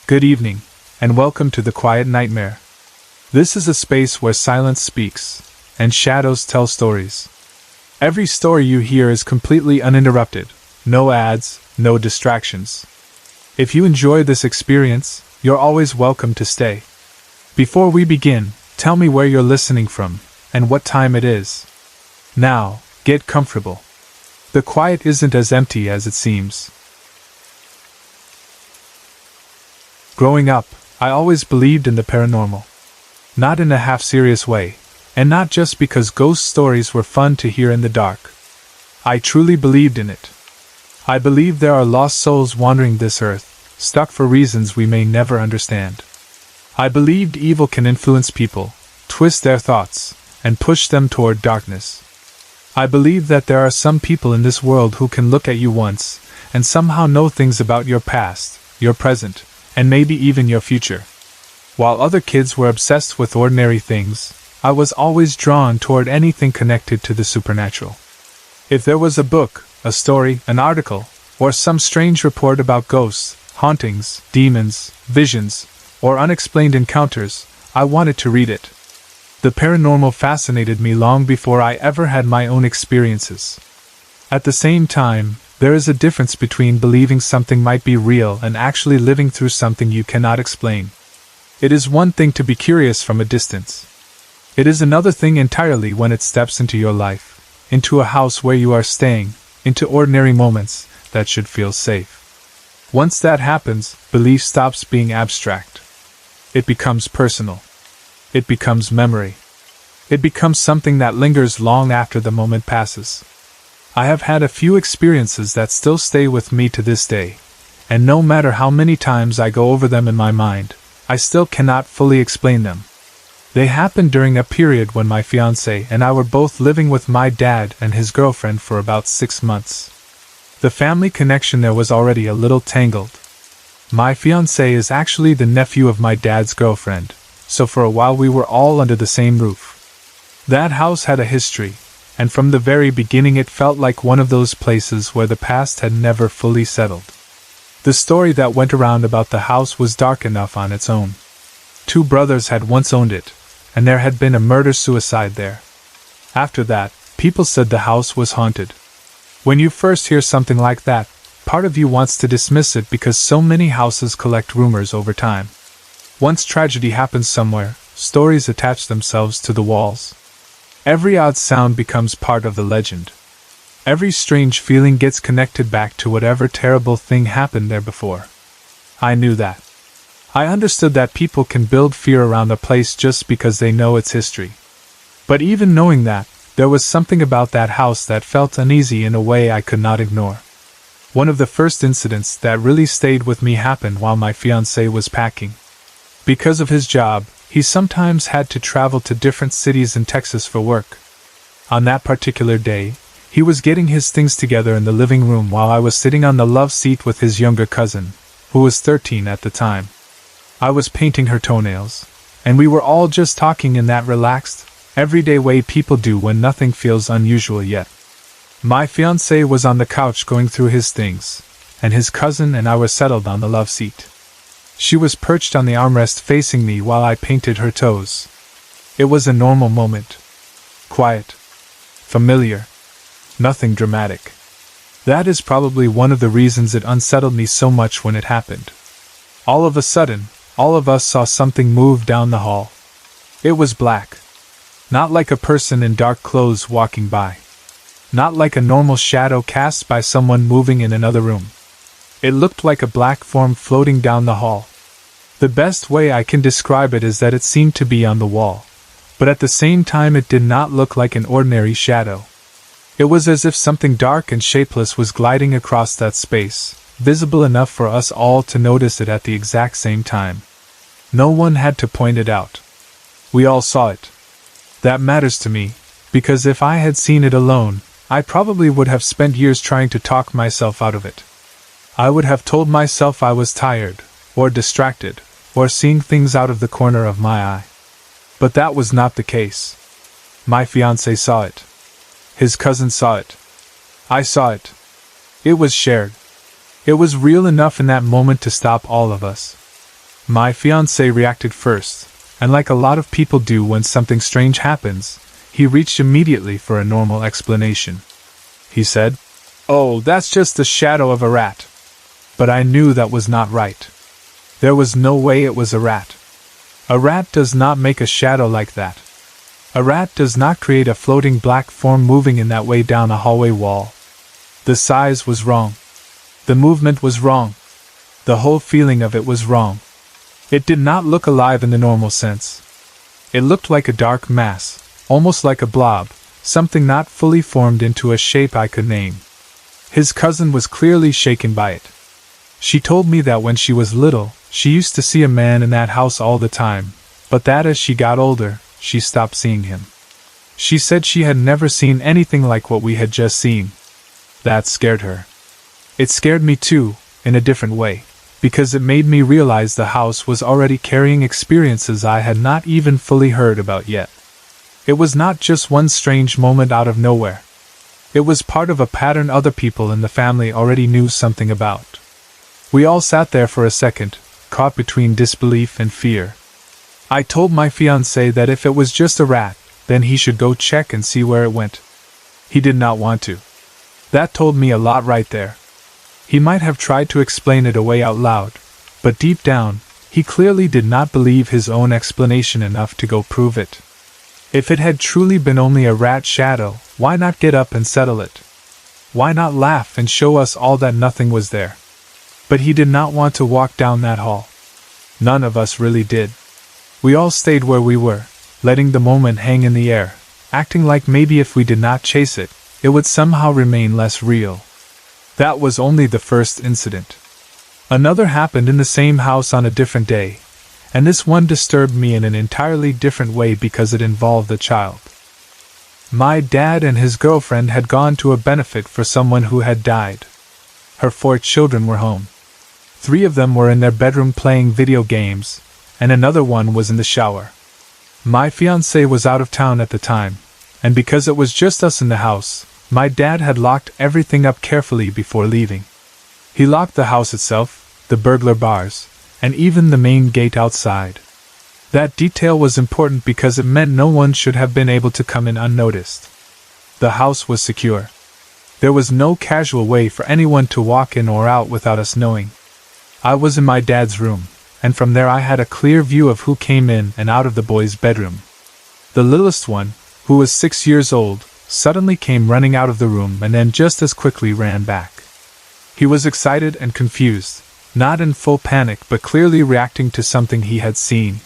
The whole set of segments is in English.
Good evening, and welcome to the Quiet Nightmare. This is a space where silence speaks, and shadows tell stories. Every story you hear is completely uninterrupted, no ads, no distractions. If you enjoy this experience, you're always welcome to stay. Before we begin, tell me where you're listening from, and what time it is. Now, get comfortable. The quiet isn't as empty as it seems. Growing up, I always believed in the paranormal. Not in a half-serious way, and not just because ghost stories were fun to hear in the dark. I truly believed in it. I believed there are lost souls wandering this earth, stuck for reasons we may never understand. I believed evil can influence people, twist their thoughts, and push them toward darkness. I believed that there are some people in this world who can look at you once, and somehow know things about your past, your present, and maybe even your future. While other kids were obsessed with ordinary things, I was always drawn toward anything connected to the supernatural. If there was a book, a story, an article, or some strange report about ghosts, hauntings, demons, visions, or unexplained encounters, I wanted to read it. The paranormal fascinated me long before I ever had my own experiences. At the same time, there is a difference between believing something might be real and actually living through something you cannot explain. It is one thing to be curious from a distance. It is another thing entirely when it steps into your life, into a house where you are staying, into ordinary moments that should feel safe. Once that happens, belief stops being abstract. It becomes personal. It becomes memory. It becomes something that lingers long after the moment passes. I have had a few experiences that still stay with me to this day, and no matter how many times I go over them in my mind, I still cannot fully explain them. They happened during a period when my fiancé and I were both living with my dad and his girlfriend for about 6 months. The family connection there was already a little tangled. My fiancé is actually the nephew of my dad's girlfriend, so for a while we were all under the same roof. That house had a history, and from the very beginning it felt like one of those places where the past had never fully settled. The story that went around about the house was dark enough on its own. 2 brothers had once owned it, and there had been a murder-suicide there. After that, people said the house was haunted. When you first hear something like that, part of you wants to dismiss it because so many houses collect rumors over time. Once tragedy happens somewhere, stories attach themselves to the walls. Every odd sound becomes part of the legend. Every strange feeling gets connected back to whatever terrible thing happened there before. I knew that. I understood that people can build fear around a place just because they know its history. But even knowing that, there was something about that house that felt uneasy in a way I could not ignore. One of the first incidents that really stayed with me happened while my fiancé was packing. Because of his job, he sometimes had to travel to different cities in Texas for work. On that particular day, he was getting his things together in the living room while I was sitting on the love seat with his younger cousin, who was 13 at the time. I was painting her toenails, and we were all just talking in that relaxed, everyday way people do when nothing feels unusual yet. My fiancé was on the couch going through his things, and his cousin and I were settled on the love seat. She was perched on the armrest facing me while I painted her toes. It was a normal moment. Quiet. Familiar. Nothing dramatic. That is probably one of the reasons it unsettled me so much when it happened. All of a sudden, all of us saw something move down the hall. It was black. Not like a person in dark clothes walking by. Not like a normal shadow cast by someone moving in another room. It looked like a black form floating down the hall. The best way I can describe it is that it seemed to be on the wall, but at the same time it did not look like an ordinary shadow. It was as if something dark and shapeless was gliding across that space, visible enough for us all to notice it at the exact same time. No one had to point it out. We all saw it. That matters to me, because if I had seen it alone, I probably would have spent years trying to talk myself out of it. I would have told myself I was tired, or distracted, or seeing things out of the corner of my eye. But that was not the case. My fiancé saw it. His cousin saw it. I saw it. It was shared. It was real enough in that moment to stop all of us. My fiancé reacted first, and like a lot of people do when something strange happens, he reached immediately for a normal explanation. He said, "Oh, that's just the shadow of a rat." But I knew that was not right. There was no way it was a rat. A rat does not make a shadow like that. A rat does not create a floating black form moving in that way down a hallway wall. The size was wrong. The movement was wrong. The whole feeling of it was wrong. It did not look alive in the normal sense. It looked like a dark mass, almost like a blob, something not fully formed into a shape I could name. His cousin was clearly shaken by it. She told me that when she was little, she used to see a man in that house all the time, but that as she got older, she stopped seeing him. She said she had never seen anything like what we had just seen. That scared her. It scared me too, in a different way, because it made me realize the house was already carrying experiences I had not even fully heard about yet. It was not just one strange moment out of nowhere. It was part of a pattern other people in the family already knew something about. We all sat there for a second, caught between disbelief and fear. I told my fiancé that if it was just a rat, then he should go check and see where it went. He did not want to. That told me a lot right there. He might have tried to explain it away out loud, but deep down, he clearly did not believe his own explanation enough to go prove it. If it had truly been only a rat shadow, why not get up and settle it? Why not laugh and show us all that nothing was there? But he did not want to walk down that hall. None of us really did. We all stayed where we were, letting the moment hang in the air, acting like maybe if we did not chase it, it would somehow remain less real. That was only the first incident. Another happened in the same house on a different day, and this one disturbed me in an entirely different way because it involved a child. My dad and his girlfriend had gone to a benefit for someone who had died. Her 4 children were home. 3 of them were in their bedroom playing video games, and another one was in the shower. My fiancé was out of town at the time, and because it was just us in the house, my dad had locked everything up carefully before leaving. He locked the house itself, the burglar bars, and even the main gate outside. That detail was important because it meant no one should have been able to come in unnoticed. The house was secure. There was no casual way for anyone to walk in or out without us knowing. I was in my dad's room, and from there I had a clear view of who came in and out of the boys' bedroom. The littlest one, who was 6 years old, suddenly came running out of the room and then just as quickly ran back. He was excited and confused, not in full panic but clearly reacting to something he had seen.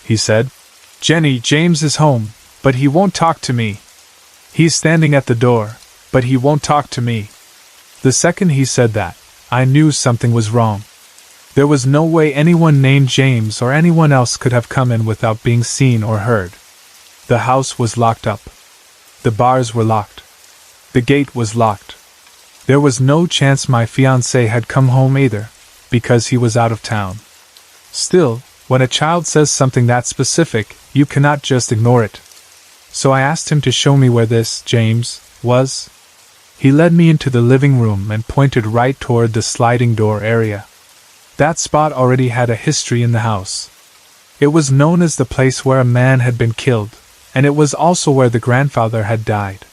He said, "Jenny, James is home, but he won't talk to me. He's standing at the door, but he won't talk to me." The second he said that, I knew something was wrong. There was no way anyone named James or anyone else could have come in without being seen or heard. The house was locked up. The bars were locked. The gate was locked. There was no chance my fiancé had come home either, because he was out of town. Still, when a child says something that specific, you cannot just ignore it. So I asked him to show me where this James was. He led me into the living room and pointed right toward the sliding door area. That spot already had a history in the house. It was known as the place where a man had been killed, and it was also where the grandfather had died.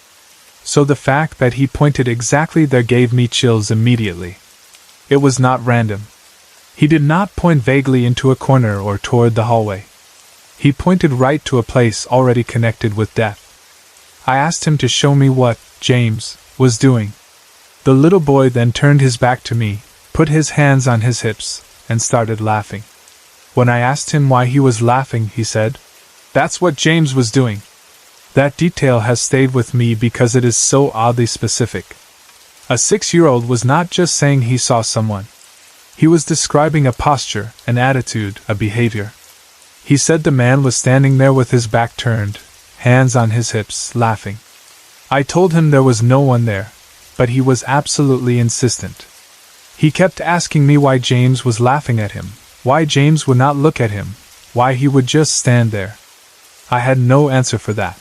So the fact that he pointed exactly there gave me chills immediately. It was not random. He did not point vaguely into a corner or toward the hallway. He pointed right to a place already connected with death. I asked him to show me what James was doing. The little boy then turned his back to me, put his hands on his hips, and started laughing. When I asked him why he was laughing, he said, "That's what James was doing." That detail has stayed with me because it is so oddly specific. A 6-year-old was not just saying he saw someone. He was describing a posture, an attitude, a behavior. He said the man was standing there with his back turned, hands on his hips, laughing. I told him there was no one there, but he was absolutely insistent. He kept asking me why James was laughing at him, why James would not look at him, why he would just stand there. I had no answer for that.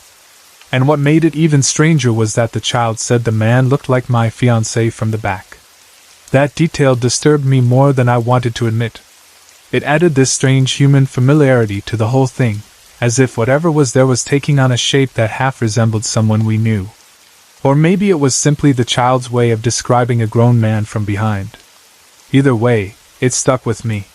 And what made it even stranger was that the child said the man looked like my fiancé from the back. That detail disturbed me more than I wanted to admit. It added this strange human familiarity to the whole thing, as if whatever was there was taking on a shape that half resembled someone we knew. Or maybe it was simply the child's way of describing a grown man from behind. Either way, it stuck with me.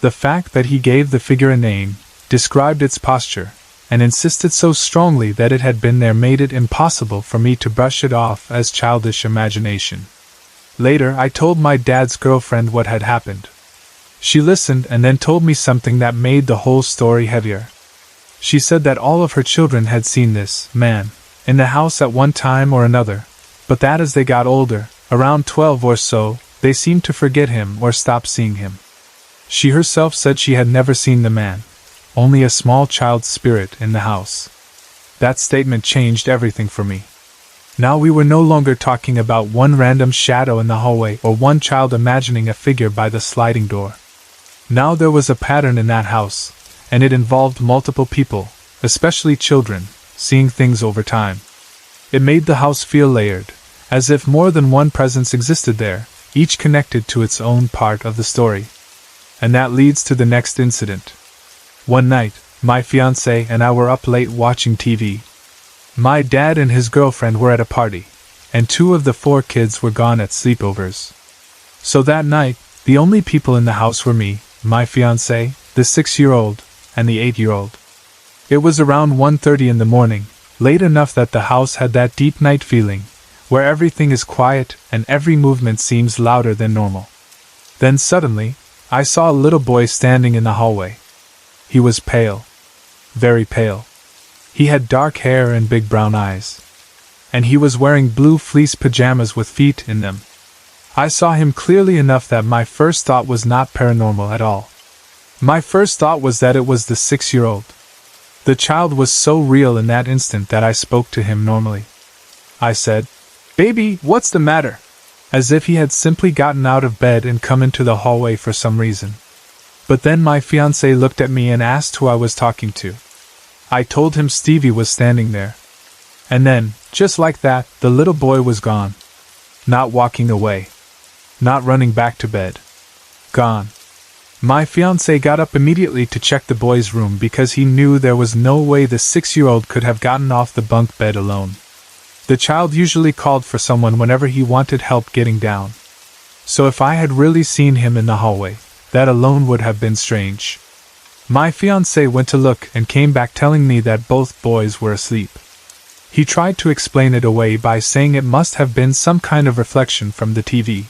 The fact that he gave the figure a name, described its posture, and insisted so strongly that it had been there made it impossible for me to brush it off as childish imagination. Later, I told my dad's girlfriend what had happened. She listened and then told me something that made the whole story heavier. She said that all of her children had seen this man in the house at one time or another, but that as they got older, around 12 or so, they seemed to forget him or stop seeing him. She herself said she had never seen the man, only a small child's spirit in the house. That statement changed everything for me. Now we were no longer talking about one random shadow in the hallway or one child imagining a figure by the sliding door. Now there was a pattern in that house, and it involved multiple people, especially children, seeing things over time. It made the house feel layered, as if more than one presence existed there, each connected to its own part of the story. And that leads to the next incident. One night, my fiancé and I were up late watching TV. My dad and his girlfriend were at a party, and 2 of the 4 kids were gone at sleepovers. So that night, the only people in the house were me, my fiancé, the 6-year-old, and the 8-year-old. It was around 1:30 in the morning, late enough that the house had that deep night feeling, where everything is quiet and every movement seems louder than normal. Then suddenly, I saw a little boy standing in the hallway. He was pale. Very pale. He had dark hair and big brown eyes. And he was wearing blue fleece pajamas with feet in them. I saw him clearly enough that my first thought was not paranormal at all. My first thought was that it was the 6-year-old. The child was so real in that instant that I spoke to him normally. I said, "Baby, what's the matter?" As if he had simply gotten out of bed and come into the hallway for some reason. But then my fiancé looked at me and asked who I was talking to. I told him Stevie was standing there. And then, just like that, the little boy was gone. Not walking away. Not running back to bed. Gone. My fiancé got up immediately to check the boy's room because he knew there was no way the 6-year-old could have gotten off the bunk bed alone. The child usually called for someone whenever he wanted help getting down. So if I had really seen him in the hallway, that alone would have been strange. My fiancé went to look and came back telling me that both boys were asleep. He tried to explain it away by saying it must have been some kind of reflection from the TV.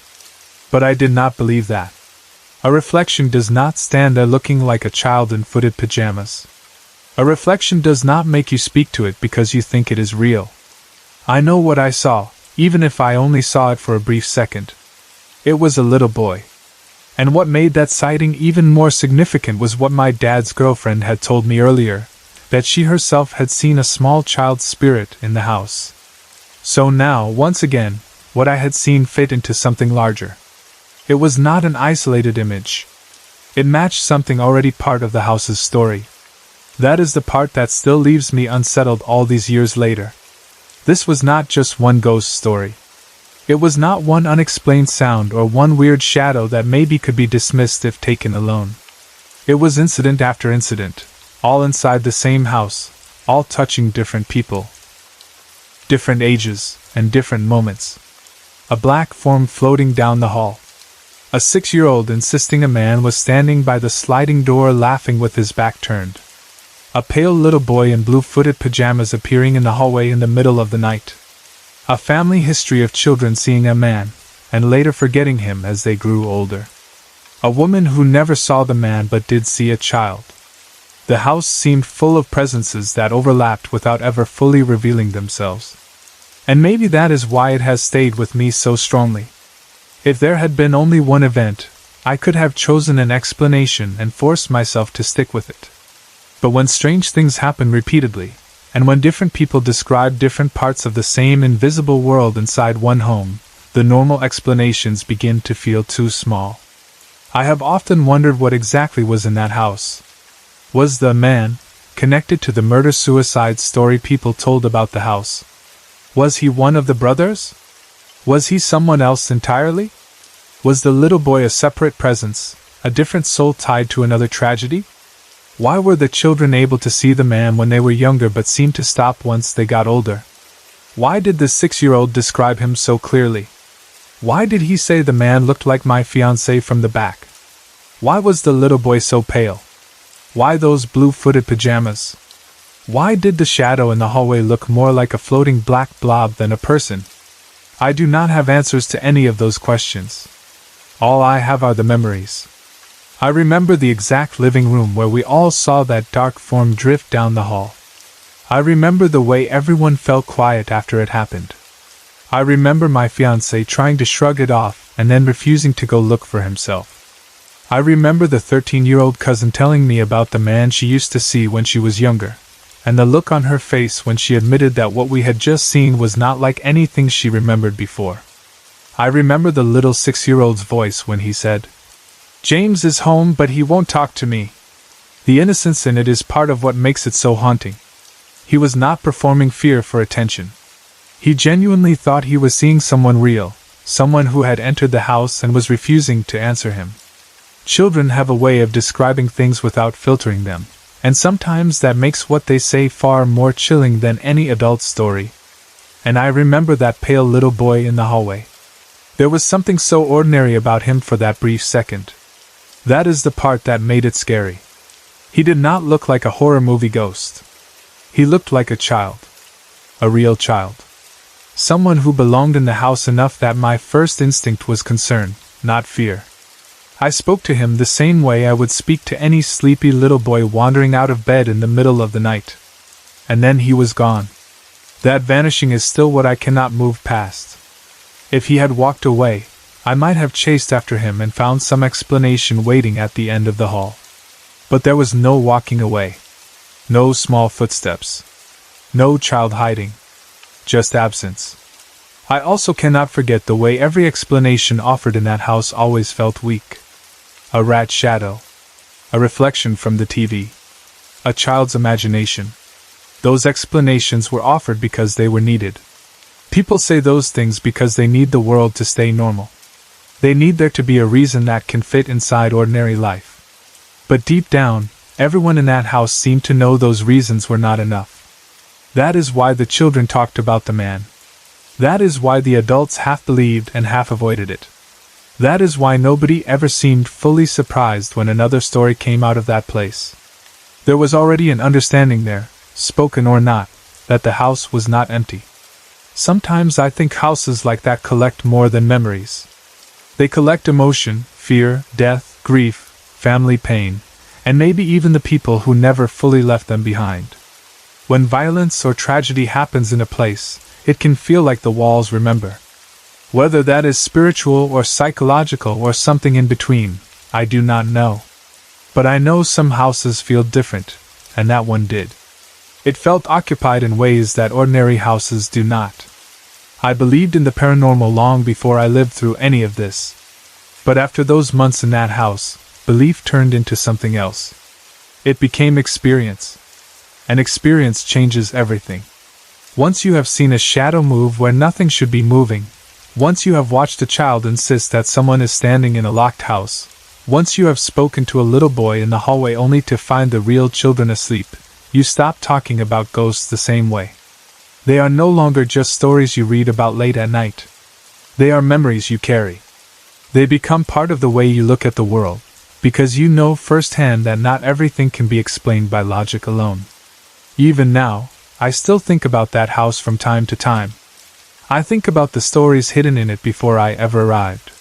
But I did not believe that. A reflection does not stand there looking like a child in footed pajamas. A reflection does not make you speak to it because you think it is real. I know what I saw, even if I only saw it for a brief second. It was a little boy. And what made that sighting even more significant was what my dad's girlfriend had told me earlier, that she herself had seen a small child's spirit in the house. So now, once again, what I had seen fit into something larger. It was not an isolated image. It matched something already part of the house's story. That is the part that still leaves me unsettled all these years later. This was not just one ghost story. It was not one unexplained sound or one weird shadow that maybe could be dismissed if taken alone. It was incident after incident, all inside the same house, all touching different people. Different ages, and different moments. A black form floating down the hall. A 6-year-old insisting a man was standing by the sliding door laughing with his back turned. A pale little boy in blue-footed pajamas appearing in the hallway in the middle of the night. A family history of children seeing a man, and later forgetting him as they grew older. A woman who never saw the man but did see a child. The house seemed full of presences that overlapped without ever fully revealing themselves. And maybe that is why it has stayed with me so strongly. If there had been only one event, I could have chosen an explanation and forced myself to stick with it. But when strange things happen repeatedly, and when different people describe different parts of the same invisible world inside one home, the normal explanations begin to feel too small. I have often wondered what exactly was in that house. Was the man connected to the murder-suicide story people told about the house? Was he one of the brothers? Was he someone else entirely? Was the little boy a separate presence, A different soul tied to another tragedy? Why were the children able to see the man when they were younger but seemed to stop once they got older? Why did the 6-year-old describe him so clearly? Why did he say the man looked like my fiancé from the back? Why was the little boy so pale? Why those blue-footed pajamas? Why did the shadow in the hallway look more like a floating black blob than a person? I do not have answers to any of those questions. All I have are the memories. I remember the exact living room where we all saw that dark form drift down the hall. I remember the way everyone fell quiet after it happened. I remember my fiancé trying to shrug it off and then refusing to go look for himself. I remember the 13-year-old cousin telling me about the man she used to see when she was younger, and the look on her face when she admitted that what we had just seen was not like anything she remembered before. I remember the little 6-year-old's voice when he said, "James is home, but he won't talk to me." The innocence in it is part of what makes it so haunting. He was not performing fear for attention. He genuinely thought he was seeing someone real, someone who had entered the house and was refusing to answer him. Children have a way of describing things without filtering them, and sometimes that makes what they say far more chilling than any adult story. And I remember that pale little boy in the hallway. There was something so ordinary about him for that brief second. That is the part that made it scary. He did not look like a horror movie ghost. He looked like a child. A real child. Someone who belonged in the house enough that my first instinct was concern, not fear. I spoke to him the same way I would speak to any sleepy little boy wandering out of bed in the middle of the night. And then he was gone. That vanishing is still what I cannot move past. If he had walked away, I might have chased after him and found some explanation waiting at the end of the hall. But there was no walking away. No small footsteps. No child hiding. Just absence. I also cannot forget the way every explanation offered in that house always felt weak. A rat shadow. A reflection from the TV. A child's imagination. Those explanations were offered because they were needed. People say those things because they need the world to stay normal. They need there to be a reason that can fit inside ordinary life. But deep down, everyone in that house seemed to know those reasons were not enough. That is why the children talked about the man. That is why the adults half believed and half avoided it. That is why nobody ever seemed fully surprised when another story came out of that place. There was already an understanding there, spoken or not, that the house was not empty. Sometimes I think houses like that collect more than memories. They collect emotion, fear, death, grief, family pain, and maybe even the people who never fully left them behind. When violence or tragedy happens in a place, it can feel like the walls remember. Whether that is spiritual or psychological or something in between, I do not know. But I know some houses feel different, and that one did. It felt occupied in ways that ordinary houses do not. I believed in the paranormal long before I lived through any of this. But after those months in that house, belief turned into something else. It became experience. And experience changes everything. Once you have seen a shadow move where nothing should be moving, once you have watched a child insist that someone is standing in a locked house, once you have spoken to a little boy in the hallway only to find the real children asleep, you stop talking about ghosts the same way. They are no longer just stories you read about late at night. They are memories you carry. They become part of the way you look at the world, because you know firsthand that not everything can be explained by logic alone. Even now, I still think about that house from time to time. I think about the stories hidden in it before I ever arrived.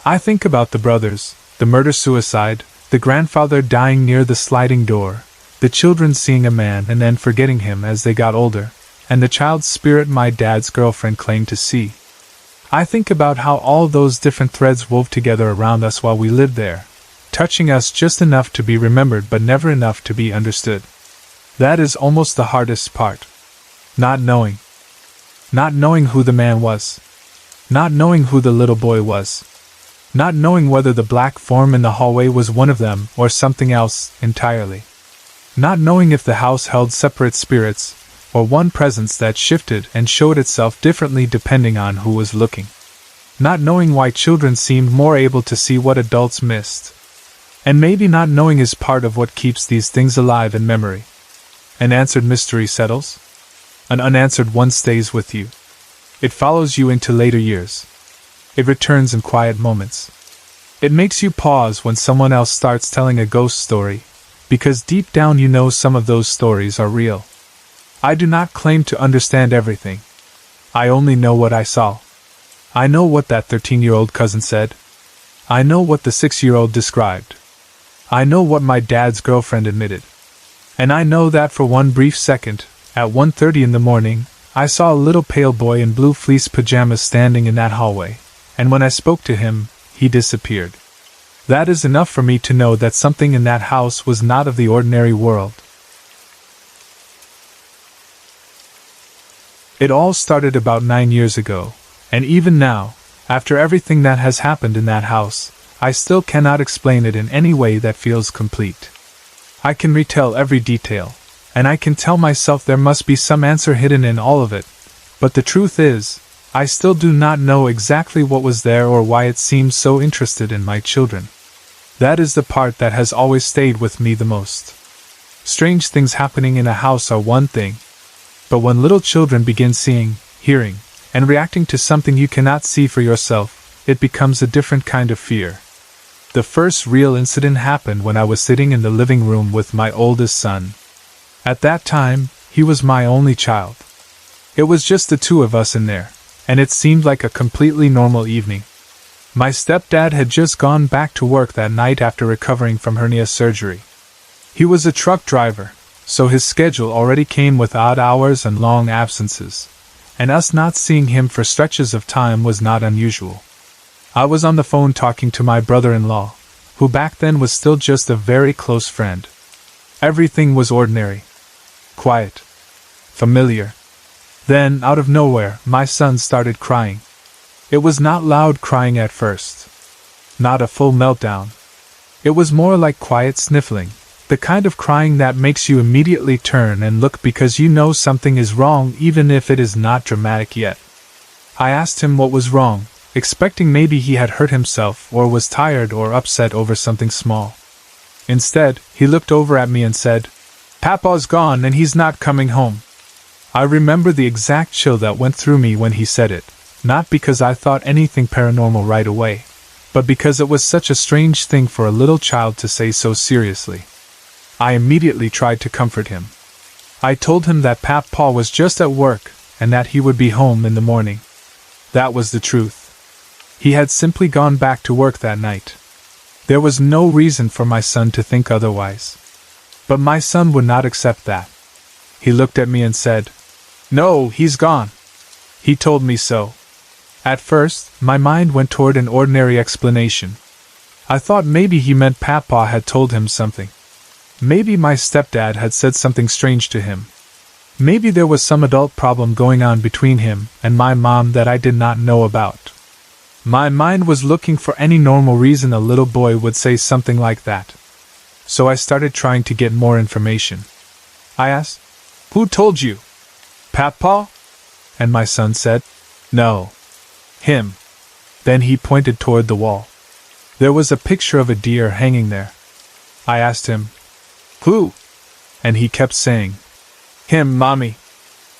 I think about the brothers, the murder-suicide, the grandfather dying near the sliding door, the children seeing a man and then forgetting him as they got older, and the child's spirit my dad's girlfriend claimed to see. I think about how all those different threads wove together around us while we lived there, touching us just enough to be remembered but never enough to be understood. That is almost the hardest part. Not knowing. Not knowing who the man was. Not knowing who the little boy was. Not knowing whether the black form in the hallway was one of them or something else entirely. Not knowing if the house held separate spirits, or one presence that shifted and showed itself differently depending on who was looking. Not knowing why children seemed more able to see what adults missed. And maybe not knowing is part of what keeps these things alive in memory. An answered mystery settles. An unanswered one stays with you. It follows you into later years. It returns in quiet moments. It makes you pause when someone else starts telling a ghost story, because deep down you know some of those stories are real. I do not claim to understand everything. I only know what I saw. I know what that 13-year-old cousin said. I know what the 6-year-old described. I know what my dad's girlfriend admitted. And I know that for one brief second, at 1:30 in the morning, I saw a little pale boy in blue fleece pajamas standing in that hallway, and when I spoke to him, he disappeared. That is enough for me to know that something in that house was not of the ordinary world. It all started about 9 years ago, and even now, after everything that has happened in that house, I still cannot explain it in any way that feels complete. I can retell every detail, and I can tell myself there must be some answer hidden in all of it, but the truth is, I still do not know exactly what was there or why it seems so interested in my children. That is the part that has always stayed with me the most. Strange things happening in a house are one thing, but when little children begin seeing, hearing, and reacting to something you cannot see for yourself, it becomes a different kind of fear. The first real incident happened when I was sitting in the living room with my oldest son. At that time, he was my only child. It was just the two of us in there, and it seemed like a completely normal evening. My stepdad had just gone back to work that night after recovering from hernia surgery. He was a truck driver, so his schedule already came with odd hours and long absences, and us not seeing him for stretches of time was not unusual. I was on the phone talking to my brother-in-law, who back then was still just a very close friend. Everything was ordinary, quiet, familiar. Then, out of nowhere, my son started crying. It was not loud crying at first. Not a full meltdown. It was more like quiet sniffling, the kind of crying that makes you immediately turn and look because you know something is wrong even if it is not dramatic yet. I asked him what was wrong, expecting maybe he had hurt himself or was tired or upset over something small. Instead, he looked over at me and said, "Papa's gone and he's not coming home." I remember the exact chill that went through me when he said it, not because I thought anything paranormal right away, but because it was such a strange thing for a little child to say so seriously. I immediately tried to comfort him. I told him that Papa was just at work and that he would be home in the morning. That was the truth. He had simply gone back to work that night. There was no reason for my son to think otherwise. But my son would not accept that. He looked at me and said, "No, he's gone. He told me so." At first, my mind went toward an ordinary explanation. I thought maybe he meant Papa had told him something. Maybe my stepdad had said something strange to him. Maybe there was some adult problem going on between him and my mom that I did not know about. My mind was looking for any normal reason a little boy would say something like that. So I started trying to get more information. I asked, "Who told you? Papa?" And my son said, "No. Him." Then he pointed toward the wall. There was a picture of a deer hanging there. I asked him, "Who?" And he kept saying, "Him, Mommy.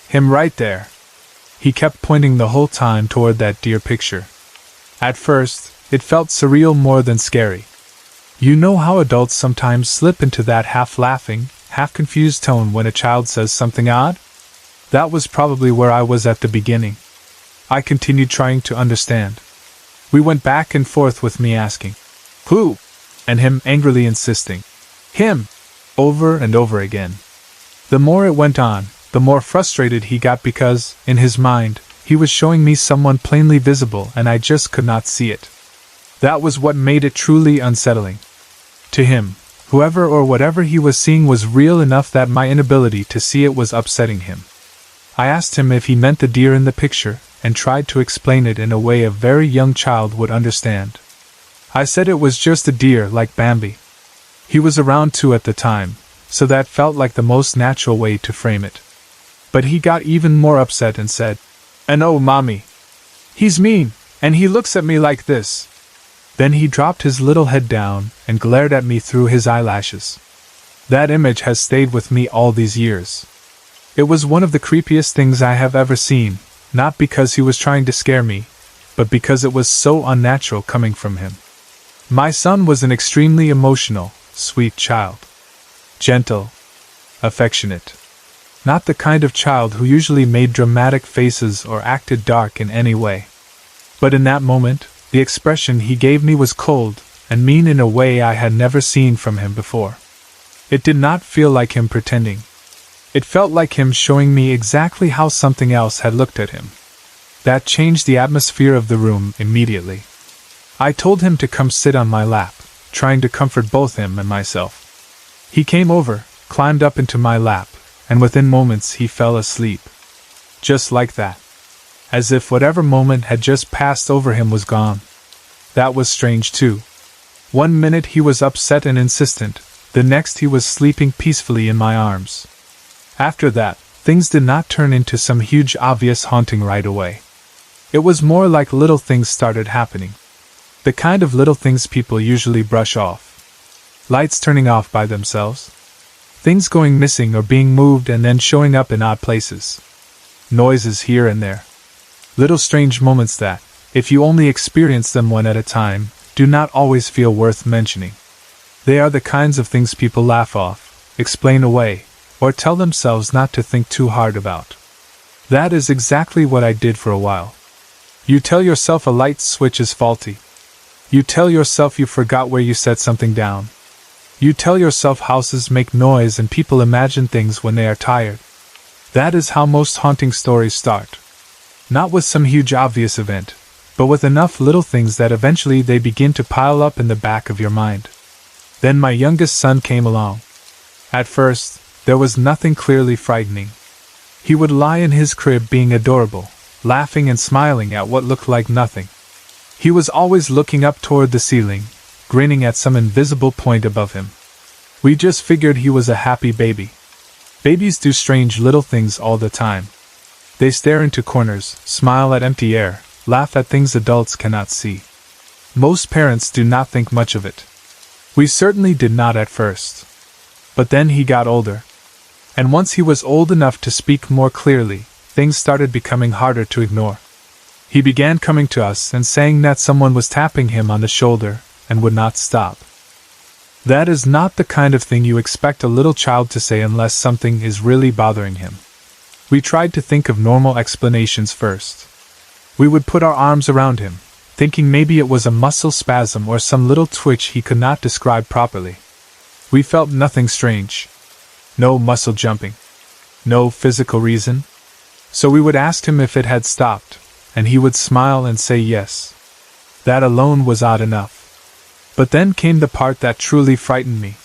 Him right there." He kept pointing the whole time toward that deer picture. At first, it felt surreal more than scary. You know how adults sometimes slip into that half-laughing, half-confused tone when a child says something odd? That was probably where I was at the beginning. I continued trying to understand. We went back and forth with me asking, "Who?" and him angrily insisting, "Him," over and over again. The more it went on, the more frustrated he got because, in his mind, he was showing me someone plainly visible and I just could not see it. That was what made it truly unsettling. To him, whoever or whatever he was seeing was real enough that my inability to see it was upsetting him. I asked him if he meant the deer in the picture, and tried to explain it in a way a very young child would understand. I said it was just a deer like Bambi. He was around 2 at the time, so that felt like the most natural way to frame it. But he got even more upset and said, "And oh, Mommy, he's mean, and he looks at me like this." Then he dropped his little head down and glared at me through his eyelashes. That image has stayed with me all these years. It was one of the creepiest things I have ever seen, not because he was trying to scare me, but because it was so unnatural coming from him. My son was an extremely emotional, sweet child. Gentle, affectionate. Not the kind of child who usually made dramatic faces or acted dark in any way. But in that moment, the expression he gave me was cold and mean in a way I had never seen from him before. It did not feel like him pretending. It felt like him showing me exactly how something else had looked at him. That changed the atmosphere of the room immediately. I told him to come sit on my lap, trying to comfort both him and myself. He came over, climbed up into my lap, and within moments he fell asleep. Just like that. As if whatever moment had just passed over him was gone. That was strange too. One minute he was upset and insistent, the next he was sleeping peacefully in my arms. After that, things did not turn into some huge obvious haunting right away. It was more like little things started happening. The kind of little things people usually brush off. Lights turning off by themselves. Things going missing or being moved and then showing up in odd places. Noises here and there. Little strange moments that, if you only experience them one at a time, do not always feel worth mentioning. They are the kinds of things people laugh off, explain away, or tell themselves not to think too hard about. That is exactly what I did for a while. You tell yourself a light switch is faulty. You tell yourself you forgot where you set something down. You tell yourself houses make noise and people imagine things when they are tired. That is how most haunting stories start. Not with some huge obvious event, but with enough little things that eventually they begin to pile up in the back of your mind. Then my youngest son came along. At first, there was nothing clearly frightening. He would lie in his crib being adorable, laughing and smiling at what looked like nothing. He was always looking up toward the ceiling, grinning at some invisible point above him. We just figured he was a happy baby. Babies do strange little things all the time. They stare into corners, smile at empty air, laugh at things adults cannot see. Most parents do not think much of it. We certainly did not at first. But then he got older. And once he was old enough to speak more clearly, things started becoming harder to ignore. He began coming to us and saying that someone was tapping him on the shoulder, and would not stop. That is not the kind of thing you expect a little child to say unless something is really bothering him. We tried to think of normal explanations first. We would put our arms around him, thinking maybe it was a muscle spasm or some little twitch he could not describe properly. We felt nothing strange. No muscle jumping. No physical reason. So we would ask him if it had stopped, and he would smile and say yes. That alone was odd enough. But then came the part that truly frightened me.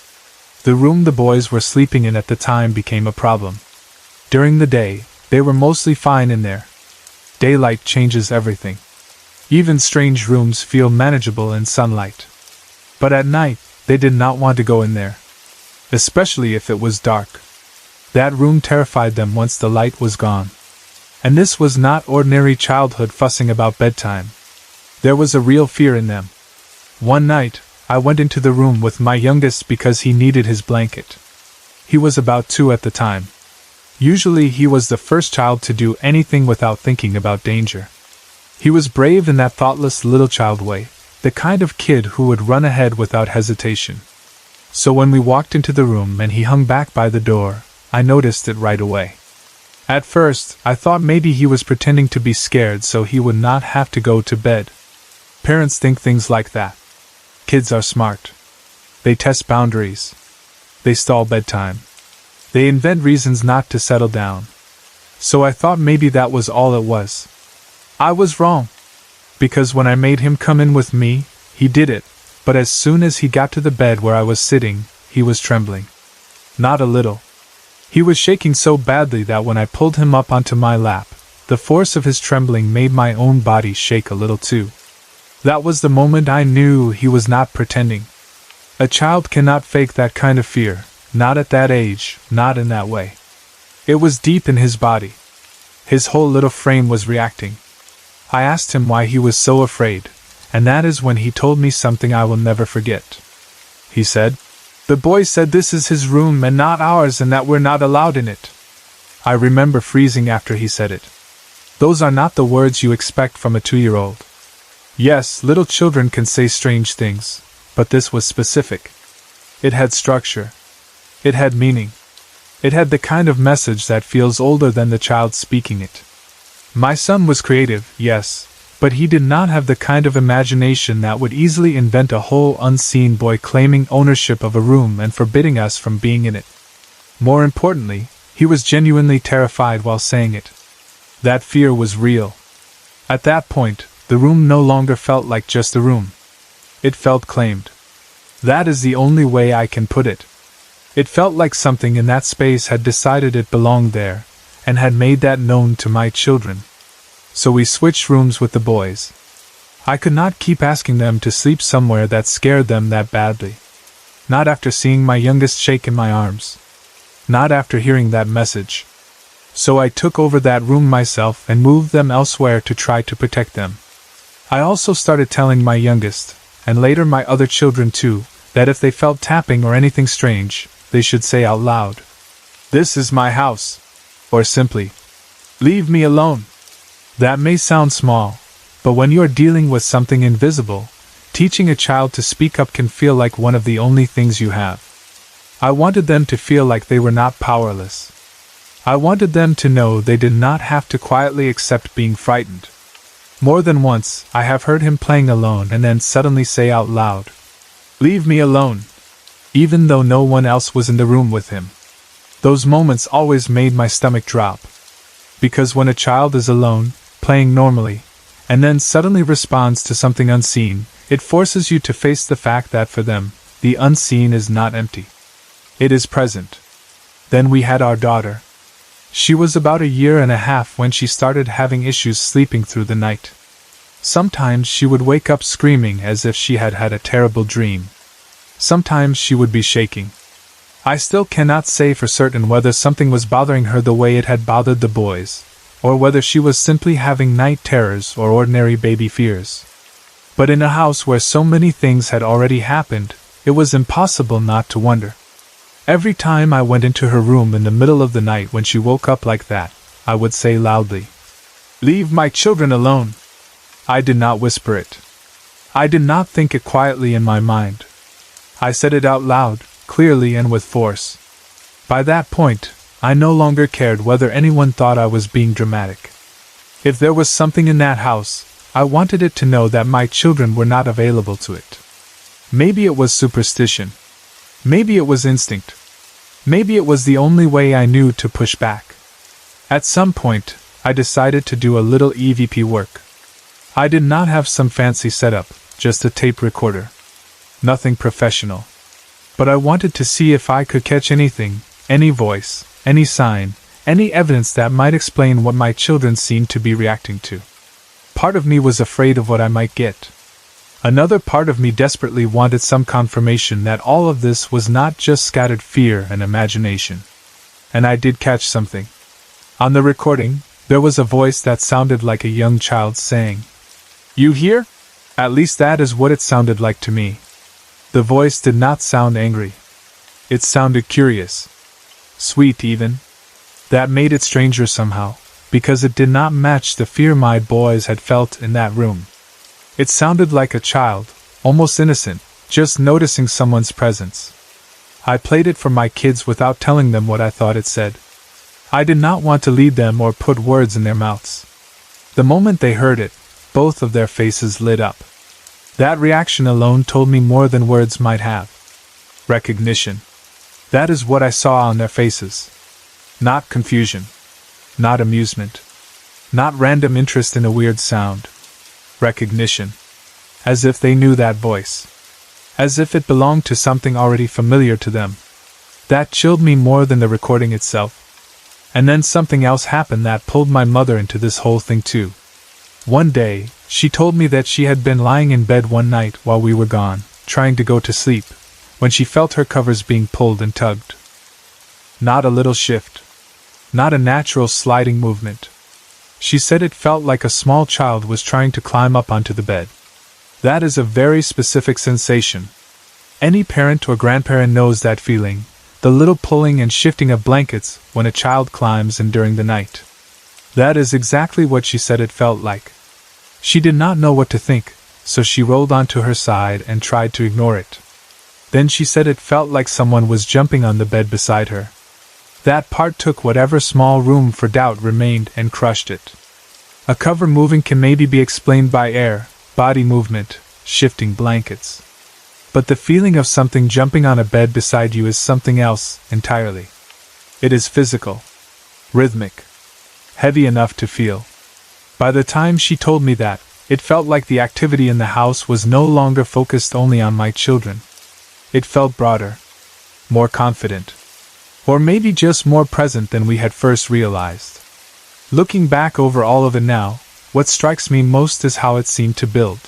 The room the boys were sleeping in at the time became a problem. During the day, they were mostly fine in there. Daylight changes everything. Even strange rooms feel manageable in sunlight. But at night, they did not want to go in there. Especially if it was dark. That room terrified them once the light was gone. And this was not ordinary childhood fussing about bedtime. There was a real fear in them. One night, I went into the room with my youngest because he needed his blanket. He was about 2 at the time. Usually he was the first child to do anything without thinking about danger. He was brave in that thoughtless little child way, the kind of kid who would run ahead without hesitation. So when we walked into the room and he hung back by the door, I noticed it right away. At first, I thought maybe he was pretending to be scared so he would not have to go to bed. Parents think things like that. Kids are smart. They test boundaries. They stall bedtime. They invent reasons not to settle down. So I thought maybe that was all it was. I was wrong. Because when I made him come in with me, he did it, but as soon as he got to the bed where I was sitting, he was trembling. Not a little. He was shaking so badly that when I pulled him up onto my lap, the force of his trembling made my own body shake a little too. That was the moment I knew he was not pretending. A child cannot fake that kind of fear, not at that age, not in that way. It was deep in his body. His whole little frame was reacting. I asked him why he was so afraid, and that is when he told me something I will never forget. He said, "The boy said this is his room and not ours and that we're not allowed in it." I remember freezing after he said it. Those are not the words you expect from a 2-year-old. Yes, little children can say strange things, but this was specific. It had structure. It had meaning. It had the kind of message that feels older than the child speaking it. My son was creative, yes, but he did not have the kind of imagination that would easily invent a whole unseen boy claiming ownership of a room and forbidding us from being in it. More importantly, he was genuinely terrified while saying it. That fear was real. At that point, the room no longer felt like just a room. It felt claimed. That is the only way I can put it. It felt like something in that space had decided it belonged there, and had made that known to my children. So we switched rooms with the boys. I could not keep asking them to sleep somewhere that scared them that badly. Not after seeing my youngest shake in my arms. Not after hearing that message. So I took over that room myself and moved them elsewhere to try to protect them. I also started telling my youngest, and later my other children too, that if they felt tapping or anything strange, they should say out loud, "This is my house," or simply, "Leave me alone." That may sound small, but when you're dealing with something invisible, teaching a child to speak up can feel like one of the only things you have. I wanted them to feel like they were not powerless. I wanted them to know they did not have to quietly accept being frightened. More than once, I have heard him playing alone and then suddenly say out loud, "Leave me alone," even though no one else was in the room with him. Those moments always made my stomach drop. Because when a child is alone, playing normally, and then suddenly responds to something unseen, it forces you to face the fact that for them, the unseen is not empty. It is present. Then we had our daughter. She was about 1.5 years when she started having issues sleeping through the night. Sometimes she would wake up screaming as if she had had a terrible dream. Sometimes she would be shaking. I still cannot say for certain whether something was bothering her the way it had bothered the boys, or whether she was simply having night terrors or ordinary baby fears. But in a house where so many things had already happened, it was impossible not to wonder. Every time I went into her room in the middle of the night when she woke up like that, I would say loudly, "Leave my children alone." I did not whisper it. I did not think it quietly in my mind. I said it out loud, clearly and with force. By that point, I no longer cared whether anyone thought I was being dramatic. If there was something in that house, I wanted it to know that my children were not available to it. Maybe it was superstition. Maybe it was instinct. Maybe it was the only way I knew to push back. At some point, I decided to do a little EVP work. I did not have some fancy setup, just a tape recorder. Nothing professional. But I wanted to see if I could catch anything, any voice, any sign, any evidence that might explain what my children seemed to be reacting to. Part of me was afraid of what I might get. Another part of me desperately wanted some confirmation that all of this was not just scattered fear and imagination. And I did catch something. On the recording, there was a voice that sounded like a young child saying, "You hear?" At least that is what it sounded like to me. The voice did not sound angry. It sounded curious. Sweet even. That made it stranger somehow, because it did not match the fear my boys had felt in that room. It sounded like a child, almost innocent, just noticing someone's presence. I played it for my kids without telling them what I thought it said. I did not want to lead them or put words in their mouths. The moment they heard it, both of their faces lit up. That reaction alone told me more than words might have. Recognition. That is what I saw on their faces. Not confusion. Not amusement. Not random interest in a weird sound. Recognition. As if they knew that voice. As if it belonged to something already familiar to them. That chilled me more than the recording itself. And then something else happened that pulled my mother into this whole thing too. One day, she told me that she had been lying in bed one night while we were gone, trying to go to sleep, when she felt her covers being pulled and tugged. Not a little shift. Not a natural sliding movement. She said it felt like a small child was trying to climb up onto the bed. That is a very specific sensation. Any parent or grandparent knows that feeling, the little pulling and shifting of blankets when a child climbs in during the night. That is exactly what she said it felt like. She did not know what to think, so she rolled onto her side and tried to ignore it. Then she said it felt like someone was jumping on the bed beside her. That part took whatever small room for doubt remained and crushed it. A cover moving can maybe be explained by air, body movement, shifting blankets. But the feeling of something jumping on a bed beside you is something else entirely. It is physical, rhythmic, heavy enough to feel. By the time she told me that, it felt like the activity in the house was no longer focused only on my children. It felt broader, more confident, or maybe just more present than we had first realized. Looking back over all of it now, what strikes me most is how it seemed to build.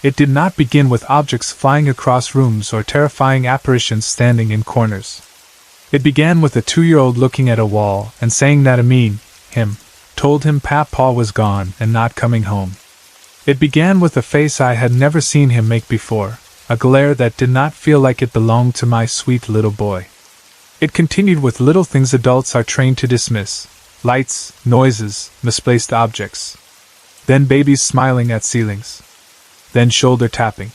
It did not begin with objects flying across rooms or terrifying apparitions standing in corners. It began with a 2-year-old looking at a wall and saying that him, told him Papa was gone and not coming home. It began with a face I had never seen him make before, a glare that did not feel like it belonged to my sweet little boy. It continued with little things adults are trained to dismiss: lights, noises, misplaced objects. Then babies smiling at ceilings. Then shoulder tapping.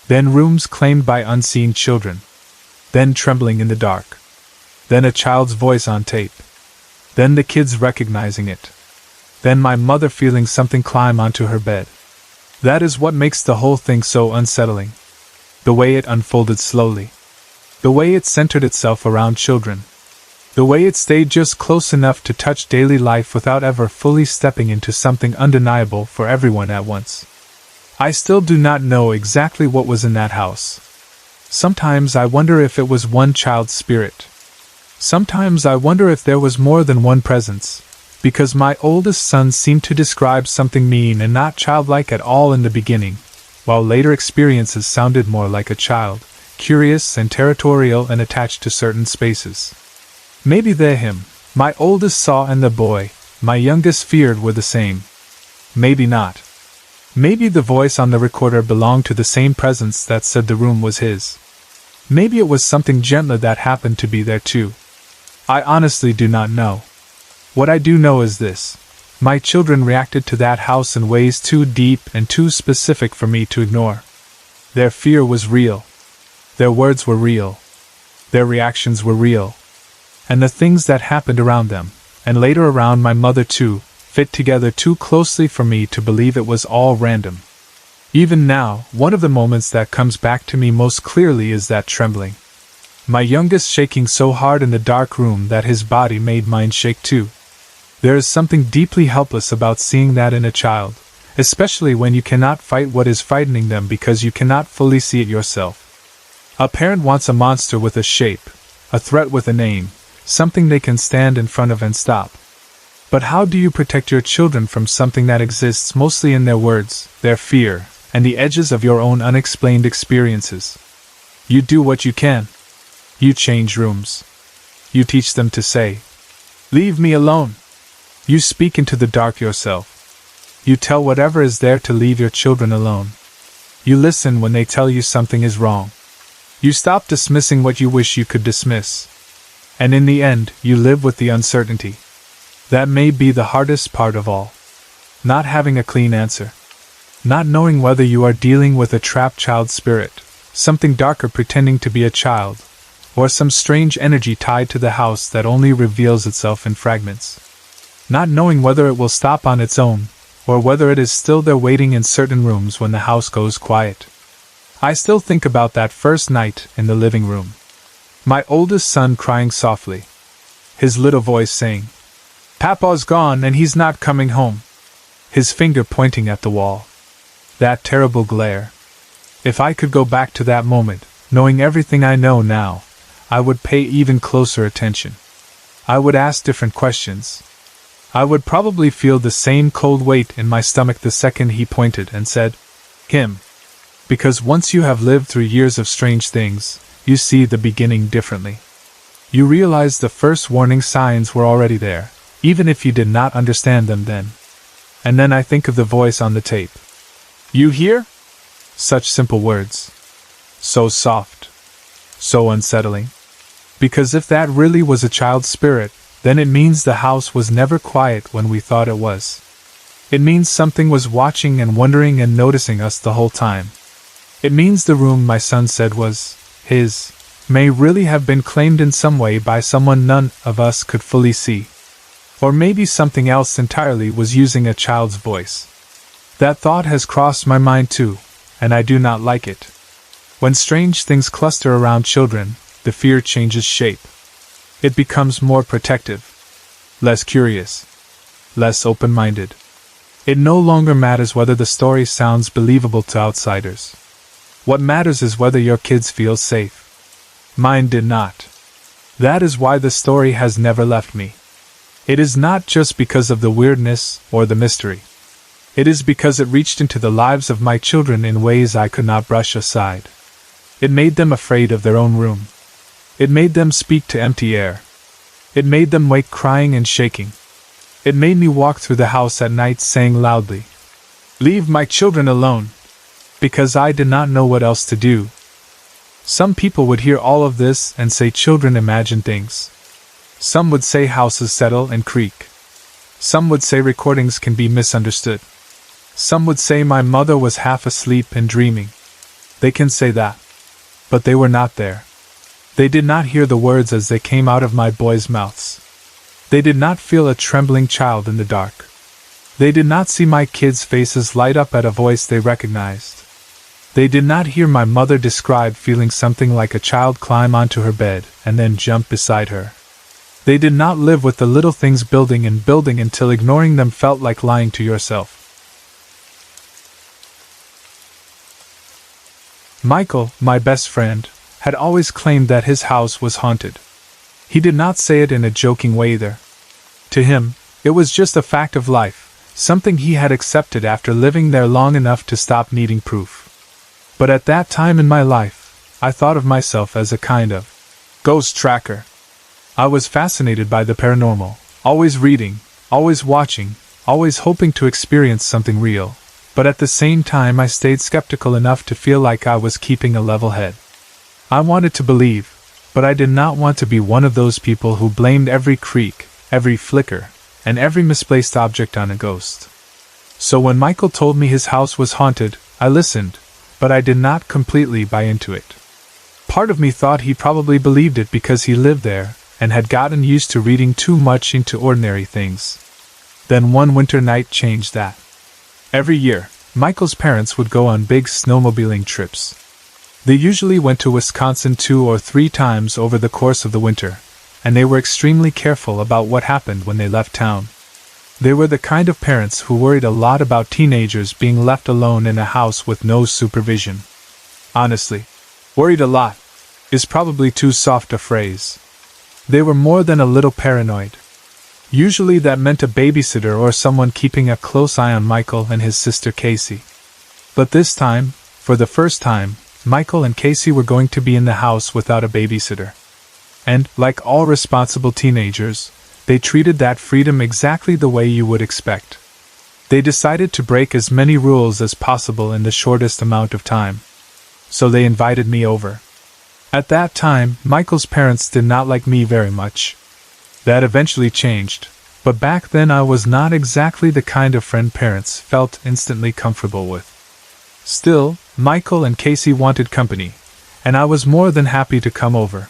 Then rooms claimed by unseen children. Then trembling in the dark. Then a child's voice on tape. Then the kids recognizing it. Then my mother feeling something climb onto her bed. That is what makes the whole thing so unsettling. The way it unfolded slowly. The way it centered itself around children. The way it stayed just close enough to touch daily life without ever fully stepping into something undeniable for everyone at once. I still do not know exactly what was in that house. Sometimes I wonder if it was one child's spirit. Sometimes I wonder if there was more than one presence, because my oldest son seemed to describe something mean and not childlike at all in the beginning, while later experiences sounded more like a child, curious and territorial and attached to certain spaces. Maybe him, my oldest saw, and the boy, my youngest feared were the same. Maybe not. Maybe the voice on the recorder belonged to the same presence that said the room was his. Maybe it was something gentler that happened to be there too. I honestly do not know. What I do know is this: my children reacted to that house in ways too deep and too specific for me to ignore. Their fear was real. Their words were real. Their reactions were real. And the things that happened around them, and later around my mother too, fit together too closely for me to believe it was all random. Even now, one of the moments that comes back to me most clearly is that trembling. My youngest shaking so hard in the dark room that his body made mine shake too. There is something deeply helpless about seeing that in a child, especially when you cannot fight what is frightening them because you cannot fully see it yourself. A parent wants a monster with a shape, a threat with a name, something they can stand in front of and stop. But how do you protect your children from something that exists mostly in their words, their fear, and the edges of your own unexplained experiences? You do what you can. You change rooms. You teach them to say, "Leave me alone." You speak into the dark yourself. You tell whatever is there to leave your children alone. You listen when they tell you something is wrong. You stop dismissing what you wish you could dismiss. And in the end, you live with the uncertainty. That may be the hardest part of all. Not having a clean answer. Not knowing whether you are dealing with a trapped child spirit, something darker pretending to be a child, or some strange energy tied to the house that only reveals itself in fragments. Not knowing whether it will stop on its own, or whether it is still there waiting in certain rooms when the house goes quiet. I still think about that first night in the living room. My oldest son crying softly. His little voice saying, "Papa's gone and he's not coming home." His finger pointing at the wall. That terrible glare. If I could go back to that moment, knowing everything I know now, I would pay even closer attention. I would ask different questions. I would probably feel the same cold weight in my stomach the second he pointed and said, "Him." Because once you have lived through years of strange things, you see the beginning differently. You realize the first warning signs were already there, even if you did not understand them then. And then I think of the voice on the tape. "You hear?" Such simple words. So soft. So unsettling. Because if that really was a child's spirit, then it means the house was never quiet when we thought it was. It means something was watching and wondering and noticing us the whole time. It means the room my son said was his may really have been claimed in some way by someone none of us could fully see. Or maybe something else entirely was using a child's voice. That thought has crossed my mind too, and I do not like it. When strange things cluster around children, the fear changes shape. It becomes more protective, less curious, less open-minded. It no longer matters whether the story sounds believable to outsiders. What matters is whether your kids feel safe. Mine did not. That is why the story has never left me. It is not just because of the weirdness or the mystery. It is because it reached into the lives of my children in ways I could not brush aside. It made them afraid of their own room. It made them speak to empty air. It made them wake crying and shaking. It made me walk through the house at night saying loudly, "Leave my children alone," because I did not know what else to do. Some people would hear all of this and say children imagine things. Some would say houses settle and creak. Some would say recordings can be misunderstood. Some would say my mother was half asleep and dreaming. They can say that. But they were not there. They did not hear the words as they came out of my boys' mouths. They did not feel a trembling child in the dark. They did not see my kids' faces light up at a voice they recognized. They did not hear my mother describe feeling something like a child climb onto her bed and then jump beside her. They did not live with the little things building and building until ignoring them felt like lying to yourself. Michael, my best friend, had always claimed that his house was haunted. He did not say it in a joking way either. To him, it was just a fact of life, something he had accepted after living there long enough to stop needing proof. But at that time in my life, I thought of myself as a kind of ghost tracker. I was fascinated by the paranormal, always reading, always watching, always hoping to experience something real, but at the same time I stayed skeptical enough to feel like I was keeping a level head. I wanted to believe, but I did not want to be one of those people who blamed every creak, every flicker, and every misplaced object on a ghost. So when Michael told me his house was haunted, I listened, but I did not completely buy into it. Part of me thought he probably believed it because he lived there, and had gotten used to reading too much into ordinary things. Then one winter night changed that. Every year, Michael's parents would go on big snowmobiling trips. They usually went to Wisconsin 2 or 3 times over the course of the winter, and they were extremely careful about what happened when they left town. They were the kind of parents who worried a lot about teenagers being left alone in a house with no supervision. Honestly, worried a lot is probably too soft a phrase. They were more than a little paranoid. Usually that meant a babysitter or someone keeping a close eye on Michael and his sister Casey. But this time, for the first time, Michael and Casey were going to be in the house without a babysitter. And, like all responsible teenagers, they treated that freedom exactly the way you would expect. They decided to break as many rules as possible in the shortest amount of time. So they invited me over. At that time, Michael's parents did not like me very much. That eventually changed, but back then I was not exactly the kind of friend parents felt instantly comfortable with. Still, Michael and Casey wanted company, and I was more than happy to come over.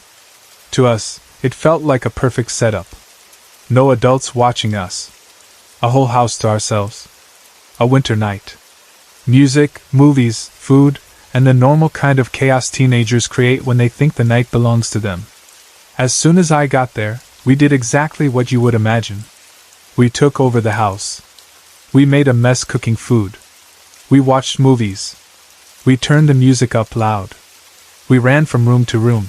To us, it felt like a perfect setup. No adults watching us. A whole house to ourselves. A winter night. Music, movies, food, and the normal kind of chaos teenagers create when they think the night belongs to them. As soon as I got there, we did exactly what you would imagine. We took over the house. We made a mess cooking food. We watched movies. We turned the music up loud. We ran from room to room.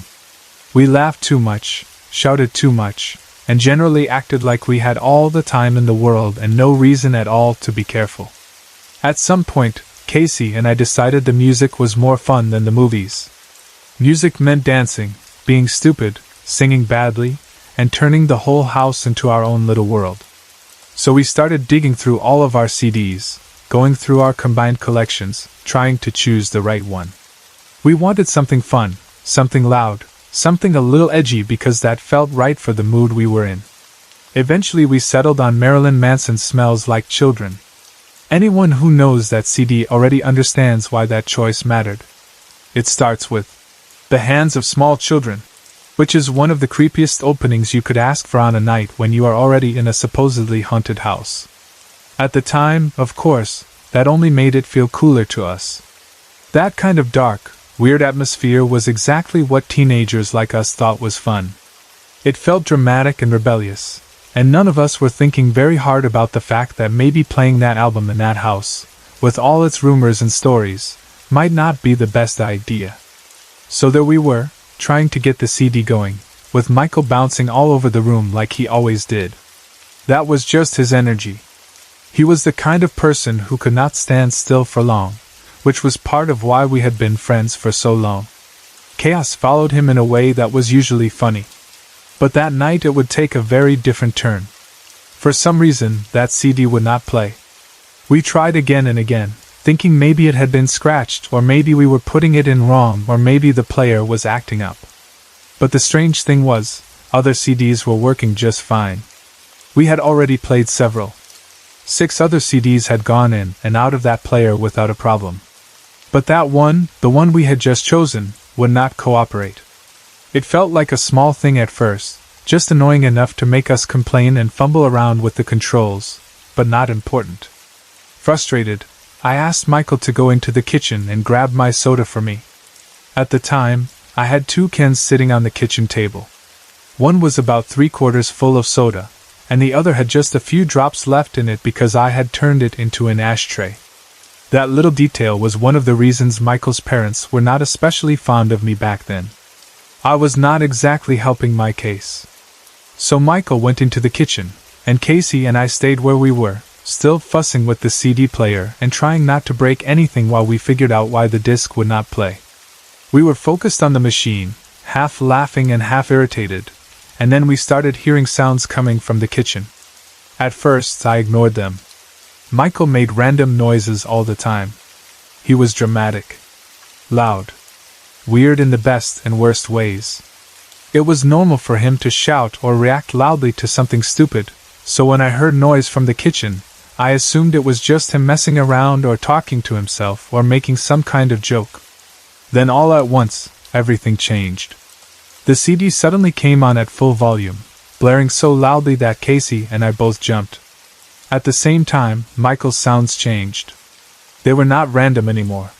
We laughed too much, shouted too much, and generally acted like we had all the time in the world and no reason at all to be careful. At some point, Casey and I decided the music was more fun than the movies. Music meant dancing, being stupid, singing badly, and turning the whole house into our own little world. So we started digging through all of our CDs, going through our combined collections, trying to choose the right one. We wanted something fun, something loud, something a little edgy because that felt right for the mood we were in. Eventually we settled on Marilyn Manson's Smells Like Children. Anyone who knows that CD already understands why that choice mattered. It starts with "The Hands of Small Children," which is one of the creepiest openings you could ask for on a night when you are already in a supposedly haunted house. At the time, of course, that only made it feel cooler to us. That kind of dark, weird atmosphere was exactly what teenagers like us thought was fun. It felt dramatic and rebellious, and none of us were thinking very hard about the fact that maybe playing that album in that house, with all its rumors and stories, might not be the best idea. So there we were, trying to get the CD going, with Michael bouncing all over the room like he always did. That was just his energy. He was the kind of person who could not stand still for long, which was part of why we had been friends for so long. Chaos followed him in a way that was usually funny. But that night it would take a very different turn. For some reason, that CD would not play. We tried again and again, thinking maybe it had been scratched, or maybe we were putting it in wrong, or maybe the player was acting up. But the strange thing was, other CDs were working just fine. We had already played several. 6 other CDs had gone in and out of that player without a problem. But that one, the one we had just chosen, would not cooperate. It felt like a small thing at first, just annoying enough to make us complain and fumble around with the controls, but not important. Frustrated, I asked Michael to go into the kitchen and grab my soda for me. At the time, I had 2 cans sitting on the kitchen table. One was about 3/4 full of soda, and the other had just a few drops left in it because I had turned it into an ashtray. That little detail was one of the reasons Michael's parents were not especially fond of me back then. I was not exactly helping my case. So Michael went into the kitchen, and Casey and I stayed where we were, still fussing with the CD player and trying not to break anything while we figured out why the disc would not play. We were focused on the machine, half laughing and half irritated, and then we started hearing sounds coming from the kitchen. At first, I ignored them. Michael made random noises all the time. He was dramatic, loud, weird in the best and worst ways. It was normal for him to shout or react loudly to something stupid, so when I heard noise from the kitchen, I assumed it was just him messing around or talking to himself or making some kind of joke. Then all at once, everything changed. The CD suddenly came on at full volume, blaring so loudly that Casey and I both jumped. At the same time, Michael's sounds changed. They were not random anymore.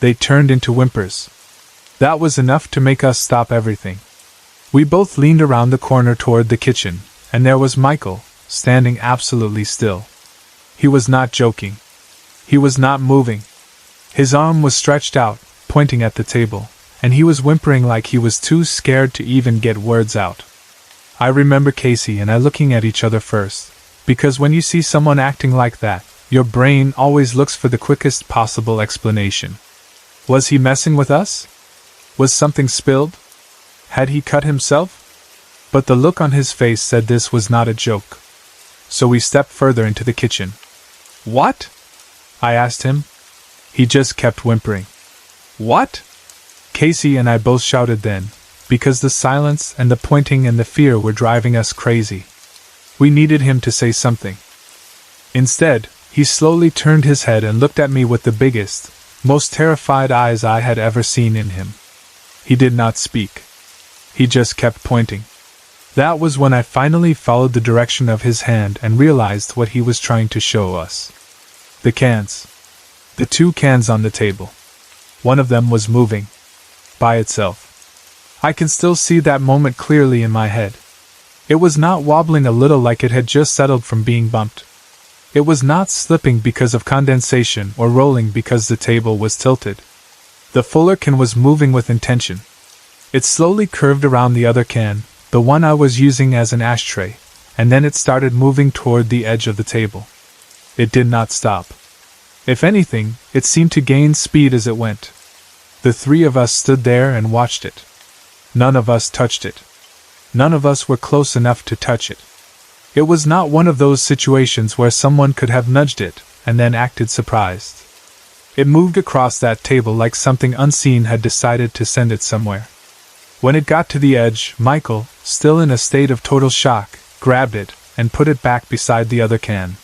They turned into whimpers. That was enough to make us stop everything. We both leaned around the corner toward the kitchen, and there was Michael, standing absolutely still. He was not joking. He was not moving. His arm was stretched out, pointing at the table, and he was whimpering like he was too scared to even get words out. I remember Casey and I looking at each other first, because when you see someone acting like that, your brain always looks for the quickest possible explanation. Was he messing with us? Was something spilled? Had he cut himself? But the look on his face said this was not a joke. So we stepped further into the kitchen. "What?" I asked him. He just kept whimpering. "What?" Casey and I both shouted then, because the silence and the pointing and the fear were driving us crazy. We needed him to say something. Instead, he slowly turned his head and looked at me with the biggest, most terrified eyes I had ever seen in him. He did not speak. He just kept pointing. That was when I finally followed the direction of his hand and realized what he was trying to show us. The cans. The 2 cans on the table. One of them was moving. By itself. I can still see that moment clearly in my head. It was not wobbling a little like it had just settled from being bumped. It was not slipping because of condensation or rolling because the table was tilted. The fuller can was moving with intention. It slowly curved around the other can, the one I was using as an ashtray, and then it started moving toward the edge of the table. It did not stop. If anything, it seemed to gain speed as it went. The 3 of us stood there and watched it. None of us touched it. None of us were close enough to touch it. It was not one of those situations where someone could have nudged it, and then acted surprised. It moved across that table like something unseen had decided to send it somewhere. When it got to the edge, Michael, still in a state of total shock, grabbed it and put it back beside the other can.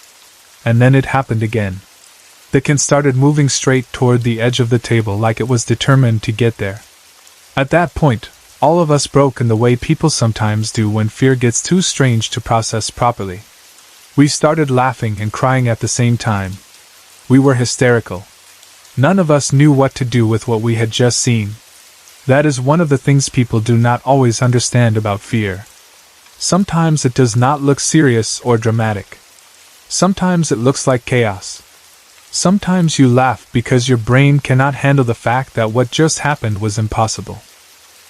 And then it happened again. The can started moving straight toward the edge of the table like it was determined to get there. At that point, all of us broke in the way people sometimes do when fear gets too strange to process properly. We started laughing and crying at the same time. We were hysterical. None of us knew what to do with what we had just seen. That is one of the things people do not always understand about fear. Sometimes it does not look serious or dramatic. Sometimes it looks like chaos. Sometimes you laugh because your brain cannot handle the fact that what just happened was impossible.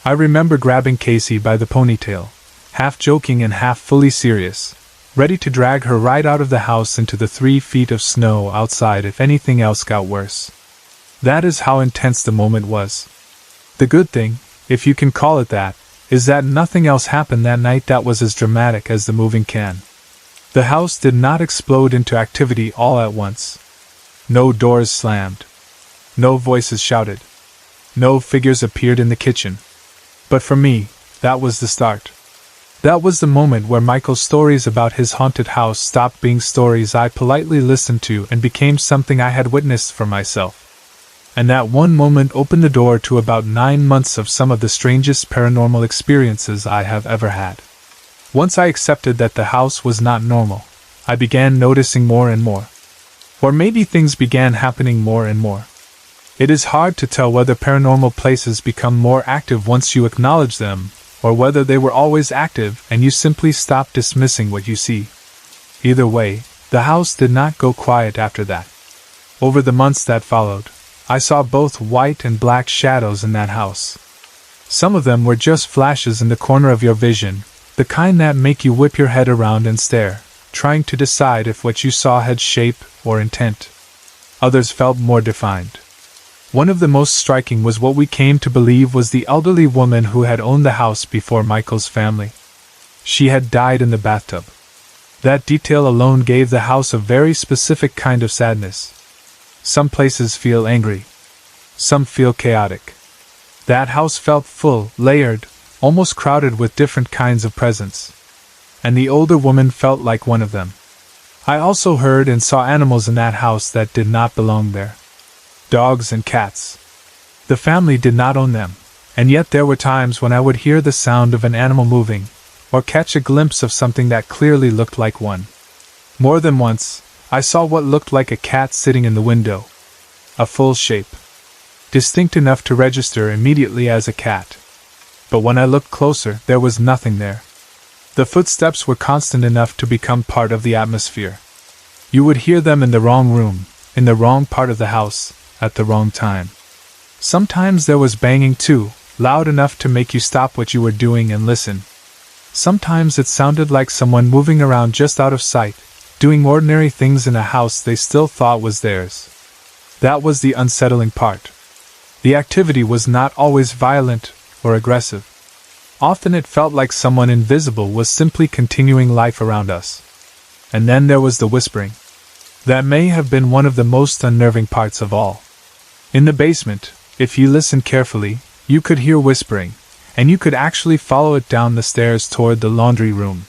I remember grabbing Casey by the ponytail, half joking and half fully serious, ready to drag her right out of the house into the 3 feet of snow outside if anything else got worse. That is how intense the moment was. The good thing, if you can call it that, is that nothing else happened that night that was as dramatic as the moving can. The house did not explode into activity all at once. No doors slammed. No voices shouted. No figures appeared in the kitchen. But for me, that was the start. That was the moment where Michael's stories about his haunted house stopped being stories I politely listened to and became something I had witnessed for myself. And that one moment opened the door to about 9 months of some of the strangest paranormal experiences I have ever had. Once I accepted that the house was not normal, I began noticing more and more. Or maybe things began happening more and more. It is hard to tell whether paranormal places become more active once you acknowledge them, or whether they were always active and you simply stop dismissing what you see. Either way, the house did not go quiet after that. Over the months that followed, I saw both white and black shadows in that house. Some of them were just flashes in the corner of your vision, the kind that make you whip your head around and stare, trying to decide if what you saw had shape or intent. Others felt more defined. One of the most striking was what we came to believe was the elderly woman who had owned the house before Michael's family. She had died in the bathtub. That detail alone gave the house a very specific kind of sadness. Some places feel angry. Some feel chaotic. That house felt full, layered, almost crowded with different kinds of presence. And the older woman felt like one of them. I also heard and saw animals in that house that did not belong there. Dogs and cats. The family did not own them, and yet there were times when I would hear the sound of an animal moving, or catch a glimpse of something that clearly looked like one. More than once, I saw what looked like a cat sitting in the window. A full shape. Distinct enough to register immediately as a cat. But when I looked closer, there was nothing there. The footsteps were constant enough to become part of the atmosphere. You would hear them in the wrong room, in the wrong part of the house, at the wrong time. Sometimes there was banging too, loud enough to make you stop what you were doing and listen. Sometimes it sounded like someone moving around just out of sight, doing ordinary things in a house they still thought was theirs. That was the unsettling part. The activity was not always violent or aggressive. Often it felt like someone invisible was simply continuing life around us. And then there was the whispering. That may have been one of the most unnerving parts of all. In the basement, if you listened carefully, you could hear whispering, and you could actually follow it down the stairs toward the laundry room.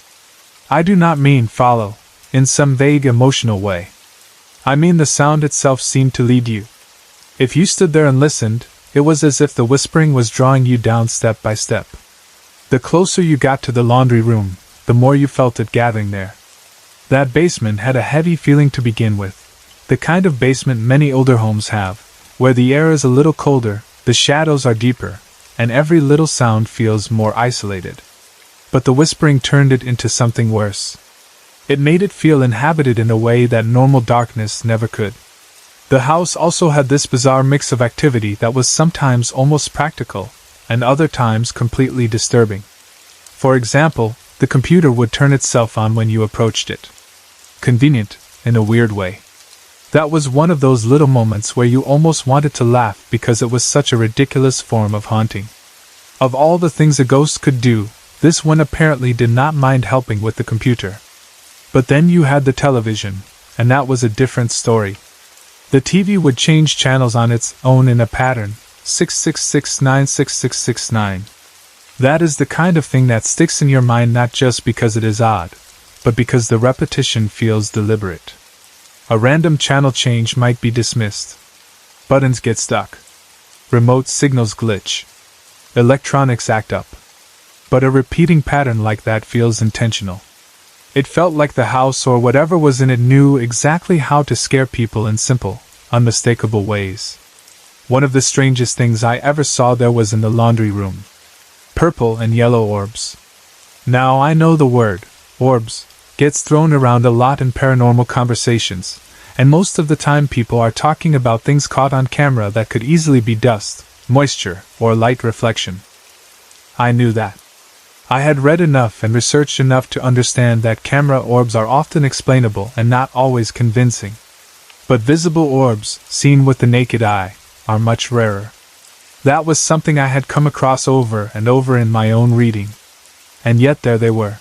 I do not mean follow, in some vague emotional way. I mean the sound itself seemed to lead you. If you stood there and listened, it was as if the whispering was drawing you down step by step. The closer you got to the laundry room, the more you felt it gathering there. That basement had a heavy feeling to begin with, the kind of basement many older homes have, where the air is a little colder, the shadows are deeper, and every little sound feels more isolated. But the whispering turned it into something worse. It made it feel inhabited in a way that normal darkness never could. The house also had this bizarre mix of activity that was sometimes almost practical, and other times completely disturbing. For example, the computer would turn itself on when you approached it. Convenient, in a weird way. That was one of those little moments where you almost wanted to laugh because it was such a ridiculous form of haunting. Of all the things a ghost could do, this one apparently did not mind helping with the computer. But then you had the television, and that was a different story. The TV would change channels on its own in a pattern, 6669 6669. That is the kind of thing that sticks in your mind not just because it is odd, but because the repetition feels deliberate. A random channel change might be dismissed. Buttons get stuck. Remote signals glitch. Electronics act up. But a repeating pattern like that feels intentional. It felt like the house or whatever was in it knew exactly how to scare people in simple, unmistakable ways. One of the strangest things I ever saw there was in the laundry room. Purple and yellow orbs. Now I know the word, orbs, gets thrown around a lot in paranormal conversations, and most of the time people are talking about things caught on camera that could easily be dust, moisture, or light reflection. I knew that. I had read enough and researched enough to understand that camera orbs are often explainable and not always convincing. But visible orbs, seen with the naked eye, are much rarer. That was something I had come across over and over in my own reading. And yet there they were.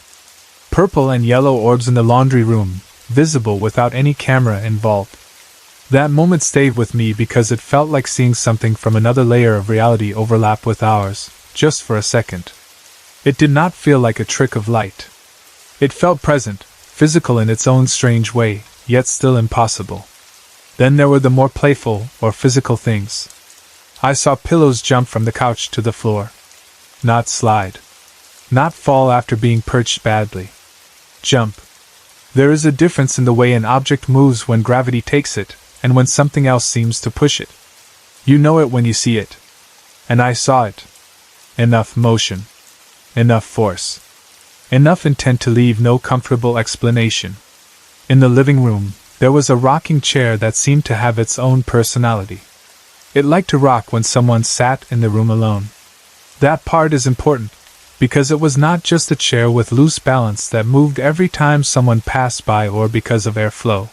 Purple and yellow orbs in the laundry room, visible without any camera involved. That moment stayed with me because it felt like seeing something from another layer of reality overlap with ours, just for a second. It did not feel like a trick of light. It felt present, physical in its own strange way, yet still impossible. Then there were the more playful or physical things. I saw pillows jump from the couch to the floor. Not slide. Not fall after being perched badly. Jump. There is a difference in the way an object moves when gravity takes it, and when something else seems to push it. You know it when you see it. And I saw it. Enough motion. Enough force. Enough intent to leave no comfortable explanation. In the living room, there was a rocking chair that seemed to have its own personality. It liked to rock when someone sat in the room alone. That part is important, because it was not just a chair with loose balance that moved every time someone passed by or because of airflow.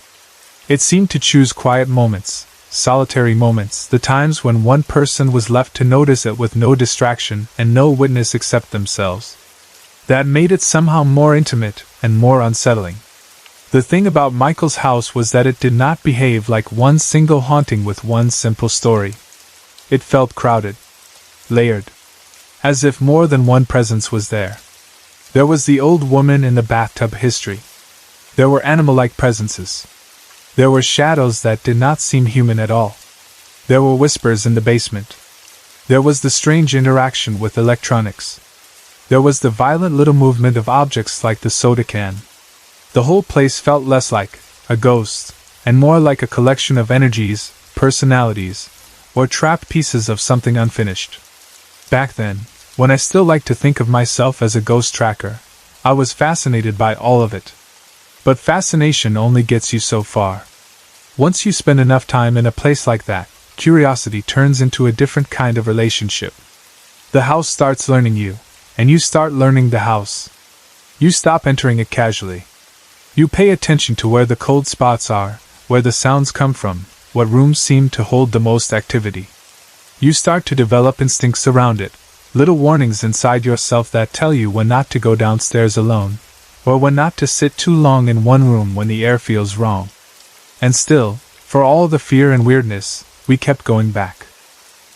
It seemed to choose quiet moments, solitary moments, the times when one person was left to notice it with no distraction and no witness except themselves. That made it somehow more intimate and more unsettling. The thing about Michael's house was that it did not behave like one single haunting with one simple story. It felt crowded, layered, as if more than one presence was there. There was the old woman in the bathtub history. There were animal-like presences. There were shadows that did not seem human at all. There were whispers in the basement. There was the strange interaction with electronics. There was the violent little movement of objects like the soda can. The whole place felt less like a ghost, and more like a collection of energies, personalities, or trapped pieces of something unfinished. Back then, when I still liked to think of myself as a ghost tracker, I was fascinated by all of it. But fascination only gets you so far. Once you spend enough time in a place like that, curiosity turns into a different kind of relationship. The house starts learning you, and you start learning the house. You stop entering it casually. You pay attention to where the cold spots are, where the sounds come from, what rooms seem to hold the most activity. You start to develop instincts around it, little warnings inside yourself that tell you when not to go downstairs alone, or when not to sit too long in one room when the air feels wrong. And still, for all the fear and weirdness, we kept going back.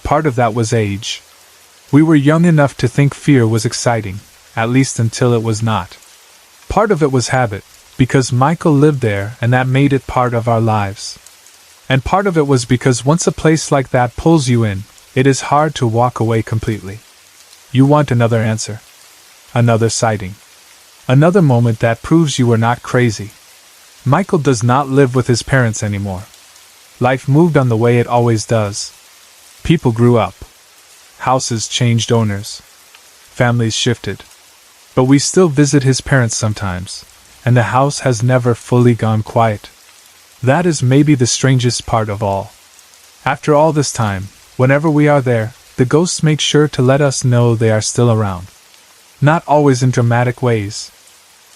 Part of that was age. We were young enough to think fear was exciting, at least until it was not. Part of it was habit, because Michael lived there and that made it part of our lives. And part of it was because once a place like that pulls you in, it is hard to walk away completely. You want another answer. Another sighting. Another moment that proves you were not crazy. Michael does not live with his parents anymore. Life moved on the way it always does. People grew up. Houses changed owners. Families shifted. But we still visit his parents sometimes, and the house has never fully gone quiet. That is maybe the strangest part of all. After all this time, whenever we are there, the ghosts make sure to let us know they are still around. Not always in dramatic ways.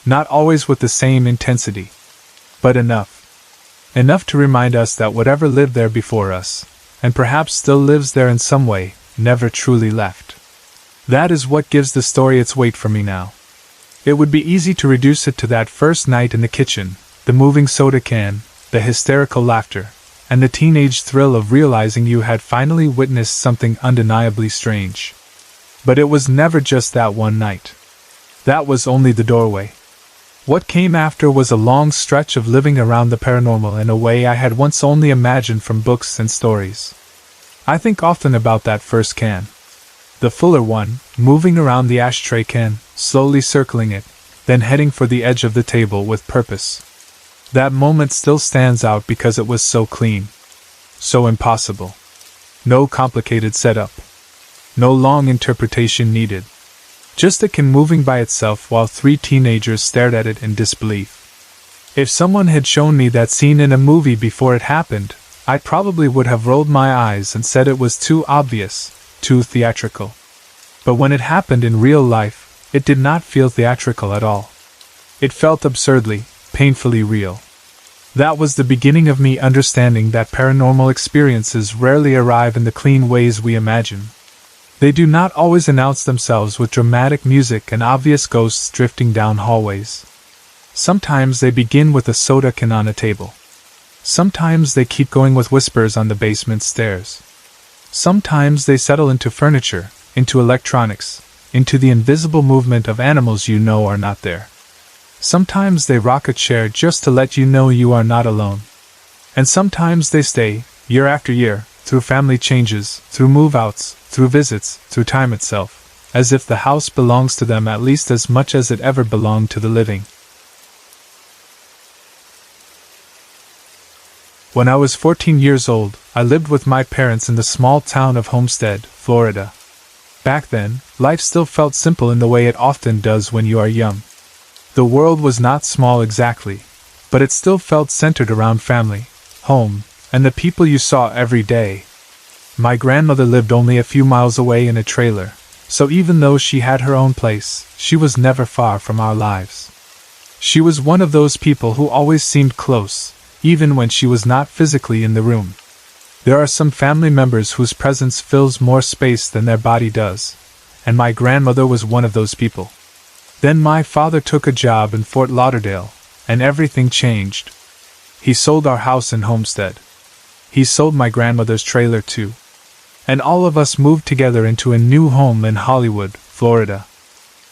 Not always with the same intensity. But enough. Enough to remind us that whatever lived there before us, and perhaps still lives there in some way, never truly left. That is what gives the story its weight for me now. It would be easy to reduce it to that first night in the kitchen, the moving soda can, the hysterical laughter, and the teenage thrill of realizing you had finally witnessed something undeniably strange. But it was never just that one night. That was only the doorway. What came after was a long stretch of living around the paranormal in a way I had once only imagined from books and stories. I think often about that first can. The fuller one, moving around the ashtray can, slowly circling it, then heading for the edge of the table with purpose. That moment still stands out because it was so clean. So impossible. No complicated setup. No long interpretation needed. Just a can moving by itself while 3 teenagers stared at it in disbelief. If someone had shown me that scene in a movie before it happened, I probably would have rolled my eyes and said it was too obvious, too theatrical. But when it happened in real life, it did not feel theatrical at all. It felt absurdly, painfully real. That was the beginning of me understanding that paranormal experiences rarely arrive in the clean ways we imagine. They do not always announce themselves with dramatic music and obvious ghosts drifting down hallways. Sometimes they begin with a soda can on a table. Sometimes they keep going with whispers on the basement stairs. Sometimes they settle into furniture, into electronics, into the invisible movement of animals you know are not there. Sometimes they rock a chair just to let you know you are not alone. And sometimes they stay, year after year, through family changes, through move-outs, through visits, through time itself, as if the house belongs to them at least as much as it ever belonged to the living. When I was 14 years old, I lived with my parents in the small town of Homestead, Florida. Back then, life still felt simple in the way it often does when you are young. The world was not small exactly, but it still felt centered around family, home, and the people you saw every day. My grandmother lived only a few miles away in a trailer, so even though she had her own place, she was never far from our lives. She was one of those people who always seemed close, even when she was not physically in the room. There are some family members whose presence fills more space than their body does, and my grandmother was one of those people. Then my father took a job in Fort Lauderdale, and everything changed. He sold our house in Homestead. He sold my grandmother's trailer too. And all of us moved together into a new home in Hollywood, Florida.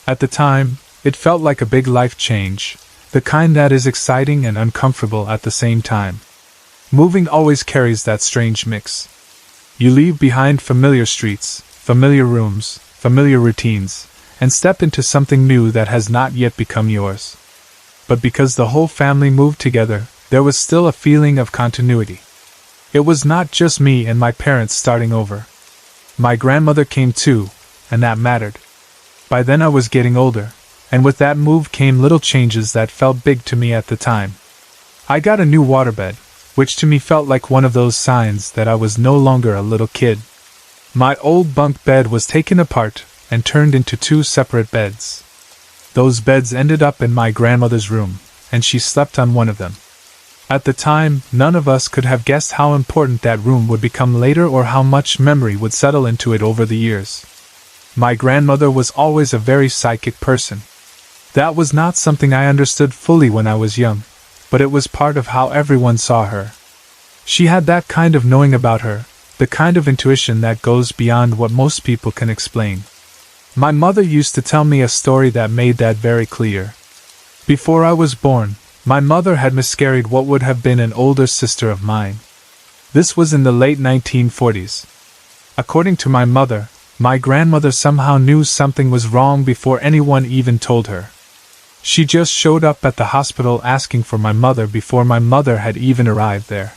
At the time, it felt like a big life change, the kind that is exciting and uncomfortable at the same time. Moving always carries that strange mix. You leave behind familiar streets, familiar rooms, familiar routines, and step into something new that has not yet become yours. But because the whole family moved together, there was still a feeling of continuity. It was not just me and my parents starting over. My grandmother came too, and that mattered. By then I was getting older, and with that move came little changes that felt big to me at the time. I got a new waterbed, which to me felt like one of those signs that I was no longer a little kid. My old bunk bed was taken apart and turned into 2 separate beds. Those beds ended up in my grandmother's room, and she slept on one of them. At the time, none of us could have guessed how important that room would become later or how much memory would settle into it over the years. My grandmother was always a very psychic person. That was not something I understood fully when I was young, but it was part of how everyone saw her. She had that kind of knowing about her, the kind of intuition that goes beyond what most people can explain. My mother used to tell me a story that made that very clear. Before I was born, my mother had miscarried what would have been an older sister of mine. This was in the late 1940s. According to my mother, my grandmother somehow knew something was wrong before anyone even told her. She just showed up at the hospital asking for my mother before my mother had even arrived there.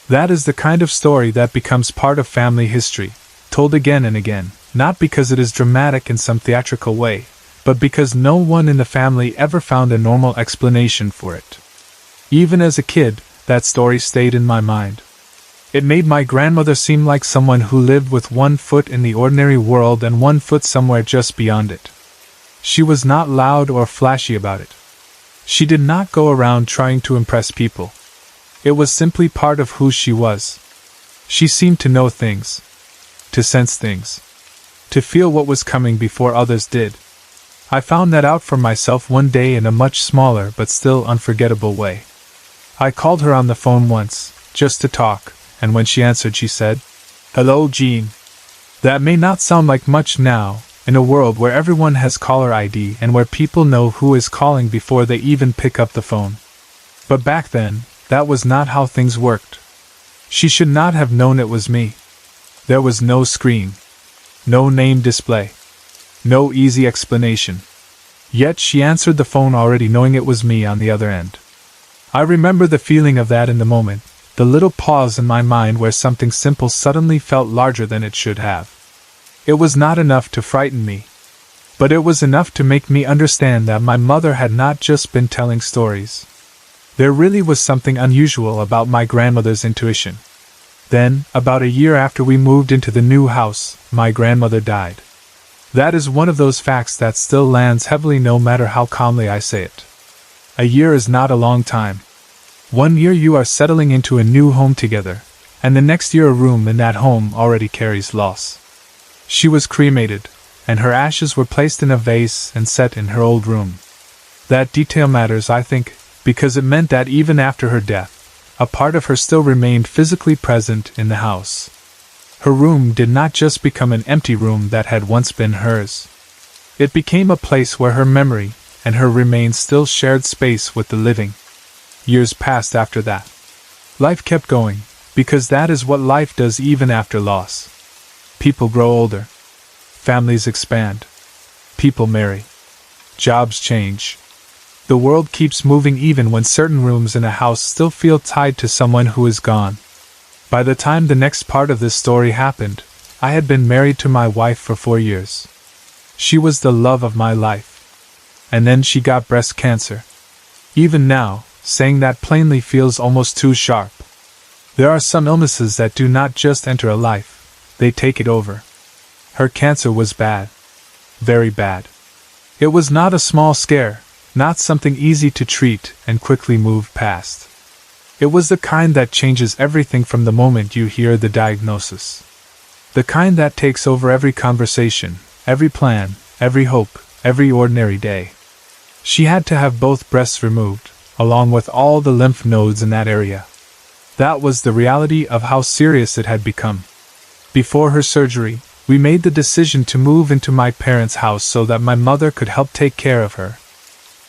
That is the kind of story that becomes part of family history, told again and again, not because it is dramatic in some theatrical way, but because no one in the family ever found a normal explanation for it. Even as a kid, that story stayed in my mind. It made my grandmother seem like someone who lived with one foot in the ordinary world and one foot somewhere just beyond it. She was not loud or flashy about it. She did not go around trying to impress people. It was simply part of who she was. She seemed to know things, to sense things, to feel what was coming before others did. I found that out for myself one day in a much smaller but still unforgettable way. I called her on the phone once, just to talk, and when she answered she said, "Hello, Jean." That may not sound like much now, in a world where everyone has caller ID and where people know who is calling before they even pick up the phone. But back then, that was not how things worked. She should not have known it was me. There was no screen, no name display, no easy explanation. Yet she answered the phone already knowing it was me on the other end. I remember the feeling of that in the moment, the little pause in my mind where something simple suddenly felt larger than it should have. It was not enough to frighten me, but it was enough to make me understand that my mother had not just been telling stories. There really was something unusual about my grandmother's intuition. Then, about a year after we moved into the new house, my grandmother died. That is one of those facts that still lands heavily no matter how calmly I say it. A year is not a long time. 1 year you are settling into a new home together, and the next year a room in that home already carries loss. She was cremated, and her ashes were placed in a vase and set in her old room. That detail matters, I think, because it meant that even after her death, a part of her still remained physically present in the house. Her room did not just become an empty room that had once been hers. It became a place where her memory and her remains still shared space with the living. Years passed after that. Life kept going, because that is what life does even after loss. People grow older. Families expand. People marry. Jobs change. The world keeps moving even when certain rooms in a house still feel tied to someone who is gone. By the time the next part of this story happened, I had been married to my wife for 4 years. She was the love of my life. And then she got breast cancer. Even now, saying that plainly feels almost too sharp. There are some illnesses that do not just enter a life, they take it over. Her cancer was bad. Very bad. It was not a small scare, not something easy to treat and quickly move past. It was the kind that changes everything from the moment you hear the diagnosis. The kind that takes over every conversation, every plan, every hope, every ordinary day. She had to have both breasts removed, along with all the lymph nodes in that area. That was the reality of how serious it had become. Before her surgery, we made the decision to move into my parents' house so that my mother could help take care of her.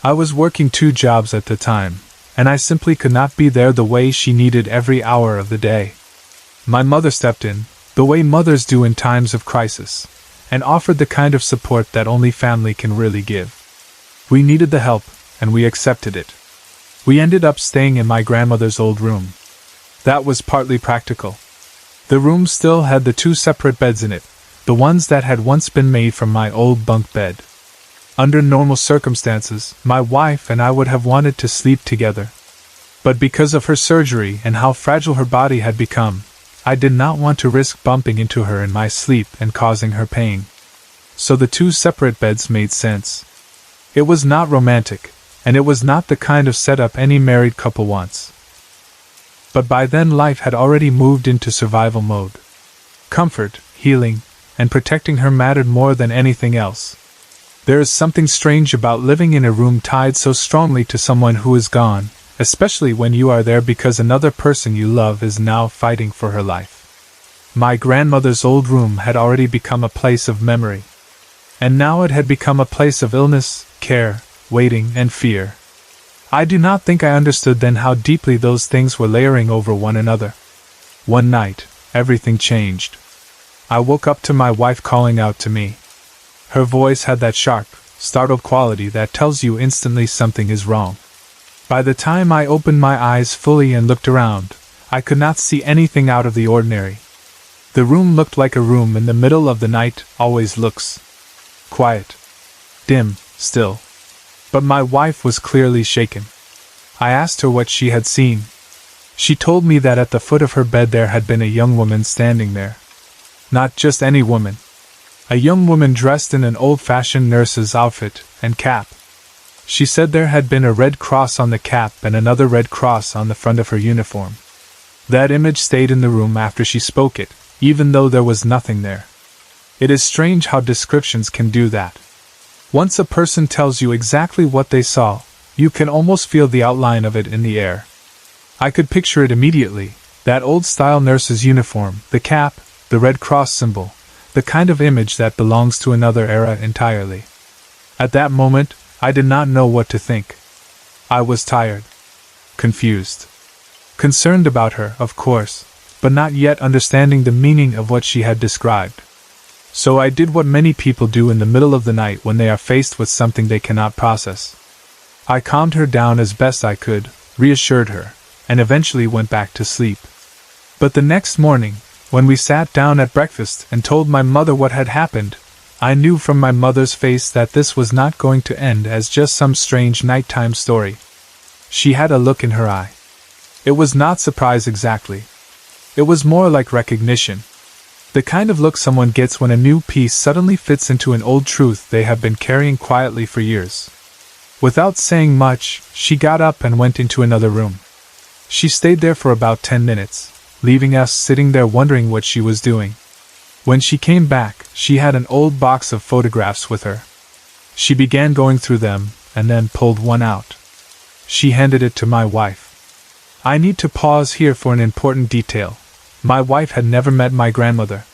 I was working 2 jobs at the time, and I simply could not be there the way she needed every hour of the day. My mother stepped in, the way mothers do in times of crisis, and offered the kind of support that only family can really give. We needed the help, and we accepted it. We ended up staying in my grandmother's old room. That was partly practical. The room still had the 2 separate beds in it, the ones that had once been made from my old bunk bed. Under normal circumstances, my wife and I would have wanted to sleep together. But because of her surgery and how fragile her body had become, I did not want to risk bumping into her in my sleep and causing her pain. So the 2 separate beds made sense. It was not romantic, and it was not the kind of setup any married couple wants. But by then life had already moved into survival mode. Comfort, healing, and protecting her mattered more than anything else. There is something strange about living in a room tied so strongly to someone who is gone, especially when you are there because another person you love is now fighting for her life. My grandmother's old room had already become a place of memory. And now it had become a place of illness, care, waiting, and fear. I do not think I understood then how deeply those things were layering over one another. One night, everything changed. I woke up to my wife calling out to me. Her voice had that sharp, startled quality that tells you instantly something is wrong. By the time I opened my eyes fully and looked around, I could not see anything out of the ordinary. The room looked like a room in the middle of the night always looks. Quiet. Dim, still. But my wife was clearly shaken. I asked her what she had seen. She told me that at the foot of her bed there had been a young woman standing there. Not just any woman. A young woman dressed in an old-fashioned nurse's outfit and cap. She said there had been a red cross on the cap and another red cross on the front of her uniform. That image stayed in the room after she spoke it, even though there was nothing there. It is strange how descriptions can do that. Once a person tells you exactly what they saw, you can almost feel the outline of it in the air. I could picture it immediately, that old-style nurse's uniform, the cap, the Red Cross symbol, the kind of image that belongs to another era entirely. At that moment, I did not know what to think. I was tired. Confused. Concerned about her, of course, but not yet understanding the meaning of what she had described. So I did what many people do in the middle of the night when they are faced with something they cannot process. I calmed her down as best I could, reassured her, and eventually went back to sleep. But the next morning, when we sat down at breakfast and told my mother what had happened, I knew from my mother's face that this was not going to end as just some strange nighttime story. She had a look in her eye. It was not surprise exactly. It was more like recognition. The kind of look someone gets when a new piece suddenly fits into an old truth they have been carrying quietly for years. Without saying much, she got up and went into another room. She stayed there for about 10 minutes, leaving us sitting there wondering what she was doing. When she came back, she had an old box of photographs with her. She began going through them, and then pulled one out. She handed it to my wife. I need to pause here for an important detail. My wife had never met my grandmother.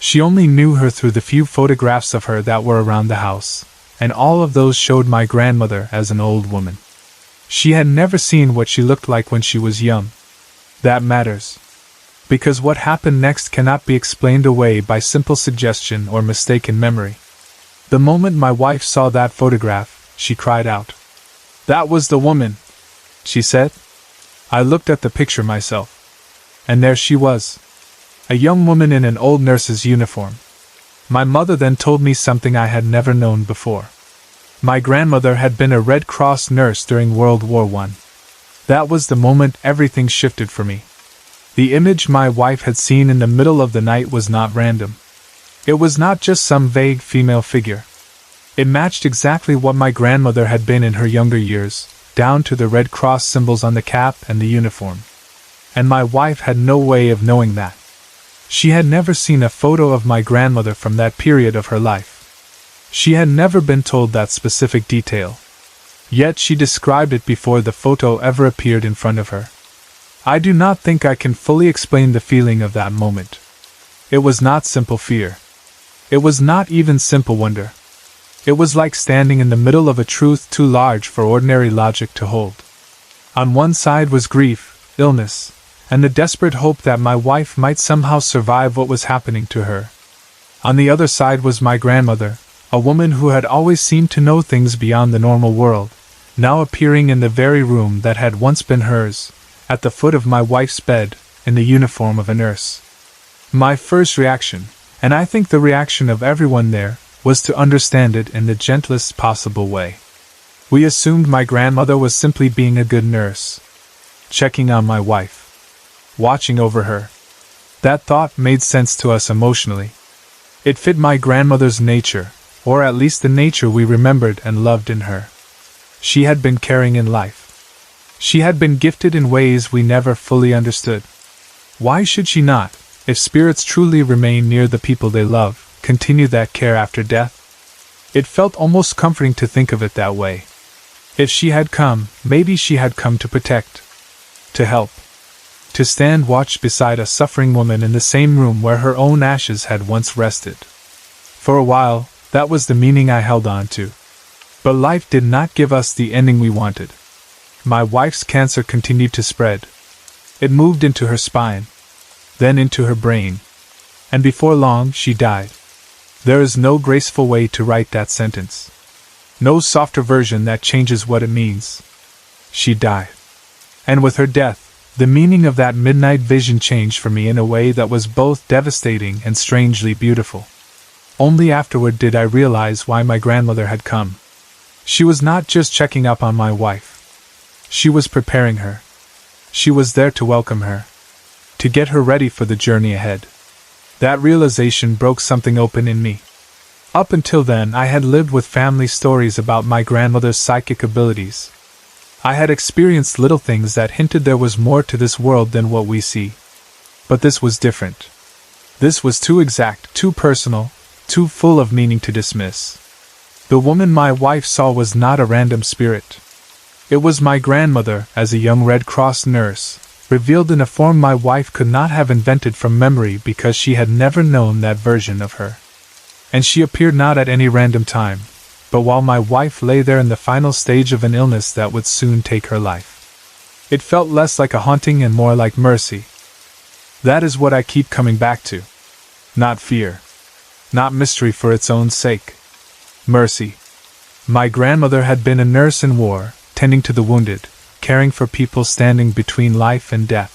She only knew her through the few photographs of her that were around the house, and all of those showed my grandmother as an old woman. She had never seen what she looked like when she was young. That matters. Because what happened next cannot be explained away by simple suggestion or mistaken memory. The moment my wife saw that photograph, she cried out. "That was the woman," she said. I looked at the picture myself. And there she was. A young woman in an old nurse's uniform. My mother then told me something I had never known before. My grandmother had been a Red Cross nurse during World War I. That was the moment everything shifted for me. The image my wife had seen in the middle of the night was not random. It was not just some vague female figure. It matched exactly what my grandmother had been in her younger years, down to the Red Cross symbols on the cap and the uniform. And my wife had no way of knowing that. She had never seen a photo of my grandmother from that period of her life. She had never been told that specific detail. Yet she described it before the photo ever appeared in front of her. I do not think I can fully explain the feeling of that moment. It was not simple fear. It was not even simple wonder. It was like standing in the middle of a truth too large for ordinary logic to hold. On one side was grief, illness, and the desperate hope that my wife might somehow survive what was happening to her. On the other side was my grandmother, a woman who had always seemed to know things beyond the normal world, now appearing in the very room that had once been hers, at the foot of my wife's bed, in the uniform of a nurse. My first reaction, and I think the reaction of everyone there, was to understand it in the gentlest possible way. We assumed my grandmother was simply being a good nurse, checking on my wife, watching over her. That thought made sense to us emotionally. It fit my grandmother's nature, or at least the nature we remembered and loved in her. She had been caring in life. She had been gifted in ways we never fully understood. Why should she not, if spirits truly remain near the people they love, continue that care after death? It felt almost comforting to think of it that way. If she had come, maybe she had come to protect, to help, to stand watch beside a suffering woman in the same room where her own ashes had once rested. For a while, that was the meaning I held on to. But life did not give us the ending we wanted. My wife's cancer continued to spread. It moved into her spine, then into her brain, and before long she died. There is no graceful way to write that sentence. No softer version that changes what it means. She died. And with her death, the meaning of that midnight vision changed for me in a way that was both devastating and strangely beautiful. Only afterward did I realize why my grandmother had come. She was not just checking up on my wife. She was preparing her. She was there to welcome her, to get her ready for the journey ahead. That realization broke something open in me. Up until then, I had lived with family stories about my grandmother's psychic abilities. I had experienced little things that hinted there was more to this world than what we see. But this was different. This was too exact, too personal, too full of meaning to dismiss. The woman my wife saw was not a random spirit. It was my grandmother, as a young Red Cross nurse, revealed in a form my wife could not have invented from memory because she had never known that version of her. And she appeared not at any random time, but while my wife lay there in the final stage of an illness that would soon take her life. It felt less like a haunting and more like mercy. That is what I keep coming back to. Not fear. Not mystery for its own sake. Mercy. My grandmother had been a nurse in war, tending to the wounded, caring for people standing between life and death.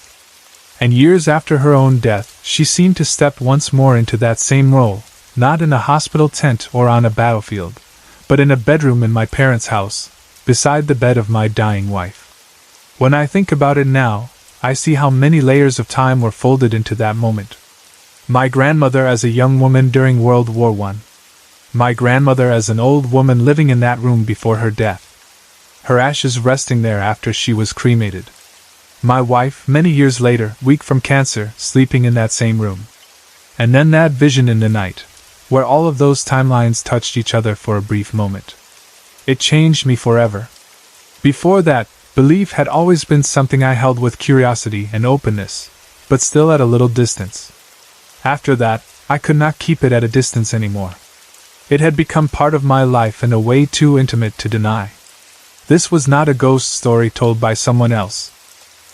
And years after her own death, she seemed to step once more into that same role, not in a hospital tent or on a battlefield, but in a bedroom in my parents' house, beside the bed of my dying wife. When I think about it now, I see how many layers of time were folded into that moment. My grandmother as a young woman during World War I. My grandmother as an old woman living in that room before her death. Her ashes resting there after she was cremated. My wife, many years later, weak from cancer, sleeping in that same room. And then that vision in the night, where all of those timelines touched each other for a brief moment. It changed me forever. Before that, belief had always been something I held with curiosity and openness, but still at a little distance. After that, I could not keep it at a distance anymore. It had become part of my life in a way too intimate to deny. This was not a ghost story told by someone else.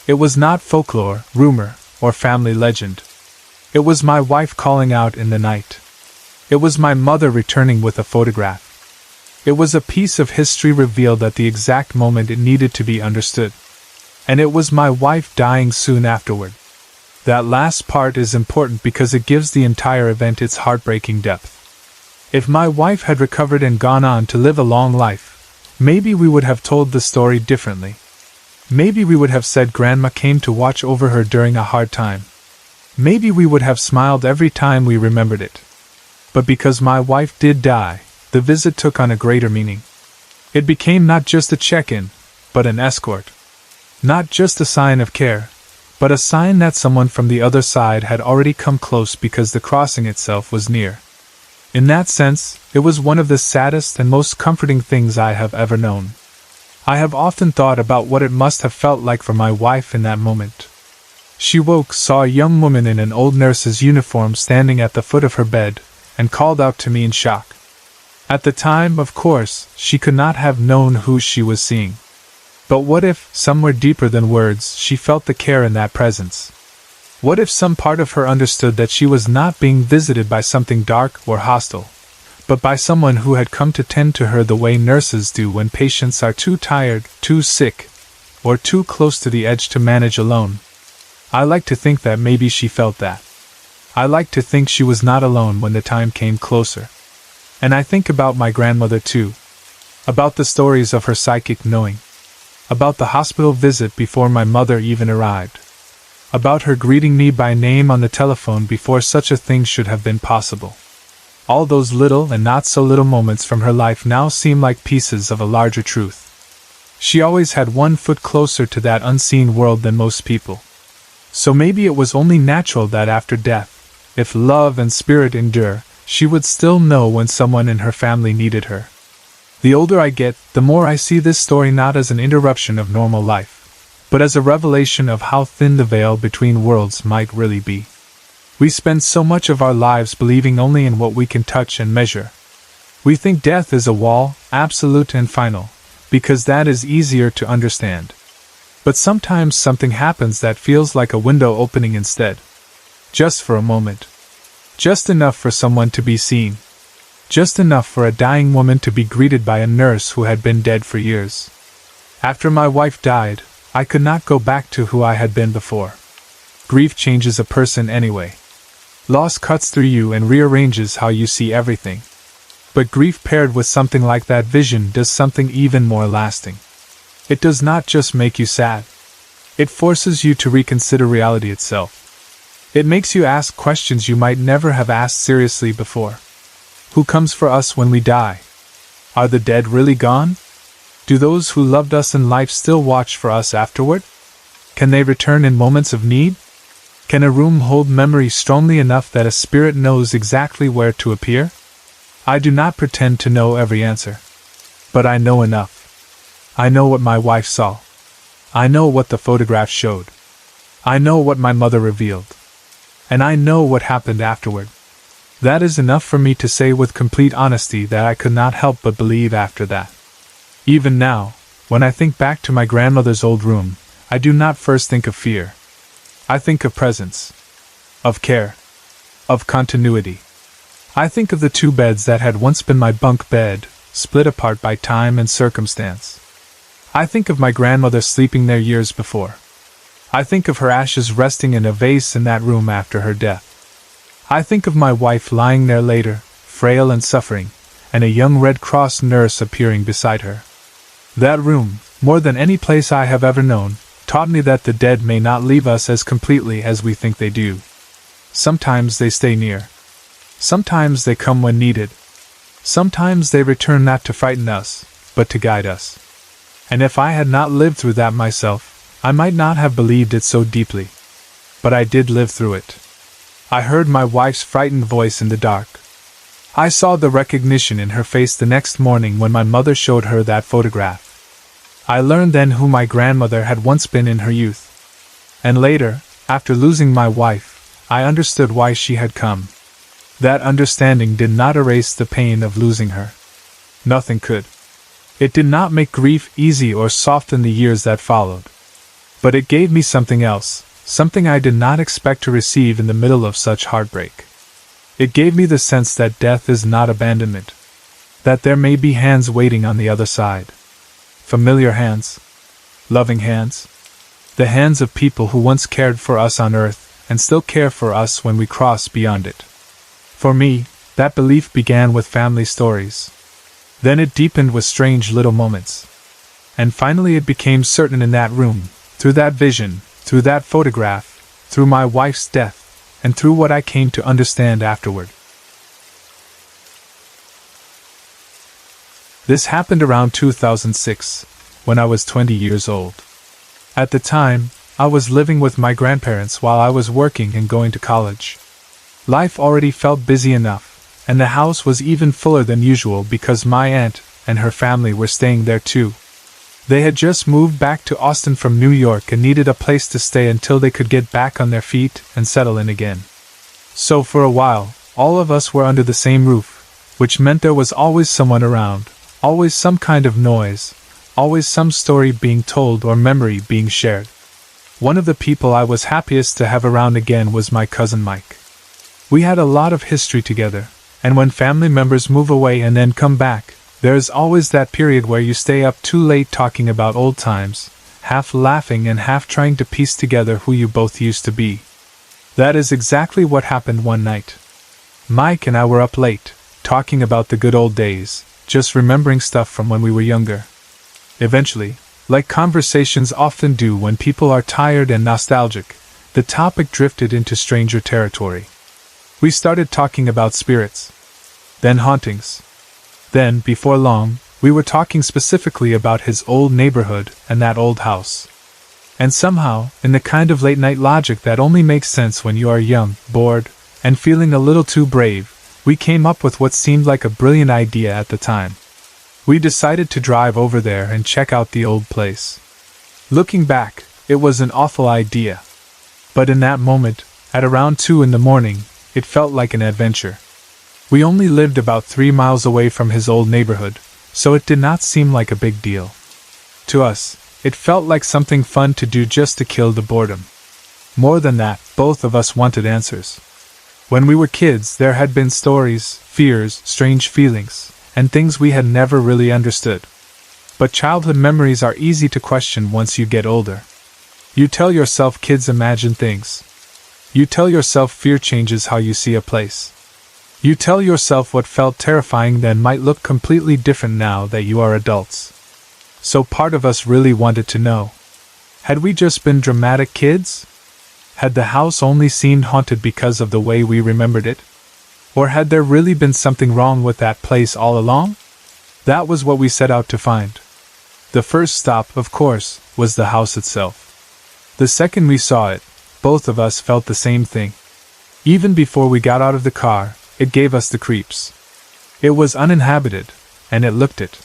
It was not folklore, rumor, or family legend. It was my wife calling out in the night. It was my mother returning with a photograph. It was a piece of history revealed at the exact moment it needed to be understood. And it was my wife dying soon afterward. That last part is important because it gives the entire event its heartbreaking depth. If my wife had recovered and gone on to live a long life, maybe we would have told the story differently. Maybe we would have said Grandma came to watch over her during a hard time. Maybe we would have smiled every time we remembered it. But because my wife did die, the visit took on a greater meaning. It became not just a check-in, but an escort. Not just a sign of care, but a sign that someone from the other side had already come close because the crossing itself was near. In that sense, it was one of the saddest and most comforting things I have ever known. I have often thought about what it must have felt like for my wife in that moment. She woke, saw a young woman in an old nurse's uniform standing at the foot of her bed, and called out to me in shock. At the time, of course, she could not have known who she was seeing. But what if, somewhere deeper than words, she felt the care in that presence? What if some part of her understood that she was not being visited by something dark or hostile, but by someone who had come to tend to her the way nurses do when patients are too tired, too sick, or too close to the edge to manage alone? I like to think that maybe she felt that. I like to think she was not alone when the time came closer. And I think about my grandmother too. About the stories of her psychic knowing. About the hospital visit before my mother even arrived. About her greeting me by name on the telephone before such a thing should have been possible. All those little and not so little moments from her life now seem like pieces of a larger truth. She always had one foot closer to that unseen world than most people. So maybe it was only natural that after death, if love and spirit endure, she would still know when someone in her family needed her. The older I get, the more I see this story not as an interruption of normal life, but as a revelation of how thin the veil between worlds might really be. We spend so much of our lives believing only in what we can touch and measure. We think death is a wall, absolute and final, because that is easier to understand. But sometimes something happens that feels like a window opening instead. Just for a moment. Just enough for someone to be seen. Just enough for a dying woman to be greeted by a nurse who had been dead for years. After my wife died, I could not go back to who I had been before. Grief changes a person anyway. Loss cuts through you and rearranges how you see everything. But grief paired with something like that vision does something even more lasting. It does not just make you sad. It forces you to reconsider reality itself. It makes you ask questions you might never have asked seriously before. Who comes for us when we die? Are the dead really gone? Do those who loved us in life still watch for us afterward? Can they return in moments of need? Can a room hold memory strongly enough that a spirit knows exactly where to appear? I do not pretend to know every answer. But I know enough. I know what my wife saw. I know what the photograph showed. I know what my mother revealed. And I know what happened afterward. That is enough for me to say with complete honesty that I could not help but believe after that. Even now, when I think back to my grandmother's old room, I do not first think of fear. I think of presence, of care, of continuity. I think of the two beds that had once been my bunk bed, split apart by time and circumstance. I think of my grandmother sleeping there years before. I think of her ashes resting in a vase in that room after her death. I think of my wife lying there later, frail and suffering, and a young Red Cross nurse appearing beside her. That room, more than any place I have ever known, taught me that the dead may not leave us as completely as we think they do. Sometimes they stay near. Sometimes they come when needed. Sometimes they return not to frighten us, but to guide us. And if I had not lived through that myself, I might not have believed it so deeply. But I did live through it. I heard my wife's frightened voice in the dark. I saw the recognition in her face the next morning when my mother showed her that photograph. I learned then who my grandmother had once been in her youth. And later, after losing my wife, I understood why she had come. That understanding did not erase the pain of losing her. Nothing could. It did not make grief easy or soften the years that followed. But it gave me something else, something I did not expect to receive in the middle of such heartbreak. It gave me the sense that death is not abandonment. That there may be hands waiting on the other side. Familiar hands. Loving hands. The hands of people who once cared for us on earth, and still care for us when we cross beyond it. For me, that belief began with family stories. Then it deepened with strange little moments. And finally it became certain in that room, through that vision, through that photograph, through my wife's death, and through what I came to understand afterward. This happened around 2006, when I was 20 years old. At the time, I was living with my grandparents while I was working and going to college. Life already felt busy enough, and the house was even fuller than usual because my aunt and her family were staying there too. They had just moved back to Austin from New York and needed a place to stay until they could get back on their feet and settle in again. So for a while, all of us were under the same roof, which meant there was always someone around, always some kind of noise, always some story being told or memory being shared. One of the people I was happiest to have around again was my cousin Mike. We had a lot of history together, and when family members move away and then come back, there is always that period where you stay up too late talking about old times, half laughing and half trying to piece together who you both used to be. That is exactly what happened one night. Mike and I were up late, talking about the good old days, just remembering stuff from when we were younger. Eventually, like conversations often do when people are tired and nostalgic, the topic drifted into stranger territory. We started talking about spirits, then hauntings. Then, before long, we were talking specifically about his old neighborhood and that old house. And somehow, in the kind of late-night logic that only makes sense when you are young, bored, and feeling a little too brave, we came up with what seemed like a brilliant idea at the time. We decided to drive over there and check out the old place. Looking back, it was an awful idea. But in that moment, at around 2 in the morning, it felt like an adventure. We only lived about 3 miles away from his old neighborhood, so it did not seem like a big deal. To us, it felt like something fun to do just to kill the boredom. More than that, both of us wanted answers. When we were kids, there had been stories, fears, strange feelings, and things we had never really understood. But childhood memories are easy to question once you get older. You tell yourself kids imagine things. You tell yourself fear changes how you see a place. You tell yourself what felt terrifying then might look completely different now that you are adults. So part of us really wanted to know. Had we just been dramatic kids? Had the house only seemed haunted because of the way we remembered it? Or had there really been something wrong with that place all along? That was what we set out to find. The first stop, of course, was the house itself. The second we saw it, both of us felt the same thing. Even before we got out of the car, it gave us the creeps. It was uninhabited, and it looked it.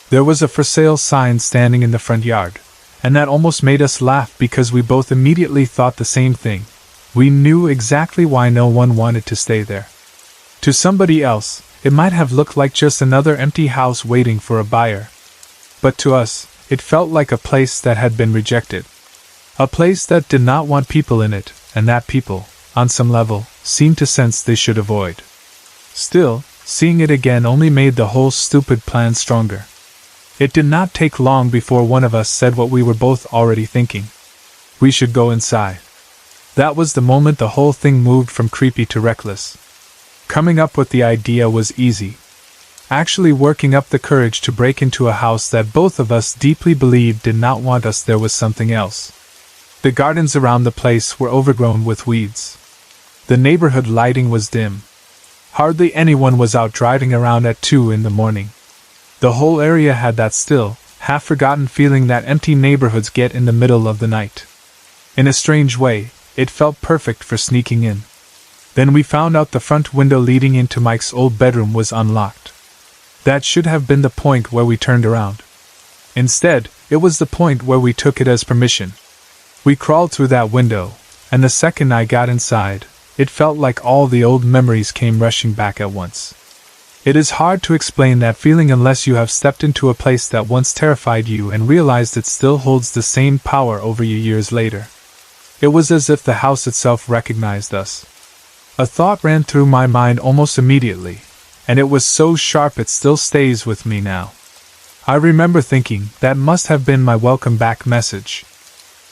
There was a for sale sign standing in the front yard, and that almost made us laugh because we both immediately thought the same thing. We knew exactly why no one wanted to stay there. To somebody else, it might have looked like just another empty house waiting for a buyer. But to us, it felt like a place that had been rejected. A place that did not want people in it, and that people, on some level, seemed to sense they should avoid. Still, seeing it again only made the whole stupid plan stronger. It did not take long before one of us said what we were both already thinking. We should go inside. That was the moment the whole thing moved from creepy to reckless. Coming up with the idea was easy. Actually working up the courage to break into a house that both of us deeply believed did not want us there was something else. The gardens around the place were overgrown with weeds. The neighborhood lighting was dim. Hardly anyone was out driving around at 2 in the morning. The whole area had that still, half-forgotten feeling that empty neighborhoods get in the middle of the night. In a strange way, it felt perfect for sneaking in. Then we found out the front window leading into Mike's old bedroom was unlocked. That should have been the point where we turned around. Instead, it was the point where we took it as permission. We crawled through that window, and the second I got inside, it felt like all the old memories came rushing back at once. It is hard to explain that feeling unless you have stepped into a place that once terrified you and realized it still holds the same power over you years later. It was as if the house itself recognized us. A thought ran through my mind almost immediately, and it was so sharp it still stays with me now. I remember thinking that must have been my welcome back message.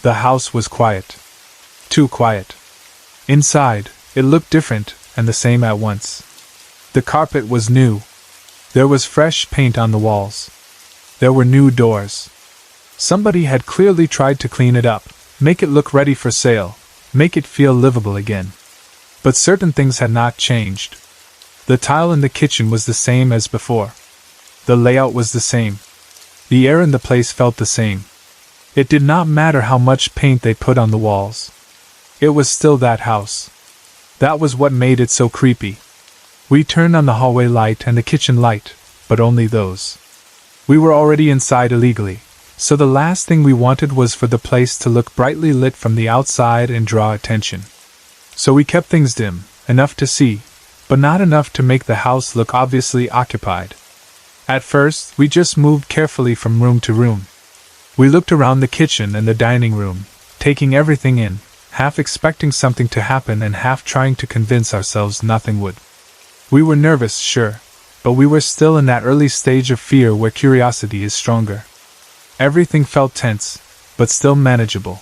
The house was quiet. Too quiet. Inside, it looked different and the same at once. The carpet was new. There was fresh paint on the walls. There were new doors. Somebody had clearly tried to clean it up, make it look ready for sale, make it feel livable again. But certain things had not changed. The tile in the kitchen was the same as before. The layout was the same. The air in the place felt the same. It did not matter how much paint they put on the walls. It was still that house. That was what made it so creepy. We turned on the hallway light and the kitchen light, but only those. We were already inside illegally, so the last thing we wanted was for the place to look brightly lit from the outside and draw attention. So we kept things dim, enough to see, but not enough to make the house look obviously occupied. At first, we just moved carefully from room to room. We looked around the kitchen and the dining room, taking everything in, half expecting something to happen and half trying to convince ourselves nothing would. We were nervous, sure, but we were still in that early stage of fear where curiosity is stronger. Everything felt tense, but still manageable.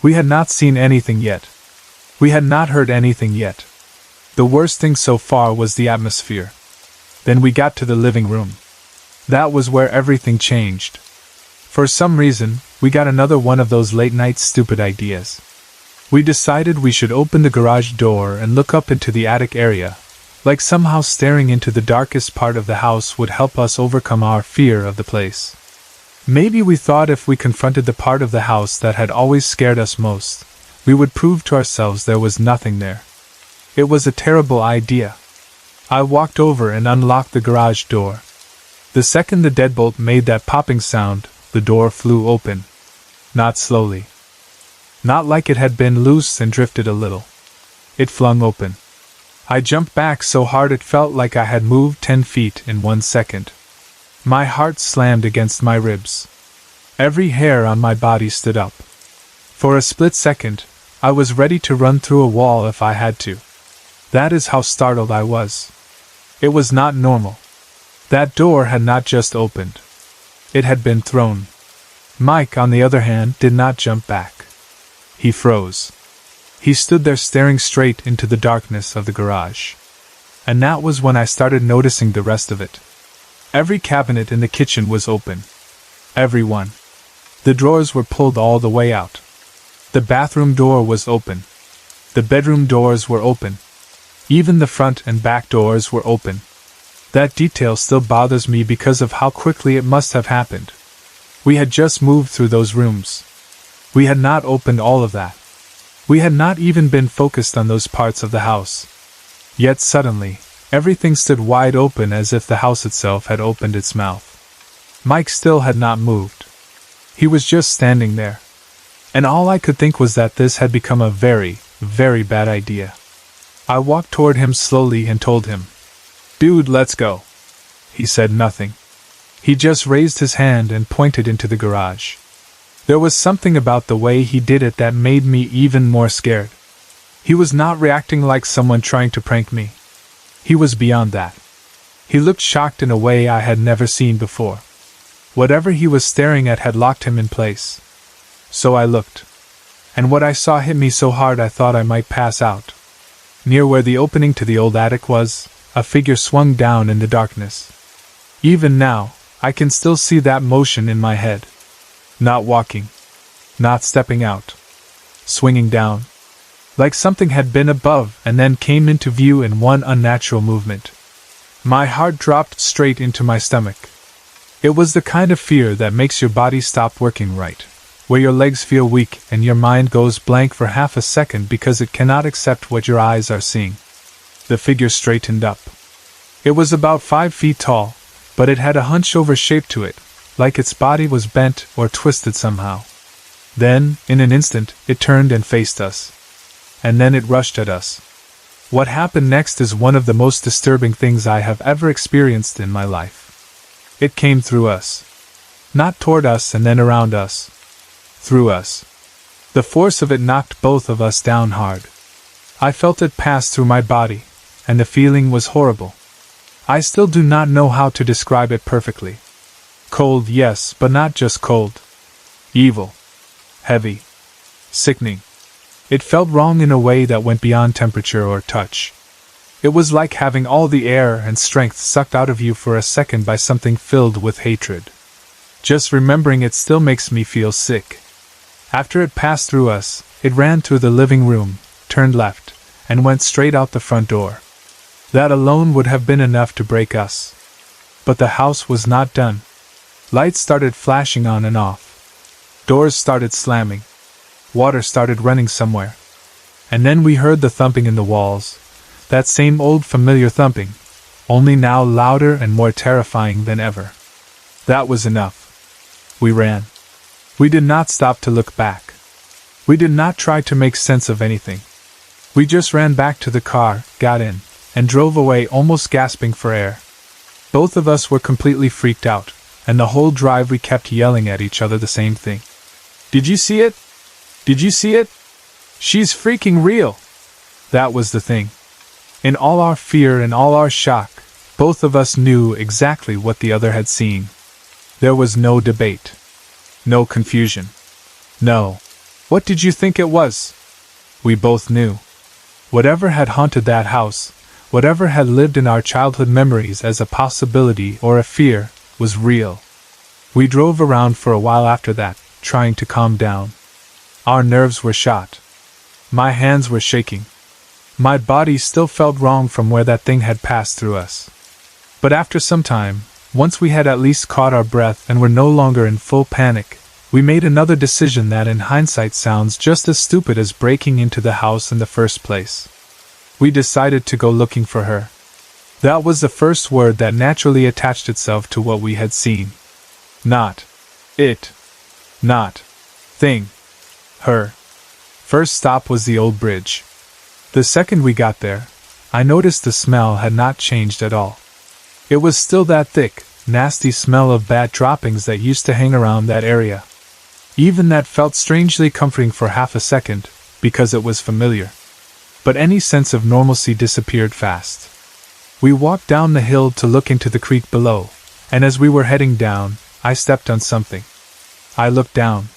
We had not seen anything yet. We had not heard anything yet. The worst thing so far was the atmosphere. Then we got to the living room. That was where everything changed. For some reason, we got another one of those late-night stupid ideas. We decided we should open the garage door and look up into the attic area, like somehow staring into the darkest part of the house would help us overcome our fear of the place. Maybe we thought if we confronted the part of the house that had always scared us most, we would prove to ourselves there was nothing there. It was a terrible idea. I walked over and unlocked the garage door. The second the deadbolt made that popping sound, the door flew open. Not slowly. Not like it had been loose and drifted a little. It flung open. I jumped back so hard it felt like I had moved 10 feet in 1 second. My heart slammed against my ribs. Every hair on my body stood up. For a split second, I was ready to run through a wall if I had to. That is how startled I was. It was not normal. That door had not just opened. It had been thrown. Mike, on the other hand, did not jump back. He froze. He stood there staring straight into the darkness of the garage. And that was when I started noticing the rest of it. Every cabinet in the kitchen was open. Every one. The drawers were pulled all the way out. The bathroom door was open. The bedroom doors were open. Even the front and back doors were open. That detail still bothers me because of how quickly it must have happened. We had just moved through those rooms. We had not opened all of that. We had not even been focused on those parts of the house. Yet suddenly, everything stood wide open as if the house itself had opened its mouth. Mike still had not moved. He was just standing there. And all I could think was that this had become a very, very bad idea. I walked toward him slowly and told him, "Dude, let's go." He said nothing. He just raised his hand and pointed into the garage. There was something about the way he did it that made me even more scared. He was not reacting like someone trying to prank me. He was beyond that. He looked shocked in a way I had never seen before. Whatever he was staring at had locked him in place. So I looked. And what I saw hit me so hard I thought I might pass out. Near where the opening to the old attic was, a figure swung down in the darkness. Even now, I can still see that motion in my head. Not walking. Not stepping out. Swinging down. Like something had been above and then came into view in one unnatural movement. My heart dropped straight into my stomach. It was the kind of fear that makes your body stop working right, where your legs feel weak and your mind goes blank for half a second because it cannot accept what your eyes are seeing. The figure straightened up. It was about 5 feet tall, but it had a hunch-over shape to it, like its body was bent or twisted somehow. Then, in an instant, it turned and faced us. And then it rushed at us. What happened next is one of the most disturbing things I have ever experienced in my life. It came through us. Not toward us and then around us. Through us. The force of it knocked both of us down hard. I felt it pass through my body, and the feeling was horrible. I still do not know how to describe it perfectly. Cold, yes, but not just cold. Evil. Heavy. Sickening. It felt wrong in a way that went beyond temperature or touch. It was like having all the air and strength sucked out of you for a second by something filled with hatred. Just remembering it still makes me feel sick. After it passed through us, it ran through the living room, turned left, and went straight out the front door. That alone would have been enough to break us. But the house was not done. Lights started flashing on and off. Doors started slamming. Water started running somewhere. And then we heard the thumping in the walls, that same old familiar thumping, only now louder and more terrifying than ever. That was enough. We ran. We did not stop to look back. We did not try to make sense of anything. We just ran back to the car, got in, and drove away almost gasping for air. Both of us were completely freaked out, and the whole drive we kept yelling at each other the same thing. "Did you see it? Did you see it? She's freaking real!" That was the thing. In all our fear and all our shock, both of us knew exactly what the other had seen. There was no debate. No confusion. No. What did you think it was? We both knew. Whatever had haunted that house, whatever had lived in our childhood memories as a possibility or a fear, was real. We drove around for a while after that, trying to calm down. Our nerves were shot. My hands were shaking. My body still felt wrong from where that thing had passed through us. But after some time, once we had at least caught our breath and were no longer in full panic, we made another decision that in hindsight sounds just as stupid as breaking into the house in the first place. We decided to go looking for her. That was the first word that naturally attached itself to what we had seen. Not it. Not thing. Her. First stop was the old bridge. The second we got there, I noticed the smell had not changed at all. It was still that thick, nasty smell of bad droppings that used to hang around that area. Even that felt strangely comforting for half a second, because it was familiar. But any sense of normalcy disappeared fast. We walked down the hill to look into the creek below, and as we were heading down, I stepped on something. I looked down.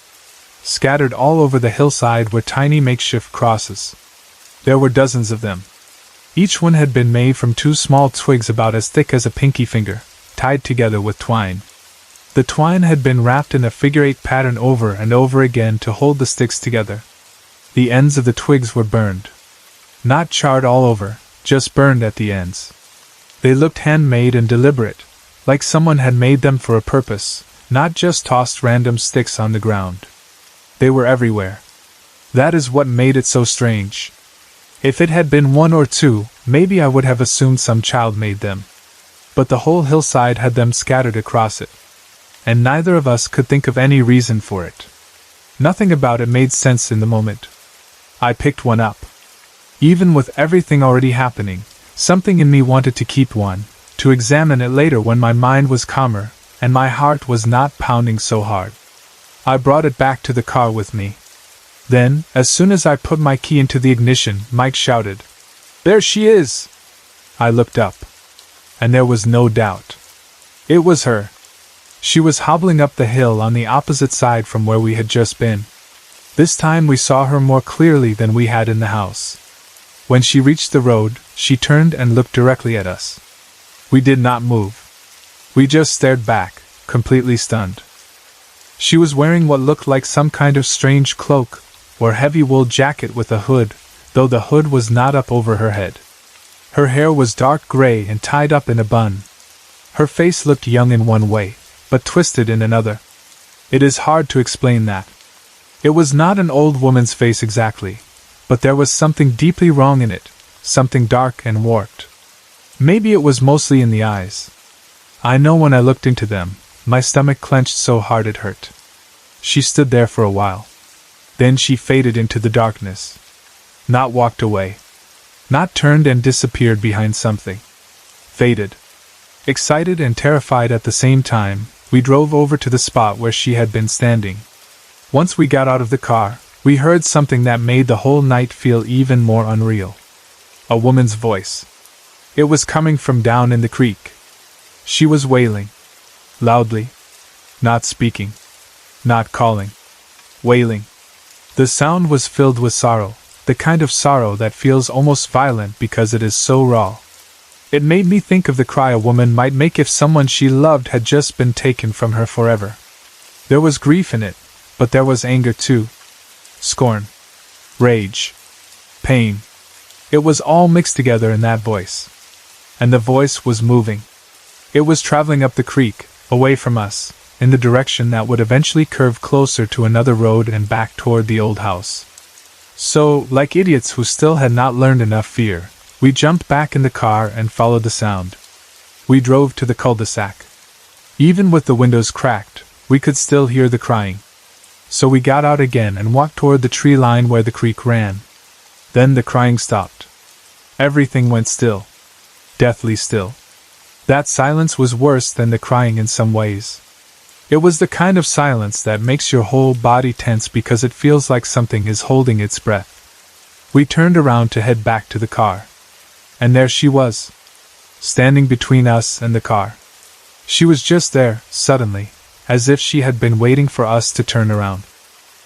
Scattered all over the hillside were tiny makeshift crosses. There were dozens of them. Each one had been made from 2 small twigs about as thick as a pinky finger, tied together with twine. The twine had been wrapped in a figure-8 pattern over and over again to hold the sticks together. The ends of the twigs were burned. Not charred all over, just burned at the ends. They looked handmade and deliberate, like someone had made them for a purpose, not just tossed random sticks on the ground. They were everywhere. That is what made it so strange. If it had been 1 or 2, maybe I would have assumed some child made them. But the whole hillside had them scattered across it. and neither of us could think of any reason for it. Nothing about it made sense in the moment. I picked one up. Even with everything already happening, something in me wanted to keep one, to examine it later when my mind was calmer, and my heart was not pounding so hard. I brought it back to the car with me. Then, as soon as I put my key into the ignition, Mike shouted, "There she is!" I looked up. And there was no doubt. It was her. She was hobbling up the hill on the opposite side from where we had just been. This time we saw her more clearly than we had in the house. When she reached the road, she turned and looked directly at us. We did not move. We just stared back, completely stunned. She was wearing what looked like some kind of strange cloak, or heavy wool jacket with a hood, though the hood was not up over her head. Her hair was dark gray and tied up in a bun. Her face looked young in one way, but twisted in another. It is hard to explain that. It was not an old woman's face exactly, but there was something deeply wrong in it, something dark and warped. Maybe it was mostly in the eyes. I know when I looked into them, my stomach clenched so hard it hurt. She stood there for a while. Then she faded into the darkness. Not walked away. Not turned and disappeared behind something. Faded. Excited and terrified at the same time, we drove over to the spot where she had been standing. Once we got out of the car, we heard something that made the whole night feel even more unreal. A woman's voice. It was coming from down in the creek. She was wailing. Loudly. Not speaking. Not calling. Wailing. The sound was filled with sorrow, the kind of sorrow that feels almost violent because it is so raw. It made me think of the cry a woman might make if someone she loved had just been taken from her forever. There was grief in it, but there was anger too. Scorn. Rage. Pain. It was all mixed together in that voice. And the voice was moving. It was traveling up the creek, away from us, in the direction that would eventually curve closer to another road and back toward the old house. So, like idiots who still had not learned enough fear, we jumped back in the car and followed the sound. We drove to the cul-de-sac. Even with the windows cracked, we could still hear the crying. So we got out again and walked toward the tree line where the creek ran. Then the crying stopped. Everything went still. Deathly still. That silence was worse than the crying in some ways. It was the kind of silence that makes your whole body tense because it feels like something is holding its breath. We turned around to head back to the car. And there she was, standing between us and the car. She was just there, suddenly, as if she had been waiting for us to turn around.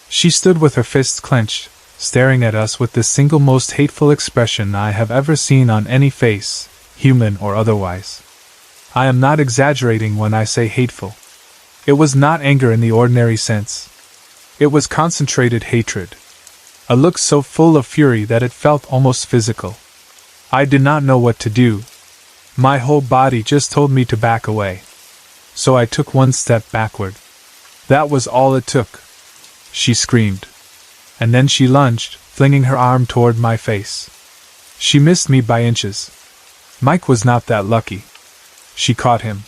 She stood with her fists clenched, staring at us with the single most hateful expression I have ever seen on any face, human or otherwise. I am not exaggerating when I say hateful. It was not anger in the ordinary sense. It was concentrated hatred. A look so full of fury that it felt almost physical. I did not know what to do. My whole body just told me to back away. So I took one step backward. That was all it took. She screamed. And then she lunged, flinging her arm toward my face. She missed me by inches. Mike was not that lucky. She caught him.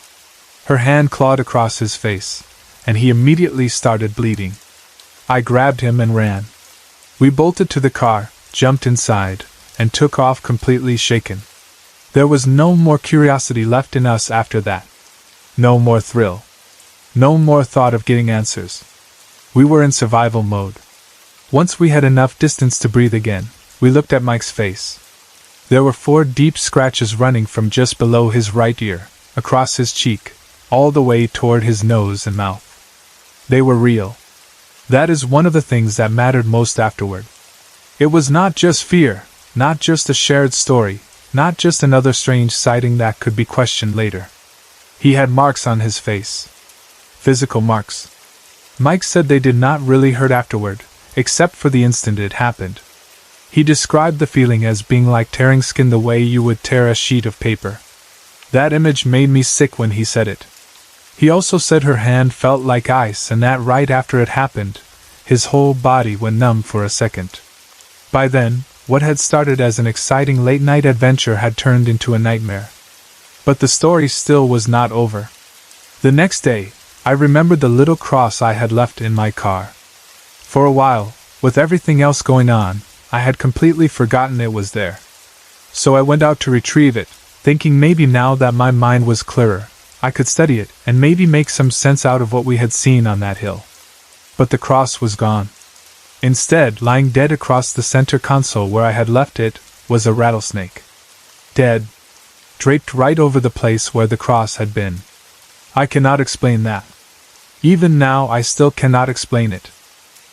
Her hand clawed across his face, and he immediately started bleeding. I grabbed him and ran. We bolted to the car, jumped inside, and took off completely shaken. There was no more curiosity left in us after that. No more thrill. No more thought of getting answers. We were in survival mode. Once we had enough distance to breathe again, we looked at Mike's face. There were 4 deep scratches running from just below his right ear, across his cheek, all the way toward his nose and mouth. They were real. That is one of the things that mattered most afterward. It was not just fear, not just a shared story, not just another strange sighting that could be questioned later. He had marks on his face. Physical marks. Mike said they did not really hurt afterward, except for the instant it happened. He described the feeling as being like tearing skin the way you would tear a sheet of paper. That image made me sick when he said it. He also said her hand felt like ice and that right after it happened, his whole body went numb for a second. By then, what had started as an exciting late-night adventure had turned into a nightmare. But the story still was not over. The next day, I remembered the little cross I had left in my car. For a while, with everything else going on, I had completely forgotten it was there. So I went out to retrieve it, thinking maybe now that my mind was clearer, I could study it and maybe make some sense out of what we had seen on that hill. But the cross was gone. Instead, lying dead across the center console where I had left it, was a rattlesnake. Dead. Draped right over the place where the cross had been. I cannot explain that. Even now I still cannot explain it.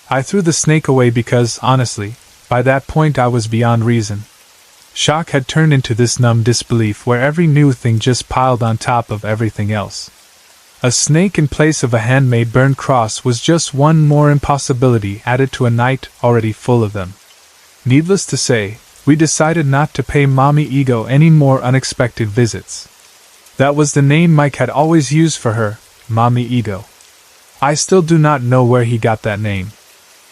I threw the snake away because, honestly, by that point I was beyond reason. Shock had turned into this numb disbelief where every new thing just piled on top of everything else. A snake in place of a handmade burned cross was just one more impossibility added to a night already full of them. Needless to say, we decided not to pay Mommy Ego any more unexpected visits. That was the name Mike had always used for her, Mommy Ego. I still do not know where he got that name.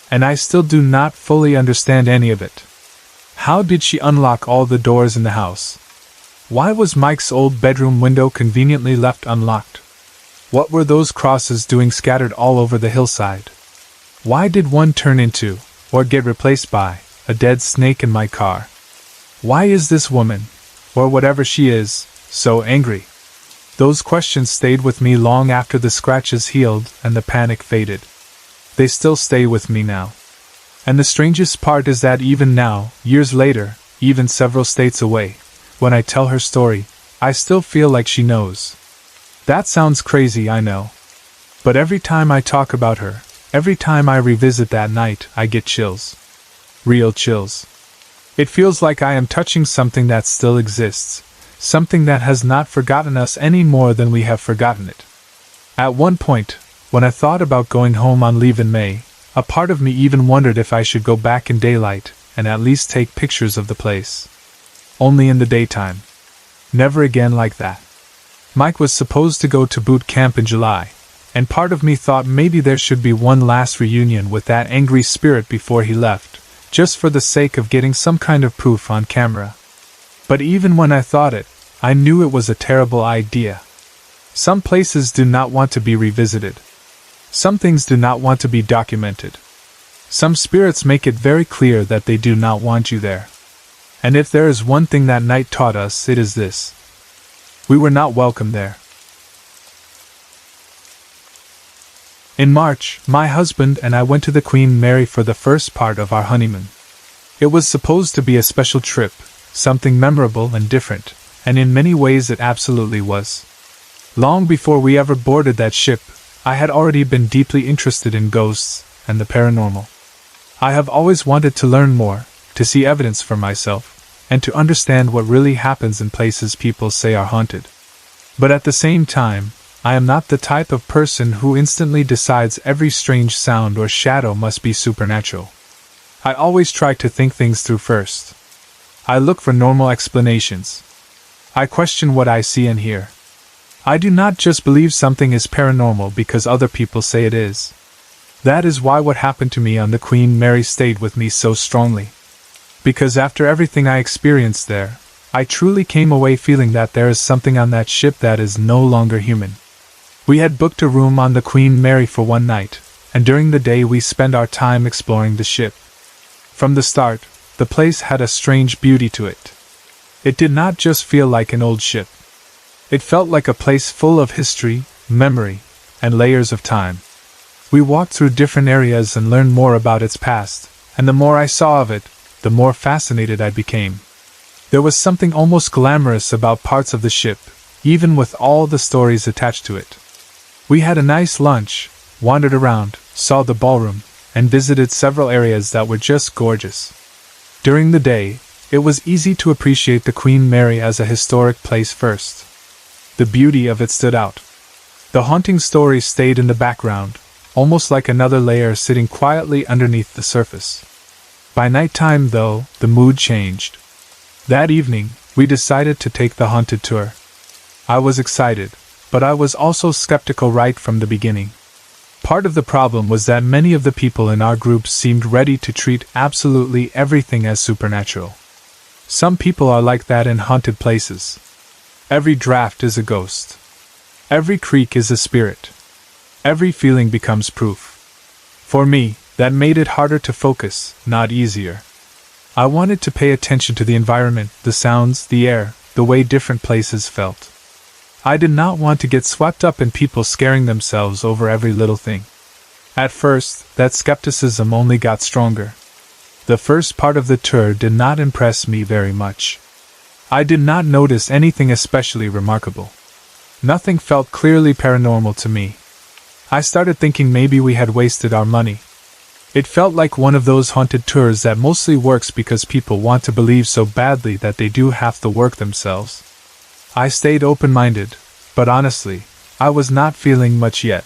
And I still do not fully understand any of it. How did she unlock all the doors in the house? Why was Mike's old bedroom window conveniently left unlocked? What were those crosses doing scattered all over the hillside? Why did one turn into, or get replaced by, a dead snake in my car? Why is this woman, or whatever she is, so angry? Those questions stayed with me long after the scratches healed and the panic faded. They still stay with me now. And the strangest part is that even now, years later, even several states away, when I tell her story, I still feel like she knows. That sounds crazy, I know. But every time I talk about her, every time I revisit that night, I get chills. Real chills. It feels like I am touching something that still exists, something that has not forgotten us any more than we have forgotten it. At one point, when I thought about going home on leave in May, a part of me even wondered if I should go back in daylight and at least take pictures of the place. Only in the daytime. Never again like that. Mike was supposed to go to boot camp in July, and part of me thought maybe there should be one last reunion with that angry spirit before he left, just for the sake of getting some kind of proof on camera. But even when I thought it, I knew it was a terrible idea. Some places do not want to be revisited. Some things do not want to be documented. Some spirits make it very clear that they do not want you there. And if there is one thing that night taught us, it is this. We were not welcome there. In March, my husband and I went to the Queen Mary for the first part of our honeymoon. It was supposed to be a special trip, something memorable and different, and in many ways it absolutely was. Long before we ever boarded that ship, I had already been deeply interested in ghosts and the paranormal. I have always wanted to learn more, to see evidence for myself, and to understand what really happens in places people say are haunted. But at the same time, I am not the type of person who instantly decides every strange sound or shadow must be supernatural. I always try to think things through first. I look for normal explanations. I question what I see and hear. I do not just believe something is paranormal because other people say it is. That is why what happened to me on the Queen Mary stayed with me so strongly. Because after everything I experienced there, I truly came away feeling that there is something on that ship that is no longer human. We had booked a room on the Queen Mary for one night, and during the day we spent our time exploring the ship. From the start, the place had a strange beauty to it. It did not just feel like an old ship. It felt like a place full of history, memory, and layers of time. We walked through different areas and learned more about its past, and the more I saw of it, the more fascinated I became. There was something almost glamorous about parts of the ship, even with all the stories attached to it. We had a nice lunch, wandered around, saw the ballroom, and visited several areas that were just gorgeous. During the day, it was easy to appreciate the Queen Mary as a historic place first. The beauty of it stood out. The haunting stories stayed in the background, almost like another layer sitting quietly underneath the surface. By nighttime, though, the mood changed. That evening, we decided to take the haunted tour. I was excited, but I was also skeptical right from the beginning. Part of the problem was that many of the people in our group seemed ready to treat absolutely everything as supernatural. Some people are like that in haunted places. Every draft is a ghost. Every creak is a spirit. Every feeling becomes proof. For me, that made it harder to focus, not easier. I wanted to pay attention to the environment, the sounds, the air, the way different places felt. I did not want to get swept up in people scaring themselves over every little thing. At first, that skepticism only got stronger. The first part of the tour did not impress me very much. I did not notice anything especially remarkable. Nothing felt clearly paranormal to me. I started thinking maybe we had wasted our money. It felt like one of those haunted tours that mostly works because people want to believe so badly that they do half the work themselves. I stayed open-minded, but honestly, I was not feeling much yet.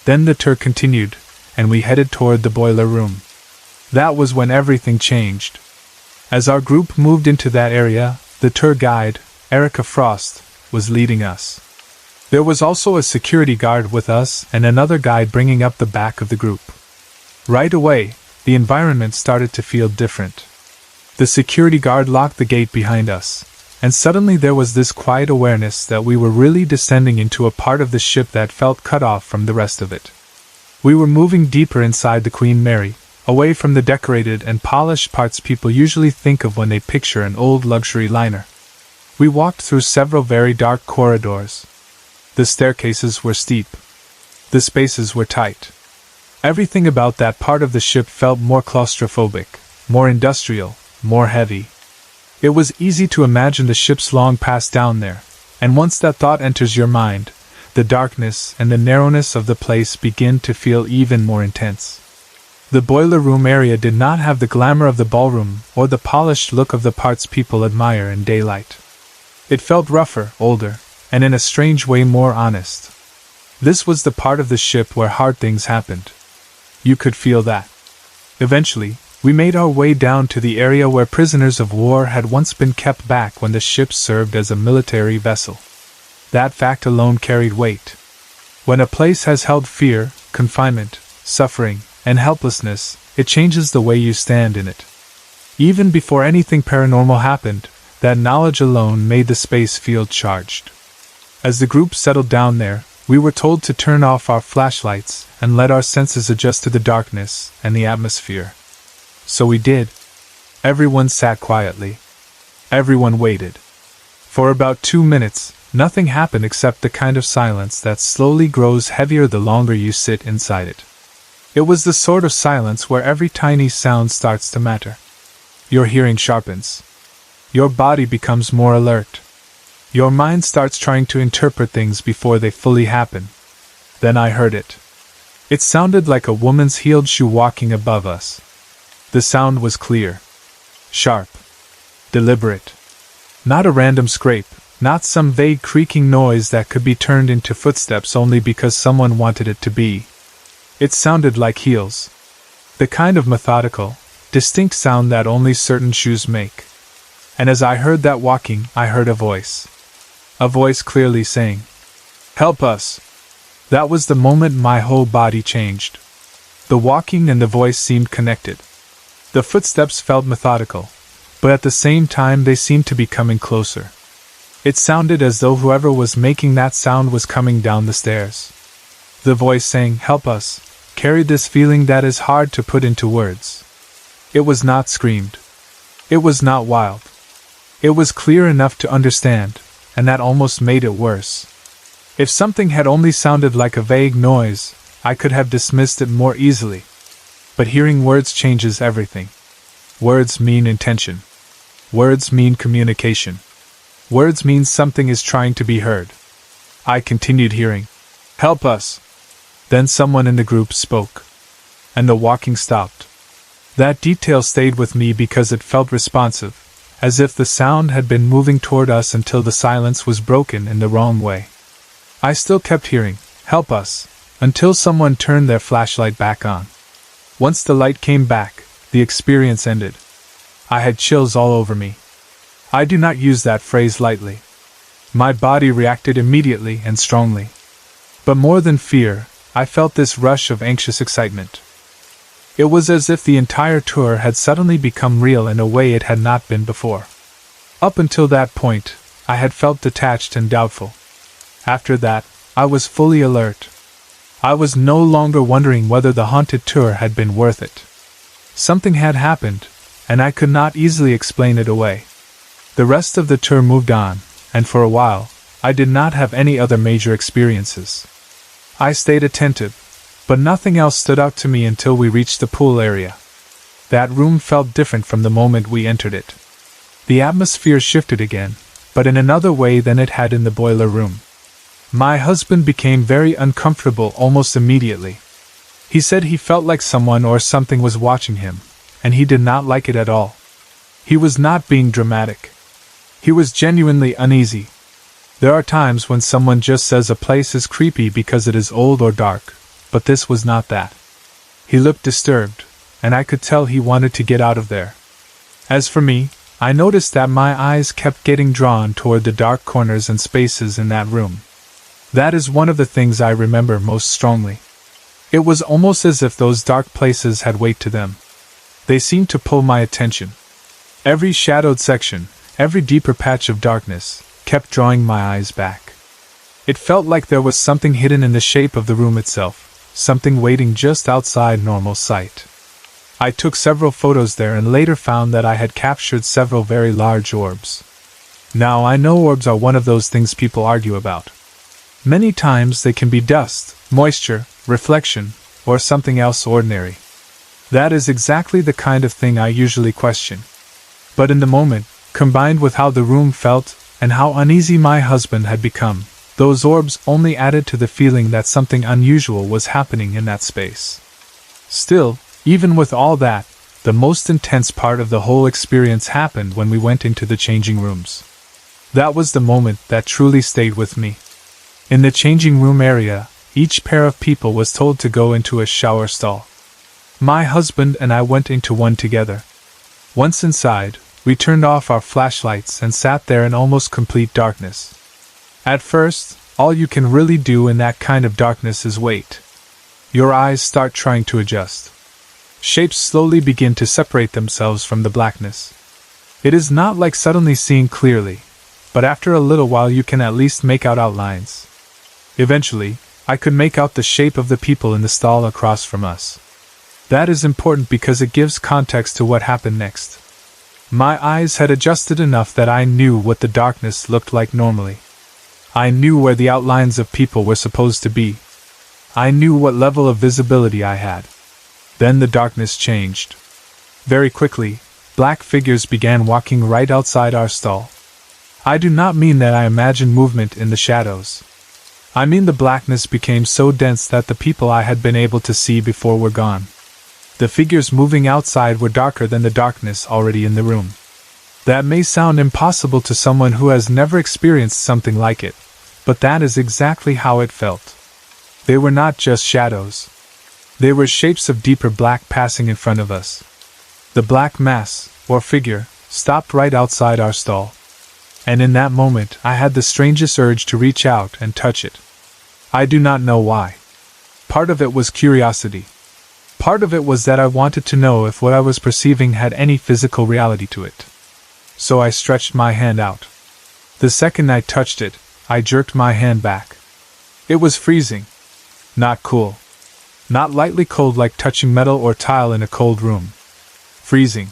Then the tour continued, and we headed toward the boiler room. That was when everything changed. As our group moved into that area, the tour guide, Erica Frost, was leading us. There was also a security guard with us and another guide bringing up the back of the group. Right away, the environment started to feel different. The security guard locked the gate behind us, and suddenly there was this quiet awareness that we were really descending into a part of the ship that felt cut off from the rest of it. We were moving deeper inside the Queen Mary, away from the decorated and polished parts people usually think of when they picture an old luxury liner. We walked through several very dark corridors. The staircases were steep. The spaces were tight. Everything about that part of the ship felt more claustrophobic, more industrial, more heavy. It was easy to imagine the ships long past down there, and once that thought enters your mind, the darkness and the narrowness of the place begin to feel even more intense. The boiler room area did not have the glamour of the ballroom or the polished look of the parts people admire in daylight. It felt rougher, older, and in a strange way more honest. This was the part of the ship where hard things happened. You could feel that. Eventually, we made our way down to the area where prisoners of war had once been kept back when the ship served as a military vessel. That fact alone carried weight. When a place has held fear, confinement, suffering, and helplessness, it changes the way you stand in it. Even before anything paranormal happened, that knowledge alone made the space feel charged. As the group settled down there, we were told to turn off our flashlights and let our senses adjust to the darkness and the atmosphere. So we did. Everyone sat quietly. Everyone waited. For about 2 minutes, nothing happened except the kind of silence that slowly grows heavier the longer you sit inside it. It was the sort of silence where every tiny sound starts to matter. Your hearing sharpens. Your body becomes more alert. Your mind starts trying to interpret things before they fully happen. Then I heard it. It sounded like a woman's heeled shoe walking above us. The sound was clear, sharp, deliberate. Not a random scrape, not some vague creaking noise that could be turned into footsteps only because someone wanted it to be. It sounded like heels. The kind of methodical, distinct sound that only certain shoes make. And as I heard that walking, I heard a voice. A voice clearly saying, "Help us!" That was the moment my whole body changed. The walking and the voice seemed connected. The footsteps felt methodical, but at the same time they seemed to be coming closer. It sounded as though whoever was making that sound was coming down the stairs. The voice saying, "Help us," carried this feeling that is hard to put into words. It was not screamed. It was not wild. It was clear enough to understand, and that almost made it worse. If something had only sounded like a vague noise, I could have dismissed it more easily. But hearing words changes everything. Words mean intention. Words mean communication. Words mean something is trying to be heard. I continued hearing, "Help us!" Then someone in the group spoke. And the walking stopped. That detail stayed with me because it felt responsive, as if the sound had been moving toward us until the silence was broken in the wrong way. I still kept hearing, "Help us," until someone turned their flashlight back on. Once the light came back, the experience ended. I had chills all over me. I do not use that phrase lightly. My body reacted immediately and strongly. But more than fear, I felt this rush of anxious excitement. It was as if the entire tour had suddenly become real in a way it had not been before. Up until that point, I had felt detached and doubtful. After that, I was fully alert. I was no longer wondering whether the haunted tour had been worth it. Something had happened, and I could not easily explain it away. The rest of the tour moved on, and for a while, I did not have any other major experiences. I stayed attentive, but nothing else stood out to me until we reached the pool area. That room felt different from the moment we entered it. The atmosphere shifted again, but in another way than it had in the boiler room. My husband became very uncomfortable almost immediately. He said he felt like someone or something was watching him, and he did not like it at all. He was not being dramatic. He was genuinely uneasy. There are times when someone just says a place is creepy because it is old or dark, but this was not that. He looked disturbed, and I could tell he wanted to get out of there. As for me, I noticed that my eyes kept getting drawn toward the dark corners and spaces in that room. That is one of the things I remember most strongly. It was almost as if those dark places had weight to them. They seemed to pull my attention. Every shadowed section, every deeper patch of darkness, kept drawing my eyes back. It felt like there was something hidden in the shape of the room itself, something waiting just outside normal sight. I took several photos there and later found that I had captured several very large orbs. Now I know orbs are one of those things people argue about. Many times they can be dust, moisture, reflection, or something else ordinary. That is exactly the kind of thing I usually question. But in the moment, combined with how the room felt, and how uneasy my husband had become, those orbs only added to the feeling that something unusual was happening in that space. Still, even with all that, the most intense part of the whole experience happened when we went into the changing rooms. That was the moment that truly stayed with me. In the changing room area, each pair of people was told to go into a shower stall. My husband and I went into one together. Once inside, we turned off our flashlights and sat there in almost complete darkness. At first, all you can really do in that kind of darkness is wait. Your eyes start trying to adjust. Shapes slowly begin to separate themselves from the blackness. It is not like suddenly seeing clearly, but after a little while you can at least make out outlines. Eventually, I could make out the shape of the people in the stall across from us. That is important because it gives context to what happened next. My eyes had adjusted enough that I knew what the darkness looked like normally. I knew where the outlines of people were supposed to be. I knew what level of visibility I had. Then the darkness changed. Very quickly, black figures began walking right outside our stall. I do not mean that I imagined movement in the shadows. I mean the blackness became so dense that the people I had been able to see before were gone. The figures moving outside were darker than the darkness already in the room. That may sound impossible to someone who has never experienced something like it, but that is exactly how it felt. They were not just shadows. They were shapes of deeper black passing in front of us. The black mass, or figure, stopped right outside our stall. And in that moment I had the strangest urge to reach out and touch it. I do not know why. Part of it was curiosity. Part of it was that I wanted to know if what I was perceiving had any physical reality to it. So I stretched my hand out. The second I touched it, I jerked my hand back. It was freezing. Not cool. Not lightly cold like touching metal or tile in a cold room. Freezing.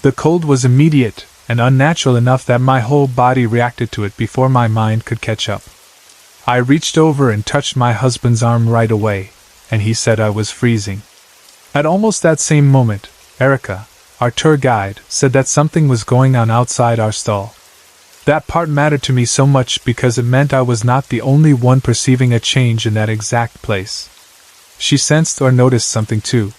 The cold was immediate and unnatural enough that my whole body reacted to it before my mind could catch up. I reached over and touched my husband's arm right away, and he said I was freezing. At almost that same moment, Erica, our tour guide, said that something was going on outside our stall. That part mattered to me so much because it meant I was not the only one perceiving a change in that exact place. She sensed or noticed something too.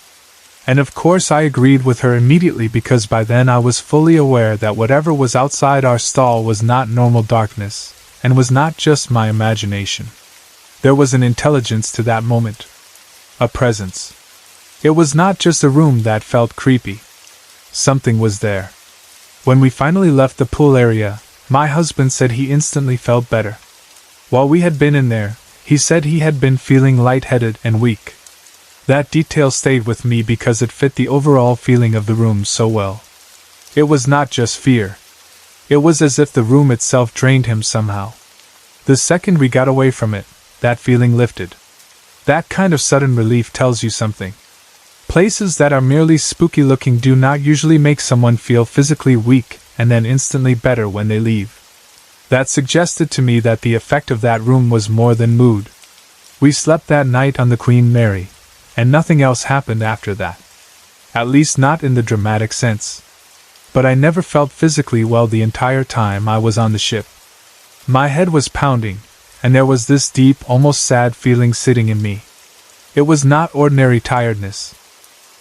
And of course I agreed with her immediately because by then I was fully aware that whatever was outside our stall was not normal darkness, and was not just my imagination. There was an intelligence to that moment. A presence. It was not just a room that felt creepy. Something was there. When we finally left the pool area, my husband said he instantly felt better. While we had been in there, he said he had been feeling lightheaded and weak. That detail stayed with me because it fit the overall feeling of the room so well. It was not just fear. It was as if the room itself drained him somehow. The second we got away from it, that feeling lifted. That kind of sudden relief tells you something. Places that are merely spooky looking do not usually make someone feel physically weak and then instantly better when they leave. That suggested to me that the effect of that room was more than mood. We slept that night on the Queen Mary, and nothing else happened after that. At least not in the dramatic sense. But I never felt physically well the entire time I was on the ship. My head was pounding, and there was this deep, almost sad feeling sitting in me. It was not ordinary tiredness.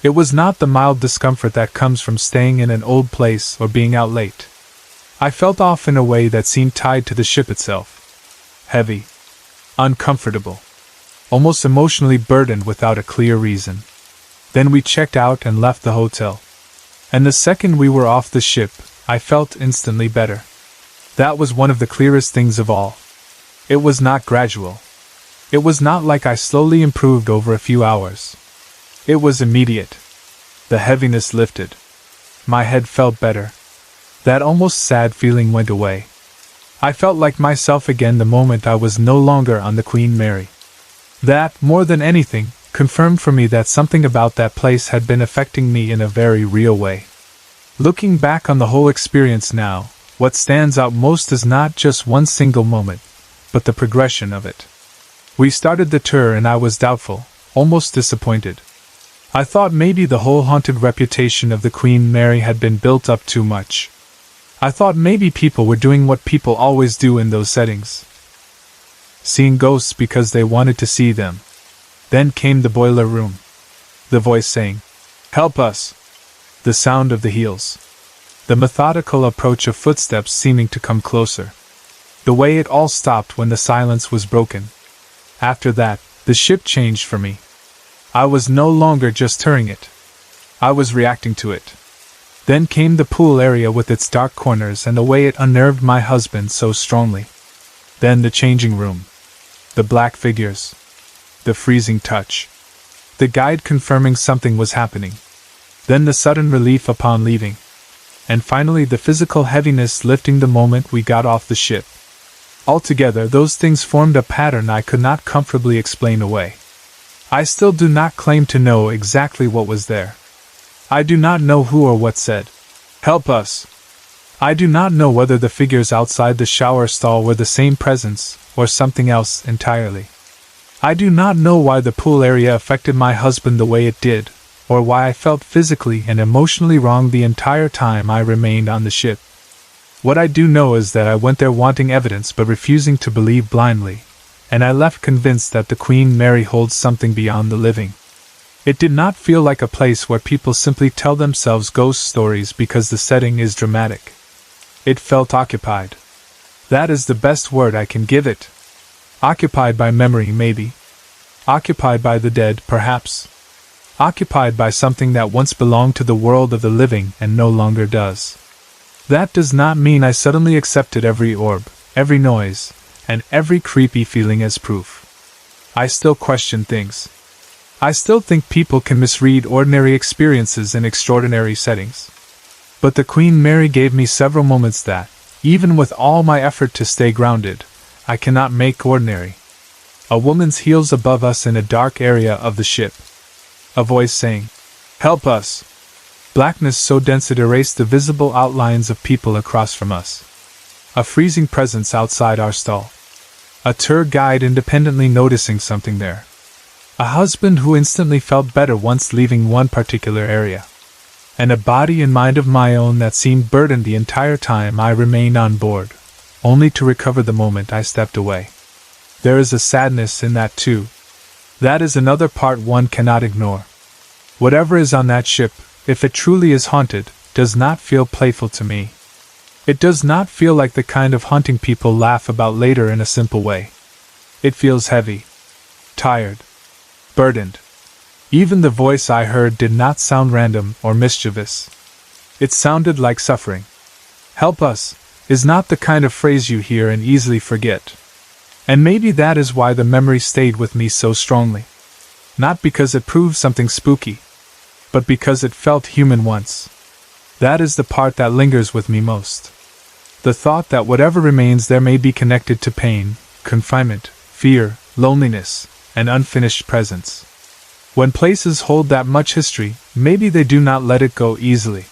It was not the mild discomfort that comes from staying in an old place or being out late. I felt off in a way that seemed tied to the ship itself. Heavy. Uncomfortable. Almost emotionally burdened without a clear reason. Then we checked out and left the hotel. And the second we were off the ship, I felt instantly better. That was one of the clearest things of all. It was not gradual. It was not like I slowly improved over a few hours. It was immediate. The heaviness lifted. My head felt better. That almost sad feeling went away. I felt like myself again the moment I was no longer on the Queen Mary. That, more than anything, confirmed for me that something about that place had been affecting me in a very real way. Looking back on the whole experience now, what stands out most is not just one single moment, but the progression of it. We started the tour and I was doubtful, almost disappointed. I thought maybe the whole haunted reputation of the Queen Mary had been built up too much. I thought maybe people were doing what people always do in those settings. Seeing ghosts because they wanted to see them. Then came the boiler room. The voice saying, "Help us!" The sound of the heels. The methodical approach of footsteps seeming to come closer. The way it all stopped when the silence was broken. After that, the ship changed for me. I was no longer just touring it. I was reacting to it. Then came the pool area with its dark corners and the way it unnerved my husband so strongly. Then the changing room. The black figures. The freezing touch. The guide confirming something was happening. Then the sudden relief upon leaving. And finally the physical heaviness lifting the moment we got off the ship. Altogether, those things formed a pattern I could not comfortably explain away. I still do not claim to know exactly what was there. I do not know who or what said, "Help us." I do not know whether the figures outside the shower stall were the same presence, or something else entirely. I do not know why the pool area affected my husband the way it did, or why I felt physically and emotionally wrong the entire time I remained on the ship. What I do know is that I went there wanting evidence but refusing to believe blindly, and I left convinced that the Queen Mary holds something beyond the living. It did not feel like a place where people simply tell themselves ghost stories because the setting is dramatic. It felt occupied. That is the best word I can give it. Occupied by memory, maybe. Occupied by the dead, perhaps. Occupied by something that once belonged to the world of the living and no longer does. That does not mean I suddenly accepted every orb, every noise, and every creepy feeling as proof. I still question things. I still think people can misread ordinary experiences in extraordinary settings. But the Queen Mary gave me several moments that, even with all my effort to stay grounded, I cannot make ordinary. A woman's heels above us in a dark area of the ship. A voice saying, "Help us!" Blackness so dense it erased the visible outlines of people across from us. A freezing presence outside our stall. A tour guide independently noticing something there. A husband who instantly felt better once leaving one particular area. And a body and mind of my own that seemed burdened the entire time I remained on board, only to recover the moment I stepped away. There is a sadness in that too. That is another part one cannot ignore. Whatever is on that ship, if it truly is haunted, does not feel playful to me. It does not feel like the kind of haunting people laugh about later in a simple way. It feels heavy, tired, burdened. Even the voice I heard did not sound random or mischievous. It sounded like suffering. "Help us" is not the kind of phrase you hear and easily forget. And maybe that is why the memory stayed with me so strongly. Not because it proved something spooky, but because it felt human once. That is the part that lingers with me most. The thought that whatever remains there may be connected to pain, confinement, fear, loneliness, and unfinished presents. When places hold that much history, maybe they do not let it go easily.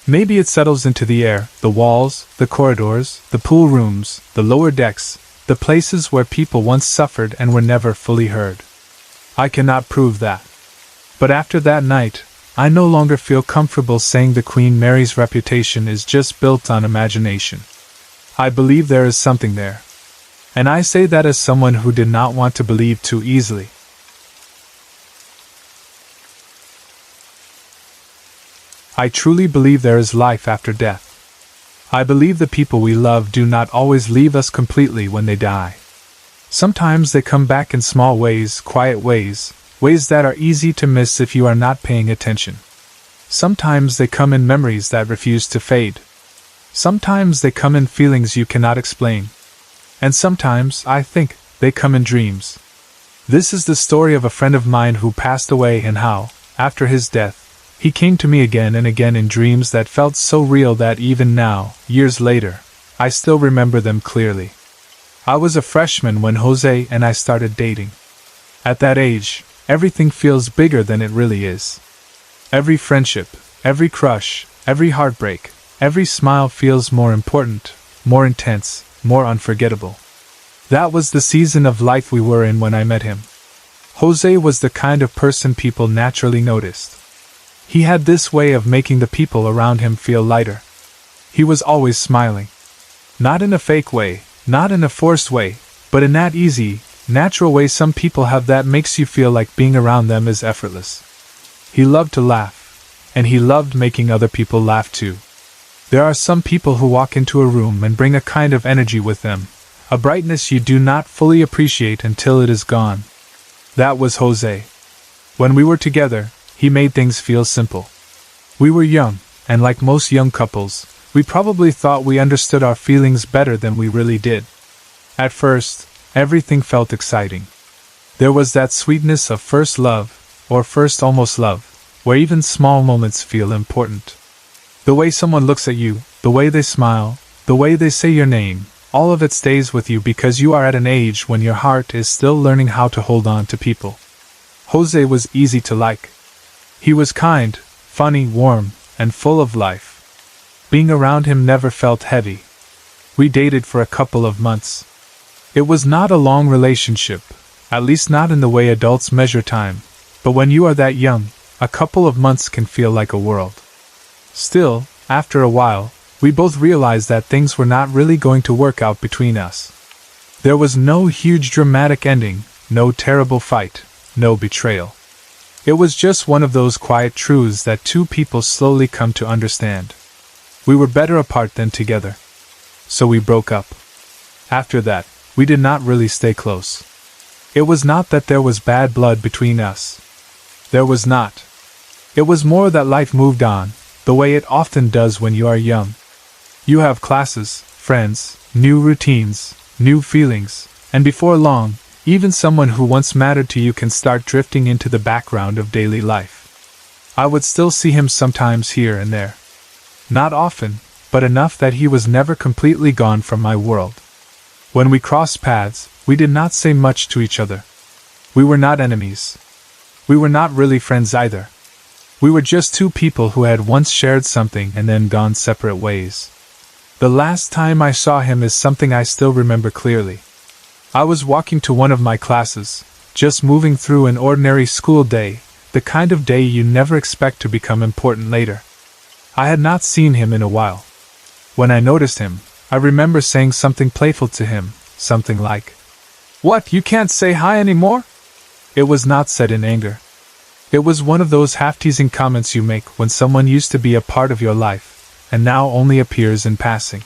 Maybe it settles into the air, the walls, the corridors, the pool rooms, the lower decks, the places where people once suffered and were never fully heard. I cannot prove that. But after that night, I no longer feel comfortable saying the Queen Mary's reputation is just built on imagination. I believe there is something there. And I say that as someone who did not want to believe too easily. I truly believe there is life after death. I believe the people we love do not always leave us completely when they die. Sometimes they come back in small ways, quiet ways, ways that are easy to miss if you are not paying attention. Sometimes they come in memories that refuse to fade. Sometimes they come in feelings you cannot explain. And sometimes, I think, they come in dreams. This is the story of a friend of mine who passed away and how, after his death, he came to me again and again in dreams that felt so real that even now, years later, I still remember them clearly. I was a freshman when Jose and I started dating. At that age, everything feels bigger than it really is. Every friendship, every crush, every heartbreak, every smile feels more important, more intense, more unforgettable. That was the season of life we were in when I met him. Jose was the kind of person people naturally noticed. He had this way of making the people around him feel lighter. He was always smiling. Not in a fake way, not in a forced way, but in that easy, natural way some people have that makes you feel like being around them is effortless. He loved to laugh, and he loved making other people laugh too. There are some people who walk into a room and bring a kind of energy with them, a brightness you do not fully appreciate until it is gone. That was Jose. When we were together, he made things feel simple. We were young, and like most young couples, we probably thought we understood our feelings better than we really did. At first, everything felt exciting. There was that sweetness of first love, or first almost love, where even small moments feel important. The way someone looks at you, the way they smile, the way they say your name, all of it stays with you because you are at an age when your heart is still learning how to hold on to people. Jose was easy to like. He was kind, funny, warm, and full of life. Being around him never felt heavy. We dated for a couple of months. It was not a long relationship, at least not in the way adults measure time, but when you are that young, a couple of months can feel like a world. Still, after a while, we both realized that things were not really going to work out between us. There was no huge dramatic ending, no terrible fight, no betrayal. It was just one of those quiet truths that two people slowly come to understand. We were better apart than together. So we broke up. After that, we did not really stay close. It was not that there was bad blood between us. There was not. It was more that life moved on, the way it often does when you are young. You have classes, friends, new routines, new feelings, and before long, even someone who once mattered to you can start drifting into the background of daily life. I would still see him sometimes here and there. Not often, but enough that he was never completely gone from my world. When we crossed paths, we did not say much to each other. We were not enemies. We were not really friends either. We were just two people who had once shared something and then gone separate ways. The last time I saw him is something I still remember clearly. I was walking to one of my classes, just moving through an ordinary school day, the kind of day you never expect to become important later. I had not seen him in a while. When I noticed him, I remember saying something playful to him, something like, "What, you can't say hi anymore?" It was not said in anger. It was one of those half-teasing comments you make when someone used to be a part of your life, and now only appears in passing.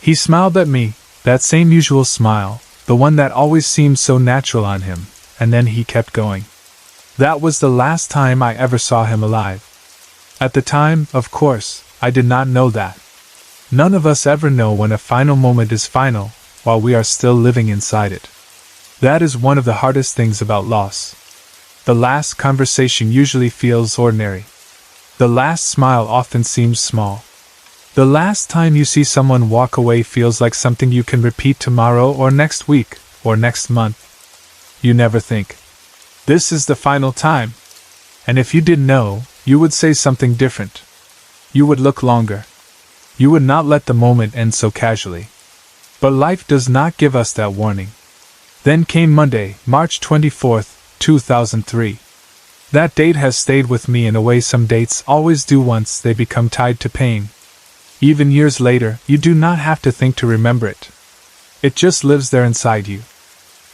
He smiled at me, that same usual smile, the one that always seemed so natural on him, and then he kept going. That was the last time I ever saw him alive. At the time, of course, I did not know that. None of us ever know when a final moment is final, while we are still living inside it. That is one of the hardest things about loss. The last conversation usually feels ordinary. The last smile often seems small. The last time you see someone walk away feels like something you can repeat tomorrow or next week, or next month. You never think. This is the final time. And if you did know, you would say something different. You would look longer. You would not let the moment end so casually. But life does not give us that warning. Then came Monday, March 24th, 2003. That date has stayed with me in a way some dates always do once they become tied to pain. Even years later, you do not have to think to remember it. It just lives there inside you.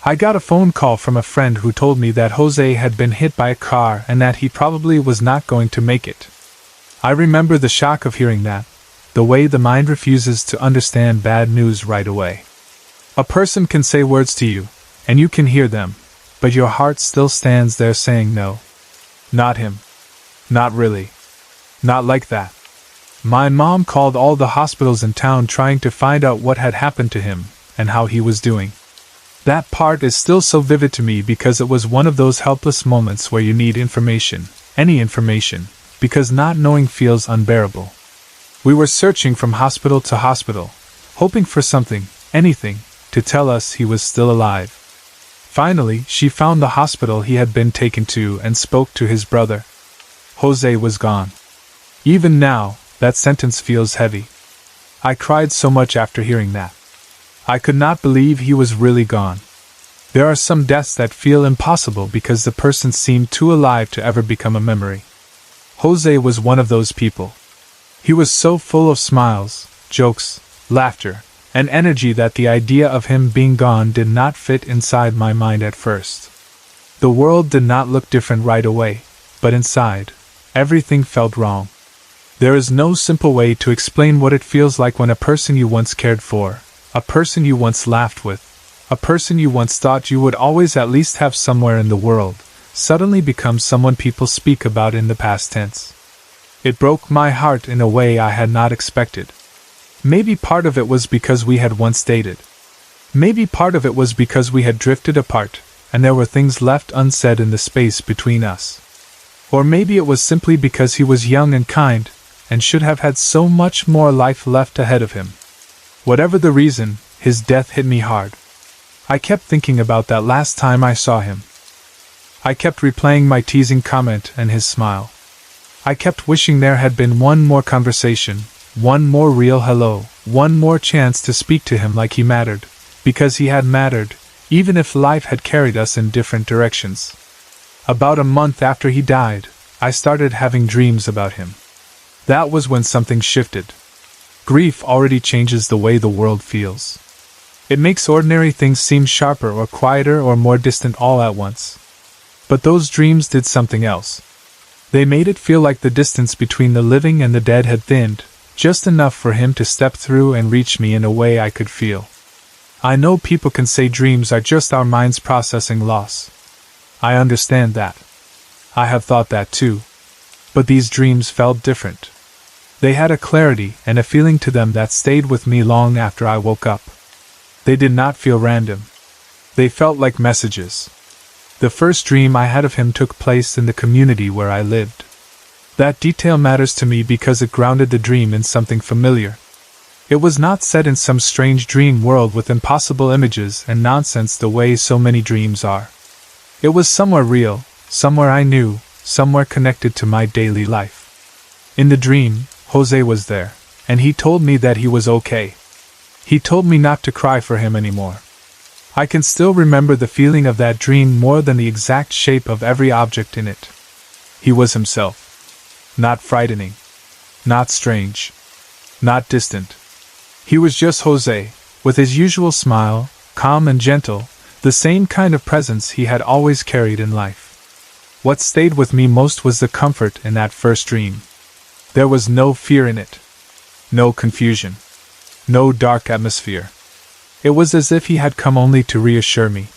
I got a phone call from a friend who told me that Jose had been hit by a car and that he probably was not going to make it. I remember the shock of hearing that, the way the mind refuses to understand bad news right away. A person can say words to you, and you can hear them, but your heart still stands there saying no. Not him. Not really. Not like that. My mom called all the hospitals in town trying to find out what had happened to him, and how he was doing. That part is still so vivid to me because it was one of those helpless moments where you need information, any information, because not knowing feels unbearable. We were searching from hospital to hospital, hoping for something, anything, to tell us he was still alive. Finally, she found the hospital he had been taken to and spoke to his brother. Jose was gone. Even now, that sentence feels heavy. I cried so much after hearing that. I could not believe he was really gone. There are some deaths that feel impossible because the person seemed too alive to ever become a memory. Jose was one of those people. He was so full of smiles, jokes, laughter, and energy that the idea of him being gone did not fit inside my mind at first. The world did not look different right away, but inside, everything felt wrong. There is no simple way to explain what it feels like when a person you once cared for, a person you once laughed with, a person you once thought you would always at least have somewhere in the world, suddenly becomes someone people speak about in the past tense. It broke my heart in a way I had not expected. Maybe part of it was because we had once dated. Maybe part of it was because we had drifted apart, and there were things left unsaid in the space between us. Or maybe it was simply because he was young and kind, and should have had so much more life left ahead of him. Whatever the reason, his death hit me hard. I kept thinking about that last time I saw him. I kept replaying my teasing comment and his smile. I kept wishing there had been one more conversation, one more real hello, one more chance to speak to him like he mattered, because he had mattered, even if life had carried us in different directions. About a month after he died, I started having dreams about him. That was when something shifted. Grief already changes the way the world feels. It makes ordinary things seem sharper or quieter or more distant all at once. But those dreams did something else. They made it feel like the distance between the living and the dead had thinned, just enough for him to step through and reach me in a way I could feel. I know people can say dreams are just our minds processing loss. I understand that. I have thought that too. But these dreams felt different. They had a clarity and a feeling to them that stayed with me long after I woke up. They did not feel random. They felt like messages. The first dream I had of him took place in the community where I lived. That detail matters to me because it grounded the dream in something familiar. It was not set in some strange dream world with impossible images and nonsense the way so many dreams are. It was somewhere real, somewhere I knew, somewhere connected to my daily life. In the dream, Jose was there, and he told me that he was okay. He told me not to cry for him anymore. I can still remember the feeling of that dream more than the exact shape of every object in it. He was himself. Not frightening. Not strange. Not distant. He was just Jose, with his usual smile, calm and gentle, the same kind of presence he had always carried in life. What stayed with me most was the comfort in that first dream. There was no fear in it. No confusion. No dark atmosphere. It was as if he had come only to reassure me.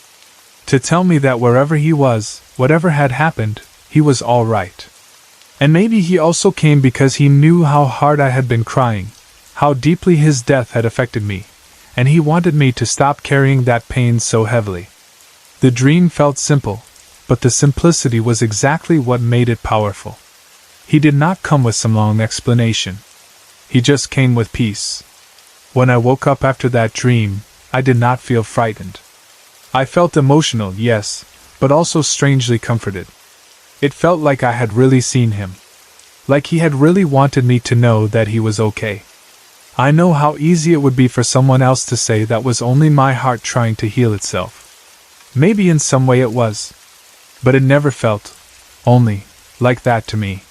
To tell me that wherever he was, whatever had happened, he was all right. And maybe he also came because he knew how hard I had been crying, how deeply his death had affected me, and he wanted me to stop carrying that pain so heavily. The dream felt simple, but the simplicity was exactly what made it powerful. He did not come with some long explanation. He just came with peace. When I woke up after that dream, I did not feel frightened. I felt emotional, yes, but also strangely comforted. It felt like I had really seen him. Like he had really wanted me to know that he was okay. I know how easy it would be for someone else to say that was only my heart trying to heal itself. Maybe in some way it was. But it never felt, only, like that to me.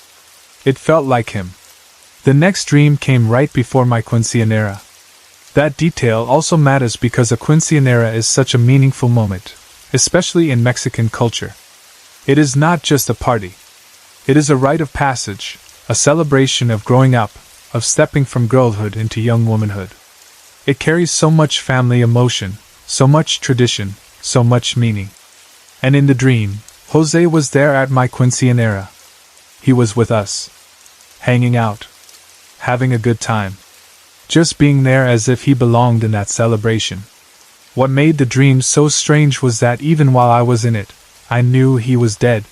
It felt like him. The next dream came right before my quinceañera. That detail also matters because a quinceañera is such a meaningful moment, especially in Mexican culture. It is not just a party. It is a rite of passage, a celebration of growing up, of stepping from girlhood into young womanhood. It carries so much family emotion, so much tradition, so much meaning. And in the dream, Jose was there at my quinceañera. He was with us. Hanging out. Having a good time. Just being there as if he belonged in that celebration. What made the dream so strange was that even while I was in it, I knew he was dead.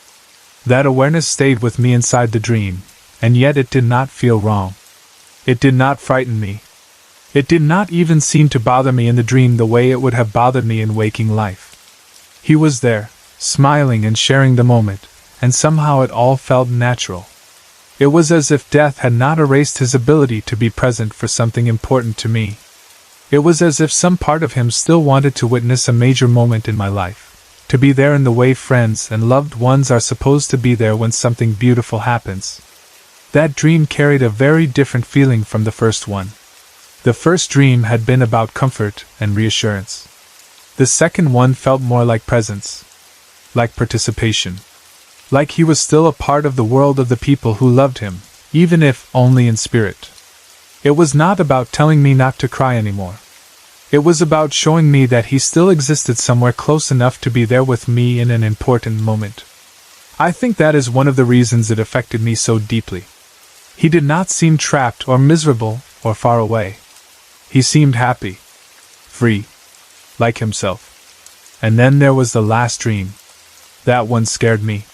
That awareness stayed with me inside the dream, and yet it did not feel wrong. It did not frighten me. It did not even seem to bother me in the dream the way it would have bothered me in waking life. He was there, smiling and sharing the moment, and somehow it all felt natural. It was as if death had not erased his ability to be present for something important to me. It was as if some part of him still wanted to witness a major moment in my life, to be there in the way friends and loved ones are supposed to be there when something beautiful happens. That dream carried a very different feeling from the first one. The first dream had been about comfort and reassurance. The second one felt more like presence, like participation. Like he was still a part of the world of the people who loved him, even if only in spirit. It was not about telling me not to cry anymore. It was about showing me that he still existed somewhere close enough to be there with me in an important moment. I think that is one of the reasons it affected me so deeply. He did not seem trapped or miserable or far away. He seemed happy, free, like himself. And then there was the last dream. That one scared me.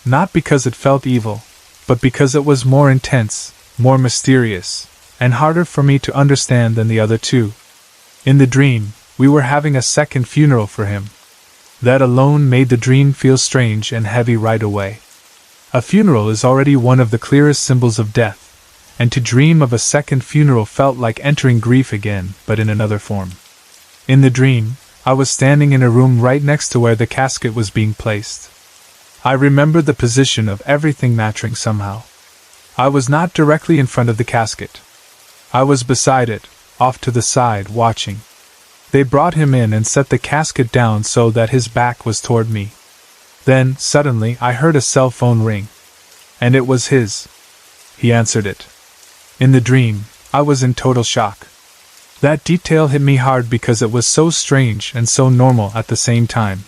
Not because it felt evil, but because it was more intense, more mysterious, and harder for me to understand than the other two. In the dream, we were having a second funeral for him. That alone made the dream feel strange and heavy right away. A funeral is already one of the clearest symbols of death, and to dream of a second funeral felt like entering grief again, but in another form. In the dream, I was standing in a room right next to where the casket was being placed. I remembered the position of everything matching somehow. I was not directly in front of the casket. I was beside it, off to the side, watching. They brought him in and set the casket down so that his back was toward me. Then, suddenly, I heard a cell phone ring. And it was his. He answered it. In the dream, I was in total shock. That detail hit me hard because it was so strange and so normal at the same time.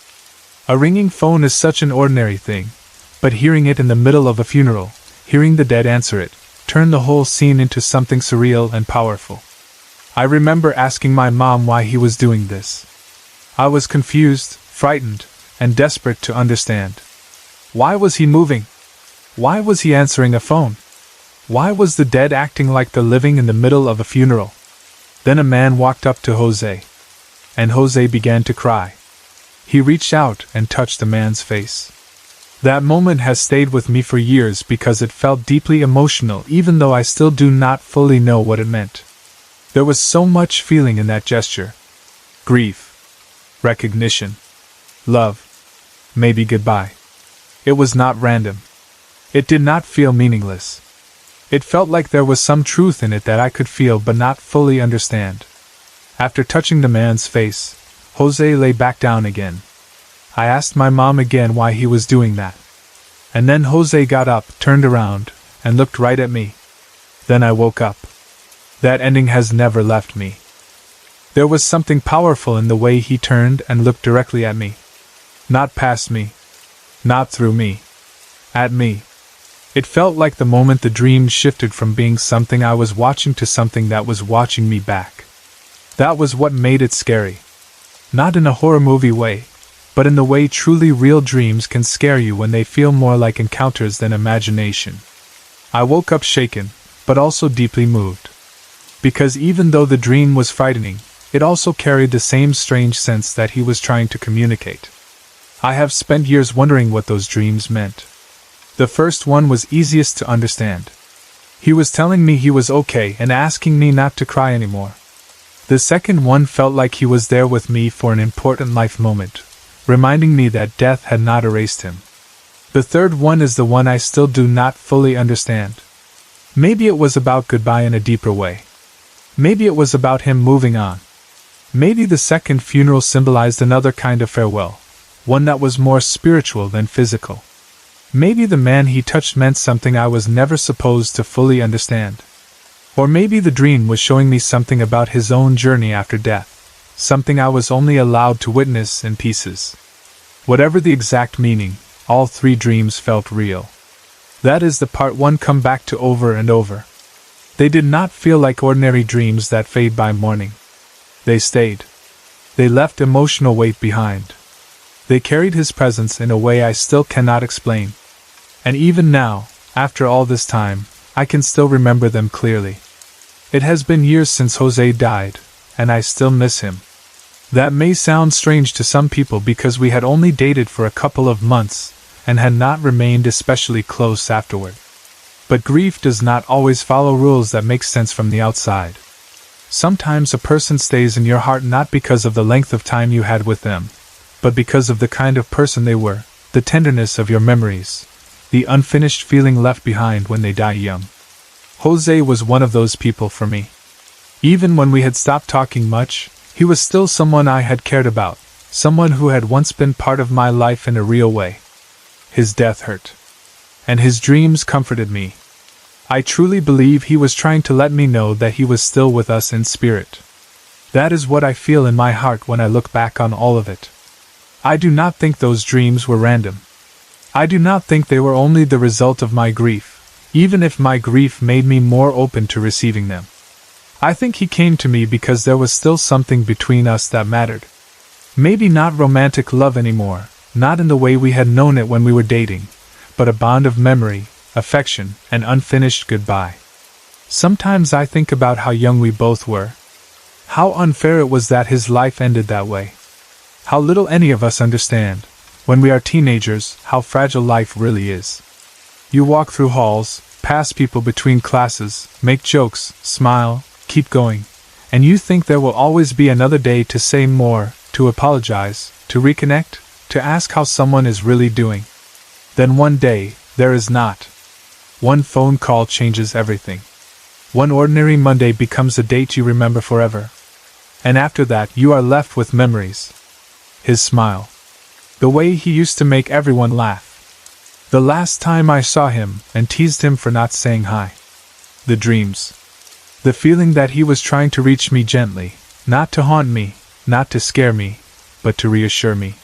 A ringing phone is such an ordinary thing, but hearing it in the middle of a funeral, hearing the dead answer it, turned the whole scene into something surreal and powerful. I remember asking my mom why he was doing this. I was confused, frightened, and desperate to understand. Why was he moving? Why was he answering a phone? Why was the dead acting like the living in the middle of a funeral? Then a man walked up to Jose. And Jose began to cry. He reached out and touched the man's face. That moment has stayed with me for years because it felt deeply emotional even though I still do not fully know what it meant. There was so much feeling in that gesture. Grief. Recognition. Love. Maybe goodbye. It was not random. It did not feel meaningless. It felt like there was some truth in it that I could feel but not fully understand. After touching the man's face, Jose lay back down again. I asked my mom again why he was doing that. And then Jose got up, turned around, and looked right at me. Then I woke up. That ending has never left me. There was something powerful in the way he turned and looked directly at me. Not past me. Not through me. At me. It felt like the moment the dream shifted from being something I was watching to something that was watching me back. That was what made it scary. Not in a horror movie way, but in the way truly real dreams can scare you when they feel more like encounters than imagination. I woke up shaken, but also deeply moved. Because even though the dream was frightening, it also carried the same strange sense that he was trying to communicate. I have spent years wondering what those dreams meant. The first one was easiest to understand. He was telling me he was okay and asking me not to cry anymore. The second one felt like he was there with me for an important life moment, reminding me that death had not erased him. The third one is the one I still do not fully understand. Maybe it was about goodbye in a deeper way. Maybe it was about him moving on. Maybe the second funeral symbolized another kind of farewell, one that was more spiritual than physical. Maybe the man he touched meant something I was never supposed to fully understand. Or maybe the dream was showing me something about his own journey after death, something I was only allowed to witness in pieces. Whatever the exact meaning, all three dreams felt real. That is the part one come back to over and over. They did not feel like ordinary dreams that fade by morning. They stayed. They left emotional weight behind. They carried his presence in a way I still cannot explain. And even now, after all this time, I can still remember them clearly. It has been years since Jose died, and I still miss him. That may sound strange to some people because we had only dated for a couple of months, and had not remained especially close afterward. But grief does not always follow rules that make sense from the outside. Sometimes a person stays in your heart not because of the length of time you had with them, but because of the kind of person they were, the tenderness of your memories, the unfinished feeling left behind when they die young. Jose was one of those people for me. Even when we had stopped talking much, he was still someone I had cared about, someone who had once been part of my life in a real way. His death hurt. And his dreams comforted me. I truly believe he was trying to let me know that he was still with us in spirit. That is what I feel in my heart when I look back on all of it. I do not think those dreams were random. I do not think they were only the result of my grief, even if my grief made me more open to receiving them. I think he came to me because there was still something between us that mattered. Maybe not romantic love anymore, not in the way we had known it when we were dating, but a bond of memory, affection, and unfinished goodbye. Sometimes I think about how young we both were. How unfair it was that his life ended that way. How little any of us understand, when we are teenagers, how fragile life really is. You walk through halls, pass people between classes, make jokes, smile, keep going, and you think there will always be another day to say more, to apologize, to reconnect, to ask how someone is really doing. Then one day, there is not. One phone call changes everything. One ordinary Monday becomes a date you remember forever. And after that, you are left with memories. His smile. The way he used to make everyone laugh. The last time I saw him and teased him for not saying hi. The dreams. The feeling that he was trying to reach me gently, not to haunt me, not to scare me, but to reassure me.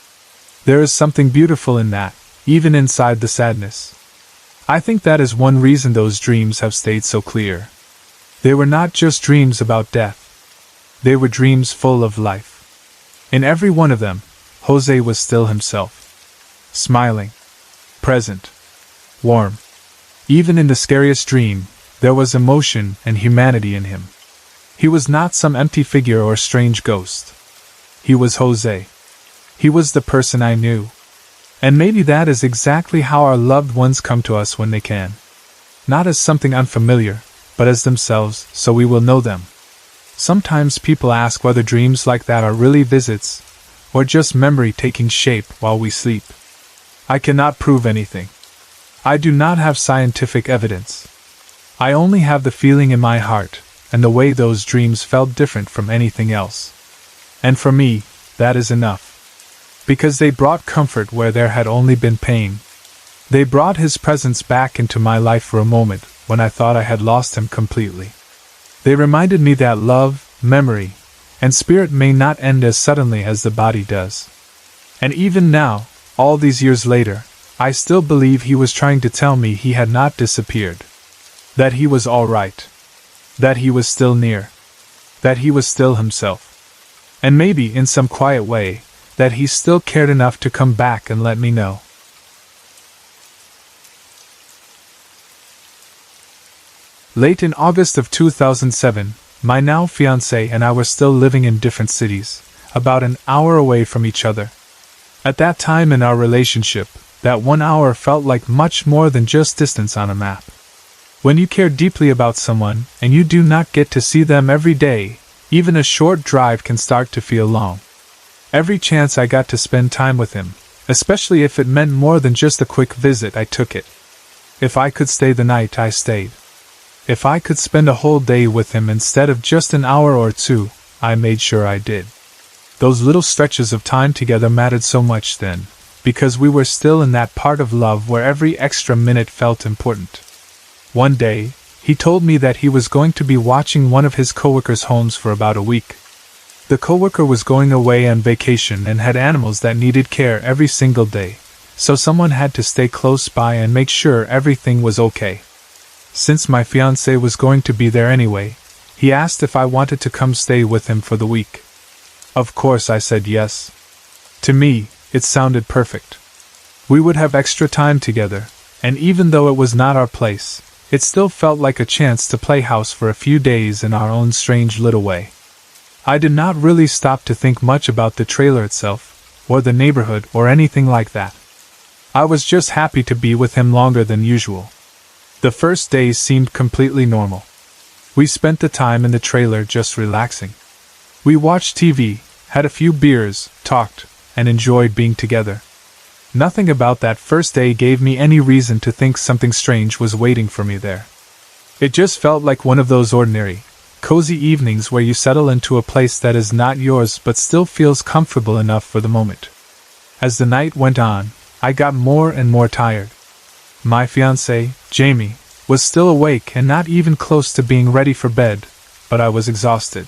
There is something beautiful in that, even inside the sadness. I think that is one reason those dreams have stayed so clear. They were not just dreams about death. They were dreams full of life. In every one of them, Jose was still himself. Smiling. Present. Warm. Even in the scariest dream, there was emotion and humanity in him. He was not some empty figure or strange ghost. He was Jose. He was the person I knew. And maybe that is exactly how our loved ones come to us when they can. Not as something unfamiliar, but as themselves, so we will know them. Sometimes people ask whether dreams like that are really visits, or just memory taking shape while we sleep. I cannot prove anything. I do not have scientific evidence. I only have the feeling in my heart, and the way those dreams felt different from anything else. And for me, that is enough. Because they brought comfort where there had only been pain. They brought his presence back into my life for a moment when I thought I had lost him completely. They reminded me that love, memory, and spirit may not end as suddenly as the body does. And even now, all these years later, I still believe he was trying to tell me he had not disappeared. That he was all right. That he was still near. That he was still himself. And maybe, in some quiet way, that he still cared enough to come back and let me know. Late in August of 2007, My now fiancé and I were still living in different cities, about an hour away from each other. At that time in our relationship, that 1 hour felt like much more than just distance on a map. When you care deeply about someone and you do not get to see them every day, even a short drive can start to feel long. Every chance I got to spend time with him, especially if it meant more than just a quick visit, I took it. If I could stay the night, I stayed. If I could spend a whole day with him instead of just an hour or two, I made sure I did. Those little stretches of time together mattered so much then, because we were still in that part of love where every extra minute felt important. One day, he told me that he was going to be watching one of his coworkers' homes for about a week. The coworker was going away on vacation and had animals that needed care every single day, so someone had to stay close by and make sure everything was okay. Since my fiancé was going to be there anyway, he asked if I wanted to come stay with him for the week. Of course I said yes. To me, it sounded perfect. We would have extra time together, and even though it was not our place, it still felt like a chance to play house for a few days in our own strange little way. I did not really stop to think much about the trailer itself, or the neighborhood, or anything like that. I was just happy to be with him longer than usual. The first days seemed completely normal. We spent the time in the trailer just relaxing. We watched TV, had a few beers, talked, and enjoyed being together. Nothing about that first day gave me any reason to think something strange was waiting for me there. It just felt like one of those ordinary, cozy evenings where you settle into a place that is not yours but still feels comfortable enough for the moment. As the night went on, I got more and more tired. My fiancé, Jamie, was still awake and not even close to being ready for bed, but I was exhausted.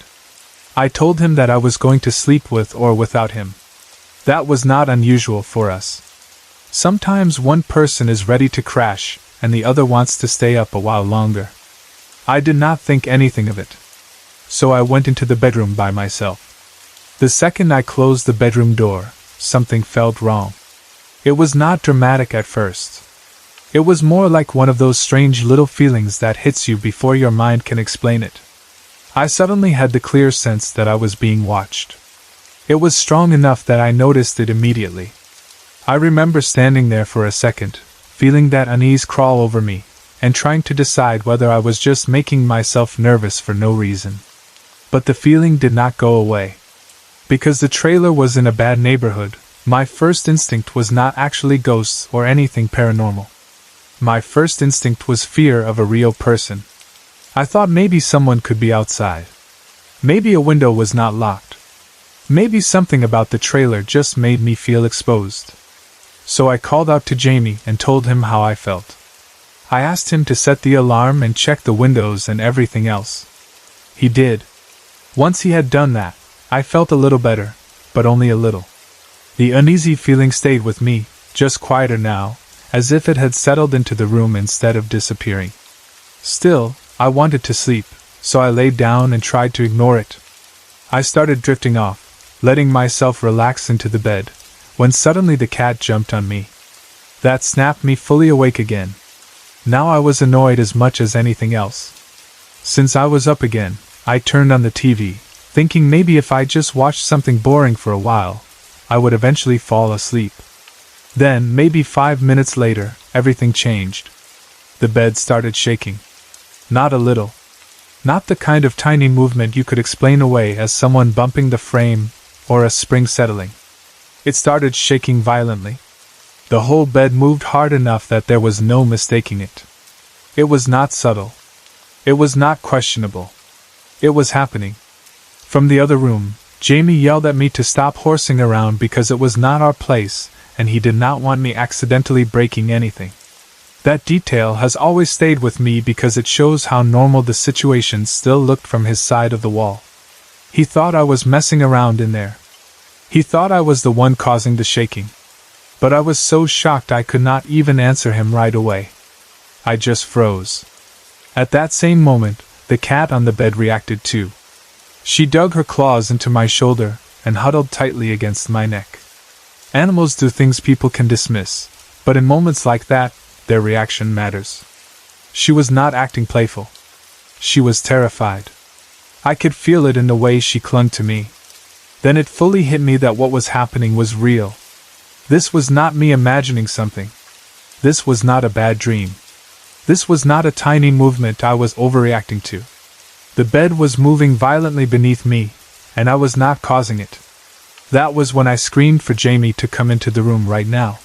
I told him that I was going to sleep with or without him. That was not unusual for us. Sometimes one person is ready to crash, and the other wants to stay up a while longer. I did not think anything of it. So I went into the bedroom by myself. The second I closed the bedroom door, something felt wrong. It was not dramatic at first. It was more like one of those strange little feelings that hits you before your mind can explain it. I suddenly had the clear sense that I was being watched. It was strong enough that I noticed it immediately. I remember standing there for a second, feeling that unease crawl over me, and trying to decide whether I was just making myself nervous for no reason. But the feeling did not go away. Because the trailer was in a bad neighborhood, my first instinct was not actually ghosts or anything paranormal. My first instinct was fear of a real person. I thought maybe someone could be outside. Maybe a window was not locked. Maybe something about the trailer just made me feel exposed. So I called out to Jamie and told him how I felt. I asked him to set the alarm and check the windows and everything else. He did. Once he had done that, I felt a little better, but only a little. The uneasy feeling stayed with me, just quieter now, as if it had settled into the room instead of disappearing. Still, I wanted to sleep, so I laid down and tried to ignore it. I started drifting off, letting myself relax into the bed, when suddenly the cat jumped on me. That snapped me fully awake again. Now I was annoyed as much as anything else. Since I was up again, I turned on the TV, thinking maybe if I just watched something boring for a while, I would eventually fall asleep. Then, maybe 5 minutes later, everything changed. The bed started shaking. Not a little. Not the kind of tiny movement you could explain away as someone bumping the frame, or a spring settling. It started shaking violently. The whole bed moved hard enough that there was no mistaking it. It was not subtle. It was not questionable. It was happening. From the other room, Jamie yelled at me to stop horsing around because it was not our place, and he did not want me accidentally breaking anything. That detail has always stayed with me because it shows how normal the situation still looked from his side of the wall. He thought I was messing around in there. He thought I was the one causing the shaking. But I was so shocked I could not even answer him right away. I just froze. At that same moment, the cat on the bed reacted too. She dug her claws into my shoulder and huddled tightly against my neck. Animals do things people can dismiss, but in moments like that, their reaction matters. She was not acting playful. She was terrified. I could feel it in the way she clung to me. Then it fully hit me that what was happening was real. This was not me imagining something. This was not a bad dream. This was not a tiny movement I was overreacting to. The bed was moving violently beneath me, and I was not causing it. That was when I screamed for Jamie to come into the room right now.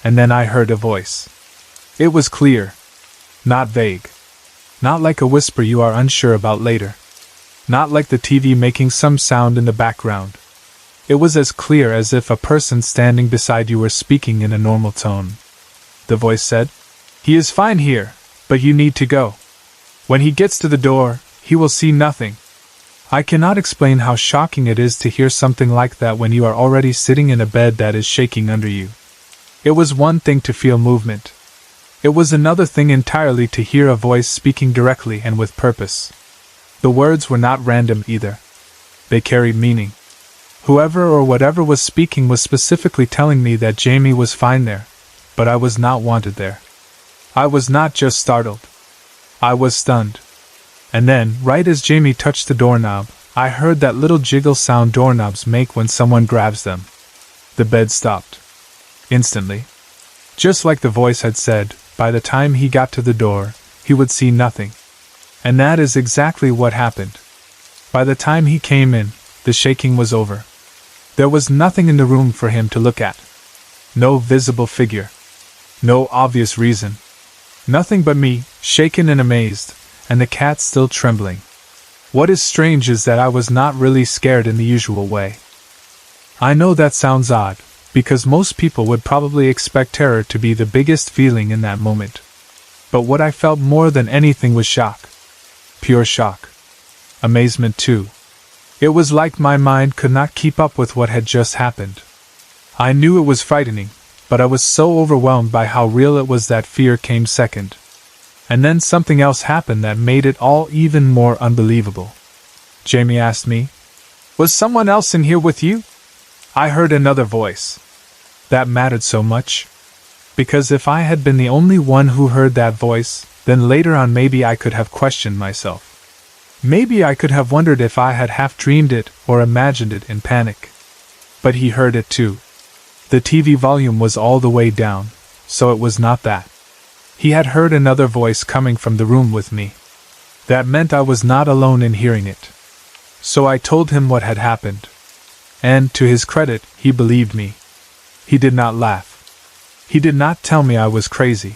And then I heard a voice. It was clear. Not vague. Not like a whisper you are unsure about later. Not like the TV making some sound in the background. It was as clear as if a person standing beside you were speaking in a normal tone. The voice said, "He is fine here, but you need to go. When he gets to the door, he will see nothing." I cannot explain how shocking it is to hear something like that when you are already sitting in a bed that is shaking under you. It was one thing to feel movement. It was another thing entirely to hear a voice speaking directly and with purpose. The words were not random either. They carried meaning. Whoever or whatever was speaking was specifically telling me that Jamie was fine there, but I was not wanted there. I was not just startled. I was stunned. And then, right as Jamie touched the doorknob, I heard that little jiggle sound doorknobs make when someone grabs them. The bed stopped. Instantly. Just like the voice had said, by the time he got to the door, he would see nothing. And that is exactly what happened. By the time he came in, the shaking was over. There was nothing in the room for him to look at. No visible figure. No obvious reason. Nothing but me, shaken and amazed, and the cat still trembling. What is strange is that I was not really scared in the usual way. I know that sounds odd, because most people would probably expect terror to be the biggest feeling in that moment. But what I felt more than anything was shock. Pure shock. Amazement too. It was like my mind could not keep up with what had just happened. I knew it was frightening, but I was so overwhelmed by how real it was that fear came second. And then something else happened that made it all even more unbelievable. Jamie asked me, "Was someone else in here with you?" I heard another voice. That mattered so much. Because if I had been the only one who heard that voice, then later on maybe I could have questioned myself. Maybe I could have wondered if I had half-dreamed it or imagined it in panic. But he heard it too. The TV volume was all the way down, so it was not that. He had heard another voice coming from the room with me. That meant I was not alone in hearing it. So I told him what had happened. And, to his credit, he believed me. He did not laugh. He did not tell me I was crazy.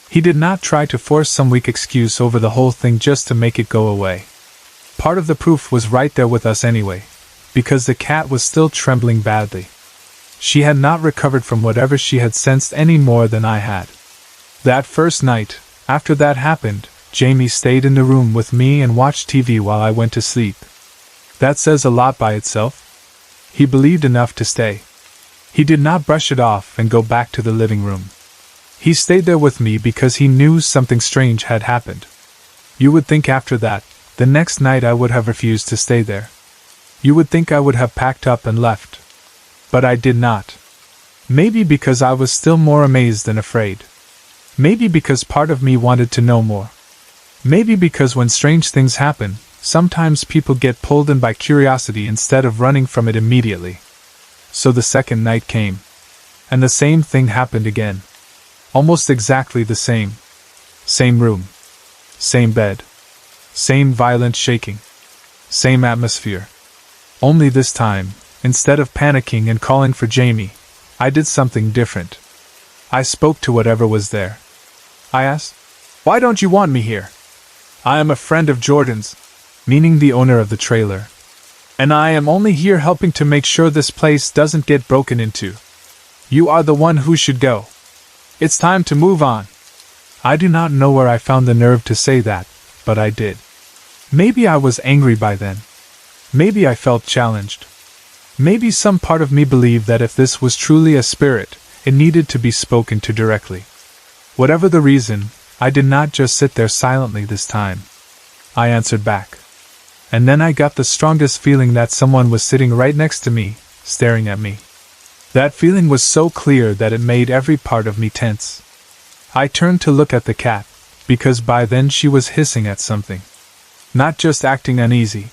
He did not try to force some weak excuse over the whole thing just to make it go away. Part of the proof was right there with us anyway, because the cat was still trembling badly. She had not recovered from whatever she had sensed any more than I had. That first night, after that happened, Jamie stayed in the room with me and watched TV while I went to sleep. That says a lot by itself. He believed enough to stay. He did not brush it off and go back to the living room. He stayed there with me because he knew something strange had happened. You would think after that, the next night I would have refused to stay there. You would think I would have packed up and left. But I did not. Maybe because I was still more amazed than afraid. Maybe because part of me wanted to know more. Maybe because when strange things happen, sometimes people get pulled in by curiosity instead of running from it immediately. So the second night came. And the same thing happened again. Almost exactly the same. Same room. Same bed. Same violent shaking. Same atmosphere. Only this time, instead of panicking and calling for Jamie, I did something different. I spoke to whatever was there. I asked, "Why don't you want me here?" "I am a friend of Jordan's," meaning the owner of the trailer. "And I am only here helping to make sure this place doesn't get broken into. You are the one who should go. It's time to move on." I do not know where I found the nerve to say that, but I did. Maybe I was angry by then. Maybe I felt challenged. Maybe some part of me believed that if this was truly a spirit, it needed to be spoken to directly. Whatever the reason, I did not just sit there silently this time. I answered back. And then I got the strongest feeling that someone was sitting right next to me, staring at me. That feeling was so clear that it made every part of me tense. I turned to look at the cat, because by then she was hissing at something. Not just acting uneasy.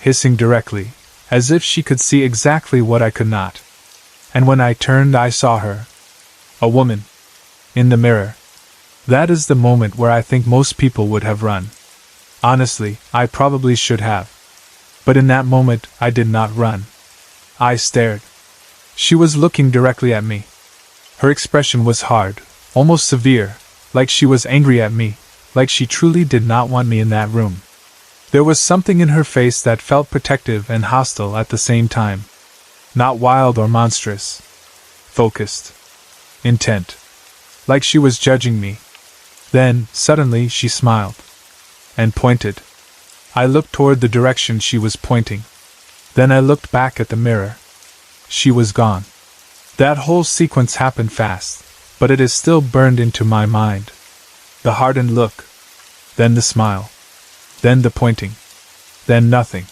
Hissing directly, as if she could see exactly what I could not. And when I turned, I saw her. A woman. In the mirror. That is the moment where I think most people would have run. Honestly, I probably should have. But in that moment, I did not run. I stared. She was looking directly at me. Her expression was hard, almost severe, like she was angry at me, like she truly did not want me in that room. There was something in her face that felt protective and hostile at the same time. Not wild or monstrous. Focused. Intent. Like she was judging me. Then, suddenly, she smiled. And pointed. I looked toward the direction she was pointing. Then I looked back at the mirror. She was gone. That whole sequence happened fast, but it is still burned into my mind. The hardened look. Then the smile. Then the pointing. Then nothing.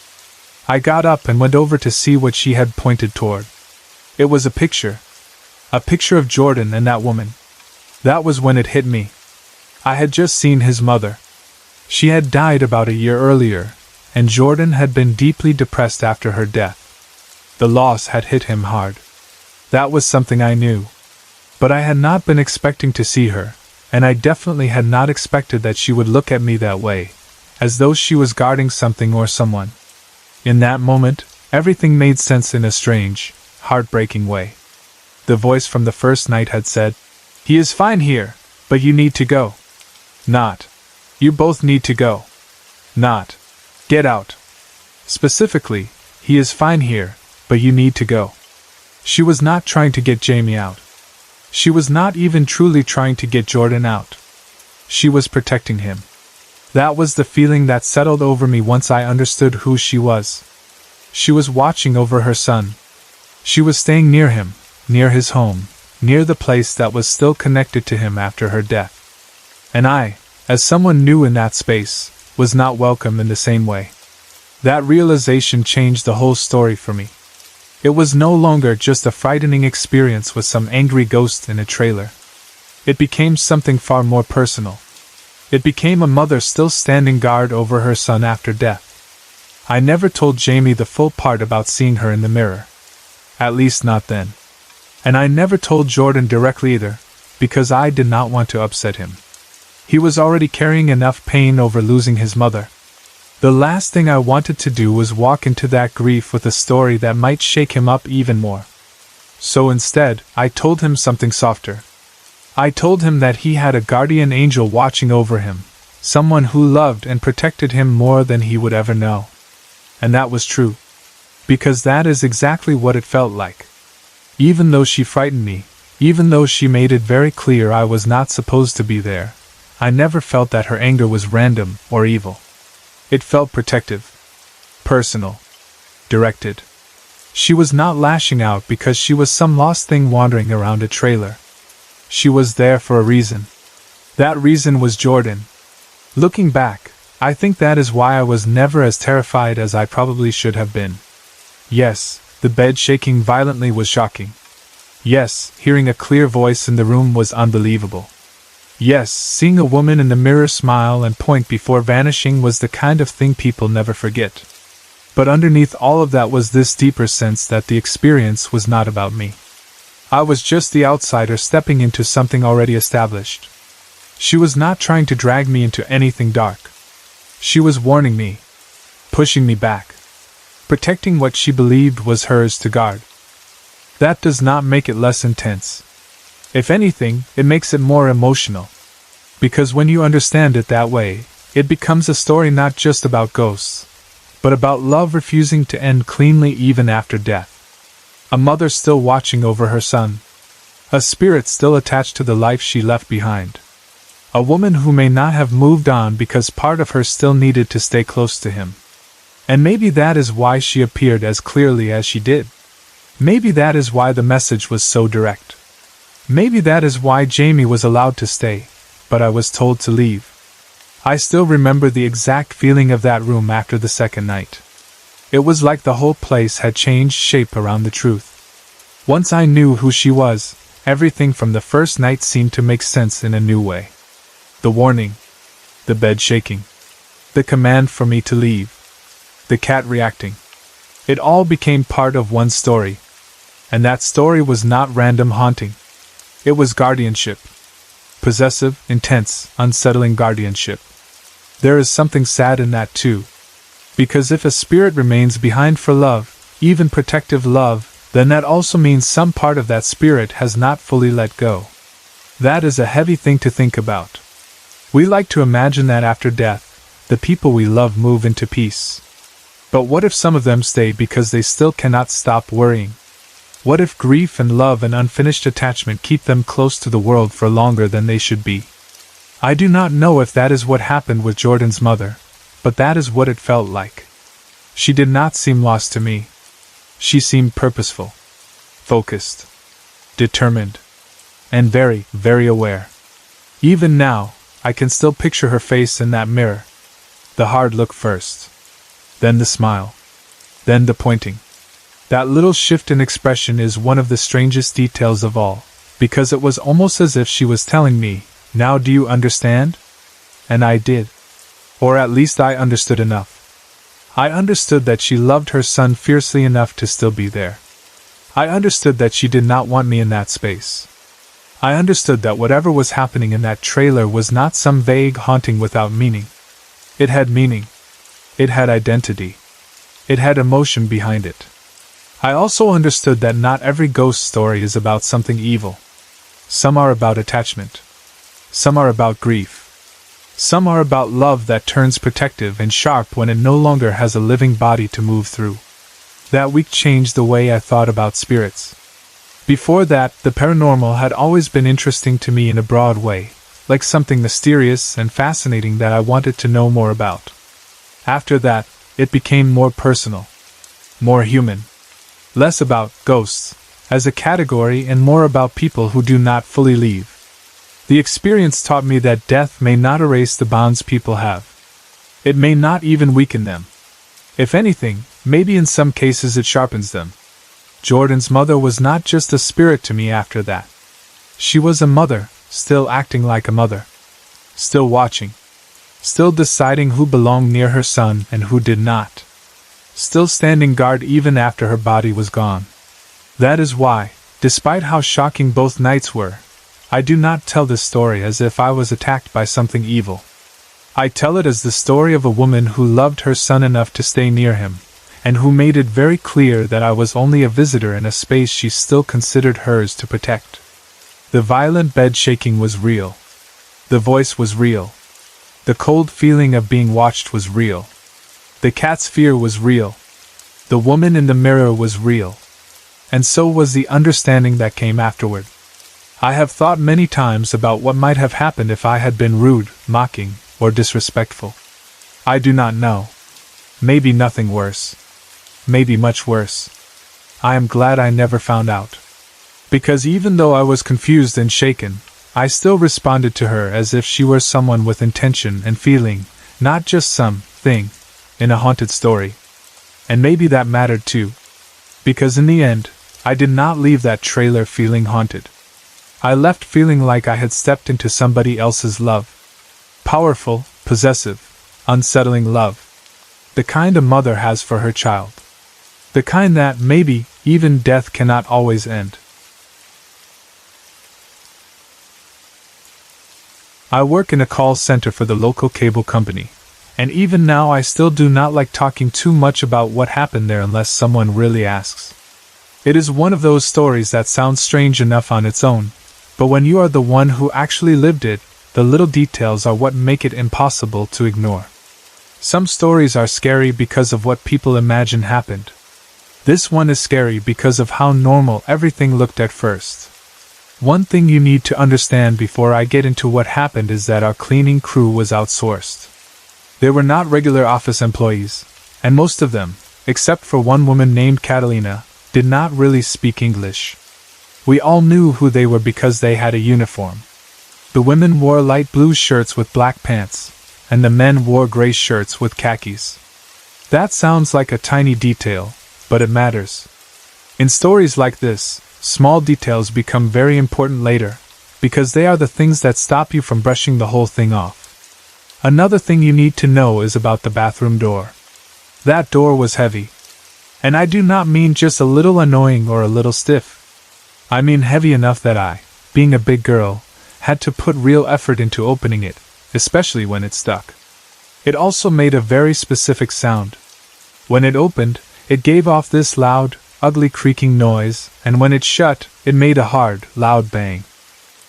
I got up and went over to see what she had pointed toward. It was a picture. A picture of Jordan and that woman. That was when it hit me. I had just seen his mother. She had died about a year earlier, and Jordan had been deeply depressed after her death. The loss had hit him hard. That was something I knew. But I had not been expecting to see her, and I definitely had not expected that she would look at me that way, as though she was guarding something or someone. In that moment, everything made sense in a strange, heartbreaking way. The voice from the first night had said, "He is fine here, but you need to go." Not, "You both need to go." Not, "Get out." Specifically, "He is fine here, but you need to go." She was not trying to get Jamie out. She was not even truly trying to get Jordan out. She was protecting him. That was the feeling that settled over me once I understood who she was. She was watching over her son. She was staying near him, near his home, near the place that was still connected to him after her death. And I, as someone new in that space, was not welcome in the same way. That realization changed the whole story for me. It was no longer just a frightening experience with some angry ghost in a trailer. It became something far more personal. It became a mother still standing guard over her son after death. I never told Jamie the full part about seeing her in the mirror. At least not then. And I never told Jordan directly either, because I did not want to upset him. He was already carrying enough pain over losing his mother. The last thing I wanted to do was walk into that grief with a story that might shake him up even more. So instead, I told him something softer. I told him that he had a guardian angel watching over him, someone who loved and protected him more than he would ever know. And that was true. Because that is exactly what it felt like. Even though she frightened me, even though she made it very clear I was not supposed to be there, I never felt that her anger was random or evil. It felt protective, personal, directed. She was not lashing out because she was some lost thing wandering around a trailer. She was there for a reason. That reason was Jordan. Looking back, I think that is why I was never as terrified as I probably should have been. Yes, the bed shaking violently was shocking. Yes, hearing a clear voice in the room was unbelievable. Yes, seeing a woman in the mirror smile and point before vanishing was the kind of thing people never forget. But underneath all of that was this deeper sense that the experience was not about me. I was just the outsider stepping into something already established. She was not trying to drag me into anything dark. She was warning me, pushing me back, protecting what she believed was hers to guard. That does not make it less intense. If anything, it makes it more emotional. Because when you understand it that way, it becomes a story not just about ghosts, but about love refusing to end cleanly even after death. A mother still watching over her son. A spirit still attached to the life she left behind. A woman who may not have moved on because part of her still needed to stay close to him. And maybe that is why she appeared as clearly as she did. Maybe that is why the message was so direct. Maybe that is why Jamie was allowed to stay, but I was told to leave. I still remember the exact feeling of that room after the second night. It was like the whole place had changed shape around the truth. Once I knew who she was, everything from the first night seemed to make sense in a new way. The warning, the bed shaking, The command for me to leave. The cat reacting. It all became part of one story. And that story was not random haunting. It was guardianship. Possessive, intense, unsettling guardianship. There is something sad in that too. Because if a spirit remains behind for love, even protective love, then that also means some part of that spirit has not fully let go. That is a heavy thing to think about. We like to imagine that after death, the people we love move into peace. But what if some of them stay because they still cannot stop worrying? What if grief and love and unfinished attachment keep them close to the world for longer than they should be? I do not know if that is what happened with Jordan's mother, but that is what it felt like. She did not seem lost to me. She seemed purposeful, focused, determined, and very, very aware. Even now, I can still picture her face in that mirror. The hard look first, then the smile, then the pointing. That little shift in expression is one of the strangest details of all, because it was almost as if she was telling me, "Now do you understand?" And I did. Or at least I understood enough. I understood that she loved her son fiercely enough to still be there. I understood that she did not want me in that space. I understood that whatever was happening in that trailer was not some vague haunting without meaning. It had meaning. It had identity. It had emotion behind it. I also understood that not every ghost story is about something evil. Some are about attachment. Some are about grief. Some are about love that turns protective and sharp when it no longer has a living body to move through. That week changed the way I thought about spirits. Before that, the paranormal had always been interesting to me in a broad way, like something mysterious and fascinating that I wanted to know more about. After that, it became more personal, more human. Less about ghosts as a category and more about people who do not fully leave. The experience taught me that death may not erase the bonds people have. It may not even weaken them. If anything, maybe in some cases it sharpens them. Jordan's mother was not just a spirit to me after that. She was a mother, still acting like a mother. Still watching. Still deciding who belonged near her son and who did not. Still standing guard even after her body was gone. That is why, despite how shocking both nights were, I do not tell this story as if I was attacked by something evil. I tell it as the story of a woman who loved her son enough to stay near him, and who made it very clear that I was only a visitor in a space she still considered hers to protect. The violent bed shaking was real. The voice was real. The cold feeling of being watched was real. The cat's fear was real. The woman in the mirror was real. And so was the understanding that came afterward. I have thought many times about what might have happened if I had been rude, mocking, or disrespectful. I do not know. Maybe nothing worse. Maybe much worse. I am glad I never found out. Because even though I was confused and shaken, I still responded to her as if she were someone with intention and feeling, not just some thing in a haunted story. And maybe that mattered too. Because in the end, I did not leave that trailer feeling haunted. I left feeling like I had stepped into somebody else's love. Powerful, possessive, unsettling love. The kind a mother has for her child. The kind that, maybe, even death cannot always end. I work in a call center for the local cable company, and even now I still do not like talking too much about what happened there unless someone really asks. It is one of those stories that sounds strange enough on its own, but when you are the one who actually lived it, the little details are what make it impossible to ignore. Some stories are scary because of what people imagine happened. This one is scary because of how normal everything looked at first. One thing you need to understand before I get into what happened is that our cleaning crew was outsourced. They were not regular office employees, and most of them, except for one woman named Catalina, did not really speak English. We all knew who they were because they had a uniform. The women wore light blue shirts with black pants, and the men wore gray shirts with khakis. That sounds like a tiny detail, but it matters. In stories like this, small details become very important later, because they are the things that stop you from brushing the whole thing off. Another thing you need to know is about the bathroom door. That door was heavy. And I do not mean just a little annoying or a little stiff. I mean heavy enough that I, being a big girl, had to put real effort into opening it, especially when it stuck. It also made a very specific sound. When it opened, it gave off this loud, ugly creaking noise, and when it shut, it made a hard, loud bang.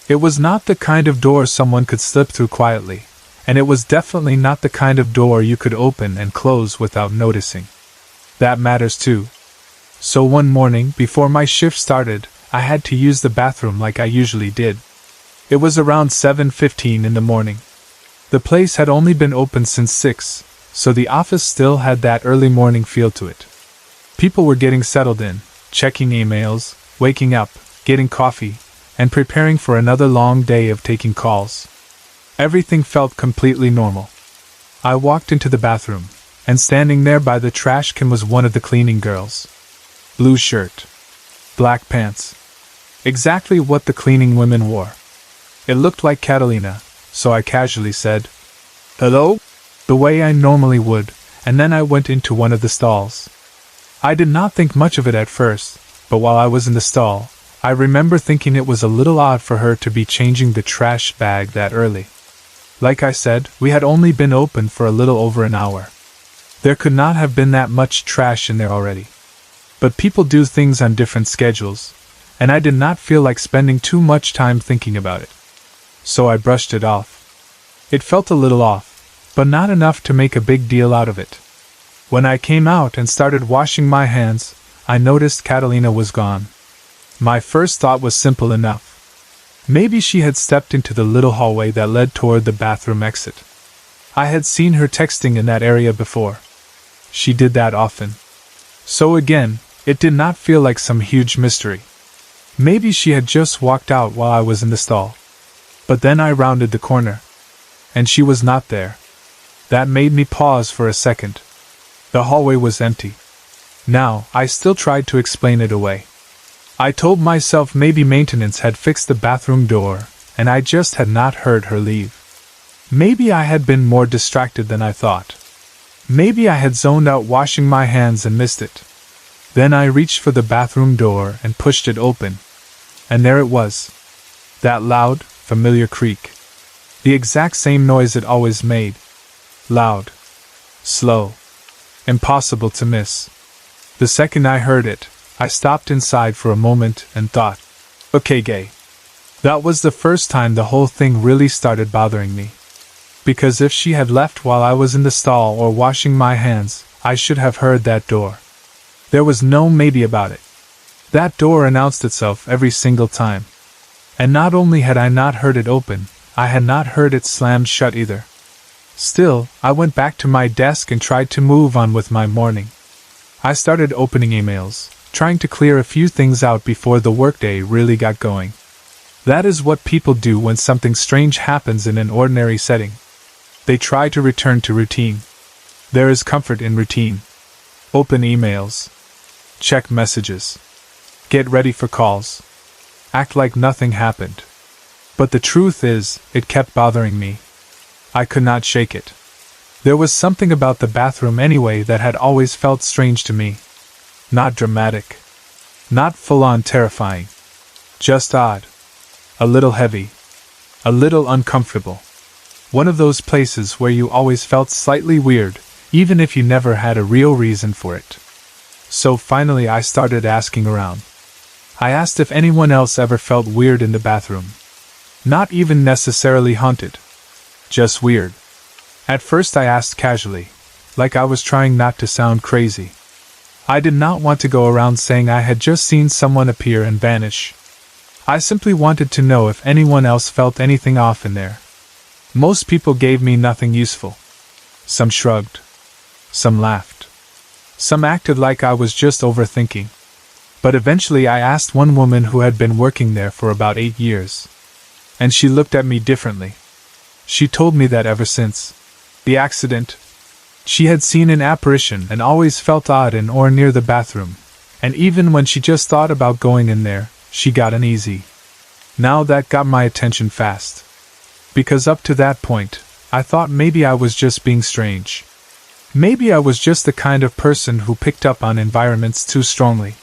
It was not the kind of door someone could slip through quietly, and it was definitely not the kind of door you could open and close without noticing. That matters too. So one morning, before my shift started, I had to use the bathroom like I usually did. It was around 7:15 in the morning. The place had only been open since 6, so the office still had that early morning feel to it. People were getting settled in, checking emails, waking up, getting coffee, and preparing for another long day of taking calls. Everything felt completely normal. I walked into the bathroom, and standing there by the trash can was one of the cleaning girls. Blue shirt. Black pants. Exactly what the cleaning women wore. It looked like Catalina, so I casually said, "Hello?" the way I normally would, and then I went into one of the stalls. I did not think much of it at first, but while I was in the stall, I remember thinking it was a little odd for her to be changing the trash bag that early. Like I said, we had only been open for a little over an hour. There could not have been that much trash in there already. But people do things on different schedules, and I did not feel like spending too much time thinking about it. So I brushed it off. It felt a little off, but not enough to make a big deal out of it. When I came out and started washing my hands, I noticed Catalina was gone. My first thought was simple enough. Maybe she had stepped into the little hallway that led toward the bathroom exit. I had seen her texting in that area before. She did that often. So again, it did not feel like some huge mystery. Maybe she had just walked out while I was in the stall. But then I rounded the corner. And she was not there. That made me pause for a second. The hallway was empty. Now, I still tried to explain it away. I told myself maybe maintenance had fixed the bathroom door, and I just had not heard her leave. Maybe I had been more distracted than I thought. Maybe I had zoned out washing my hands and missed it. Then I reached for the bathroom door and pushed it open. And there it was. That loud, familiar creak. The exact same noise it always made. Loud. Slow. Impossible to miss. The second I heard it, I stopped inside for a moment and thought, okay, gay. That was the first time the whole thing really started bothering me. Because if she had left while I was in the stall or washing my hands, I should have heard that door. There was no maybe about it. That door announced itself every single time. And not only had I not heard it open, I had not heard it slammed shut either. Still, I went back to my desk and tried to move on with my morning. I started opening emails, trying to clear a few things out before the workday really got going. That is what people do when something strange happens in an ordinary setting. They try to return to routine. There is comfort in routine. Open emails. Check messages. Get ready for calls. Act like nothing happened. But the truth is, it kept bothering me. I could not shake it. There was something about the bathroom anyway that had always felt strange to me. Not dramatic. Not full-on terrifying. Just odd. A little heavy. A little uncomfortable. One of those places where you always felt slightly weird, even if you never had a real reason for it. So finally I started asking around. I asked if anyone else ever felt weird in the bathroom. Not even necessarily haunted. Just weird. At first I asked casually, like I was trying not to sound crazy. I did not want to go around saying I had just seen someone appear and vanish. I simply wanted to know if anyone else felt anything off in there. Most people gave me nothing useful. Some shrugged. Some laughed. Some acted like I was just overthinking. But eventually I asked one woman who had been working there for about 8 years. And she looked at me differently. She told me that ever since the accident, she had seen an apparition and always felt odd in or near the bathroom, and even when she just thought about going in there, she got uneasy. Now that got my attention fast. Because up to that point, I thought maybe I was just being strange. Maybe I was just the kind of person who picked up on environments too strongly.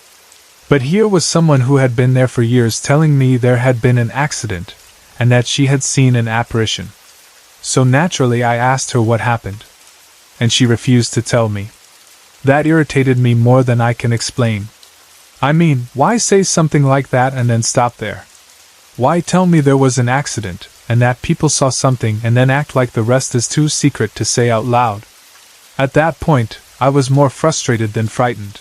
But here was someone who had been there for years telling me there had been an accident, and that she had seen an apparition. So naturally I asked her what happened. And she refused to tell me. That irritated me more than I can explain. I mean, why say something like that and then stop there? Why tell me there was an accident, and that people saw something and then act like the rest is too secret to say out loud? At that point, I was more frustrated than frightened.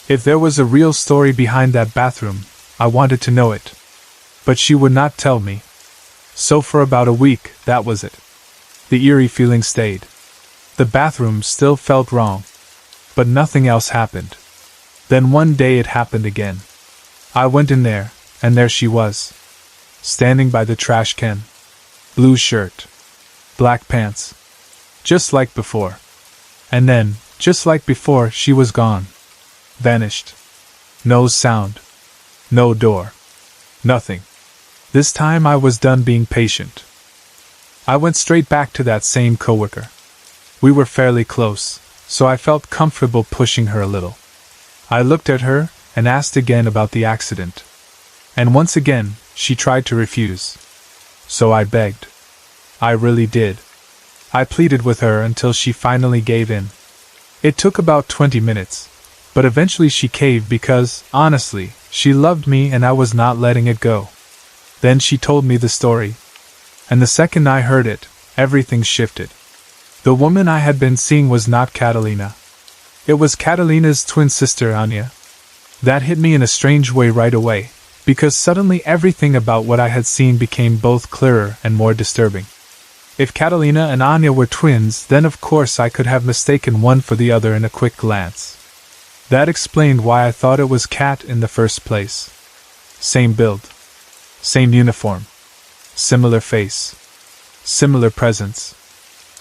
If there was a real story behind that bathroom, I wanted to know it. But she would not tell me. So for about a week, that was it. The eerie feeling stayed. The bathroom still felt wrong. But nothing else happened. Then one day it happened again. I went in there, and there she was. Standing by the trash can. Blue shirt. Black pants. Just like before. And then, just like before, she was gone. Vanished. No sound. No door. Nothing. This time I was done being patient. I went straight back to that same coworker. We were fairly close, so I felt comfortable pushing her a little. I looked at her and asked again about the accident. And once again, she tried to refuse. So I begged. I really did. I pleaded with her until she finally gave in. It took about 20 minutes, but eventually she caved because, honestly, she loved me and I was not letting it go. Then she told me the story. And the second I heard it, everything shifted. The woman I had been seeing was not Catalina. It was Catalina's twin sister, Anya. That hit me in a strange way right away, because suddenly everything about what I had seen became both clearer and more disturbing. If Catalina and Anya were twins, then of course I could have mistaken one for the other in a quick glance. That explained why I thought it was Kat in the first place. Same build. Same uniform. Similar face. Similar presence.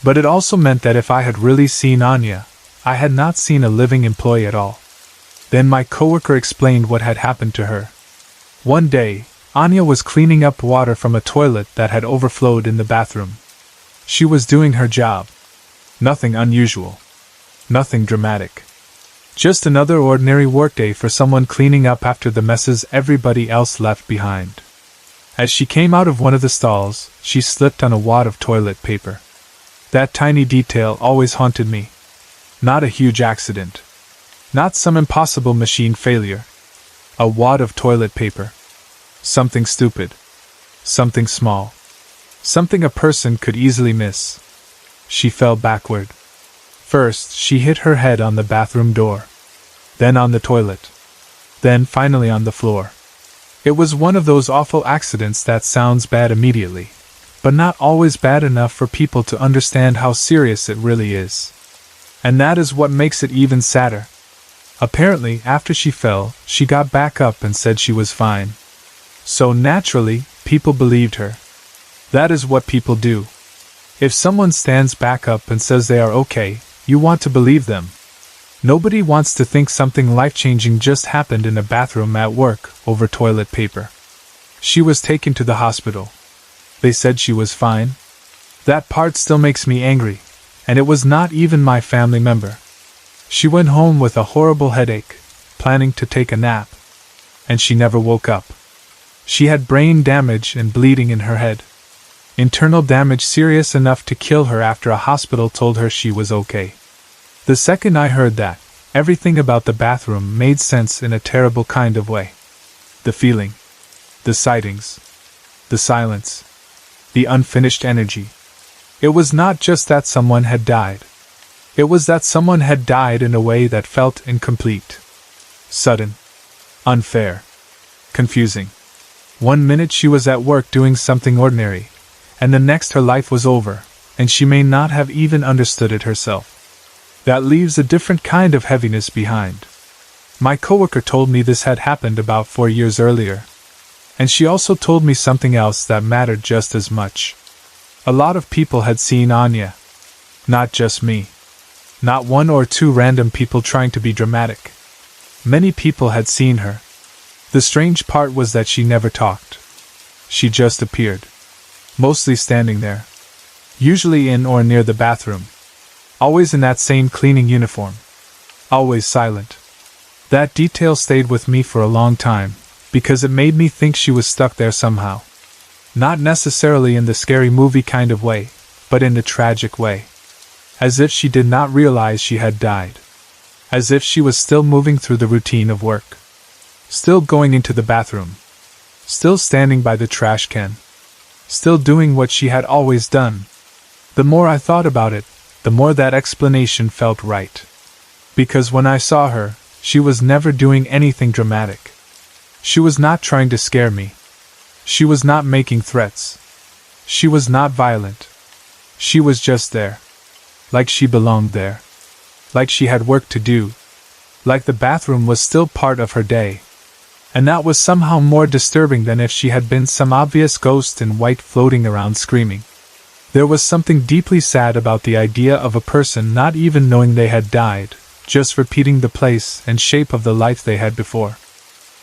But it also meant that if I had really seen Anya, I had not seen a living employee at all. Then my coworker explained what had happened to her. One day, Anya was cleaning up water from a toilet that had overflowed in the bathroom. She was doing her job. Nothing unusual. Nothing dramatic. Just another ordinary workday for someone cleaning up after the messes everybody else left behind. As she came out of one of the stalls, she slipped on a wad of toilet paper. That tiny detail always haunted me. Not a huge accident. Not some impossible machine failure. A wad of toilet paper. Something stupid. Something small. Something a person could easily miss. She fell backward. First, she hit her head on the bathroom door. Then on the toilet. Then finally on the floor. It was one of those awful accidents that sounds bad immediately, but not always bad enough for people to understand how serious it really is. And that is what makes it even sadder. Apparently, after she fell, she got back up and said she was fine. So naturally, people believed her. That is what people do. If someone stands back up and says they are okay, you want to believe them. Nobody wants to think something life-changing just happened in a bathroom at work over toilet paper. She was taken to the hospital. They said she was fine. That part still makes me angry, and it was not even my family member. She went home with a horrible headache, planning to take a nap. And she never woke up. She had brain damage and bleeding in her head. Internal damage serious enough to kill her after a hospital told her she was okay. The second I heard that, everything about the bathroom made sense in a terrible kind of way. The feeling. The sightings. The silence. The unfinished energy. It was not just that someone had died. It was that someone had died in a way that felt incomplete. Sudden. Unfair. Confusing. 1 minute she was at work doing something ordinary, and the next her life was over, and she may not have even understood it herself. That leaves a different kind of heaviness behind. My coworker told me this had happened about 4 years earlier. And she also told me something else that mattered just as much. A lot of people had seen Anya. Not just me. Not 1 or 2 random people trying to be dramatic. Many people had seen her. The strange part was that she never talked. She just appeared. Mostly standing there. Usually in or near the bathroom. Always in that same cleaning uniform. Always silent. That detail stayed with me for a long time, because it made me think she was stuck there somehow. Not necessarily in the scary movie kind of way, but in the tragic way. As if she did not realize she had died. As if she was still moving through the routine of work. Still going into the bathroom. Still standing by the trash can. Still doing what she had always done. The more I thought about it, the more that explanation felt right. Because when I saw her, she was never doing anything dramatic. She was not trying to scare me. She was not making threats. She was not violent. She was just there. Like she belonged there. Like she had work to do. Like the bathroom was still part of her day. And that was somehow more disturbing than if she had been some obvious ghost in white floating around screaming. There was something deeply sad about the idea of a person not even knowing they had died, just repeating the place and shape of the life they had before.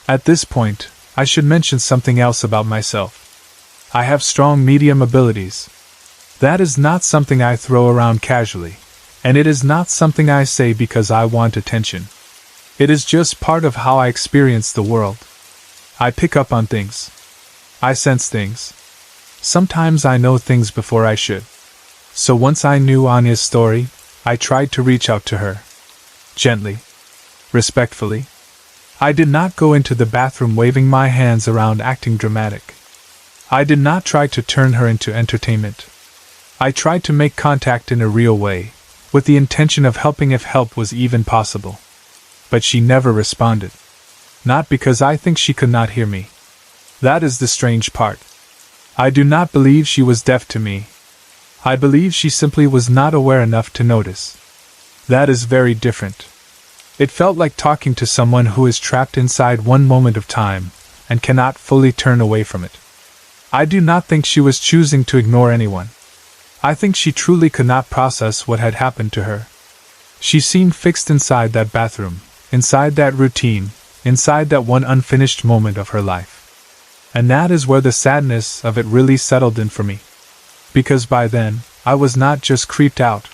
At this point, I should mention something else about myself. I have strong medium abilities. That is not something I throw around casually, and it is not something I say because I want attention. It is just part of how I experience the world. I pick up on things. I sense things. Sometimes I know things before I should. So once I knew Anya's story, I tried to reach out to her. Gently. Respectfully. I did not go into the bathroom waving my hands around acting dramatic. I did not try to turn her into entertainment. I tried to make contact in a real way, with the intention of helping if help was even possible. But she never responded. Not because I think she could not hear me. That is the strange part. I do not believe she was deaf to me. I believe she simply was not aware enough to notice. That is very different. It felt like talking to someone who is trapped inside one moment of time, and cannot fully turn away from it. I do not think she was choosing to ignore anyone. I think she truly could not process what had happened to her. She seemed fixed inside that bathroom, inside that routine, inside that one unfinished moment of her life. And that is where the sadness of it really settled in for me. Because by then, I was not just creeped out.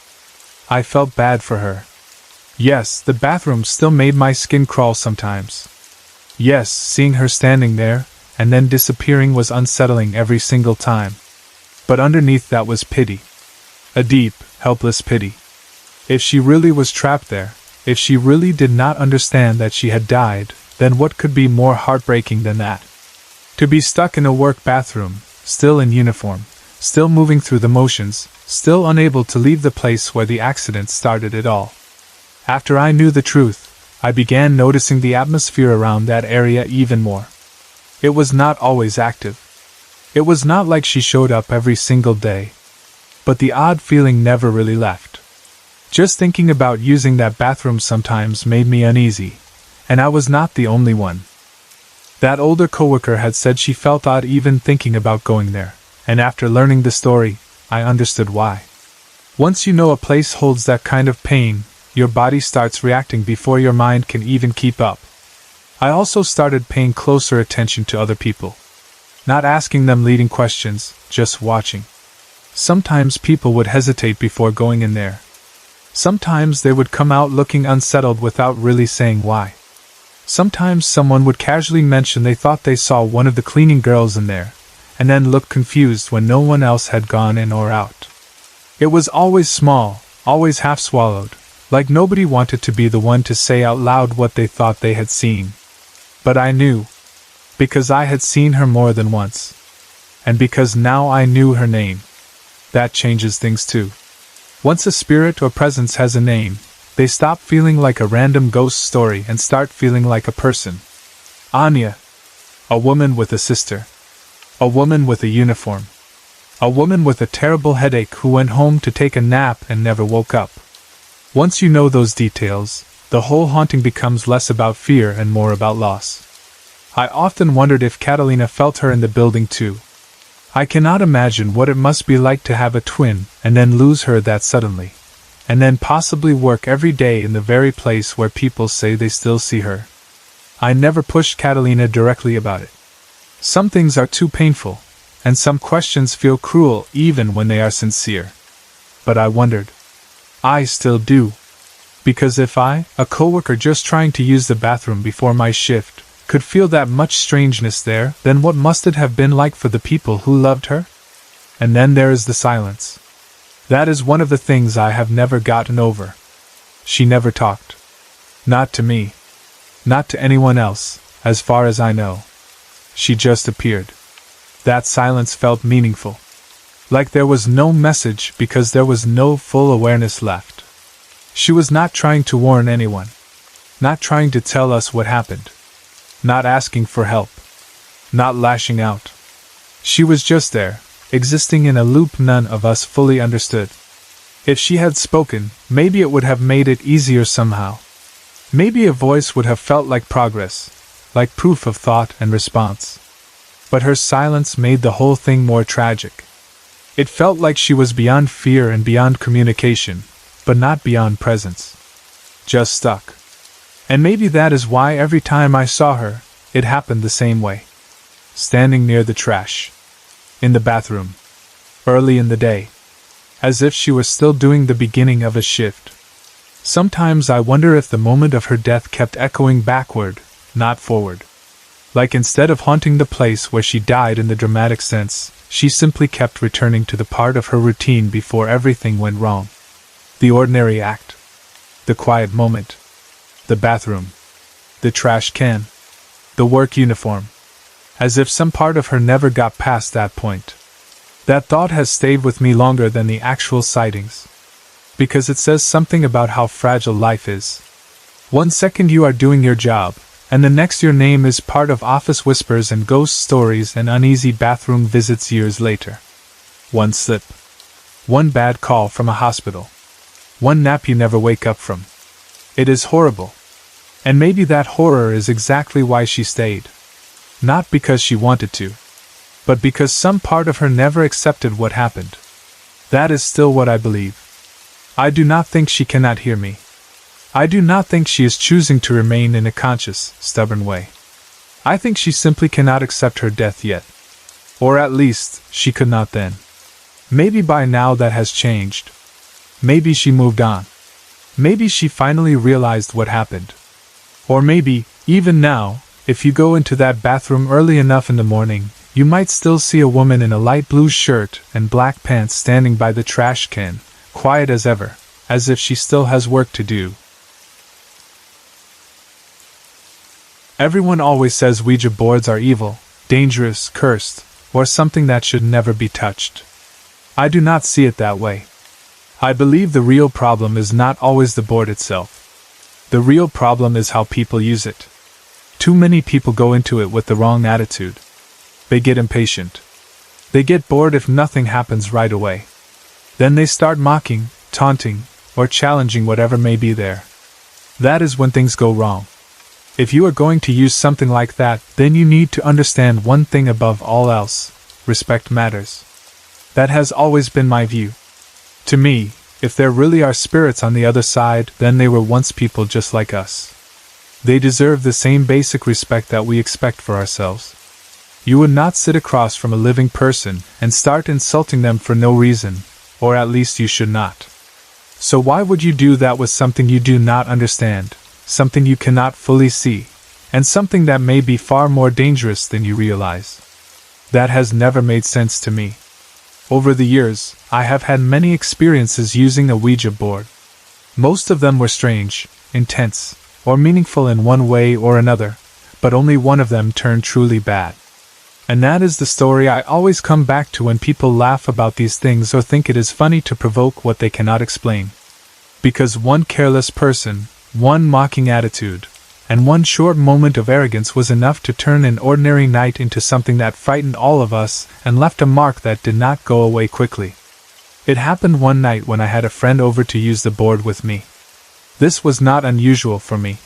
I felt bad for her. Yes, the bathroom still made my skin crawl sometimes. Yes, seeing her standing there, and then disappearing was unsettling every single time. But underneath that was pity. A deep, helpless pity. If she really was trapped there, if she really did not understand that she had died, then what could be more heartbreaking than that? To be stuck in a work bathroom, still in uniform, still moving through the motions, still unable to leave the place where the accident started it all. After I knew the truth, I began noticing the atmosphere around that area even more. It was not always active. It was not like she showed up every single day. But the odd feeling never really left. Just thinking about using that bathroom sometimes made me uneasy, and I was not the only one. That older coworker had said she felt odd even thinking about going there, and after learning the story, I understood why. Once you know a place holds that kind of pain, your body starts reacting before your mind can even keep up. I also started paying closer attention to other people. Not asking them leading questions, just watching. Sometimes people would hesitate before going in there. Sometimes they would come out looking unsettled without really saying why. Sometimes someone would casually mention they thought they saw one of the cleaning girls in there, and then look confused when no one else had gone in or out. It was always small, always half-swallowed, like nobody wanted to be the one to say out loud what they thought they had seen. But I knew. Because I had seen her more than once. And because now I knew her name. That changes things too. Once a spirit or presence has a name, they stop feeling like a random ghost story and start feeling like a person. Anya. A woman with a sister. A woman with a uniform. A woman with a terrible headache who went home to take a nap and never woke up. Once you know those details, the whole haunting becomes less about fear and more about loss. I often wondered if Catalina felt her in the building too. I cannot imagine what it must be like to have a twin and then lose her that suddenly, and then possibly work every day in the very place where people say they still see her. I never pushed Catalina directly about it. Some things are too painful, and some questions feel cruel even when they are sincere. But I wondered. I still do. Because if I, a coworker just trying to use the bathroom before my shift, could feel that much strangeness there, then what must it have been like for the people who loved her? And then there is the silence. That is one of the things I have never gotten over. She never talked. Not to me. Not to anyone else, as far as I know. She just appeared. That silence felt meaningful. Like there was no message because there was no full awareness left. She was not trying to warn anyone. Not trying to tell us what happened. Not asking for help. Not lashing out. She was just there, existing in a loop none of us fully understood. If she had spoken, maybe it would have made it easier somehow. Maybe a voice would have felt like progress, like proof of thought and response. But her silence made the whole thing more tragic. It felt like she was beyond fear and beyond communication, but not beyond presence. Just stuck. And maybe that is why every time I saw her, it happened the same way. Standing near the trash. In the bathroom. Early in the day. As if she was still doing the beginning of a shift. Sometimes I wonder if the moment of her death kept echoing backward, not forward. Like instead of haunting the place where she died in the dramatic sense, she simply kept returning to the part of her routine before everything went wrong. The ordinary act. The quiet moment. The bathroom. The trash can. The work uniform. As if some part of her never got past that point. That thought has stayed with me longer than the actual sightings. Because it says something about how fragile life is. 1 second you are doing your job, and the next your name is part of office whispers and ghost stories and uneasy bathroom visits years later. One slip. One bad call from a hospital. One nap you never wake up from. It is horrible. And maybe that horror is exactly why she stayed. Not because she wanted to. But because some part of her never accepted what happened. That is still what I believe. I do not think she cannot hear me. I do not think she is choosing to remain in a conscious, stubborn way. I think she simply cannot accept her death yet. Or at least, she could not then. Maybe by now that has changed. Maybe she moved on. Maybe she finally realized what happened. Or maybe, even now, if you go into that bathroom early enough in the morning, you might still see a woman in a light blue shirt and black pants standing by the trash can, quiet as ever, as if she still has work to do. Everyone always says Ouija boards are evil, dangerous, cursed, or something that should never be touched. I do not see it that way. I believe the real problem is not always the board itself. The real problem is how people use it. Too many people go into it with the wrong attitude. They get impatient. They get bored if nothing happens right away. Then they start mocking, taunting, or challenging whatever may be there. That is when things go wrong. If you are going to use something like that, then you need to understand one thing above all else: respect matters. That has always been my view. To me, if there really are spirits on the other side, then they were once people just like us. They deserve the same basic respect that we expect for ourselves. You would not sit across from a living person and start insulting them for no reason, or at least you should not. So why would you do that with something you do not understand, something you cannot fully see, and something that may be far more dangerous than you realize? That has never made sense to me. Over the years, I have had many experiences using a Ouija board. Most of them were strange, intense, or meaningful in one way or another, but only one of them turned truly bad. And that is the story I always come back to when people laugh about these things or think it is funny to provoke what they cannot explain. Because one careless person, one mocking attitude, and one short moment of arrogance was enough to turn an ordinary night into something that frightened all of us and left a mark that did not go away quickly. It happened one night when I had a friend over to use the board with me. This was not unusual for me.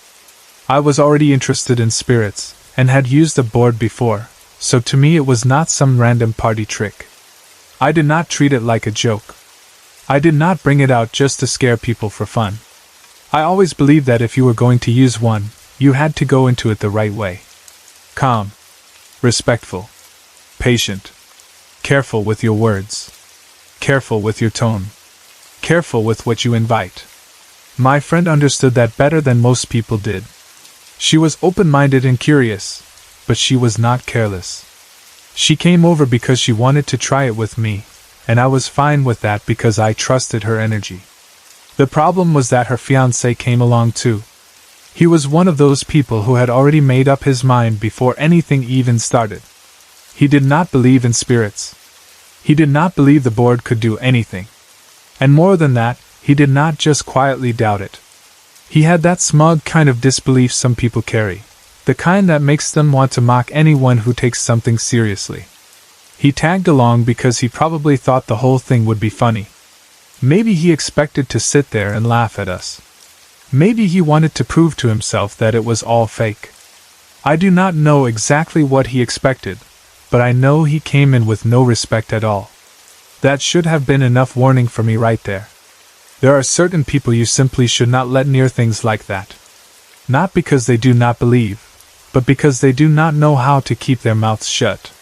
I was already interested in spirits, and had used the board before, so to me it was not some random party trick. I did not treat it like a joke. I did not bring it out just to scare people for fun. I always believed that if you were going to use one, you had to go into it the right way. Calm. Respectful. Patient. Careful with your words. Careful with your tone. Careful with what you invite. My friend understood that better than most people did. She was open-minded and curious, but she was not careless. She came over because she wanted to try it with me, and I was fine with that because I trusted her energy. The problem was that her fiancé came along too. He was one of those people who had already made up his mind before anything even started. He did not believe in spirits. He did not believe the board could do anything. And more than that, he did not just quietly doubt it. He had that smug kind of disbelief some people carry, the kind that makes them want to mock anyone who takes something seriously. He tagged along because he probably thought the whole thing would be funny. Maybe he expected to sit there and laugh at us. Maybe he wanted to prove to himself that it was all fake. I do not know exactly what he expected, but I know he came in with no respect at all. That should have been enough warning for me right there. There are certain people you simply should not let near things like that. Not because they do not believe, but because they do not know how to keep their mouths shut.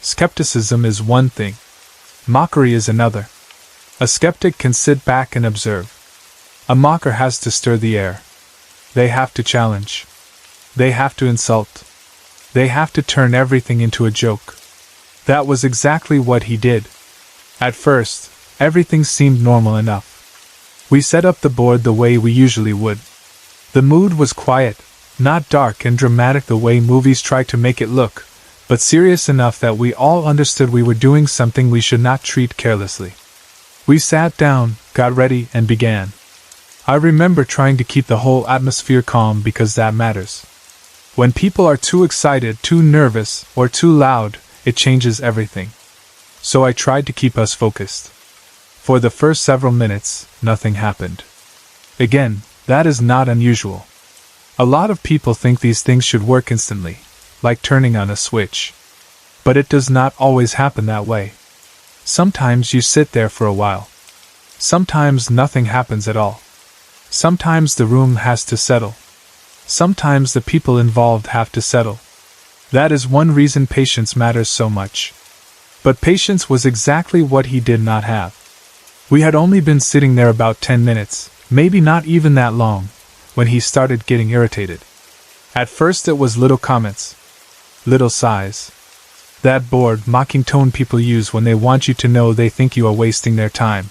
Skepticism is one thing. Mockery is another. A skeptic can sit back and observe. A mocker has to stir the air. They have to challenge. They have to insult. They have to turn everything into a joke. That was exactly what he did. At first, everything seemed normal enough. We set up the board the way we usually would. The mood was quiet, not dark and dramatic the way movies try to make it look, but serious enough that we all understood we were doing something we should not treat carelessly. We sat down, got ready, and began. I remember trying to keep the whole atmosphere calm because that matters. When people are too excited, too nervous, or too loud, it changes everything. So I tried to keep us focused. For the first several minutes, nothing happened. Again, that is not unusual. A lot of people think these things should work instantly, like turning on a switch. But it does not always happen that way. Sometimes you sit there for a while. Sometimes nothing happens at all. Sometimes the room has to settle. Sometimes the people involved have to settle. That is one reason patience matters so much. But patience was exactly what he did not have. We had only been sitting there about 10 minutes, maybe not even that long, when he started getting irritated. At first it was little comments. Little sighs. That bored, mocking tone people use when they want you to know they think you are wasting their time.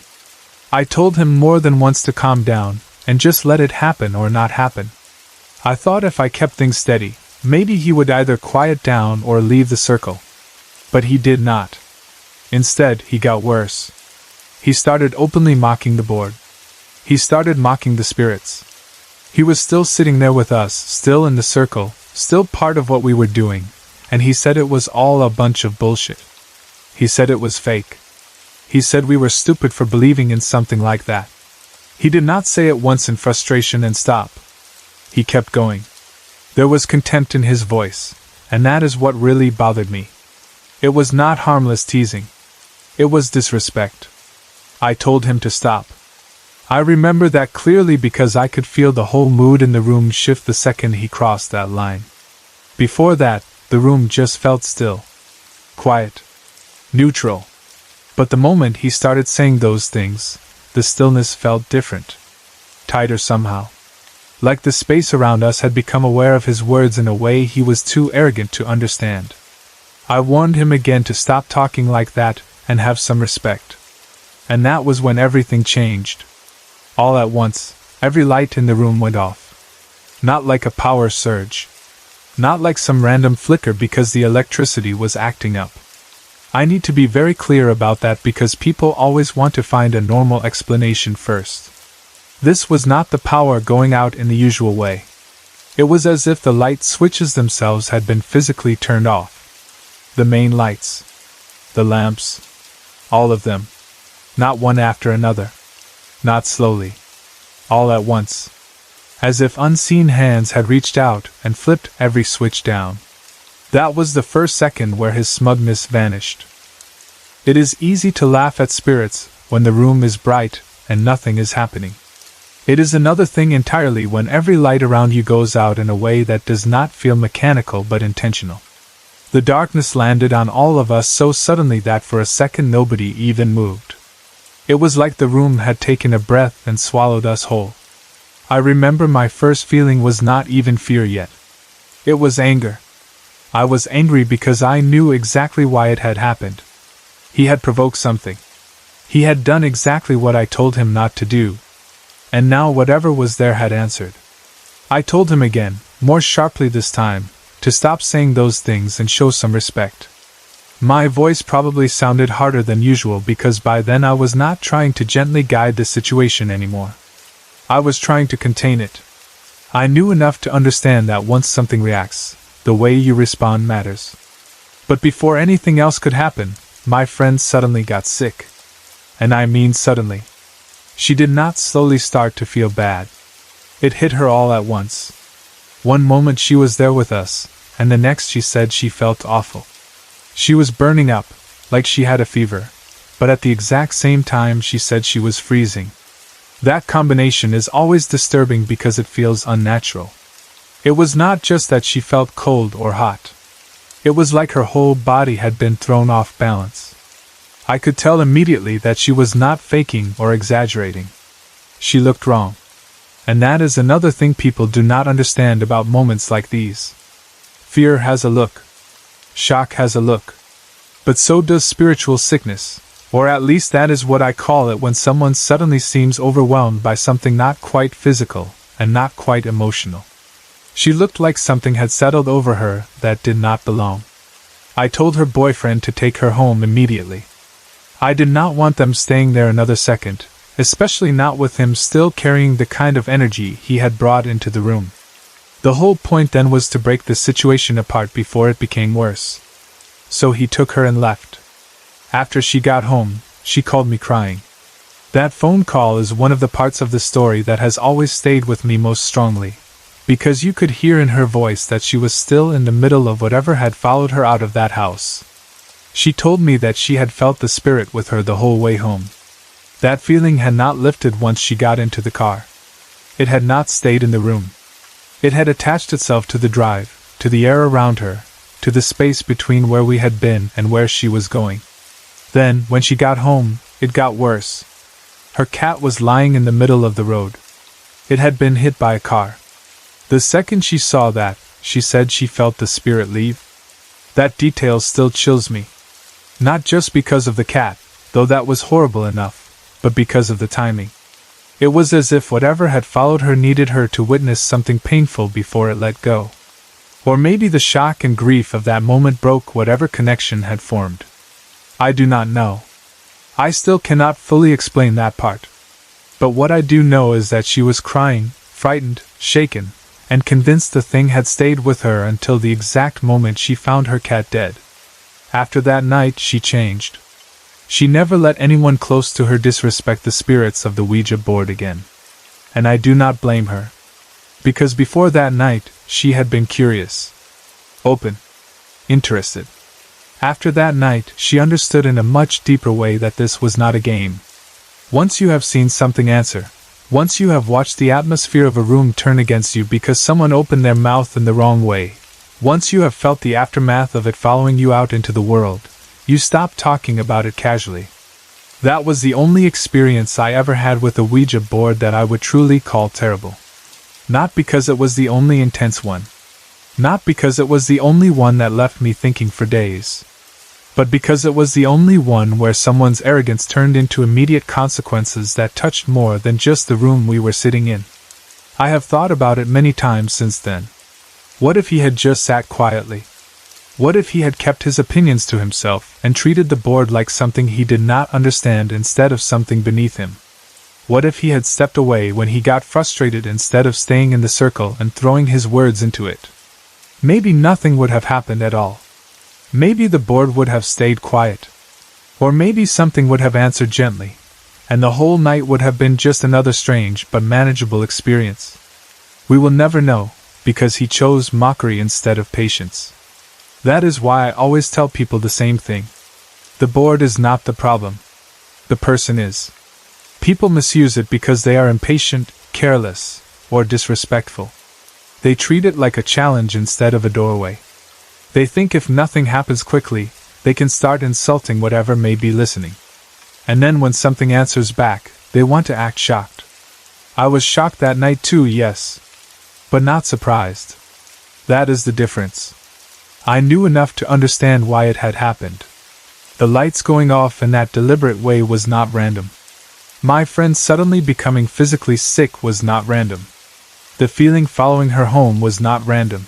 I told him more than once to calm down, and just let it happen or not happen. I thought if I kept things steady, maybe he would either quiet down or leave the circle. But he did not. Instead, he got worse. He started openly mocking the board. He started mocking the spirits. He was still sitting there with us, still in the circle, still part of what we were doing, and he said it was all a bunch of bullshit. He said it was fake. He said we were stupid for believing in something like that. He did not say it once in frustration and stop. He kept going. There was contempt in his voice, and that is what really bothered me. It was not harmless teasing. It was disrespect. I told him to stop. I remember that clearly because I could feel the whole mood in the room shift the second he crossed that line. Before that, the room just felt still. Quiet. Neutral. But the moment he started saying those things, the stillness felt different. Tighter somehow. Like the space around us had become aware of his words in a way he was too arrogant to understand. I warned him again to stop talking like that and have some respect. And that was when everything changed. All at once, every light in the room went off. Not like a power surge. Not like some random flicker because the electricity was acting up. I need to be very clear about that because people always want to find a normal explanation first. This was not the power going out in the usual way. It was as if the light switches themselves had been physically turned off. The main lights. The lamps. All of them. Not one after another. Not slowly. All at once. As if unseen hands had reached out and flipped every switch down. That was the first second where his smugness vanished. It is easy to laugh at spirits when the room is bright and nothing is happening. It is another thing entirely when every light around you goes out in a way that does not feel mechanical but intentional. The darkness landed on all of us so suddenly that for a second nobody even moved. It was like the room had taken a breath and swallowed us whole. I remember my first feeling was not even fear yet. It was anger. I was angry because I knew exactly why it had happened. He had provoked something. He had done exactly what I told him not to do. And now whatever was there had answered. I told him again, more sharply this time, to stop saying those things and show some respect. My voice probably sounded harder than usual because by then I was not trying to gently guide the situation anymore. I was trying to contain it. I knew enough to understand that once something reacts, the way you respond matters. But before anything else could happen, my friend suddenly got sick. And I mean suddenly. She did not slowly start to feel bad. It hit her all at once. One moment she was there with us, and the next she said she felt awful. She was burning up, like she had a fever, but at the exact same time she said she was freezing. That combination is always disturbing because it feels unnatural. It was not just that she felt cold or hot. It was like her whole body had been thrown off balance. I could tell immediately that she was not faking or exaggerating. She looked wrong. And that is another thing people do not understand about moments like these. Fear has a look. Shock has a look. But so does spiritual sickness, or at least that is what I call it when someone suddenly seems overwhelmed by something not quite physical and not quite emotional. She looked like something had settled over her that did not belong. I told her boyfriend to take her home immediately. I did not want them staying there another second, especially not with him still carrying the kind of energy he had brought into the room. The whole point then was to break the situation apart before it became worse. So he took her and left. After she got home, she called me crying. That phone call is one of the parts of the story that has always stayed with me most strongly, because you could hear in her voice that she was still in the middle of whatever had followed her out of that house. She told me that she had felt the spirit with her the whole way home. That feeling had not lifted once she got into the car. It had not stayed in the room. It had attached itself to the drive, to the air around her, to the space between where we had been and where she was going. Then, when she got home, it got worse. Her cat was lying in the middle of the road. It had been hit by a car. The second she saw that, she said she felt the spirit leave. That detail still chills me. Not just because of the cat, though that was horrible enough, but because of the timing. It was as if whatever had followed her needed her to witness something painful before it let go. Or maybe the shock and grief of that moment broke whatever connection had formed. I do not know. I still cannot fully explain that part. But what I do know is that she was crying, frightened, shaken, and convinced the thing had stayed with her until the exact moment she found her cat dead. After that night she changed. She never let anyone close to her disrespect the spirits of the Ouija board again. And I do not blame her. Because before that night, she had been curious. Open. Interested. After that night, she understood in a much deeper way that this was not a game. Once you have seen something answer, once you have watched the atmosphere of a room turn against you because someone opened their mouth in the wrong way, once you have felt the aftermath of it following you out into the world, you stop talking about it casually. That was the only experience I ever had with a Ouija board that I would truly call terrible. Not because it was the only intense one. Not because it was the only one that left me thinking for days. But because it was the only one where someone's arrogance turned into immediate consequences that touched more than just the room we were sitting in. I have thought about it many times since then. What if he had just sat quietly? What if he had kept his opinions to himself and treated the board like something he did not understand instead of something beneath him? What if he had stepped away when he got frustrated instead of staying in the circle and throwing his words into it? Maybe nothing would have happened at all. Maybe the board would have stayed quiet. Or maybe something would have answered gently, and the whole night would have been just another strange but manageable experience. We will never know, because he chose mockery instead of patience. That is why I always tell people the same thing. The board is not the problem. The person is. People misuse it because they are impatient, careless, or disrespectful. They treat it like a challenge instead of a doorway. They think if nothing happens quickly, they can start insulting whatever may be listening. And then when something answers back, they want to act shocked. I was shocked that night too, yes. But not surprised. That is the difference. I knew enough to understand why it had happened. The lights going off in that deliberate way was not random. My friend suddenly becoming physically sick was not random. The feeling following her home was not random.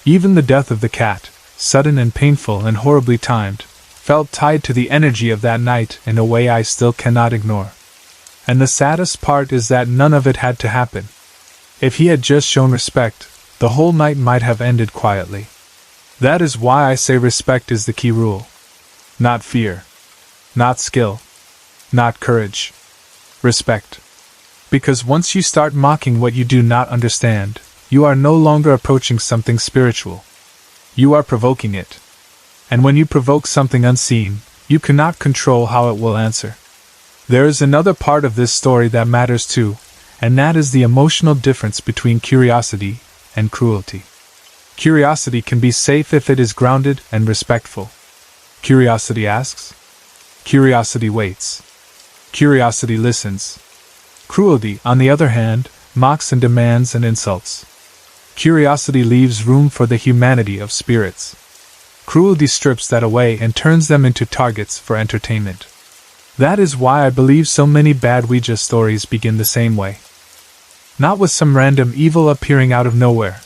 Even the death of the cat, sudden and painful and horribly timed, felt tied to the energy of that night in a way I still cannot ignore. And the saddest part is that none of it had to happen. If he had just shown respect, the whole night might have ended quietly. That is why I say respect is the key rule. Not fear. Not skill. Not courage. Respect. Because once you start mocking what you do not understand, you are no longer approaching something spiritual. You are provoking it. And when you provoke something unseen, you cannot control how it will answer. There is another part of this story that matters too, and that is the emotional difference between curiosity and cruelty. Curiosity can be safe if it is grounded and respectful. Curiosity asks. Curiosity waits. Curiosity listens. Cruelty, on the other hand, mocks and demands and insults. Curiosity leaves room for the humanity of spirits. Cruelty strips that away and turns them into targets for entertainment. That is why I believe so many bad Ouija stories begin the same way. Not with some random evil appearing out of nowhere,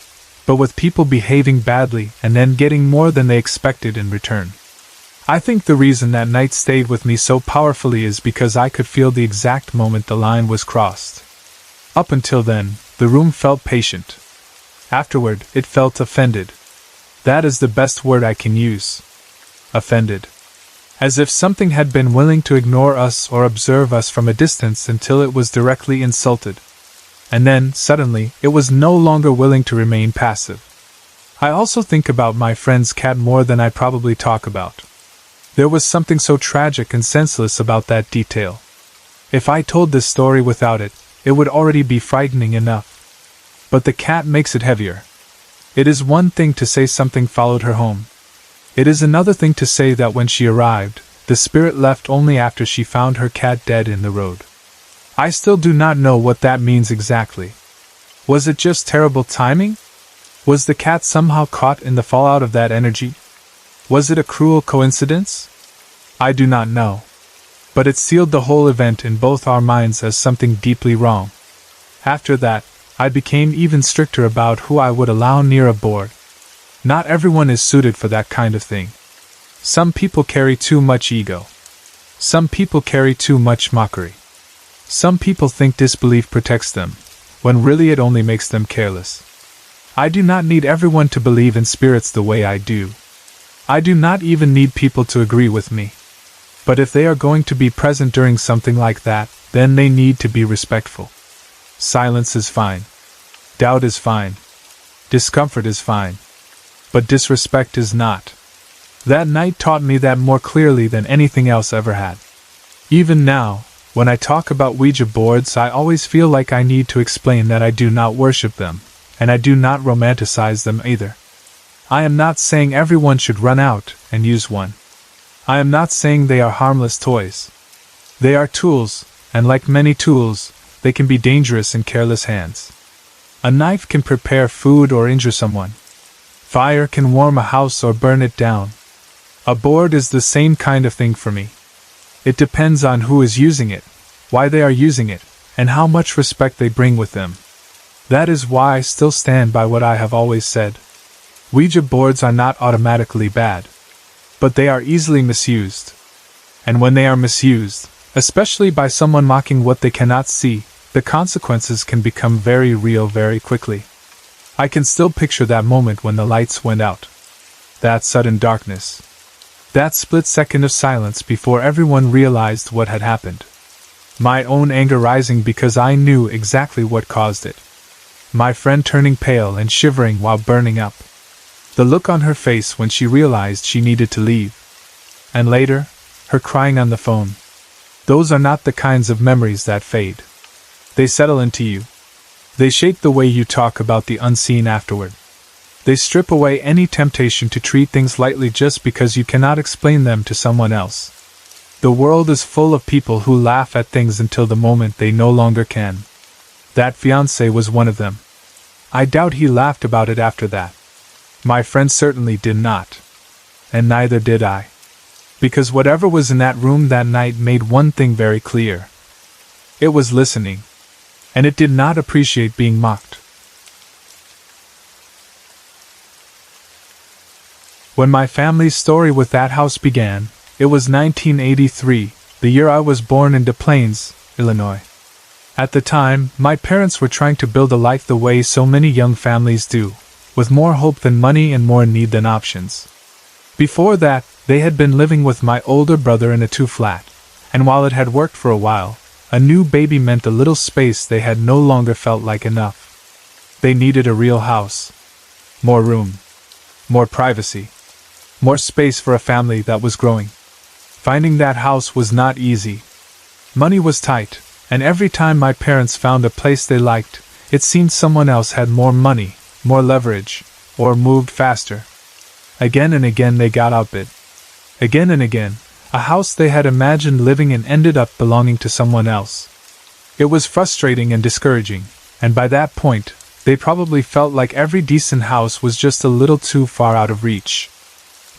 but with people behaving badly and then getting more than they expected in return. I think the reason that night stayed with me so powerfully is because I could feel the exact moment the line was crossed. Up until then, the room felt patient. Afterward, it felt offended. That is the best word I can use. Offended. As if something had been willing to ignore us or observe us from a distance until it was directly insulted. And then, suddenly, it was no longer willing to remain passive. I also think about my friend's cat more than I probably talk about. There was something so tragic and senseless about that detail. If I told this story without it, it would already be frightening enough. But the cat makes it heavier. It is one thing to say something followed her home. It is another thing to say that when she arrived, the spirit left only after she found her cat dead in the road. I still do not know what that means exactly. Was it just terrible timing? Was the cat somehow caught in the fallout of that energy? Was it a cruel coincidence? I do not know. But it sealed the whole event in both our minds as something deeply wrong. After that, I became even stricter about who I would allow near a board. Not everyone is suited for that kind of thing. Some people carry too much ego. Some people carry too much mockery. Some people think disbelief protects them, when really it only makes them careless. I do not need everyone to believe in spirits the way I do. I do not even need people to agree with me. But if they are going to be present during something like that, then they need to be respectful. Silence is fine. Doubt is fine. Discomfort is fine. But disrespect is not. That night taught me that more clearly than anything else ever had. Even now, when I talk about Ouija boards, I always feel like I need to explain that I do not worship them, and I do not romanticize them either. I am not saying everyone should run out and use one. I am not saying they are harmless toys. They are tools, and like many tools, they can be dangerous in careless hands. A knife can prepare food or injure someone. Fire can warm a house or burn it down. A board is the same kind of thing for me. It depends on who is using it, why they are using it, and how much respect they bring with them. That is why I still stand by what I have always said. Ouija boards are not automatically bad. But they are easily misused. And when they are misused, especially by someone mocking what they cannot see, the consequences can become very real very quickly. I can still picture that moment when the lights went out. That sudden darkness. That split second of silence before everyone realized what had happened. My own anger rising because I knew exactly what caused it. My friend turning pale and shivering while burning up. The look on her face when she realized she needed to leave. And later, her crying on the phone. Those are not the kinds of memories that fade. They settle into you. They shape the way you talk about the unseen afterward. They strip away any temptation to treat things lightly just because you cannot explain them to someone else. The world is full of people who laugh at things until the moment they no longer can. That fiancé was one of them. I doubt he laughed about it after that. My friend certainly did not. And neither did I. Because whatever was in that room that night made one thing very clear. It was listening. And it did not appreciate being mocked. When my family's story with that house began, it was 1983, the year I was born in Des Plaines, Illinois. At the time, my parents were trying to build a life the way so many young families do, with more hope than money and more need than options. Before that, they had been living with my older brother in a two-flat, and while it had worked for a while, a new baby meant a little space they had no longer felt like enough. They needed a real house. More room. More privacy. More space for a family that was growing. Finding that house was not easy. Money was tight, and every time my parents found a place they liked, it seemed someone else had more money, more leverage, or moved faster. Again and again they got outbid. Again and again, a house they had imagined living in ended up belonging to someone else. It was frustrating and discouraging, and by that point, they probably felt like every decent house was just a little too far out of reach.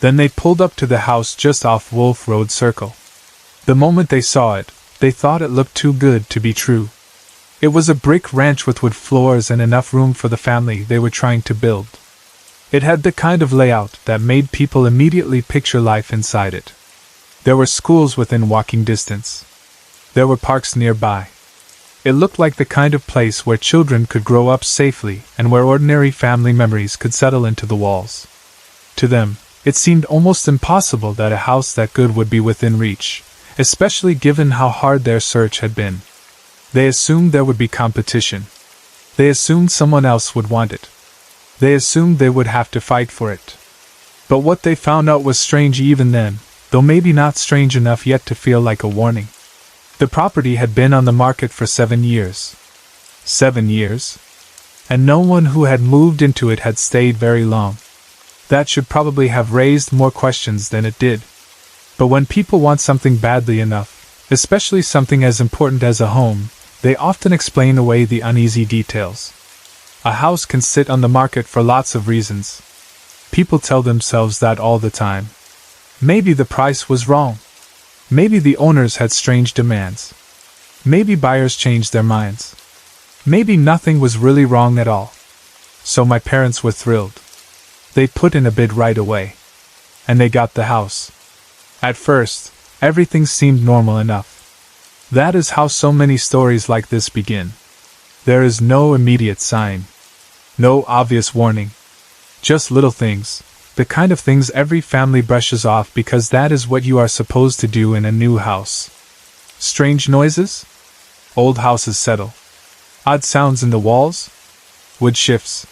Then they pulled up to the house just off Wolf Road Circle. The moment they saw it, they thought it looked too good to be true. It was a brick ranch with wood floors and enough room for the family they were trying to build. It had the kind of layout that made people immediately picture life inside it. There were schools within walking distance. There were parks nearby. It looked like the kind of place where children could grow up safely and where ordinary family memories could settle into the walls. To them, it seemed almost impossible that a house that good would be within reach, especially given how hard their search had been. They assumed there would be competition. They assumed someone else would want it. They assumed they would have to fight for it. But what they found out was strange even then, though maybe not strange enough yet to feel like a warning. The property had been on the market for 7 years. 7 years? And no one who had moved into it had stayed very long. That should probably have raised more questions than it did. But when people want something badly enough, especially something as important as a home, they often explain away the uneasy details. A house can sit on the market for lots of reasons. People tell themselves that all the time. Maybe the price was wrong. Maybe the owners had strange demands. Maybe buyers changed their minds. Maybe nothing was really wrong at all. So my parents were thrilled. They put in a bid right away. And they got the house. At first, everything seemed normal enough. That is how so many stories like this begin. There is no immediate sign. No obvious warning. Just little things, the kind of things every family brushes off because that is what you are supposed to do in a new house. Strange noises? Old houses settle. Odd sounds in the walls? Wood shifts.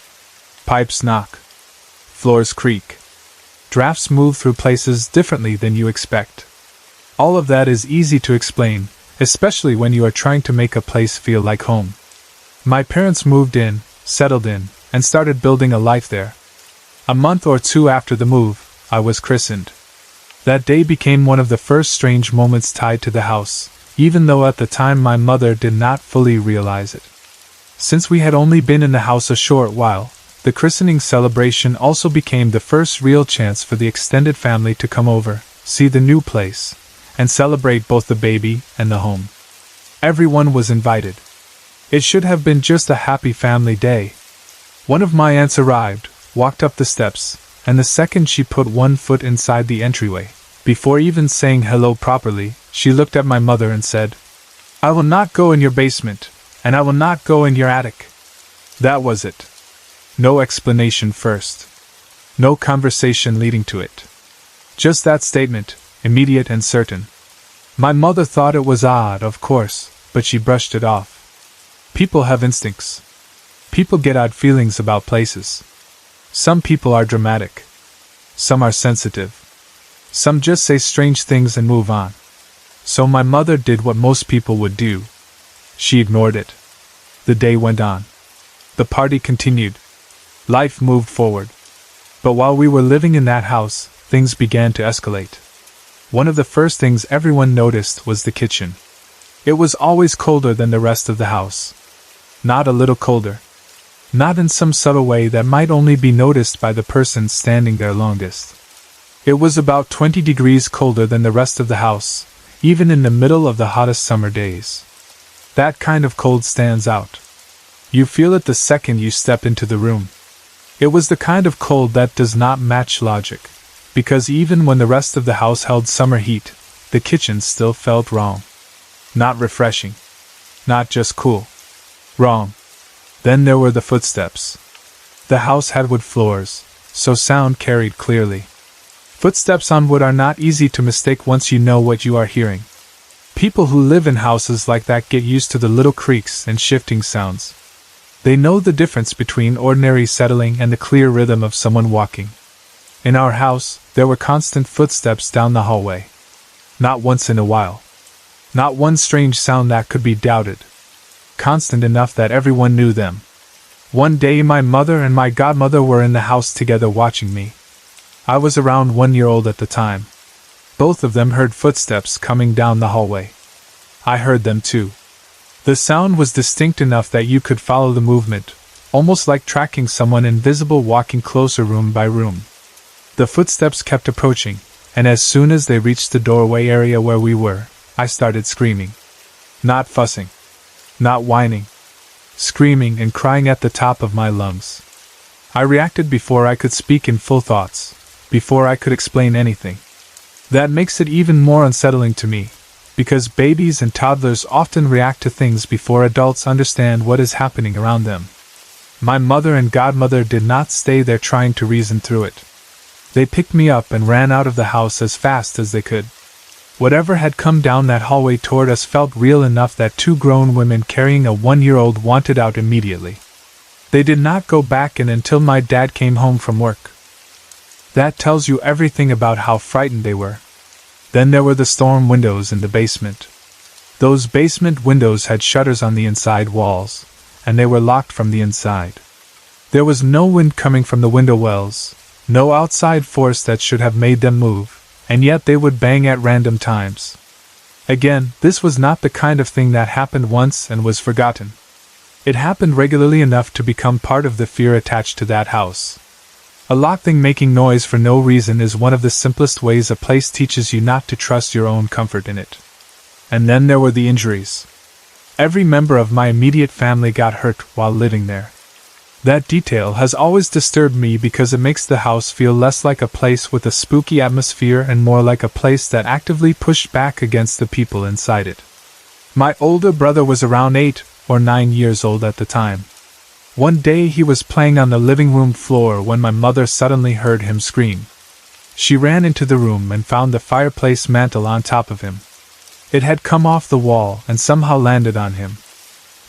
Pipes knock. Floors creak. Drafts move through places differently than you expect. All of that is easy to explain, especially when you are trying to make a place feel like home. My parents moved in, settled in, and started building a life there. A month or two after the move, I was christened. That day became one of the first strange moments tied to the house, even though at the time my mother did not fully realize it. Since we had only been in the house a short while, the christening celebration also became the first real chance for the extended family to come over, see the new place, and celebrate both the baby and the home. Everyone was invited. It should have been just a happy family day. One of my aunts arrived, walked up the steps, and the second she put one foot inside the entryway, before even saying hello properly, she looked at my mother and said, "I will not go in your basement, and I will not go in your attic." That was it. No explanation first. No conversation leading to it. Just that statement, immediate and certain. My mother thought it was odd, of course, but she brushed it off. People have instincts. People get odd feelings about places. Some people are dramatic. Some are sensitive. Some just say strange things and move on. So my mother did what most people would do. She ignored it. The day went on. The party continued. Life moved forward. But while we were living in that house, things began to escalate. One of the first things everyone noticed was the kitchen. It was always colder than the rest of the house. Not a little colder. Not in some subtle way that might only be noticed by the person standing there longest. It was about 20 degrees colder than the rest of the house, even in the middle of the hottest summer days. That kind of cold stands out. You feel it the second you step into the room. It was the kind of cold that does not match logic, because even when the rest of the house held summer heat, the kitchen still felt wrong. Not refreshing. Not just cool. Wrong. Then there were the footsteps. The house had wood floors, so sound carried clearly. Footsteps on wood are not easy to mistake once you know what you are hearing. People who live in houses like that get used to the little creaks and shifting sounds. They know the difference between ordinary settling and the clear rhythm of someone walking. In our house, there were constant footsteps down the hallway. Not once in a while. Not one strange sound that could be doubted. Constant enough that everyone knew them. One day my mother and my godmother were in the house together watching me. I was around 1 year old at the time. Both of them heard footsteps coming down the hallway. I heard them too. The sound was distinct enough that you could follow the movement, almost like tracking someone invisible walking closer room by room. The footsteps kept approaching, and as soon as they reached the doorway area where we were, I started screaming. Not fussing. Not whining. Screaming and crying at the top of my lungs. I reacted before I could speak in full thoughts, before I could explain anything. That makes it even more unsettling to me, because babies and toddlers often react to things before adults understand what is happening around them. My mother and godmother did not stay there trying to reason through it. They picked me up and ran out of the house as fast as they could. Whatever had come down that hallway toward us felt real enough that 2 grown women carrying a 1-year-old wanted out immediately. They did not go back in until my dad came home from work. That tells you everything about how frightened they were. Then there were the storm windows in the basement. Those basement windows had shutters on the inside walls, and they were locked from the inside. There was no wind coming from the window wells, no outside force that should have made them move, and yet they would bang at random times. Again, this was not the kind of thing that happened once and was forgotten. It happened regularly enough to become part of the fear attached to that house. A locked thing making noise for no reason is one of the simplest ways a place teaches you not to trust your own comfort in it. And then there were the injuries. Every member of my immediate family got hurt while living there. That detail has always disturbed me because it makes the house feel less like a place with a spooky atmosphere and more like a place that actively pushed back against the people inside it. My older brother was around 8 or 9 years old at the time. One day he was playing on the living room floor when my mother suddenly heard him scream. She ran into the room and found the fireplace mantle on top of him. It had come off the wall and somehow landed on him.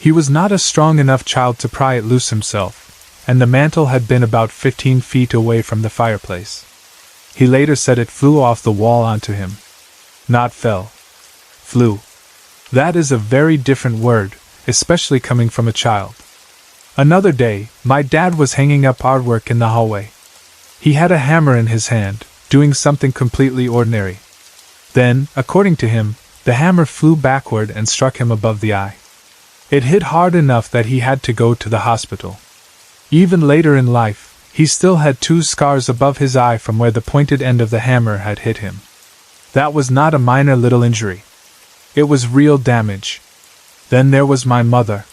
He was not a strong enough child to pry it loose himself, and the mantle had been about 15 feet away from the fireplace. He later said it flew off the wall onto him. Not fell. Flew. That is a very different word, especially coming from a child. Another day, my dad was hanging up artwork in the hallway. He had a hammer in his hand, doing something completely ordinary. Then, according to him, the hammer flew backward and struck him above the eye. It hit hard enough that he had to go to the hospital. Even later in life, he still had 2 scars above his eye from where the pointed end of the hammer had hit him. That was not a minor little injury. It was real damage. Then there was my mother.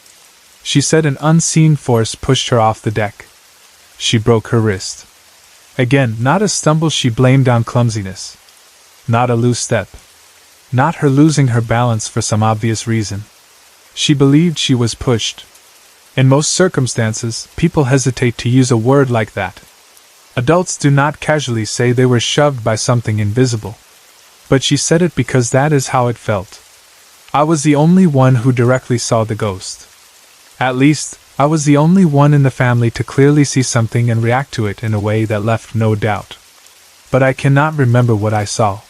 She said an unseen force pushed her off the deck. She broke her wrist. Again, not a stumble she blamed on clumsiness. Not a loose step. Not her losing her balance for some obvious reason. She believed she was pushed. In most circumstances, people hesitate to use a word like that. Adults do not casually say they were shoved by something invisible. But she said it because that is how it felt. I was the only one who directly saw the ghost. At least, I was the only one in the family to clearly see something and react to it in a way that left no doubt. But I cannot remember what I saw.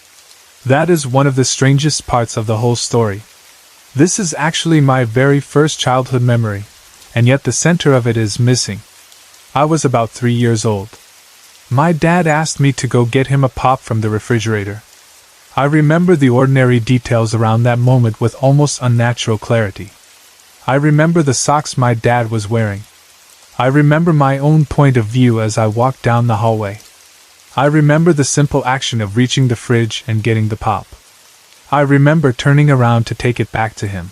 That is one of the strangest parts of the whole story. This is actually my very first childhood memory, and yet the center of it is missing. I was about 3 years old. My dad asked me to go get him a pop from the refrigerator. I remember the ordinary details around that moment with almost unnatural clarity. I remember the socks my dad was wearing. I remember my own point of view as I walked down the hallway. I remember the simple action of reaching the fridge and getting the pop. I remember turning around to take it back to him.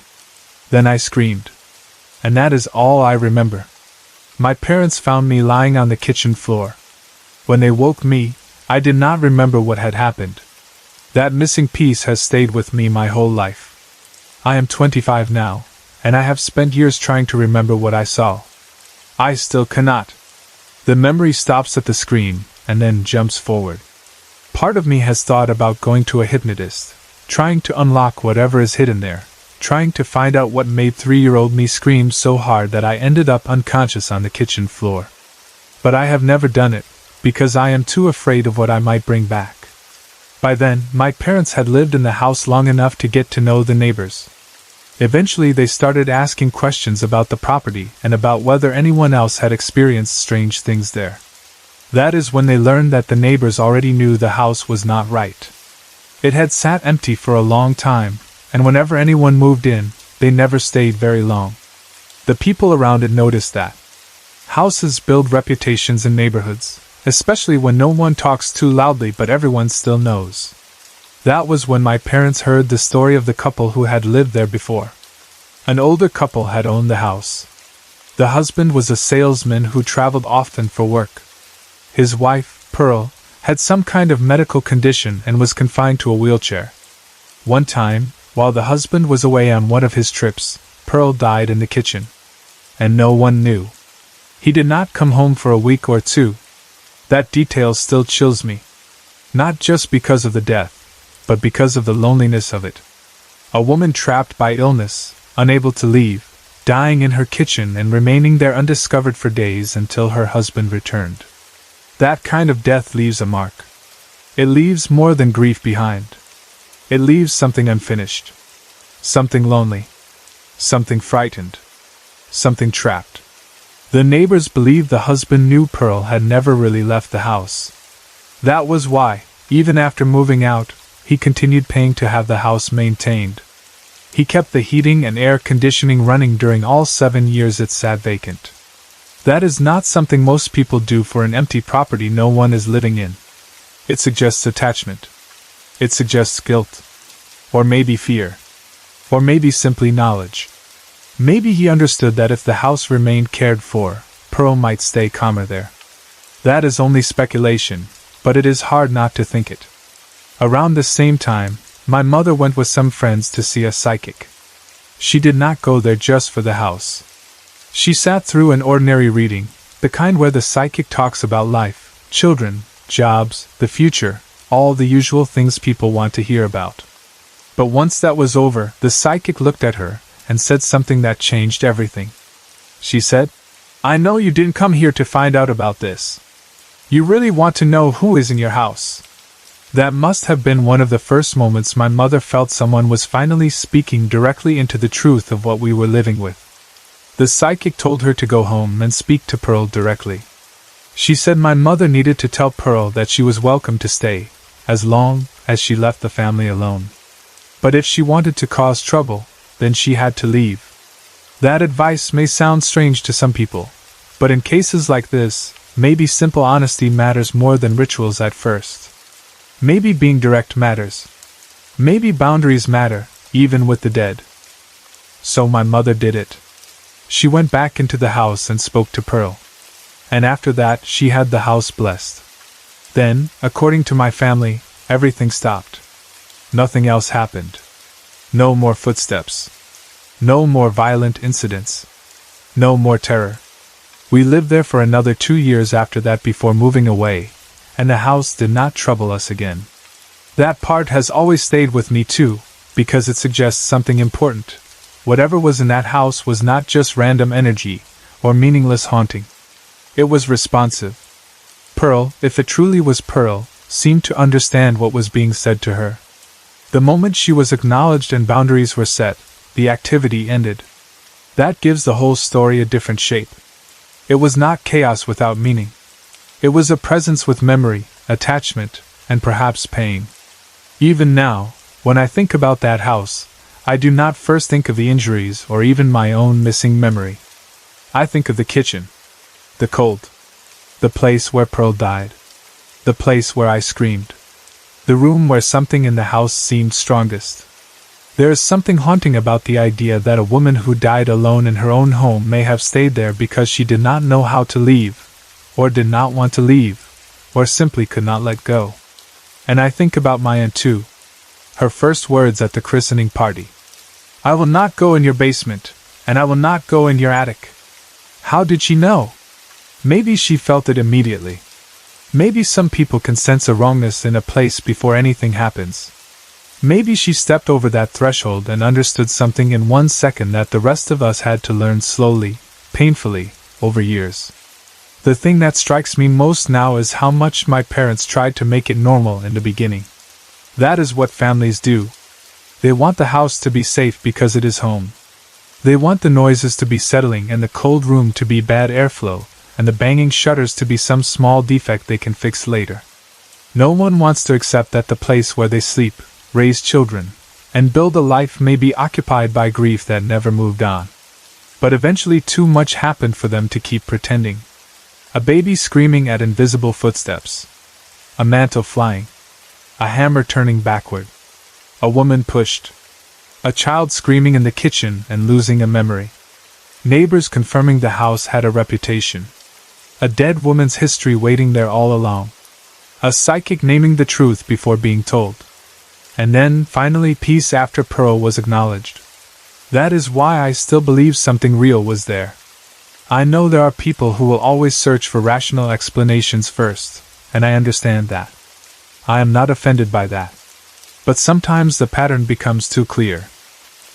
Then I screamed. And that is all I remember. My parents found me lying on the kitchen floor. When they woke me, I did not remember what had happened. That missing piece has stayed with me my whole life. I am 25 now, and I have spent years trying to remember what I saw. I still cannot. The memory stops at the scream, and then jumps forward. Part of me has thought about going to a hypnotist, trying to unlock whatever is hidden there, trying to find out what made 3-year-old me scream so hard that I ended up unconscious on the kitchen floor. But I have never done it, because I am too afraid of what I might bring back. By then, my parents had lived in the house long enough to get to know the neighbors. Eventually they started asking questions about the property and about whether anyone else had experienced strange things there. That is when they learned that the neighbors already knew the house was not right. It had sat empty for a long time, and whenever anyone moved in, they never stayed very long. The people around it noticed that. Houses build reputations in neighborhoods, especially when no one talks too loudly but everyone still knows. That was when my parents heard the story of the couple who had lived there before. An older couple had owned the house. The husband was a salesman who traveled often for work. His wife, Pearl, had some kind of medical condition and was confined to a wheelchair. One time, while the husband was away on one of his trips, Pearl died in the kitchen. And no one knew. He did not come home for a week or two. That detail still chills me. Not just because of the death, but because of the loneliness of it. A woman trapped by illness, unable to leave, dying in her kitchen and remaining there undiscovered for days until her husband returned. That kind of death leaves a mark. It leaves more than grief behind. It leaves something unfinished. Something lonely. Something frightened. Something trapped. The neighbors believed the husband knew Pearl had never really left the house. That was why, even after moving out, he continued paying to have the house maintained. He kept the heating and air conditioning running during all 7 years it sat vacant. That is not something most people do for an empty property no one is living in. It suggests attachment. It suggests guilt. Or maybe fear. Or maybe simply knowledge. Maybe he understood that if the house remained cared for, Pearl might stay calmer there. That is only speculation, but it is hard not to think it. Around the same time, my mother went with some friends to see a psychic. She did not go there just for the house. She sat through an ordinary reading, the kind where the psychic talks about life, children, jobs, the future, all the usual things people want to hear about. But once that was over, the psychic looked at her and said something that changed everything. She said, "I know you didn't come here to find out about this. You really want to know who is in your house." That must have been one of the first moments my mother felt someone was finally speaking directly into the truth of what we were living with. The psychic told her to go home and speak to Pearl directly. She said my mother needed to tell Pearl that she was welcome to stay, as long as she left the family alone. But if she wanted to cause trouble, then she had to leave. That advice may sound strange to some people, but in cases like this, maybe simple honesty matters more than rituals at first. Maybe being direct matters. Maybe boundaries matter, even with the dead. So my mother did it. She went back into the house and spoke to Pearl. And after that, she had the house blessed. Then, according to my family, everything stopped. Nothing else happened. No more footsteps. No more violent incidents. No more terror. We lived there for another 2 years after that before moving away, and the house did not trouble us again. That part has always stayed with me too, because it suggests something important. Whatever was in that house was not just random energy, or meaningless haunting. It was responsive. Pearl, if it truly was Pearl, seemed to understand what was being said to her. The moment she was acknowledged and boundaries were set, the activity ended. That gives the whole story a different shape. It was not chaos without meaning. It was a presence with memory, attachment, and perhaps pain. Even now, when I think about that house, I do not first think of the injuries or even my own missing memory. I think of the kitchen. The cold. The place where Pearl died. The place where I screamed. The room where something in the house seemed strongest. There is something haunting about the idea that a woman who died alone in her own home may have stayed there because she did not know how to leave, or did not want to leave, or simply could not let go. And I think about my aunt too. Her first words at the christening party. "I will not go in your basement, and I will not go in your attic." How did she know? Maybe she felt it immediately. Maybe some people can sense a wrongness in a place before anything happens. Maybe she stepped over that threshold and understood something in 1 second that the rest of us had to learn slowly, painfully, over years. The thing that strikes me most now is how much my parents tried to make it normal in the beginning. That is what families do. They want the house to be safe because it is home. They want the noises to be settling and the cold room to be bad airflow, and the banging shutters to be some small defect they can fix later. No one wants to accept that the place where they sleep, raise children, and build a life may be occupied by grief that never moved on. But eventually too much happened for them to keep pretending. A baby screaming at invisible footsteps. A mantle flying. A hammer turning backward. A woman pushed. A child screaming in the kitchen and losing a memory. Neighbors confirming the house had a reputation. A dead woman's history waiting there all along. A psychic naming the truth before being told. And then, finally, peace after Pearl was acknowledged. That is why I still believe something real was there. I know there are people who will always search for rational explanations first, and I understand that. I am not offended by that. But sometimes the pattern becomes too clear.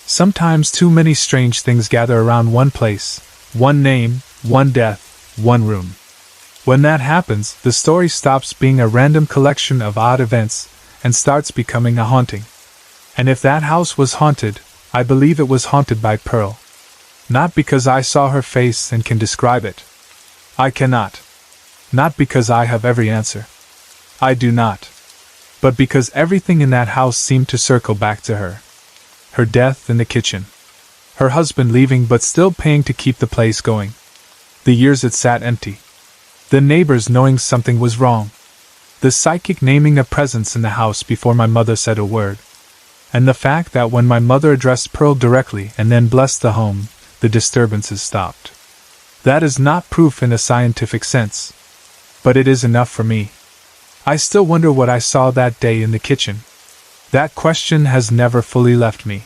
Sometimes too many strange things gather around one place, one name, one death, one room. When that happens, the story stops being a random collection of odd events and starts becoming a haunting. And if that house was haunted, I believe it was haunted by Pearl. Not because I saw her face and can describe it. I cannot. Not because I have every answer. I do not. But because everything in that house seemed to circle back to her. Her death in the kitchen. Her husband leaving but still paying to keep the place going. The years it sat empty. The neighbors knowing something was wrong. The psychic naming a presence in the house before my mother said a word. And the fact that when my mother addressed Pearl directly and then blessed the home, the disturbances stopped. That is not proof in a scientific sense. But it is enough for me. I still wonder what I saw that day in the kitchen. That question has never fully left me.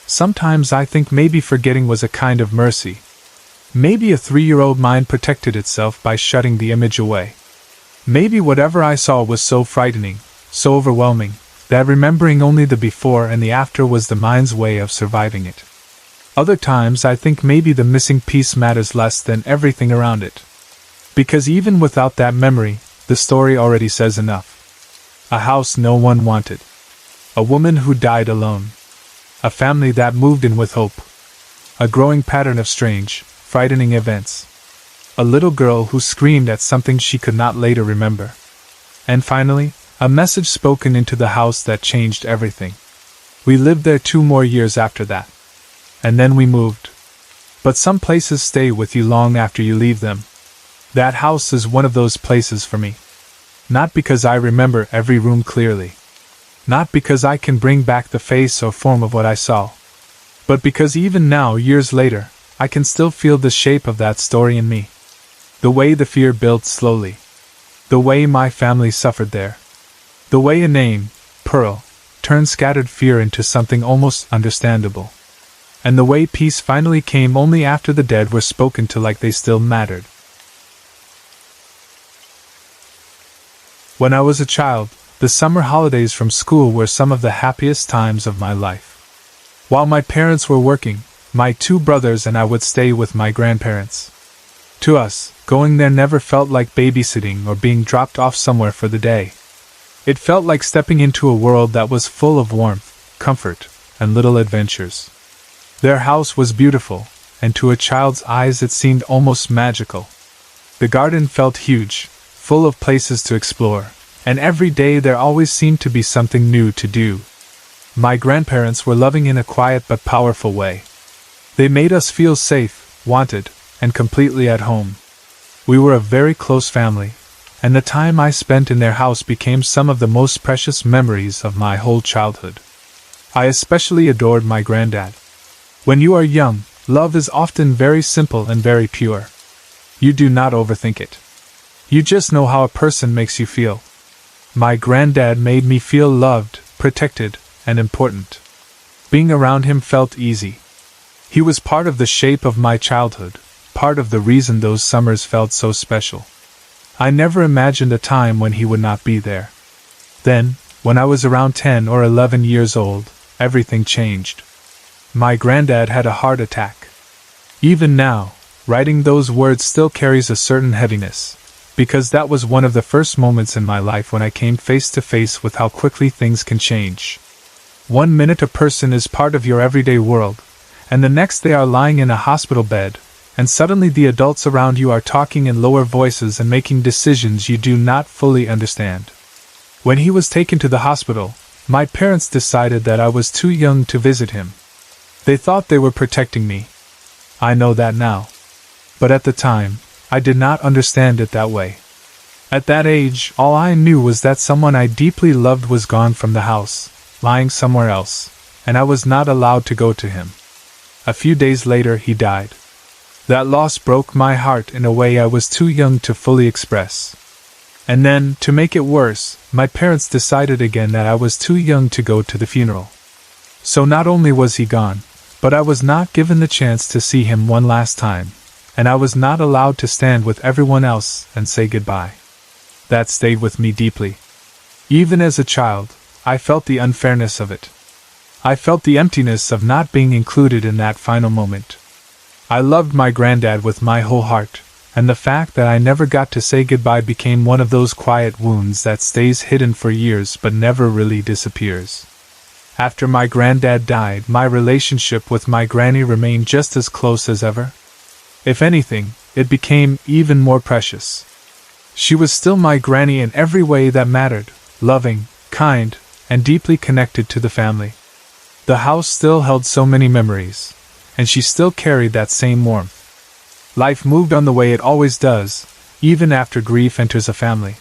Sometimes I think maybe forgetting was a kind of mercy. Maybe a 3-year-old mind protected itself by shutting the image away. Maybe whatever I saw was so frightening, so overwhelming, that remembering only the before and the after was the mind's way of surviving it. Other times I think maybe the missing piece matters less than everything around it. Because even without that memory, the story already says enough. A house no one wanted. A woman who died alone. A family that moved in with hope. A growing pattern of strange, frightening events. A little girl who screamed at something she could not later remember. And finally, a message spoken into the house that changed everything. We lived there 2 more years after that. And then we moved. But some places stay with you long after you leave them. That house is one of those places for me. Not because I remember every room clearly. Not because I can bring back the face or form of what I saw. But because even now, years later, I can still feel the shape of that story in me. The way the fear built slowly. The way my family suffered there. The way a name, Pearl, turned scattered fear into something almost understandable. And the way peace finally came only after the dead were spoken to like they still mattered. When I was a child, the summer holidays from school were some of the happiest times of my life. While my parents were working, my 2 brothers and I would stay with my grandparents. To us, going there never felt like babysitting or being dropped off somewhere for the day. It felt like stepping into a world that was full of warmth, comfort, and little adventures. Their house was beautiful, and to a child's eyes it seemed almost magical. The garden felt huge, full of places to explore, and every day there always seemed to be something new to do. My grandparents were loving in a quiet but powerful way. They made us feel safe, wanted, and completely at home. We were a very close family, and the time I spent in their house became some of the most precious memories of my whole childhood. I especially adored my granddad. When you are young, love is often very simple and very pure. You do not overthink it. You just know how a person makes you feel. My granddad made me feel loved, protected, and important. Being around him felt easy. He was part of the shape of my childhood, part of the reason those summers felt so special. I never imagined a time when he would not be there. Then, when I was around 10 or 11 years old, everything changed. My granddad had a heart attack. Even now, writing those words still carries a certain heaviness, because that was one of the first moments in my life when I came face to face with how quickly things can change. 1 minute a person is part of your everyday world, and the next they are lying in a hospital bed, and suddenly the adults around you are talking in lower voices and making decisions you do not fully understand. When he was taken to the hospital, my parents decided that I was too young to visit him. They thought they were protecting me. I know that now. But at the time, I did not understand it that way. At that age, all I knew was that someone I deeply loved was gone from the house, lying somewhere else, and I was not allowed to go to him. A few days later he died. That loss broke my heart in a way I was too young to fully express. And then, to make it worse, my parents decided again that I was too young to go to the funeral. So not only was he gone, but I was not given the chance to see him one last time, and I was not allowed to stand with everyone else and say goodbye. That stayed with me deeply. Even as a child, I felt the unfairness of it. I felt the emptiness of not being included in that final moment. I loved my granddad with my whole heart, and the fact that I never got to say goodbye became one of those quiet wounds that stays hidden for years but never really disappears. After my granddad died, my relationship with my granny remained just as close as ever. If anything, it became even more precious. She was still my granny in every way that mattered, loving, kind, and deeply connected to the family. The house still held so many memories, and she still carried that same warmth. Life moved on the way it always does, even after grief enters a family.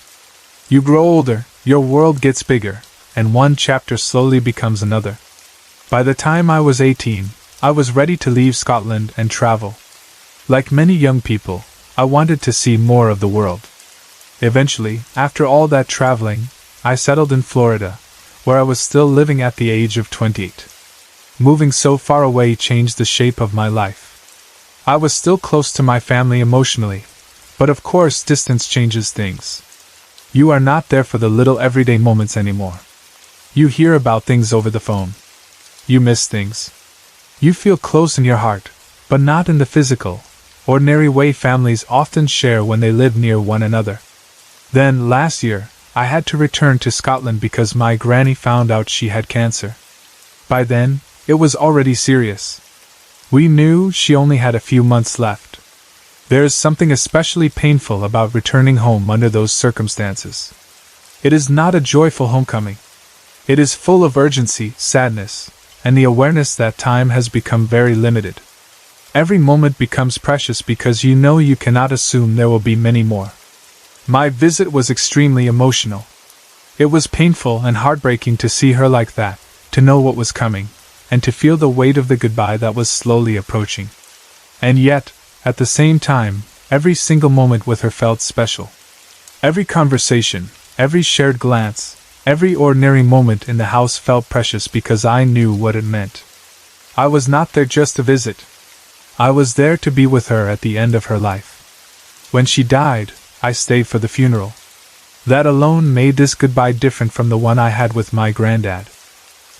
You grow older, your world gets bigger, and one chapter slowly becomes another. By the time I was 18, I was ready to leave Scotland and travel. Like many young people, I wanted to see more of the world. Eventually, after all that traveling, I settled in Florida, where I was still living at the age of 28. Moving so far away changed the shape of my life. I was still close to my family emotionally, but of course distance changes things. You are not there for the little everyday moments anymore. You hear about things over the phone. You miss things. You feel close in your heart, but not in the physical, ordinary way families often share when they live near one another. Then, last year, I had to return to Scotland because my granny found out she had cancer. By then, it was already serious. We knew she only had a few months left. There is something especially painful about returning home under those circumstances. It is not a joyful homecoming. It is full of urgency, sadness, and the awareness that time has become very limited. Every moment becomes precious because you know you cannot assume there will be many more. My visit was extremely emotional. It was painful and heartbreaking to see her like that, to know what was coming, and to feel the weight of the goodbye that was slowly approaching. And yet, at the same time, every single moment with her felt special. Every conversation, every shared glance, every ordinary moment in the house felt precious because I knew what it meant. I was not there just to visit. I was there to be with her at the end of her life. When she died, I stayed for the funeral. That alone made this goodbye different from the one I had with my granddad.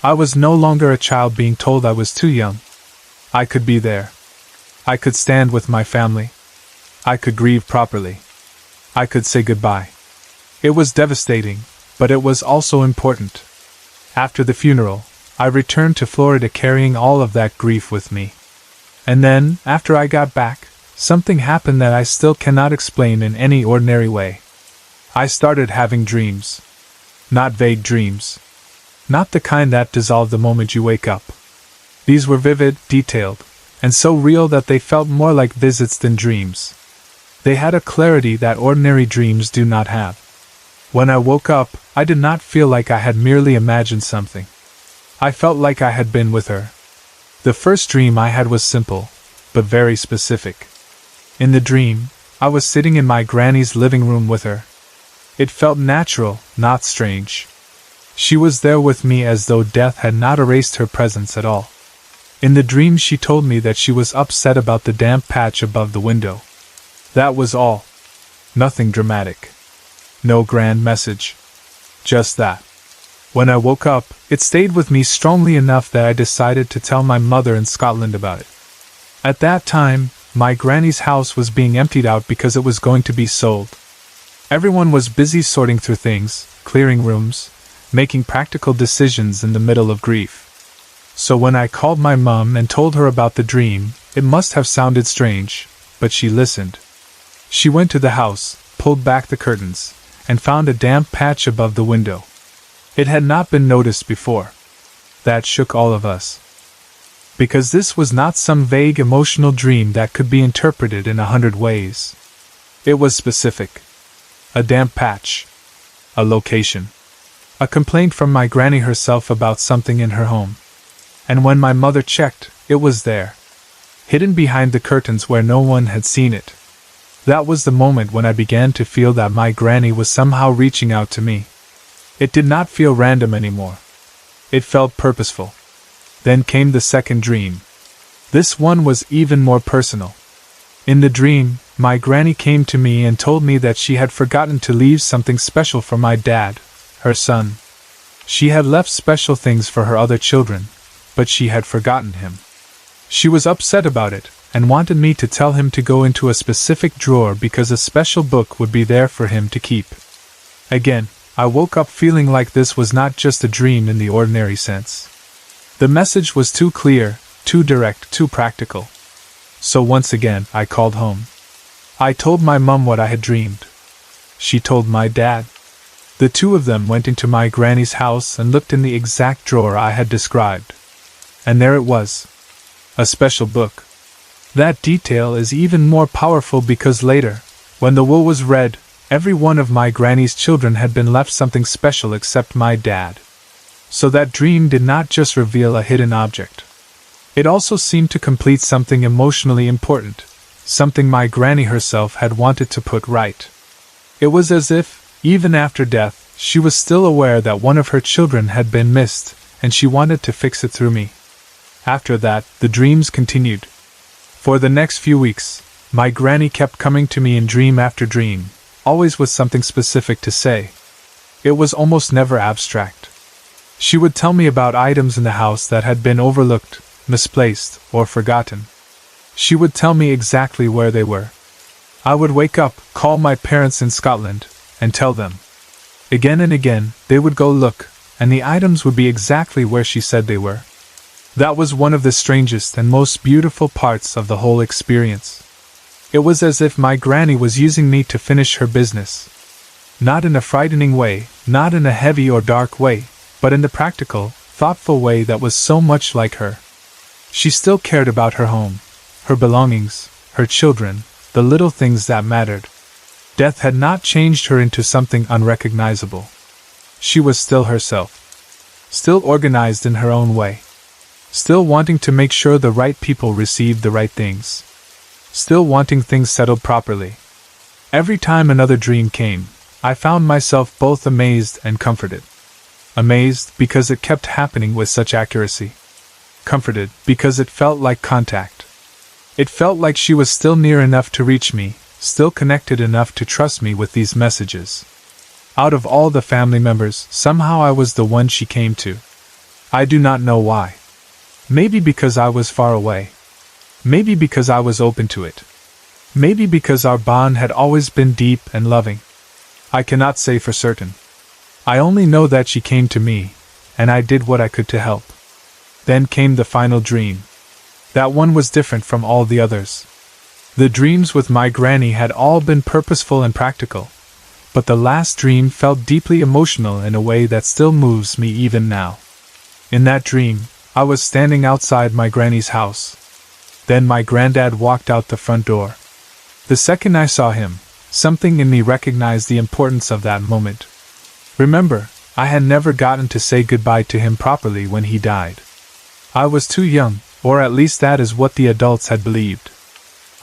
I was no longer a child being told I was too young. I could be there. I could stand with my family. I could grieve properly. I could say goodbye. It was devastating, but it was also important. After the funeral, I returned to Florida carrying all of that grief with me. And then, after I got back, something happened that I still cannot explain in any ordinary way. I started having dreams. Not vague dreams. Not the kind that dissolve the moment you wake up. These were vivid, detailed, and so real that they felt more like visits than dreams. They had a clarity that ordinary dreams do not have. When I woke up, I did not feel like I had merely imagined something. I felt like I had been with her. The first dream I had was simple, but very specific. In the dream, I was sitting in my granny's living room with her. It felt natural, not strange. She was there with me as though death had not erased her presence at all. In the dream she told me that she was upset about the damp patch above the window. That was all. Nothing dramatic. No grand message. Just that. When I woke up, it stayed with me strongly enough that I decided to tell my mother in Scotland about it. At that time, my granny's house was being emptied out because it was going to be sold. Everyone was busy sorting through things, clearing rooms, making practical decisions in the middle of grief. So when I called my mum and told her about the dream, it must have sounded strange, but she listened. She went to the house, pulled back the curtains, and found a damp patch above the window. It had not been noticed before. That shook all of us. Because this was not some vague emotional dream that could be interpreted in 100 ways. It was specific. A damp patch. A location. A complaint from my granny herself about something in her home. And when my mother checked, it was there. Hidden behind the curtains where no one had seen it. That was the moment when I began to feel that my granny was somehow reaching out to me. It did not feel random anymore. It felt purposeful. Then came the second dream. This one was even more personal. In the dream, my granny came to me and told me that she had forgotten to leave something special for my dad, her son. She had left special things for her other children, but she had forgotten him. She was upset about it, and wanted me to tell him to go into a specific drawer because a special book would be there for him to keep. Again, I woke up feeling like this was not just a dream in the ordinary sense. The message was too clear, too direct, too practical. So once again, I called home. I told my mum what I had dreamed. She told my dad. The two of them went into my granny's house and looked in the exact drawer I had described. And there it was. A special book. That detail is even more powerful because later, when the will was read, every one of my granny's children had been left something special except my dad. So that dream did not just reveal a hidden object. It also seemed to complete something emotionally important, something my granny herself had wanted to put right. It was as if, even after death, she was still aware that one of her children had been missed, and she wanted to fix it through me. After that, the dreams continued. For the next few weeks, my granny kept coming to me in dream after dream, always with something specific to say. It was almost never abstract. She would tell me about items in the house that had been overlooked, misplaced, or forgotten. She would tell me exactly where they were. I would wake up, call my parents in Scotland, and tell them. Again and again, they would go look, and the items would be exactly where she said they were. That was one of the strangest and most beautiful parts of the whole experience. It was as if my granny was using me to finish her business. Not in a frightening way, not in a heavy or dark way, but in the practical, thoughtful way that was so much like her. She still cared about her home, her belongings, her children, the little things that mattered. Death had not changed her into something unrecognizable. She was still herself. Still organized in her own way. Still wanting to make sure the right people received the right things. Still wanting things settled properly. Every time another dream came, I found myself both amazed and comforted. Amazed because it kept happening with such accuracy. Comforted because it felt like contact. It felt like she was still near enough to reach me, still connected enough to trust me with these messages. Out of all the family members, somehow I was the one she came to. I do not know why. Maybe because I was far away. Maybe because I was open to it. Maybe because our bond had always been deep and loving. I cannot say for certain. I only know that she came to me, and I did what I could to help. Then came the final dream. That one was different from all the others. The dreams with my granny had all been purposeful and practical, but the last dream felt deeply emotional in a way that still moves me even now. In that dream, I was standing outside my granny's house. Then my granddad walked out the front door. The second I saw him, something in me recognized the importance of that moment. Remember, I had never gotten to say goodbye to him properly when he died. I was too young, or at least that is what the adults had believed.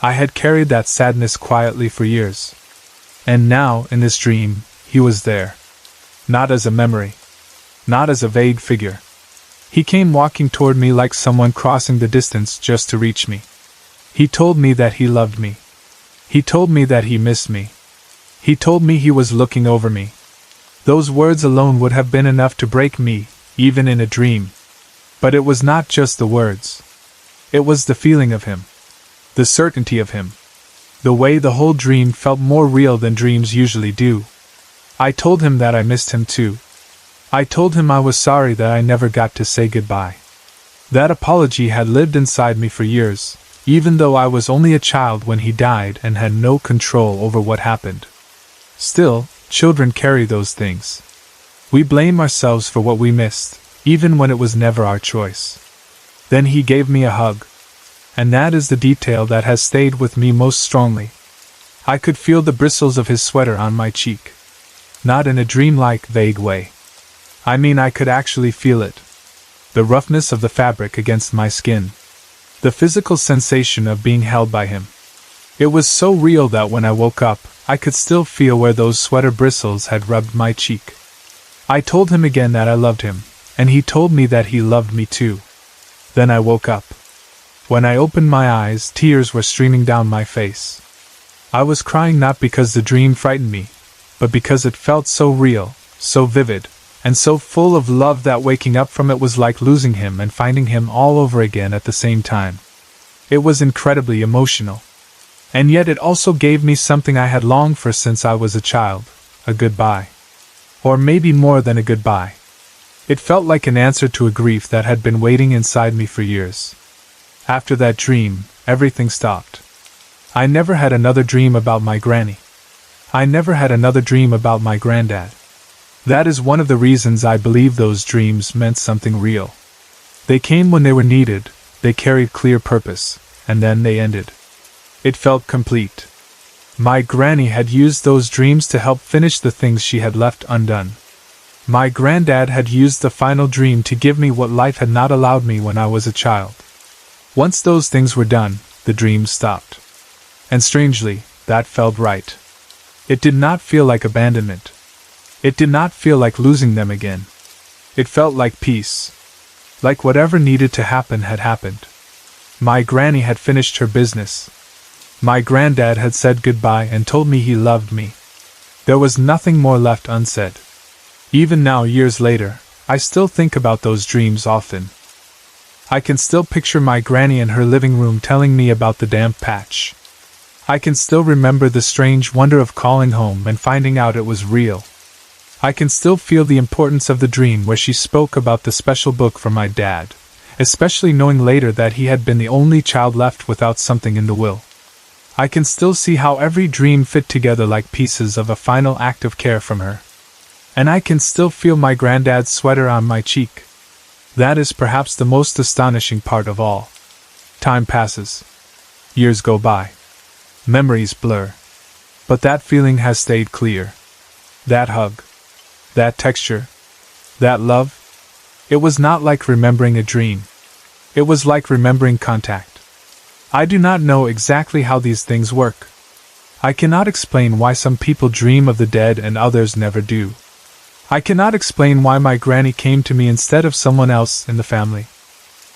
I had carried that sadness quietly for years. And now, in this dream, he was there. Not as a memory. Not as a vague figure. He came walking toward me like someone crossing the distance just to reach me. He told me that he loved me. He told me that he missed me. He told me he was looking over me. Those words alone would have been enough to break me, even in a dream. But it was not just the words. It was the feeling of him. The certainty of him. The way the whole dream felt more real than dreams usually do. I told him that I missed him too. I told him I was sorry that I never got to say goodbye. That apology had lived inside me for years, even though I was only a child when he died and had no control over what happened. Still, children carry those things. We blame ourselves for what we missed, even when it was never our choice. Then he gave me a hug. And that is the detail that has stayed with me most strongly. I could feel the bristles of his sweater on my cheek. Not in a dreamlike, vague way. I mean, I could actually feel it. The roughness of the fabric against my skin. The physical sensation of being held by him. It was so real that when I woke up, I could still feel where those sweater bristles had rubbed my cheek. I told him again that I loved him, and he told me that he loved me too. Then I woke up. When I opened my eyes, tears were streaming down my face. I was crying not because the dream frightened me, but because it felt so real, so vivid, and so full of love that waking up from it was like losing him and finding him all over again at the same time. It was incredibly emotional. And yet it also gave me something I had longed for since I was a child, a goodbye. Or maybe more than a goodbye. It felt like an answer to a grief that had been waiting inside me for years. After that dream, everything stopped. I never had another dream about my granny. I never had another dream about my granddad. That is one of the reasons I believe those dreams meant something real. They came when they were needed, they carried clear purpose, and then they ended. It felt complete. My granny had used those dreams to help finish the things she had left undone. My granddad had used the final dream to give me what life had not allowed me when I was a child. Once those things were done, the dreams stopped. And strangely, that felt right. It did not feel like abandonment. It did not feel like losing them again. It felt like peace. Like whatever needed to happen had happened. My granny had finished her business. My granddad had said goodbye and told me he loved me. There was nothing more left unsaid. Even now, years later, I still think about those dreams often. I can still picture my granny in her living room telling me about the damp patch. I can still remember the strange wonder of calling home and finding out it was real. I can still feel the importance of the dream where she spoke about the special book for my dad, especially knowing later that he had been the only child left without something in the will. I can still see how every dream fit together like pieces of a final act of care from her. And I can still feel my granddad's sweater on my cheek. That is perhaps the most astonishing part of all. Time passes. Years go by. Memories blur. But that feeling has stayed clear. That hug. That texture. That love. It was not like remembering a dream. It was like remembering contact. I do not know exactly how these things work. I cannot explain why some people dream of the dead and others never do. I cannot explain why my granny came to me instead of someone else in the family.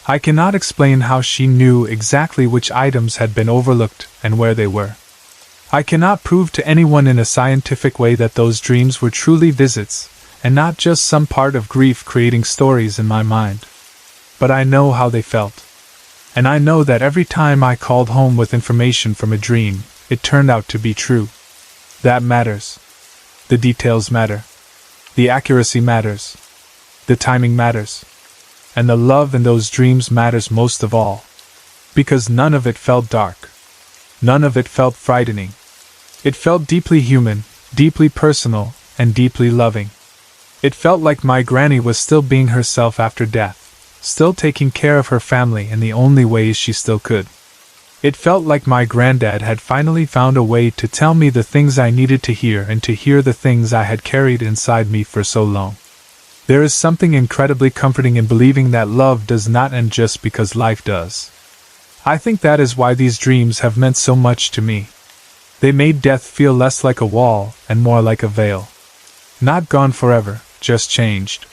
I cannot explain how she knew exactly which items had been overlooked and where they were. I cannot prove to anyone in a scientific way that those dreams were truly visits, and not just some part of grief creating stories in my mind. But I know how they felt. And I know that every time I called home with information from a dream, it turned out to be true. That matters. The details matter. The accuracy matters. The timing matters. And the love in those dreams matters most of all. Because none of it felt dark. None of it felt frightening. It felt deeply human, deeply personal, and deeply loving. It felt like my granny was still being herself after death, still taking care of her family in the only ways she still could. It felt like my granddad had finally found a way to tell me the things I needed to hear and to hear the things I had carried inside me for so long. There is something incredibly comforting in believing that love does not end just because life does. I think that is why these dreams have meant so much to me. They made death feel less like a wall and more like a veil. Not gone forever, just changed.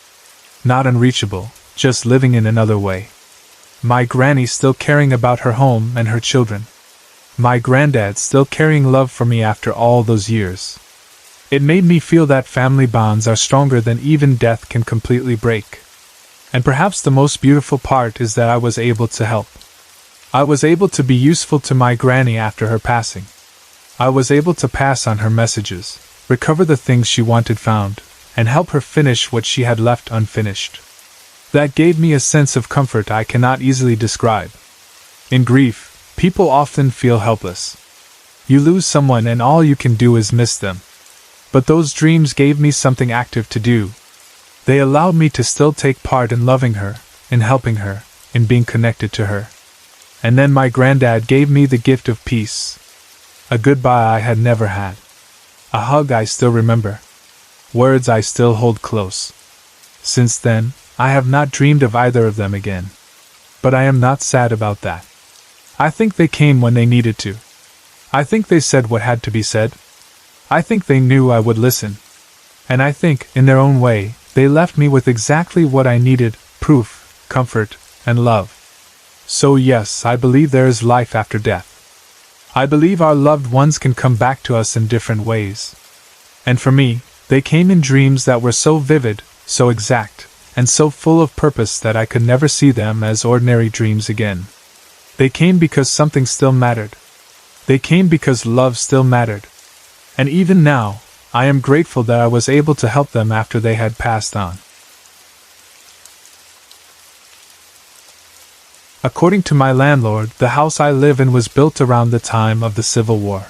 Not unreachable, just living in another way. My granny still caring about her home and her children. My granddad still carrying love for me after all those years. It made me feel that family bonds are stronger than even death can completely break. And perhaps the most beautiful part is that I was able to help. I was able to be useful to my granny after her passing. I was able to pass on her messages, recover the things she wanted found, and help her finish what she had left unfinished. That gave me a sense of comfort I cannot easily describe. In grief, people often feel helpless. You lose someone and all you can do is miss them. But those dreams gave me something active to do. They allowed me to still take part in loving her, in helping her, in being connected to her. And then my granddad gave me the gift of peace. A goodbye I had never had. A hug I still remember. Words I still hold close. Since then, I have not dreamed of either of them again. But I am not sad about that. I think they came when they needed to. I think they said what had to be said. I think they knew I would listen. And I think, in their own way, they left me with exactly what I needed: proof, comfort, and love. So yes, I believe there is life after death. I believe our loved ones can come back to us in different ways. And for me, they came in dreams that were so vivid, so exact, and so full of purpose that I could never see them as ordinary dreams again. They came because something still mattered. They came because love still mattered. And even now, I am grateful that I was able to help them after they had passed on. According to my landlord, the house I live in was built around the time of the Civil War.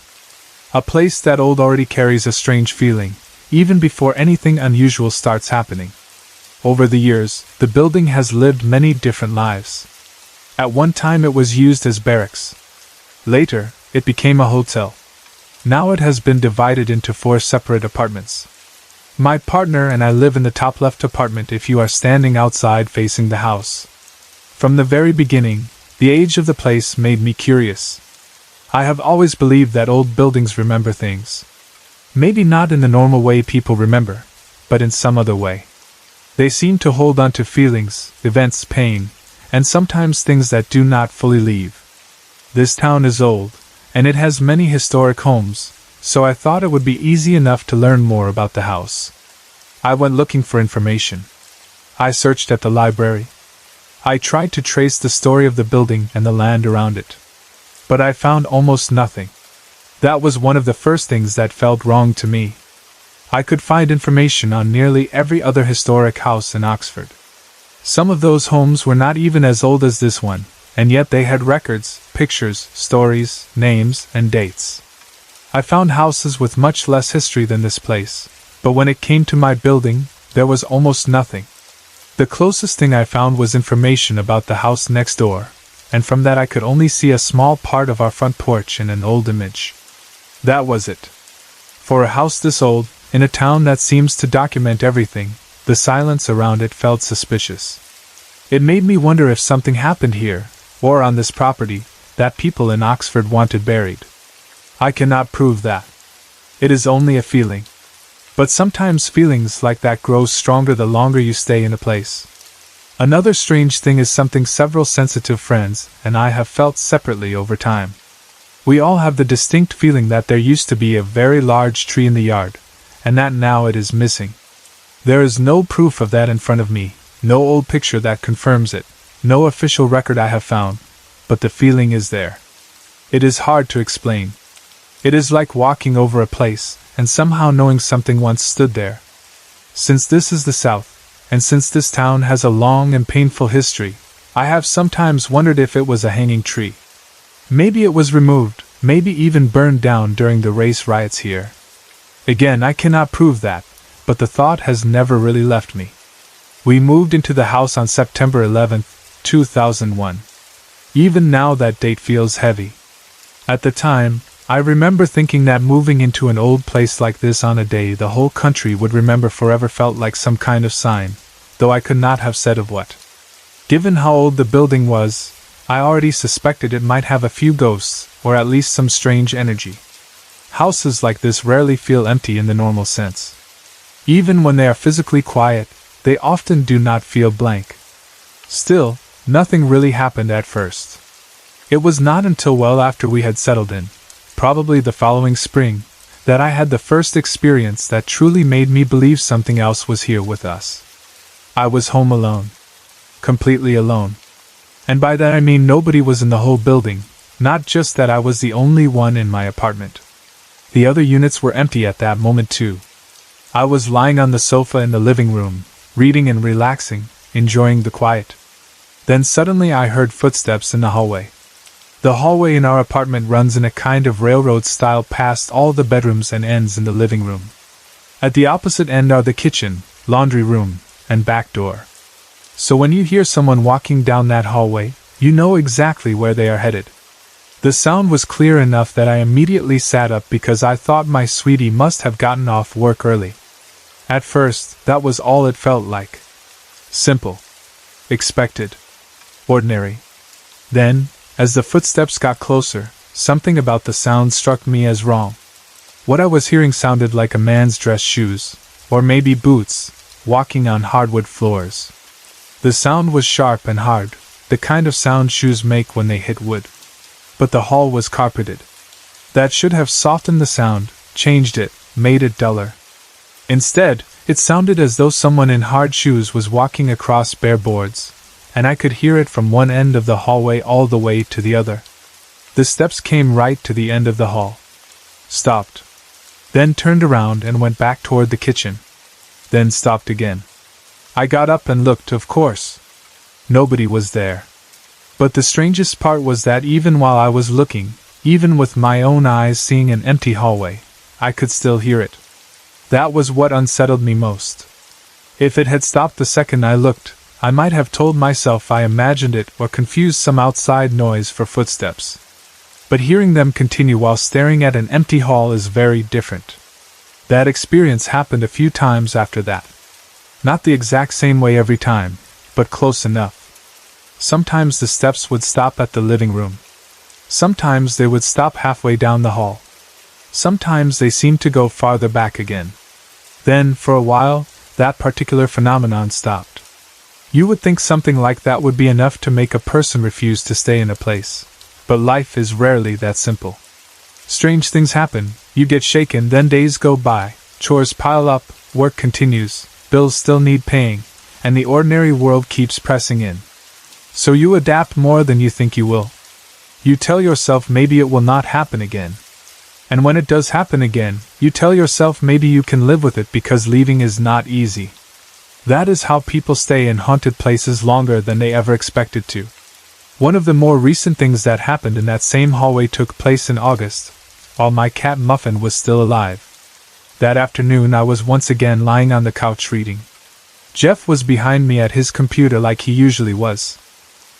A place that old already carries a strange feeling, even before anything unusual starts happening. Over the years, the building has lived many different lives. At one time it was used as barracks. Later, it became a hotel. Now it has been divided into 4 separate apartments. My partner and I live in the top left apartment if you are standing outside facing the house. From the very beginning, the age of the place made me curious. I have always believed that old buildings remember things. Maybe not in the normal way people remember, but in some other way. They seem to hold on to feelings, events, pain, and sometimes things that do not fully leave. This town is old, and it has many historic homes, so I thought it would be easy enough to learn more about the house. I went looking for information. I searched at the library. I tried to trace the story of the building and the land around it. But I found almost nothing. That was one of the first things that felt wrong to me. I could find information on nearly every other historic house in Oxford. Some of those homes were not even as old as this one, and yet they had records, pictures, stories, names, and dates. I found houses with much less history than this place, but when it came to my building, there was almost nothing. The closest thing I found was information about the house next door, and from that I could only see a small part of our front porch in an old image. That was it. For a house this old, in a town that seems to document everything, the silence around it felt suspicious. It made me wonder if something happened here, or on this property, that people in Oxford wanted buried. I cannot prove that. It is only a feeling. But sometimes feelings like that grow stronger the longer you stay in a place. Another strange thing is something several sensitive friends and I have felt separately over time. We all have the distinct feeling that there used to be a very large tree in the yard, and that now it is missing. There is no proof of that in front of me, no old picture that confirms it, no official record I have found, but the feeling is there. It is hard to explain. It is like walking over a place, and somehow knowing something once stood there. Since this is the South, and since this town has a long and painful history, I have sometimes wondered if it was a hanging tree. Maybe it was removed, maybe even burned down during the race riots here. Again, I cannot prove that, but the thought has never really left me. We moved into the house on September 11th, 2001. Even now that date feels heavy. At the time, I remember thinking that moving into an old place like this on a day the whole country would remember forever felt like some kind of sign, though I could not have said of what. Given how old the building was, I already suspected it might have a few ghosts, or at least some strange energy. Houses like this rarely feel empty in the normal sense. Even when they are physically quiet, they often do not feel blank. Still, nothing really happened at first. It was not until well after we had settled in, probably the following spring, that I had the first experience that truly made me believe something else was here with us. I was home alone. Completely alone. And by that I mean nobody was in the whole building, not just that I was the only one in my apartment. The other units were empty at that moment too. I was lying on the sofa in the living room, reading and relaxing, enjoying the quiet. Then suddenly I heard footsteps in the hallway. The hallway in our apartment runs in a kind of railroad style past all the bedrooms and ends in the living room. At the opposite end are the kitchen, laundry room, and back door. So when you hear someone walking down that hallway, you know exactly where they are headed. The sound was clear enough that I immediately sat up because I thought my sweetie must have gotten off work early. At first, that was all it felt like. Simple. Expected. Ordinary. Then, as the footsteps got closer, something about the sound struck me as wrong. What I was hearing sounded like a man's dress shoes, or maybe boots, walking on hardwood floors. The sound was sharp and hard, the kind of sound shoes make when they hit wood. But the hall was carpeted. That should have softened the sound, changed it, made it duller. Instead, it sounded as though someone in hard shoes was walking across bare boards, and I could hear it from one end of the hallway all the way to the other. The steps came right to the end of the hall. Stopped. Then turned around and went back toward the kitchen. Then stopped again. I got up and looked, of course. Nobody was there. But the strangest part was that even while I was looking, even with my own eyes seeing an empty hallway, I could still hear it. That was what unsettled me most. If it had stopped the second I looked, I might have told myself I imagined it or confused some outside noise for footsteps. But hearing them continue while staring at an empty hall is very different. That experience happened a few times after that. Not the exact same way every time, but close enough. Sometimes the steps would stop at the living room. Sometimes they would stop halfway down the hall. Sometimes they seemed to go farther back again. Then, for a while, that particular phenomenon stopped. You would think something like that would be enough to make a person refuse to stay in a place. But life is rarely that simple. Strange things happen, you get shaken, then days go by, chores pile up, work continues, bills still need paying, and the ordinary world keeps pressing in. So you adapt more than you think you will. You tell yourself maybe it will not happen again. And when it does happen again, you tell yourself maybe you can live with it because leaving is not easy. That is how people stay in haunted places longer than they ever expected to. One of the more recent things that happened in that same hallway took place in August, while my cat Muffin was still alive. That afternoon I was once again lying on the couch reading. Jeff was behind me at his computer like he usually was.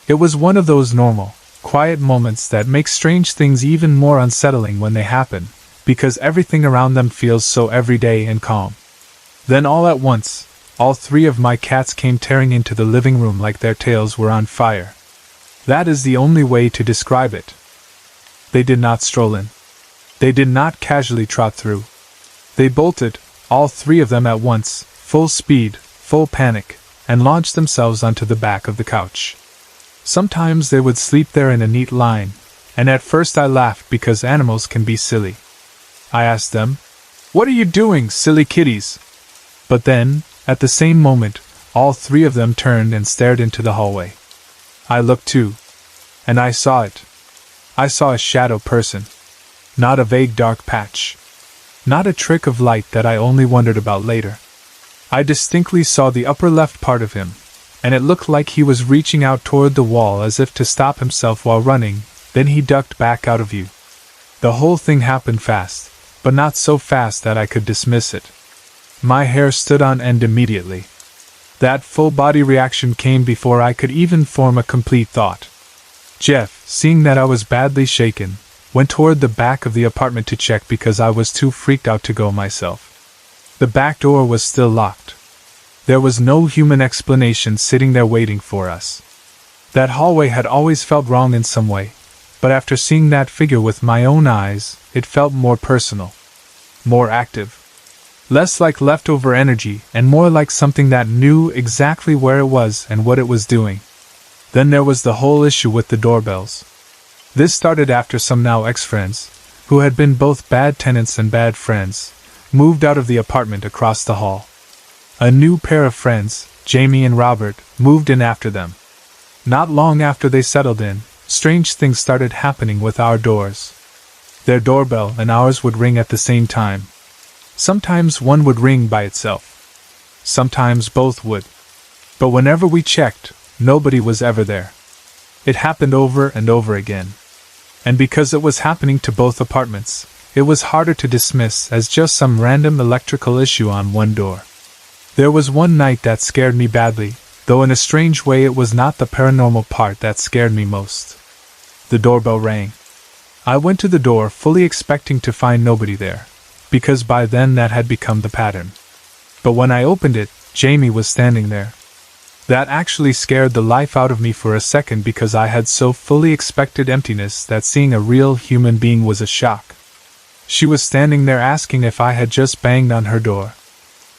It was one of those normal, quiet moments that make strange things even more unsettling when they happen, because everything around them feels so everyday and calm. Then all at once, all three of my cats came tearing into the living room like their tails were on fire. That is the only way to describe it. They did not stroll in. They did not casually trot through. They bolted, all three of them at once, full speed, full panic, and launched themselves onto the back of the couch. Sometimes they would sleep there in a neat line, and at first I laughed because animals can be silly. I asked them, "What are you doing, silly kitties?" But then, at the same moment, all three of them turned and stared into the hallway. I looked too. And I saw it. I saw a shadow person. Not a vague dark patch. Not a trick of light that I only wondered about later. I distinctly saw the upper left part of him, and it looked like he was reaching out toward the wall as if to stop himself while running, then he ducked back out of view. The whole thing happened fast, but not so fast that I could dismiss it. My hair stood on end immediately. That full-body reaction came before I could even form a complete thought. Jeff, seeing that I was badly shaken, went toward the back of the apartment to check because I was too freaked out to go myself. The back door was still locked. There was no human explanation sitting there waiting for us. That hallway had always felt wrong in some way, but after seeing that figure with my own eyes, it felt more personal, more active. Less like leftover energy and more like something that knew exactly where it was and what it was doing. Then there was the whole issue with the doorbells. This started after some now ex-friends, who had been both bad tenants and bad friends, moved out of the apartment across the hall. A new pair of friends, Jamie and Robert, moved in after them. Not long after they settled in, strange things started happening with our doors. Their doorbell and ours would ring at the same time. Sometimes one would ring by itself. Sometimes both would. But whenever we checked, nobody was ever there. It happened over and over again. And because it was happening to both apartments, it was harder to dismiss as just some random electrical issue on one door. There was one night that scared me badly, though in a strange way it was not the paranormal part that scared me most. The doorbell rang. I went to the door fully expecting to find nobody there, because by then that had become the pattern. But when I opened it, Jamie was standing there. That actually scared the life out of me for a second because I had so fully expected emptiness that seeing a real human being was a shock. She was standing there asking if I had just banged on her door.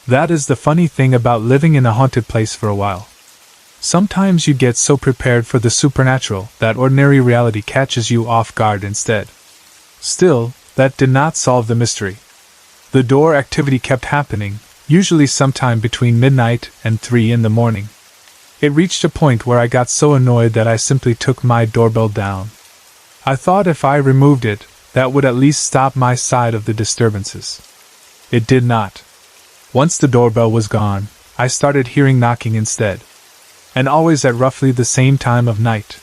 That is the funny thing about living in a haunted place for a while. Sometimes you get so prepared for the supernatural that ordinary reality catches you off guard instead. Still, that did not solve the mystery. The door activity kept happening, usually sometime between midnight and 3 in the morning. It reached a point where I got so annoyed that I simply took my doorbell down. I thought if I removed it, that would at least stop my side of the disturbances. It did not. Once the doorbell was gone, I started hearing knocking instead. And always at roughly the same time of night.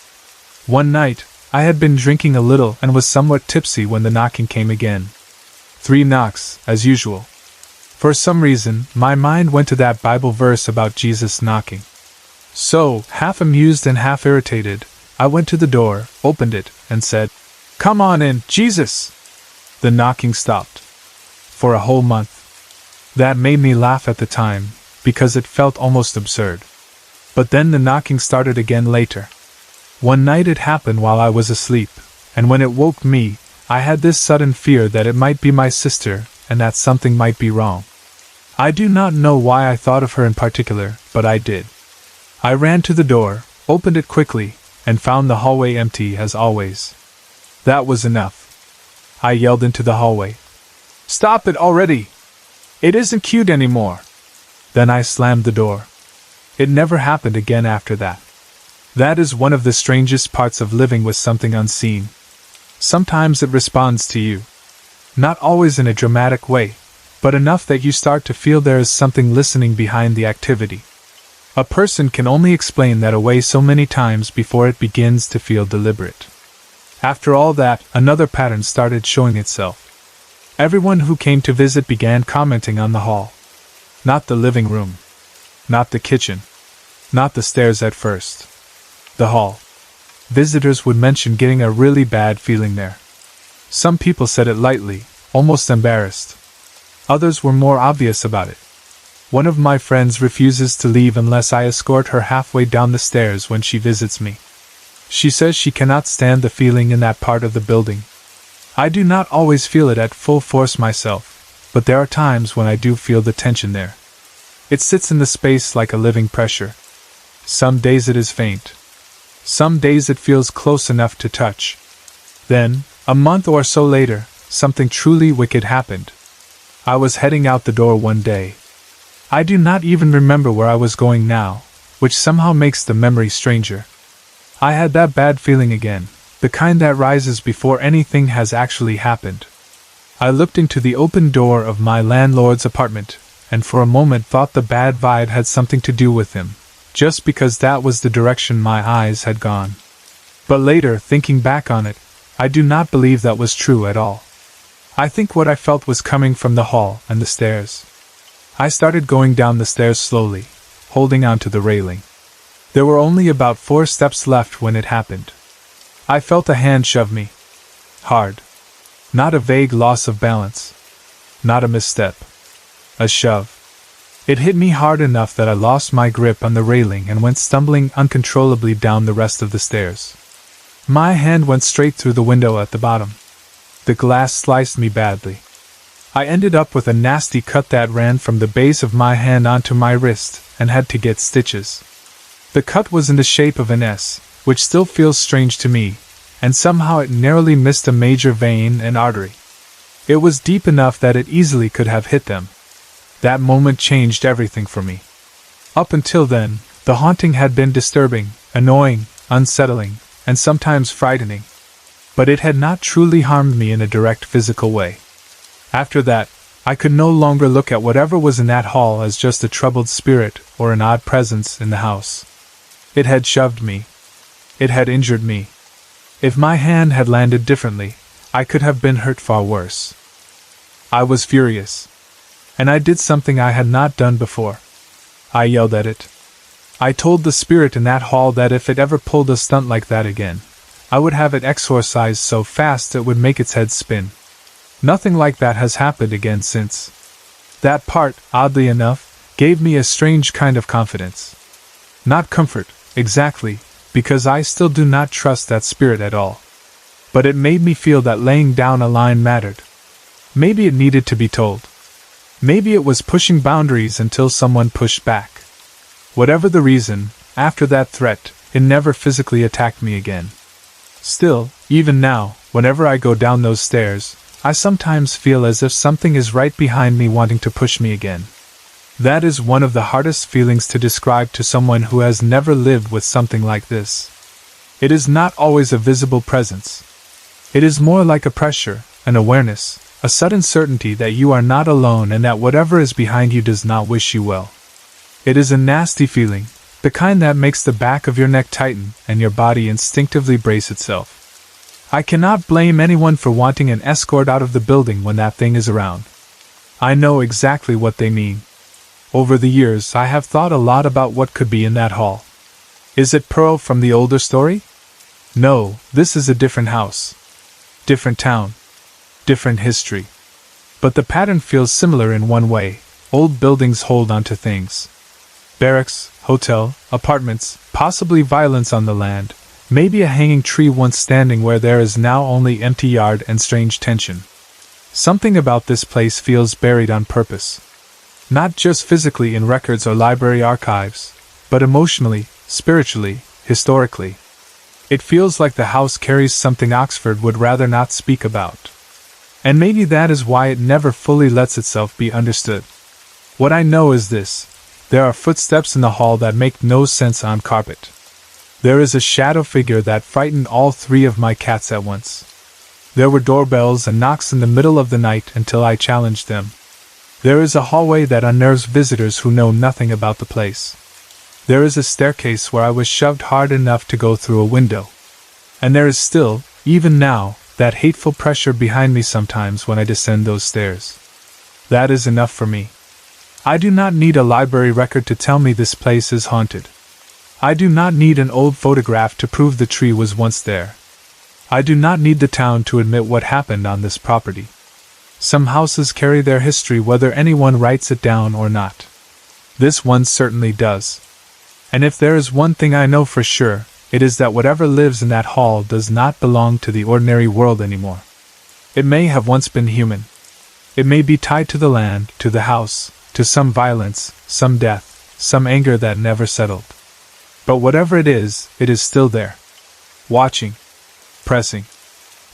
One night, I had been drinking a little and was somewhat tipsy when the knocking came again. 3 knocks, as usual. For some reason, my mind went to that Bible verse about Jesus knocking. So, half amused and half irritated, I went to the door, opened it, and said, "Come on in, Jesus!" The knocking stopped. For a whole month. That made me laugh at the time, because it felt almost absurd. But then the knocking started again later. One night it happened while I was asleep, and when it woke me, I had this sudden fear that it might be my sister, and that something might be wrong. I do not know why I thought of her in particular, but I did. I ran to the door, opened it quickly, and found the hallway empty as always. That was enough. I yelled into the hallway. "Stop it already! It isn't cute anymore!" Then I slammed the door. It never happened again after that. That is one of the strangest parts of living with something unseen. Sometimes it responds to you. Not always in a dramatic way, but enough that you start to feel there is something listening behind the activity. A person can only explain that away so many times before it begins to feel deliberate. After all that, another pattern started showing itself. Everyone who came to visit began commenting on the hall. Not the living room. Not the kitchen. Not the stairs at first. The hall. Visitors would mention getting a really bad feeling there. Some people said it lightly, almost embarrassed. Others were more obvious about it. One of my friends refuses to leave unless I escort her halfway down the stairs when she visits me. She says she cannot stand the feeling in that part of the building. I do not always feel it at full force myself, but there are times when I do feel the tension there. It sits in the space like a living pressure. Some days it is faint. Some days it feels close enough to touch. Then, a month or so later, something truly wicked happened. I was heading out the door one day. I do not even remember where I was going now, which somehow makes the memory stranger. I had that bad feeling again, the kind that rises before anything has actually happened. I looked into the open door of my landlord's apartment, and for a moment thought the bad vibe had something to do with him, just because that was the direction my eyes had gone. But later, thinking back on it, I do not believe that was true at all. I think what I felt was coming from the hall and the stairs. I started going down the stairs slowly, holding on to the railing. There were only about 4 steps left when it happened. I felt a hand shove me. Hard. Not a vague loss of balance. Not a misstep. A shove. It hit me hard enough that I lost my grip on the railing and went stumbling uncontrollably down the rest of the stairs. My hand went straight through the window at the bottom. The glass sliced me badly. I ended up with a nasty cut that ran from the base of my hand onto my wrist and had to get stitches. The cut was in the shape of an S, which still feels strange to me, and somehow it narrowly missed a major vein and artery. It was deep enough that it easily could have hit them. That moment changed everything for me. Up until then, the haunting had been disturbing, annoying, unsettling, and sometimes frightening. But it had not truly harmed me in a direct physical way. After that, I could no longer look at whatever was in that hall as just a troubled spirit or an odd presence in the house. It had shoved me. It had injured me. If my hand had landed differently, I could have been hurt far worse. I was furious. And I did something I had not done before. I yelled at it. I told the spirit in that hall that if it ever pulled a stunt like that again, I would have it exorcised so fast it would make its head spin. Nothing like that has happened again since. That part, oddly enough, gave me a strange kind of confidence. Not comfort, exactly, because I still do not trust that spirit at all. But it made me feel that laying down a line mattered. Maybe it needed to be told. Maybe it was pushing boundaries until someone pushed back. Whatever the reason, after that threat, it never physically attacked me again. Still, even now, whenever I go down those stairs, I sometimes feel as if something is right behind me wanting to push me again. That is one of the hardest feelings to describe to someone who has never lived with something like this. It is not always a visible presence. It is more like a pressure, an awareness, a sudden certainty that you are not alone and that whatever is behind you does not wish you well. It is a nasty feeling, the kind that makes the back of your neck tighten and your body instinctively brace itself. I cannot blame anyone for wanting an escort out of the building when that thing is around. I know exactly what they mean. Over the years, I have thought a lot about what could be in that hall. Is it Pearl from the older story? No, this is a different house. Different town. Different history. But the pattern feels similar in one way. Old buildings hold on to things. Barracks, hotel, apartments, possibly violence on the land, maybe a hanging tree once standing where there is now only empty yard and strange tension. Something about this place feels buried on purpose. Not just physically in records or library archives, but emotionally, spiritually, historically. It feels like the house carries something Oxford would rather not speak about. And maybe that is why it never fully lets itself be understood. What I know is this: there are footsteps in the hall that make no sense on carpet. There is a shadow figure that frightened all 3 of my cats at once. There were doorbells and knocks in the middle of the night until I challenged them. There is a hallway that unnerves visitors who know nothing about the place. There is a staircase where I was shoved hard enough to go through a window. And there is still, even now, that hateful pressure behind me sometimes when I descend those stairs. That is enough for me. I do not need a library record to tell me this place is haunted. I do not need an old photograph to prove the tree was once there. I do not need the town to admit what happened on this property. Some houses carry their history whether anyone writes it down or not. This one certainly does. And if there is one thing I know for sure, it is that whatever lives in that hall does not belong to the ordinary world anymore. It may have once been human. It may be tied to the land, to the house, to some violence, some death, some anger that never settled. But whatever it is still there. Watching. Pressing.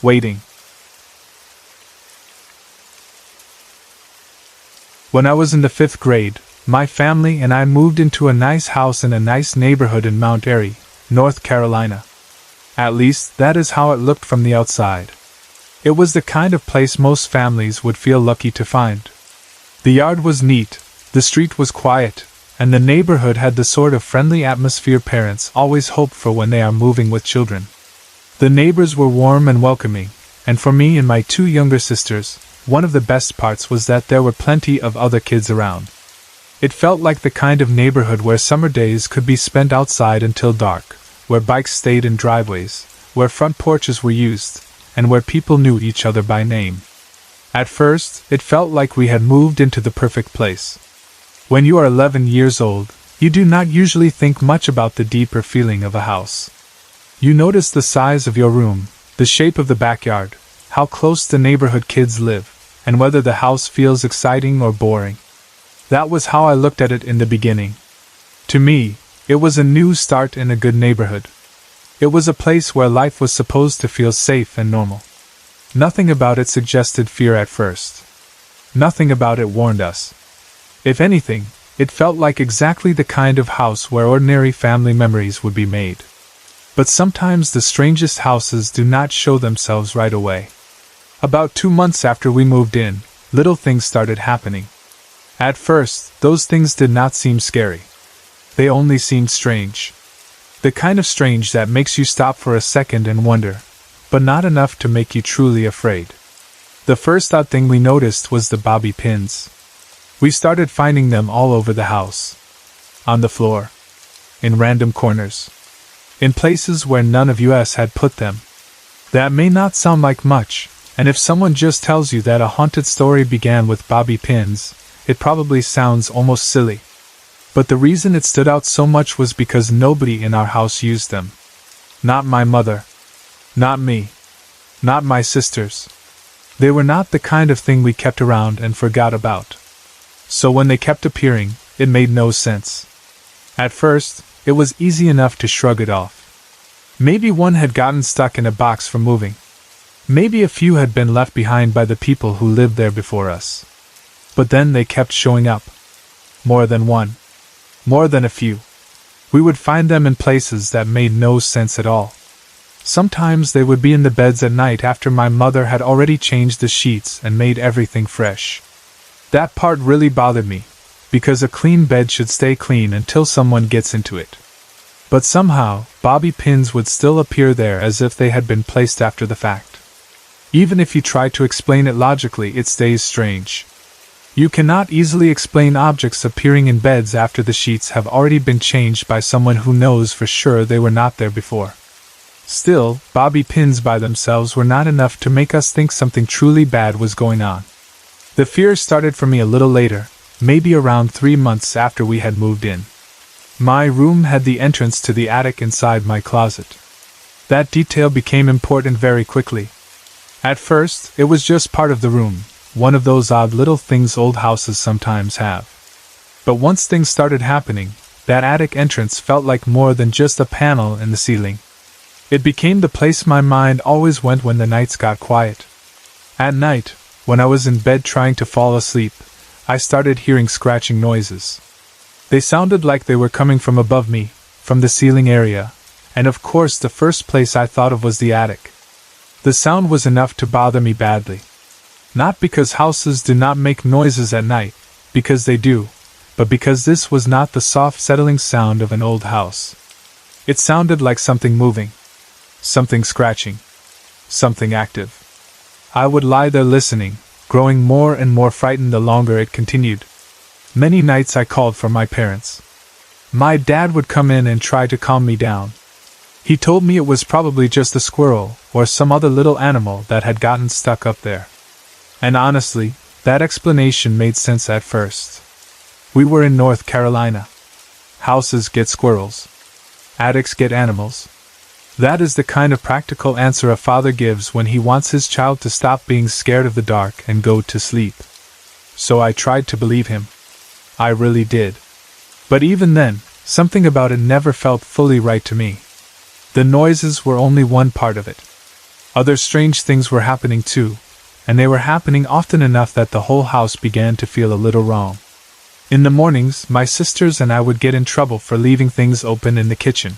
Waiting. When I was in the 5th grade, my family and I moved into a nice house in a nice neighborhood in Mount Airy, North Carolina. At least, that is how it looked from the outside. It was the kind of place most families would feel lucky to find. The yard was neat, the street was quiet, and the neighborhood had the sort of friendly atmosphere parents always hope for when they are moving with children. The neighbors were warm and welcoming, and for me and my 2 younger sisters, one of the best parts was that there were plenty of other kids around. It felt like the kind of neighborhood where summer days could be spent outside until dark, where bikes stayed in driveways, where front porches were used, and where people knew each other by name. At first, it felt like we had moved into the perfect place. When you are 11 years old, you do not usually think much about the deeper feeling of a house. You notice the size of your room, the shape of the backyard, how close the neighborhood kids live, and whether the house feels exciting or boring. That was how I looked at it in the beginning. To me, it was a new start in a good neighborhood. It was a place where life was supposed to feel safe and normal. Nothing about it suggested fear at first. Nothing about it warned us. If anything, it felt like exactly the kind of house where ordinary family memories would be made. But sometimes the strangest houses do not show themselves right away. About 2 months after we moved in, little things started happening. At first, those things did not seem scary. They only seemed strange. The kind of strange that makes you stop for a second and wonder, but not enough to make you truly afraid. The first odd thing we noticed was the bobby pins. We started finding them all over the house. On the floor. In random corners. In places where none of us had put them. That may not sound like much, and if someone just tells you that a haunted story began with bobby pins, it probably sounds almost silly. But the reason it stood out so much was because nobody in our house used them. Not my mother. Not me. Not my sisters. They were not the kind of thing we kept around and forgot about. So when they kept appearing, it made no sense. At first, it was easy enough to shrug it off. Maybe one had gotten stuck in a box from moving. Maybe a few had been left behind by the people who lived there before us. But then they kept showing up. More than one. More than a few. We would find them in places that made no sense at all. Sometimes they would be in the beds at night after my mother had already changed the sheets and made everything fresh. That part really bothered me, because a clean bed should stay clean until someone gets into it. But somehow, bobby pins would still appear there as if they had been placed after the fact. Even if you try to explain it logically, it stays strange. You cannot easily explain objects appearing in beds after the sheets have already been changed by someone who knows for sure they were not there before. Still, bobby pins by themselves were not enough to make us think something truly bad was going on. The fear started for me a little later, maybe around 3 months after we had moved in. My room had the entrance to the attic inside my closet. That detail became important very quickly. At first, it was just part of the room, one of those odd little things old houses sometimes have. But once things started happening, that attic entrance felt like more than just a panel in the ceiling. It became the place my mind always went when the nights got quiet. At night, when I was in bed trying to fall asleep, I started hearing scratching noises. They sounded like they were coming from above me, from the ceiling area, and of course the first place I thought of was the attic. The sound was enough to bother me badly. Not because houses do not make noises at night, because they do, but because this was not the soft settling sound of an old house. It sounded like something moving. Something scratching. Something active. I would lie there listening, growing more and more frightened the longer it continued. Many nights I called for my parents. My dad would come in and try to calm me down. He told me it was probably just a squirrel or some other little animal that had gotten stuck up there. And honestly, that explanation made sense at first. We were in North Carolina. Houses get squirrels. Attics get animals. That is the kind of practical answer a father gives when he wants his child to stop being scared of the dark and go to sleep. So I tried to believe him. I really did. But even then, something about it never felt fully right to me. The noises were only one part of it. Other strange things were happening too, and they were happening often enough that the whole house began to feel a little wrong. In the mornings, my sisters and I would get in trouble for leaving things open in the kitchen.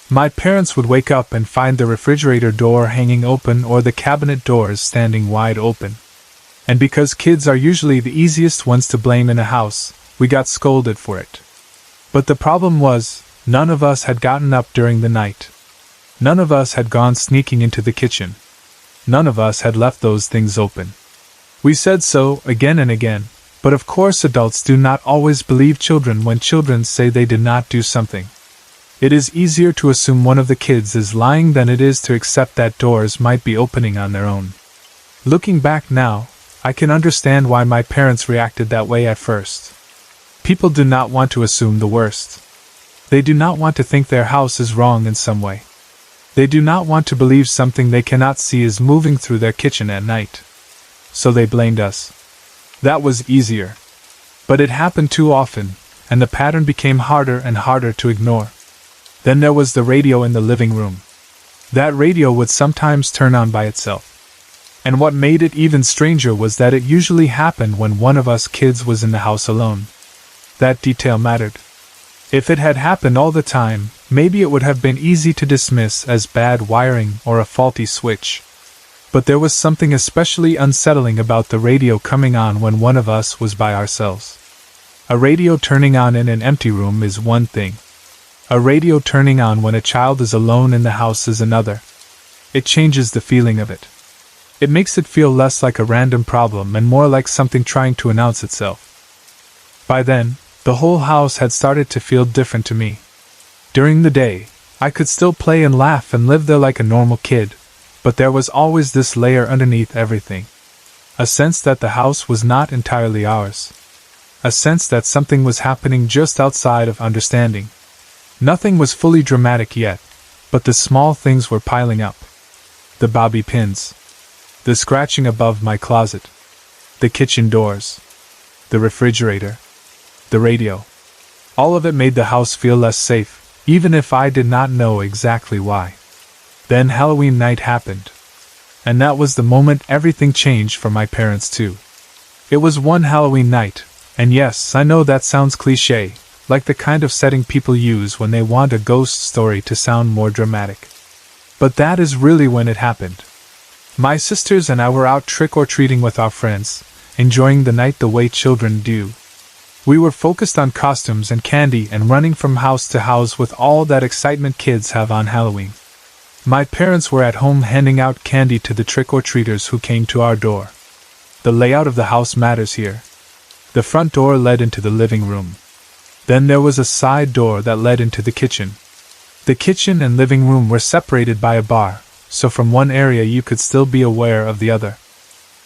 My parents would wake up and find the refrigerator door hanging open or the cabinet doors standing wide open. And because kids are usually the easiest ones to blame in a house, we got scolded for it. But the problem was, none of us had gotten up during the night. None of us had gone sneaking into the kitchen. None of us had left those things open. We said so again and again, but of course adults do not always believe children when children say they did not do something. It is easier to assume one of the kids is lying than it is to accept that doors might be opening on their own. Looking back now, I can understand why my parents reacted that way at first. People do not want to assume the worst. They do not want to think their house is wrong in some way. They do not want to believe something they cannot see is moving through their kitchen at night. So they blamed us. That was easier. But it happened too often, and the pattern became harder and harder to ignore. Then there was the radio in the living room. That radio would sometimes turn on by itself. And what made it even stranger was that it usually happened when one of us kids was in the house alone. That detail mattered. If it had happened all the time, maybe it would have been easy to dismiss as bad wiring or a faulty switch. But there was something especially unsettling about the radio coming on when one of us was by ourselves. A radio turning on in an empty room is one thing. A radio turning on when a child is alone in the house is another. It changes the feeling of it. It makes it feel less like a random problem and more like something trying to announce itself. By then, the whole house had started to feel different to me. During the day, I could still play and laugh and live there like a normal kid, but there was always this layer underneath everything. A sense that the house was not entirely ours. A sense that something was happening just outside of understanding. Nothing was fully dramatic yet, but the small things were piling up. The bobby pins. The scratching above my closet. The kitchen doors. The refrigerator. The radio. All of it made the house feel less safe, even if I did not know exactly why. Then Halloween night happened. And that was the moment everything changed for my parents too. It was one Halloween night, and yes, I know that sounds cliché, like the kind of setting people use when they want a ghost story to sound more dramatic. But that is really when it happened. My sisters and I were out trick-or-treating with our friends, enjoying the night the way children do. We were focused on costumes and candy and running from house to house with all that excitement kids have on Halloween. My parents were at home handing out candy to the trick-or-treaters who came to our door. The layout of the house matters here. The front door led into the living room. Then there was a side door that led into the kitchen. The kitchen and living room were separated by a bar, so from one area you could still be aware of the other.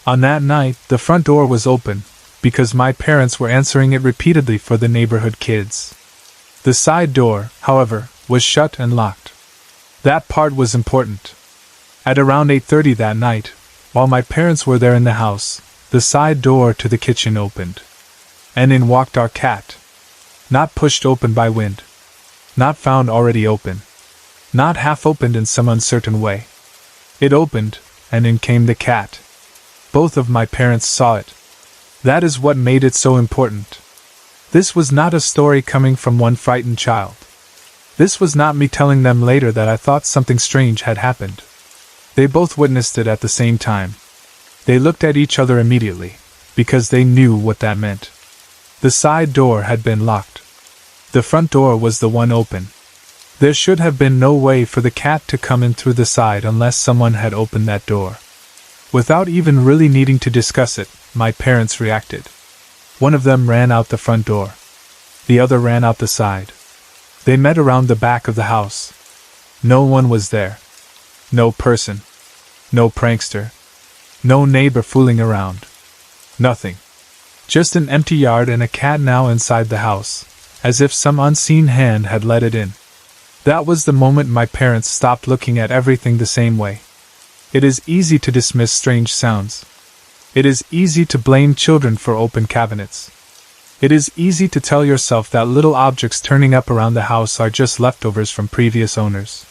On that night, the front door was open, because my parents were answering it repeatedly for the neighborhood kids. The side door, however, was shut and locked. That part was important. At around 8:30 that night, while my parents were there in the house, the side door to the kitchen opened. And in walked our cat. Not pushed open by wind. Not found already open. Not half opened in some uncertain way. It opened, and in came the cat. Both of my parents saw it. That is what made it so important. This was not a story coming from one frightened child. This was not me telling them later that I thought something strange had happened. They both witnessed it at the same time. They looked at each other immediately, because they knew what that meant. The side door had been locked. The front door was the one open. There should have been no way for the cat to come in through the side unless someone had opened that door. Without even really needing to discuss it, my parents reacted. One of them ran out the front door. The other ran out the side. They met around the back of the house. No one was there. No person. No prankster. No neighbor fooling around. Nothing. Just an empty yard and a cat now inside the house, as if some unseen hand had let it in. That was the moment my parents stopped looking at everything the same way. It is easy to dismiss strange sounds. It is easy to blame children for open cabinets. It is easy to tell yourself that little objects turning up around the house are just leftovers from previous owners.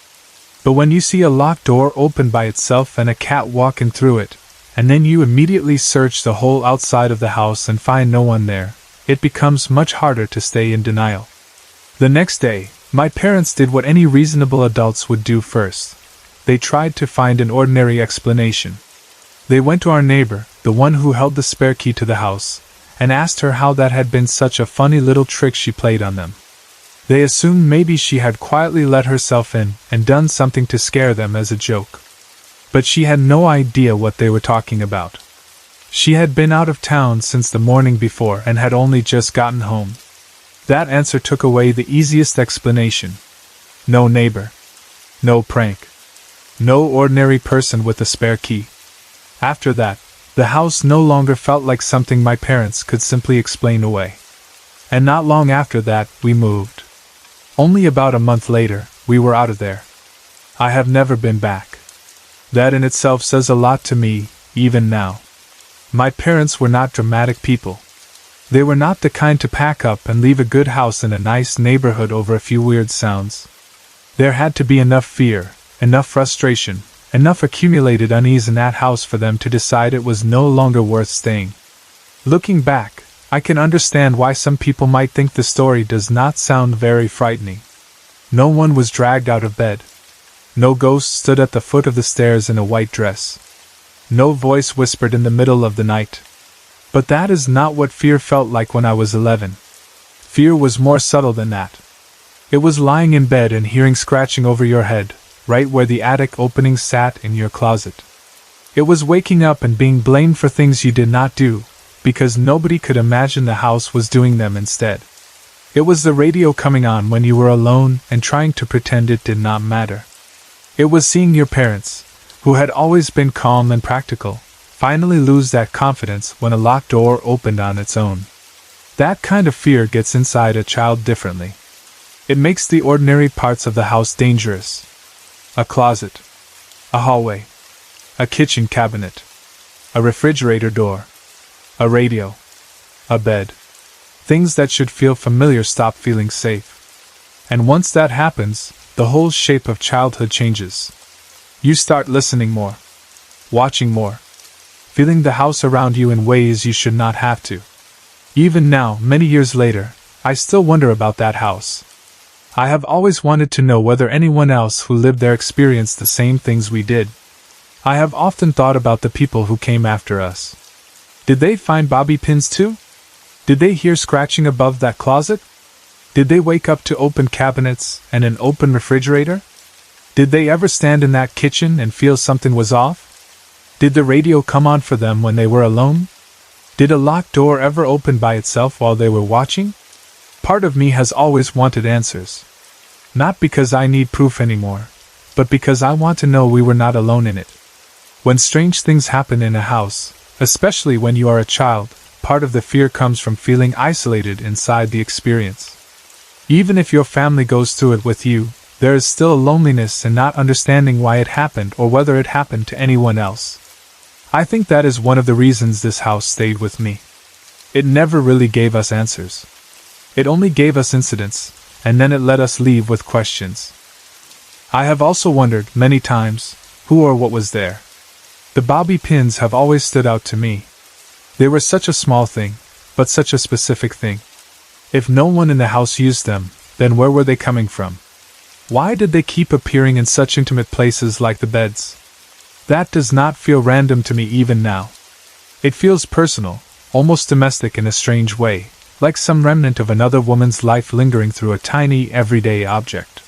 But when you see a locked door open by itself and a cat walking through it, and then you immediately search the whole outside of the house and find no one there, it becomes much harder to stay in denial. The next day, my parents did what any reasonable adults would do first. They tried to find an ordinary explanation. They went to our neighbor, the one who held the spare key to the house, and asked her how that had been such a funny little trick she played on them. They assumed maybe she had quietly let herself in and done something to scare them as a joke. But she had no idea what they were talking about. She had been out of town since the morning before and had only just gotten home. That answer took away the easiest explanation. No neighbor. No prank. No ordinary person with a spare key. After that, the house no longer felt like something my parents could simply explain away. And not long after that, we moved. Only about a month later, we were out of there. I have never been back. That in itself says a lot to me, even now. My parents were not dramatic people. They were not the kind to pack up and leave a good house in a nice neighborhood over a few weird sounds. There had to be enough fear, enough frustration, enough accumulated unease in that house for them to decide it was no longer worth staying. Looking back, I can understand why some people might think the story does not sound very frightening. No one was dragged out of bed. No ghost stood at the foot of the stairs in a white dress. No voice whispered in the middle of the night. But that is not what fear felt like when I was 11. Fear was more subtle than that. It was lying in bed and hearing scratching over your head, right where the attic opening sat in your closet. It was waking up and being blamed for things you did not do, because nobody could imagine the house was doing them instead. It was the radio coming on when you were alone and trying to pretend it did not matter. It was seeing your parents, who had always been calm and practical, finally lose that confidence when a locked door opened on its own. That kind of fear gets inside a child differently. It makes the ordinary parts of the house dangerous. A closet, a hallway, a kitchen cabinet, a refrigerator door, a radio, a bed. Things that should feel familiar stop feeling safe. And once that happens, the whole shape of childhood changes. You start listening more, watching more, feeling the house around you in ways you should not have to. Even now, many years later, I still wonder about that house. I have always wanted to know whether anyone else who lived there experienced the same things we did. I have often thought about the people who came after us. Did they find bobby pins too? Did they hear scratching above that closet? Did they wake up to open cabinets and an open refrigerator? Did they ever stand in that kitchen and feel something was off? Did the radio come on for them when they were alone? Did a locked door ever open by itself while they were watching? Part of me has always wanted answers. Not because I need proof anymore, but because I want to know we were not alone in it. When strange things happen in a house, especially when you are a child, part of the fear comes from feeling isolated inside the experience. Even if your family goes through it with you, there is still a loneliness in not understanding why it happened or whether it happened to anyone else. I think that is one of the reasons this house stayed with me. It never really gave us answers. It only gave us incidents, and then it let us leave with questions. I have also wondered, many times, who or what was there. The bobby pins have always stood out to me. They were such a small thing, but such a specific thing. If no one in the house used them, then where were they coming from? Why did they keep appearing in such intimate places like the beds? That does not feel random to me even now. It feels personal, almost domestic in a strange way, like some remnant of another woman's life lingering through a tiny, everyday object.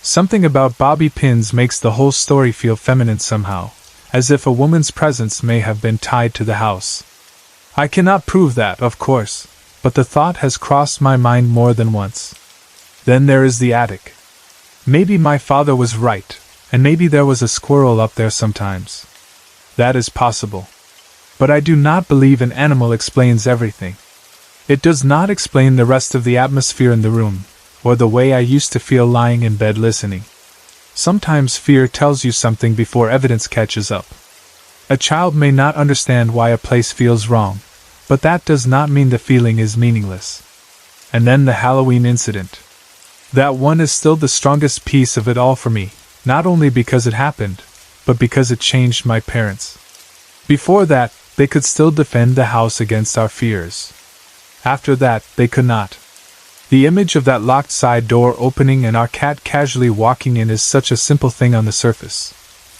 Something about bobby pins makes the whole story feel feminine somehow, as if a woman's presence may have been tied to the house. I cannot prove that, of course, but the thought has crossed my mind more than once. Then there is the attic. Maybe my father was right, and maybe there was a squirrel up there sometimes. That is possible. But I do not believe an animal explains everything. It does not explain the rest of the atmosphere in the room, or the way I used to feel lying in bed listening. Sometimes fear tells you something before evidence catches up. A child may not understand why a place feels wrong, but that does not mean the feeling is meaningless. And then the Halloween incident. That one is still the strongest piece of it all for me, not only because it happened, but because it changed my parents. Before that, they could still defend the house against our fears. After that, they could not. The image of that locked side door opening and our cat casually walking in is such a simple thing on the surface.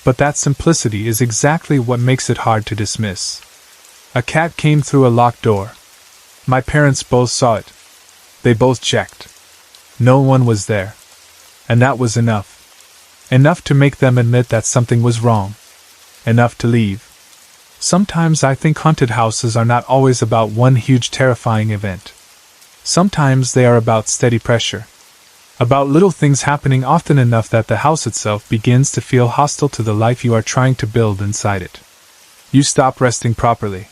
But that simplicity is exactly what makes it hard to dismiss. A cat came through a locked door. My parents both saw it. They both checked. No one was there. And that was enough. Enough to make them admit that something was wrong. Enough to leave. Sometimes I think haunted houses are not always about one huge terrifying event. Sometimes they are about steady pressure. About little things happening often enough that the house itself begins to feel hostile to the life you are trying to build inside it. You stop resting properly.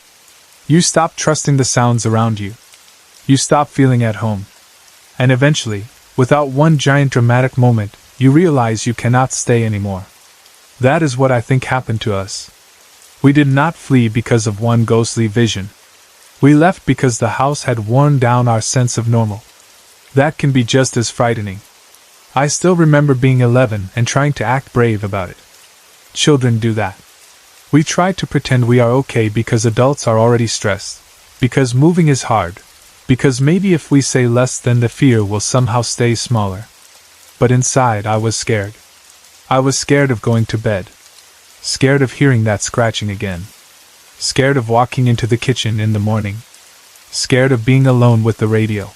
You stop trusting the sounds around you. You stop feeling at home. And eventually, without one giant dramatic moment, you realize you cannot stay anymore. That is what I think happened to us. We did not flee because of one ghostly vision. We left because the house had worn down our sense of normal. That can be just as frightening. I still remember being 11 and trying to act brave about it. Children do that. We try to pretend we are okay because adults are already stressed, because moving is hard, because maybe if we say less then the fear will somehow stay smaller. But inside I was scared. I was scared of going to bed. Scared of hearing that scratching again. Scared of walking into the kitchen in the morning. Scared of being alone with the radio.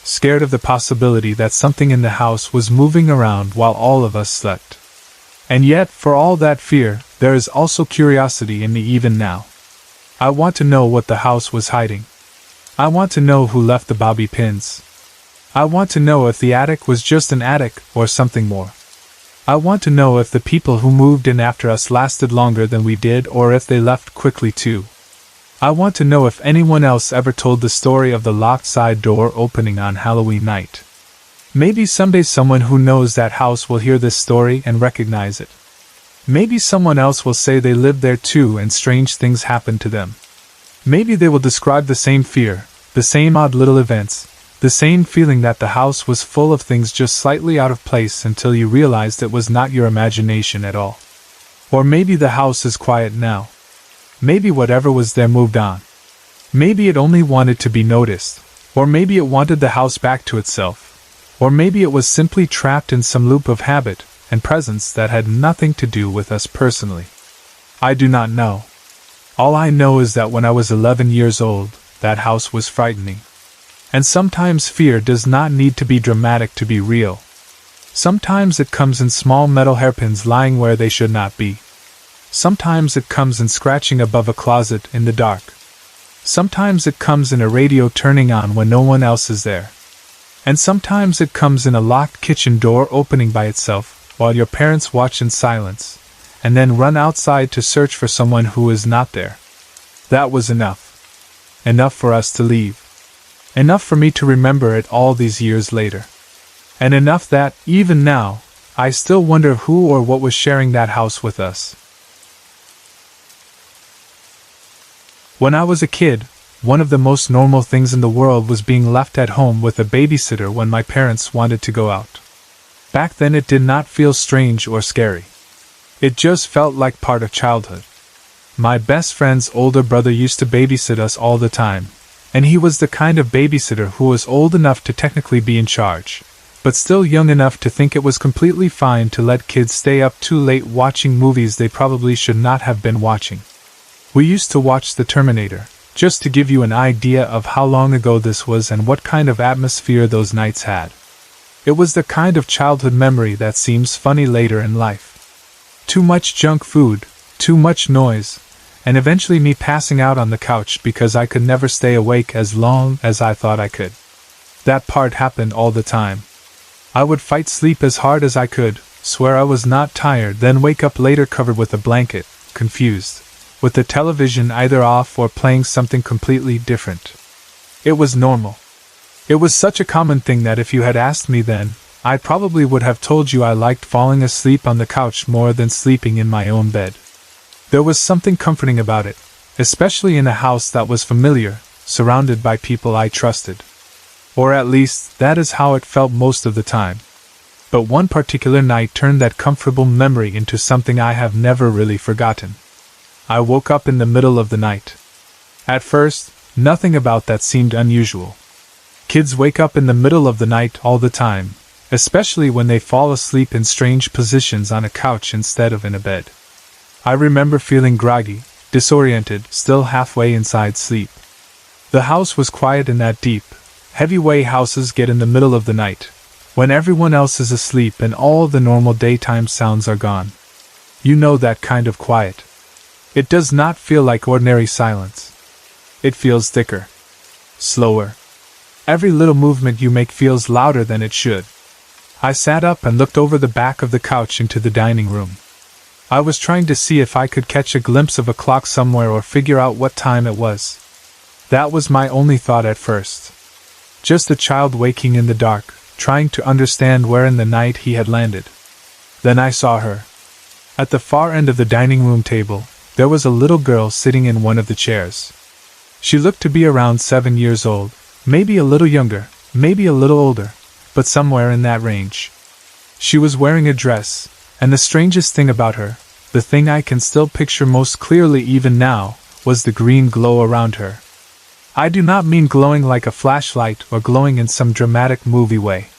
Scared of the possibility that something in the house was moving around while all of us slept. And yet, for all that fear, there is also curiosity in me even now. I want to know what the house was hiding. I want to know who left the bobby pins. I want to know if the attic was just an attic or something more. I want to know if the people who moved in after us lasted longer than we did or if they left quickly too. I want to know if anyone else ever told the story of the locked side door opening on Halloween night. Maybe someday someone who knows that house will hear this story and recognize it. Maybe someone else will say they lived there too and strange things happened to them. Maybe they will describe the same fear, the same odd little events, the same feeling that the house was full of things just slightly out of place until you realized it was not your imagination at all. Or maybe the house is quiet now. Maybe whatever was there moved on. Maybe it only wanted to be noticed, or maybe it wanted the house back to itself, or maybe it was simply trapped in some loop of habit and presence that had nothing to do with us personally. I do not know. All I know is that when I was 11 years old, that house was frightening. And sometimes fear does not need to be dramatic to be real. Sometimes it comes in small metal hairpins lying where they should not be. Sometimes it comes in scratching above a closet in the dark. Sometimes it comes in a radio turning on when no one else is there. And sometimes it comes in a locked kitchen door opening by itself while your parents watch in silence, and then run outside to search for someone who is not there. That was enough. Enough for us to leave. Enough for me to remember it all these years later. And enough that, even now, I still wonder who or what was sharing that house with us. When I was a kid, one of the most normal things in the world was being left at home with a babysitter when my parents wanted to go out. Back then it did not feel strange or scary. It just felt like part of childhood. My best friend's older brother used to babysit us all the time, and he was the kind of babysitter who was old enough to technically be in charge, but still young enough to think it was completely fine to let kids stay up too late watching movies they probably should not have been watching. We used to watch The Terminator, just to give you an idea of how long ago this was and what kind of atmosphere those nights had. It was the kind of childhood memory that seems funny later in life. Too much junk food, too much noise, and eventually me passing out on the couch because I could never stay awake as long as I thought I could. That part happened all the time. I would fight sleep as hard as I could, swear I was not tired, then wake up later covered with a blanket, confused, with the television either off or playing something completely different. It was normal. It was such a common thing that if you had asked me then, I probably would have told you I liked falling asleep on the couch more than sleeping in my own bed. There was something comforting about it, especially in a house that was familiar, surrounded by people I trusted. Or at least, that is how it felt most of the time. But one particular night turned that comfortable memory into something I have never really forgotten. I woke up in the middle of the night. At first, nothing about that seemed unusual. Kids wake up in the middle of the night all the time, especially when they fall asleep in strange positions on a couch instead of in a bed. I remember feeling groggy, disoriented, still halfway inside sleep. The house was quiet in that deep, heavy way houses get in the middle of the night, when everyone else is asleep and all the normal daytime sounds are gone. You know that kind of quiet. It does not feel like ordinary silence. It feels thicker, slower. Every little movement you make feels louder than it should. I sat up and looked over the back of the couch into the dining room. I was trying to see if I could catch a glimpse of a clock somewhere or figure out what time it was. That was my only thought at first. Just a child waking in the dark, trying to understand where in the night he had landed. Then I saw her. At the far end of the dining room table, there was a little girl sitting in one of the chairs. She looked to be around 7 years old, maybe a little younger, maybe a little older, but somewhere in that range. She was wearing a dress, and the strangest thing about her, the thing I can still picture most clearly even now, was the green glow around her. I do not mean glowing like a flashlight or glowing in some dramatic movie way.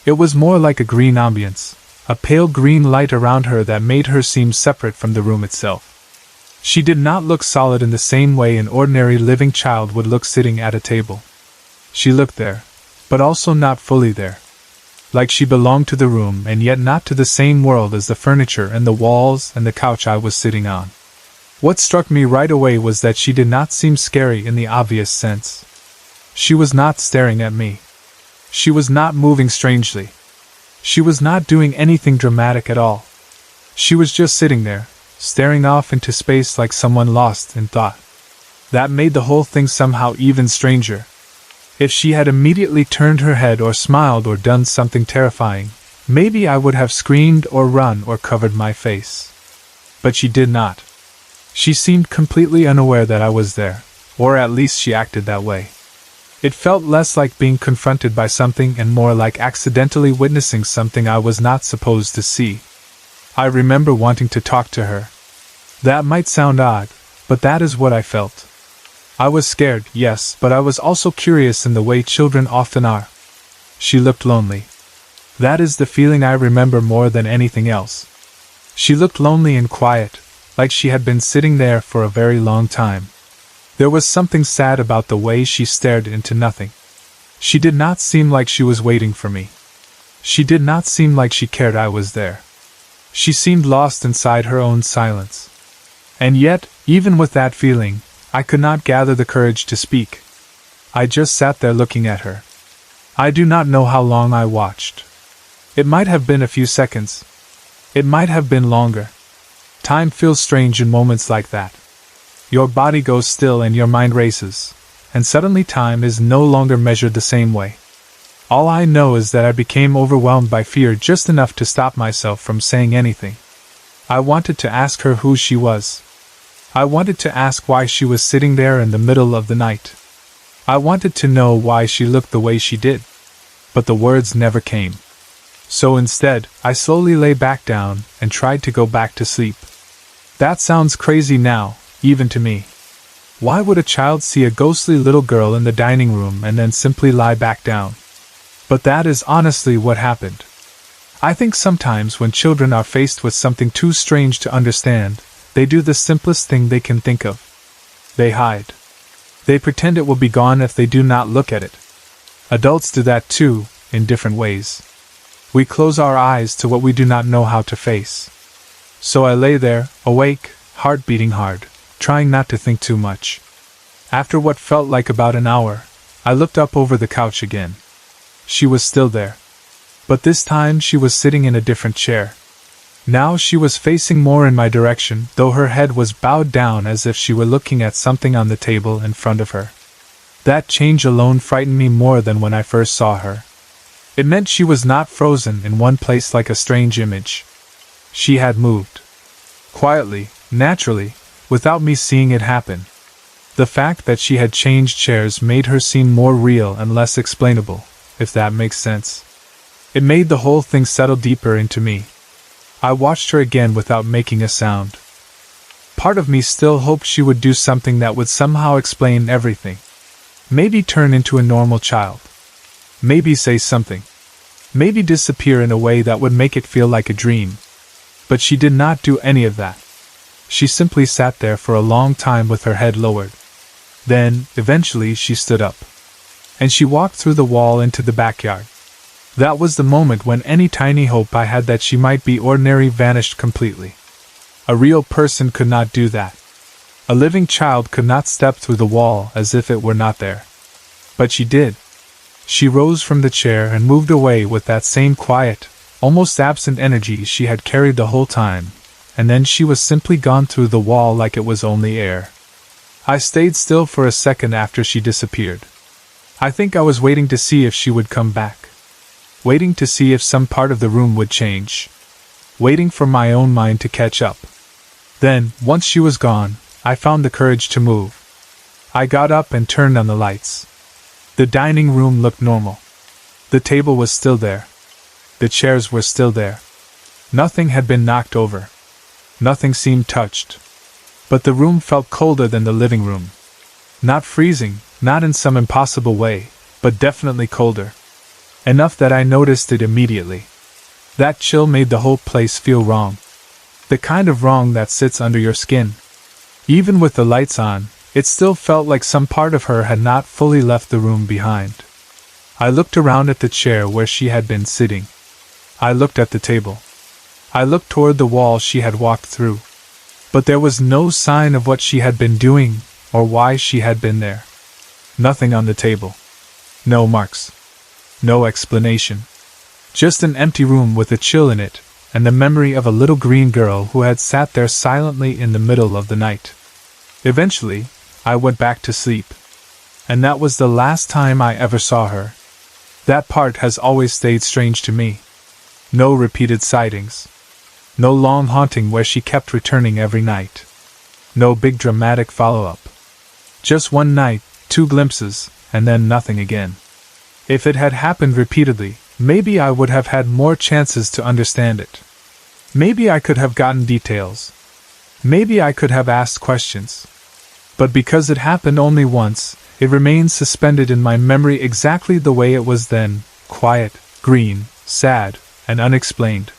It was more like a green ambience, a pale green light around her that made her seem separate from the room itself. She did not look solid in the same way an ordinary living child would look sitting at a table. She looked there, but also not fully there. Like she belonged to the room and yet not to the same world as the furniture and the walls and the couch I was sitting on. What struck me right away was that she did not seem scary in the obvious sense. She was not staring at me. She was not moving strangely. She was not doing anything dramatic at all. She was just sitting there, staring off into space like someone lost in thought. That made the whole thing somehow even stranger. If she had immediately turned her head or smiled or done something terrifying, maybe I would have screamed or run or covered my face. But she did not. She seemed completely unaware that I was there, or at least she acted that way. It felt less like being confronted by something and more like accidentally witnessing something I was not supposed to see. I remember wanting to talk to her. That might sound odd, but that is what I felt. I was scared, yes, but I was also curious in the way children often are. She looked lonely. That is the feeling I remember more than anything else. She looked lonely and quiet, like she had been sitting there for a very long time. There was something sad about the way she stared into nothing. She did not seem like she was waiting for me. She did not seem like she cared I was there. She seemed lost inside her own silence. And yet, even with that feeling, I could not gather the courage to speak. I just sat there looking at her. I do not know how long I watched. It might have been a few seconds. It might have been longer. Time feels strange in moments like that. Your body goes still and your mind races, and suddenly time is no longer measured the same way. All I know is that I became overwhelmed by fear just enough to stop myself from saying anything. I wanted to ask her who she was. I wanted to ask why she was sitting there in the middle of the night. I wanted to know why she looked the way she did. But the words never came. So instead, I slowly lay back down and tried to go back to sleep. That sounds crazy now, even to me. Why would a child see a ghostly little girl in the dining room and then simply lie back down? But that is honestly what happened. I think sometimes when children are faced with something too strange to understand, they do the simplest thing they can think of. They hide. They pretend it will be gone if they do not look at it. Adults do that too, in different ways. We close our eyes to what we do not know how to face. So I lay there, awake, heart beating hard, trying not to think too much. After what felt like about an hour, I looked up over the couch again. She was still there. But this time she was sitting in a different chair. Now she was facing more in my direction, though her head was bowed down as if she were looking at something on the table in front of her. That change alone frightened me more than when I first saw her. It meant she was not frozen in one place like a strange image. She had moved. Quietly, naturally, without me seeing it happen. The fact that she had changed chairs made her seem more real and less explainable, if that makes sense. It made the whole thing settle deeper into me. I watched her again without making a sound. Part of me still hoped she would do something that would somehow explain everything. Maybe turn into a normal child. Maybe say something. Maybe disappear in a way that would make it feel like a dream. But she did not do any of that. She simply sat there for a long time with her head lowered. Then, eventually, she stood up. And she walked through the wall into the backyard. That was the moment when any tiny hope I had that she might be ordinary vanished completely. A real person could not do that. A living child could not step through the wall as if it were not there. But she did. She rose from the chair and moved away with that same quiet, almost absent energy she had carried the whole time, and then she was simply gone through the wall like it was only air. I stayed still for a second after she disappeared. I think I was waiting to see if she would come back. Waiting to see if some part of the room would change. Waiting for my own mind to catch up. Then, once she was gone, I found the courage to move. I got up and turned on the lights. The dining room looked normal. The table was still there. The chairs were still there. Nothing had been knocked over. Nothing seemed touched. But the room felt colder than the living room. Not freezing, not in some impossible way, but definitely colder. Enough that I noticed it immediately. That chill made the whole place feel wrong. The kind of wrong that sits under your skin. Even with the lights on, it still felt like some part of her had not fully left the room behind. I looked around at the chair where she had been sitting. I looked at the table. I looked toward the wall she had walked through. But there was no sign of what she had been doing, or why she had been there. Nothing on the table. No marks. No explanation. Just an empty room with a chill in it, and the memory of a little green girl who had sat there silently in the middle of the night. Eventually, I went back to sleep. And that was the last time I ever saw her. That part has always stayed strange to me. No repeated sightings. No long haunting where she kept returning every night. No big dramatic follow-up. Just one night, 2 glimpses, and then nothing again. If it had happened repeatedly, maybe I would have had more chances to understand it. Maybe I could have gotten details. Maybe I could have asked questions. But because it happened only once, it remains suspended in my memory exactly the way it was then, quiet, green, sad, and unexplained.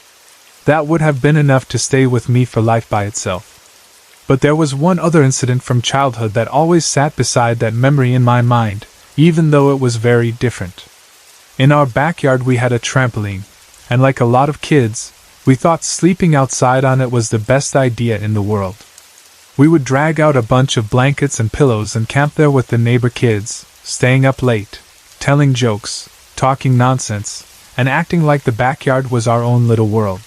That would have been enough to stay with me for life by itself. But there was one other incident from childhood that always sat beside that memory in my mind, even though it was very different. In our backyard we had a trampoline, and like a lot of kids, we thought sleeping outside on it was the best idea in the world. We would drag out a bunch of blankets and pillows and camp there with the neighbor kids, staying up late, telling jokes, talking nonsense, and acting like the backyard was our own little world.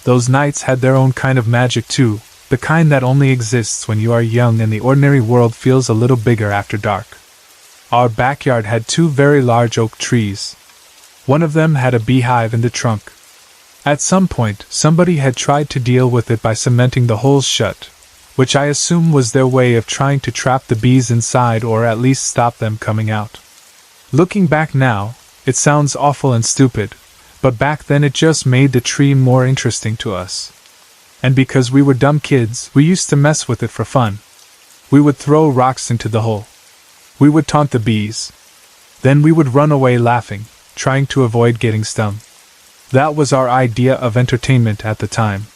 Those nights had their own kind of magic too, the kind that only exists when you are young and the ordinary world feels a little bigger after dark. Our backyard had 2 very large oak trees. One of them had a beehive in the trunk. At some point, somebody had tried to deal with it by cementing the holes shut, which I assume was their way of trying to trap the bees inside or at least stop them coming out. Looking back now, it sounds awful and stupid, but back then it just made the tree more interesting to us. And because we were dumb kids, we used to mess with it for fun. We would throw rocks into the hole. We would taunt the bees. Then we would run away laughing, trying to avoid getting stung. That was our idea of entertainment at the time.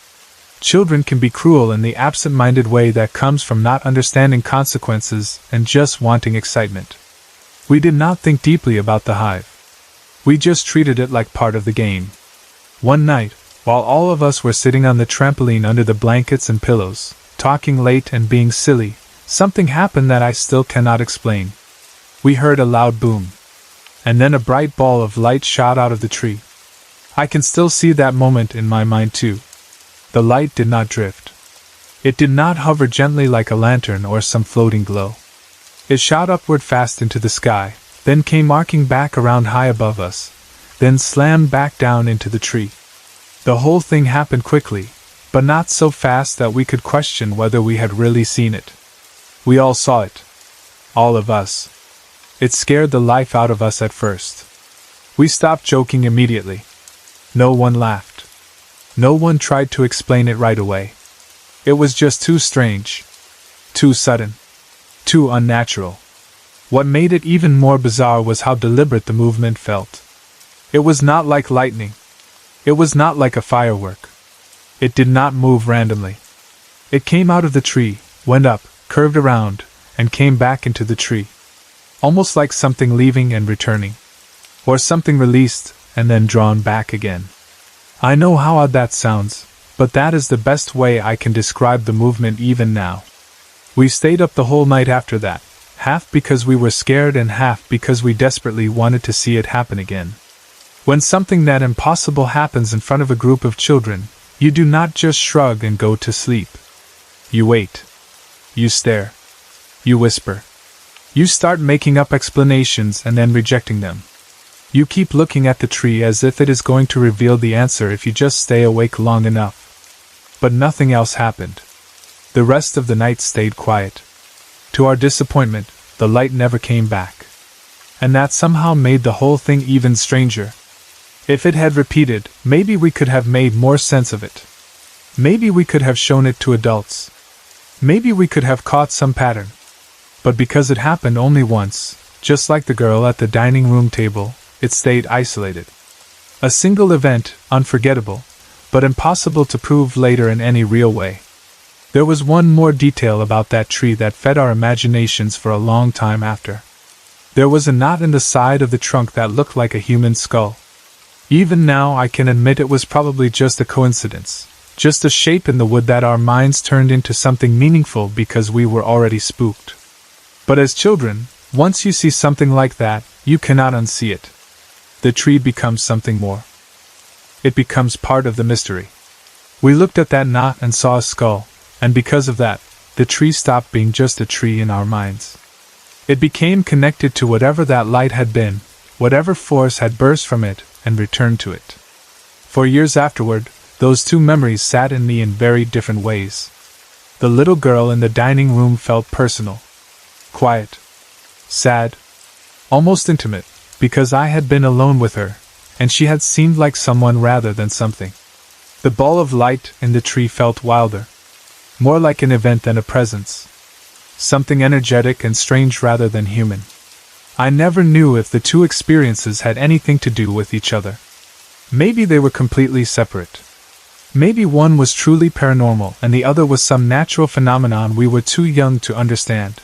Children can be cruel in the absent-minded way that comes from not understanding consequences and just wanting excitement. We did not think deeply about the hive. We just treated it like part of the game. One night, while all of us were sitting on the trampoline under the blankets and pillows, talking late and being silly, something happened that I still cannot explain. We heard a loud boom. And then a bright ball of light shot out of the tree. I can still see that moment in my mind too. The light did not drift. It did not hover gently like a lantern or some floating glow. It shot upward fast into the sky, then came arcing back around high above us, then slammed back down into the tree. The whole thing happened quickly, but not so fast that we could question whether we had really seen it. We all saw it. All of us. It scared the life out of us at first. We stopped joking immediately. No one laughed. No one tried to explain it right away. It was just too strange. Too sudden. Too unnatural. What made it even more bizarre was how deliberate the movement felt. It was not like lightning. It was not like a firework. It did not move randomly. It came out of the tree, went up, curved around, and came back into the tree. Almost like something leaving and returning. Or something released, and then drawn back again. I know how odd that sounds, but that is the best way I can describe the movement even now. We stayed up the whole night after that, half because we were scared and half because we desperately wanted to see it happen again. When something that impossible happens in front of a group of children, you do not just shrug and go to sleep. You wait. You stare. You whisper. You start making up explanations and then rejecting them. You keep looking at the tree as if it is going to reveal the answer if you just stay awake long enough. But nothing else happened. The rest of the night stayed quiet. To our disappointment, the light never came back. And that somehow made the whole thing even stranger. If it had repeated, maybe we could have made more sense of it. Maybe we could have shown it to adults. Maybe we could have caught some pattern. But because it happened only once, just like the girl at the dining room table, it stayed isolated. A single event, unforgettable, but impossible to prove later in any real way. There was one more detail about that tree that fed our imaginations for a long time after. There was a knot in the side of the trunk that looked like a human skull. Even now I can admit it was probably just a coincidence, just a shape in the wood that our minds turned into something meaningful because we were already spooked. But as children, once you see something like that, you cannot unsee it. The tree becomes something more. It becomes part of the mystery. We looked at that knot and saw a skull, and because of that, the tree stopped being just a tree in our minds. It became connected to whatever that light had been, whatever force had burst from it and returned to it. For years afterward, those two memories sat in me in very different ways. The little girl in the dining room felt personal, quiet, sad, almost intimate, because I had been alone with her, and she had seemed like someone rather than something. The ball of light in the tree felt wilder, more like an event than a presence, something energetic and strange rather than human. I never knew if the two experiences had anything to do with each other. Maybe they were completely separate. Maybe one was truly paranormal and the other was some natural phenomenon we were too young to understand.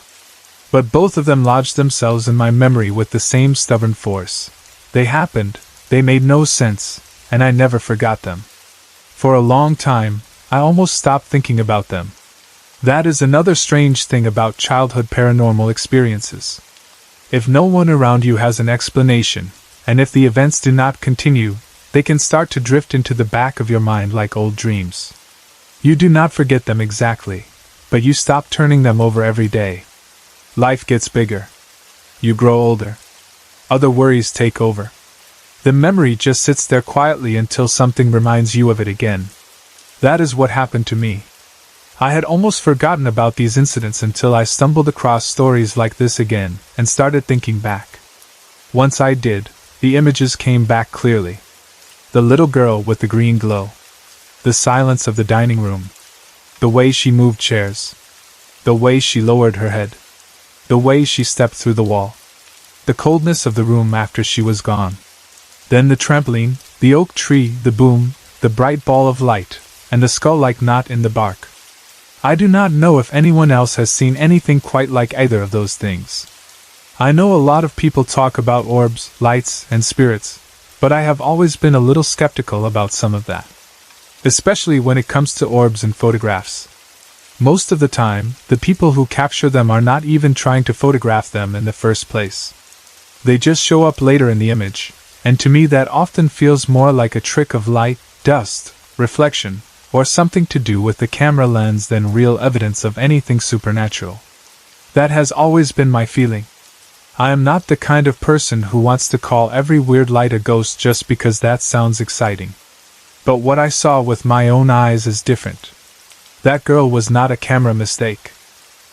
But both of them lodged themselves in my memory with the same stubborn force. They happened, they made no sense, and I never forgot them. For a long time, I almost stopped thinking about them. That is another strange thing about childhood paranormal experiences. If no one around you has an explanation, and if the events do not continue, they can start to drift into the back of your mind like old dreams. You do not forget them exactly, but you stop turning them over every day. Life gets bigger. You grow older. Other worries take over. The memory just sits there quietly until something reminds you of it again. That is what happened to me. I had almost forgotten about these incidents until I stumbled across stories like this again and started thinking back. Once I did, the images came back clearly. The little girl with the green glow. The silence of the dining room. The way she moved chairs. The way she lowered her head. The way she stepped through the wall. The coldness of the room after she was gone. Then the trampoline, the oak tree, the boom, the bright ball of light, and the skull-like knot in the bark. I do not know if anyone else has seen anything quite like either of those things. I know a lot of people talk about orbs, lights, and spirits, but I have always been a little skeptical about some of that. Especially when it comes to orbs and photographs. Most of the time, the people who capture them are not even trying to photograph them in the first place. They just show up later in the image, and to me that often feels more like a trick of light, dust, reflection, or something to do with the camera lens than real evidence of anything supernatural. That has always been my feeling. I am not the kind of person who wants to call every weird light a ghost just because that sounds exciting. But what I saw with my own eyes is different. That girl was not a camera mistake.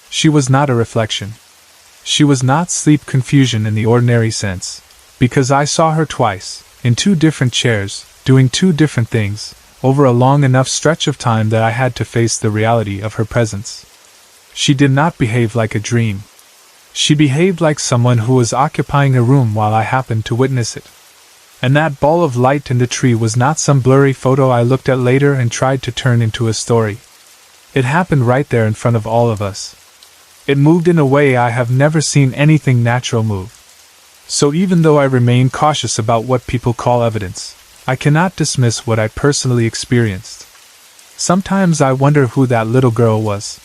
She was not a reflection. She was not sleep confusion in the ordinary sense, because I saw her twice, in two different chairs, doing two different things, over a long enough stretch of time that I had to face the reality of her presence. She did not behave like a dream. She behaved like someone who was occupying a room while I happened to witness it. And that ball of light in the tree was not some blurry photo I looked at later and tried to turn into a story. It happened right there in front of all of us. It moved in a way I have never seen anything natural move. So even though I remain cautious about what people call evidence, I cannot dismiss what I personally experienced. Sometimes I wonder who that little girl was.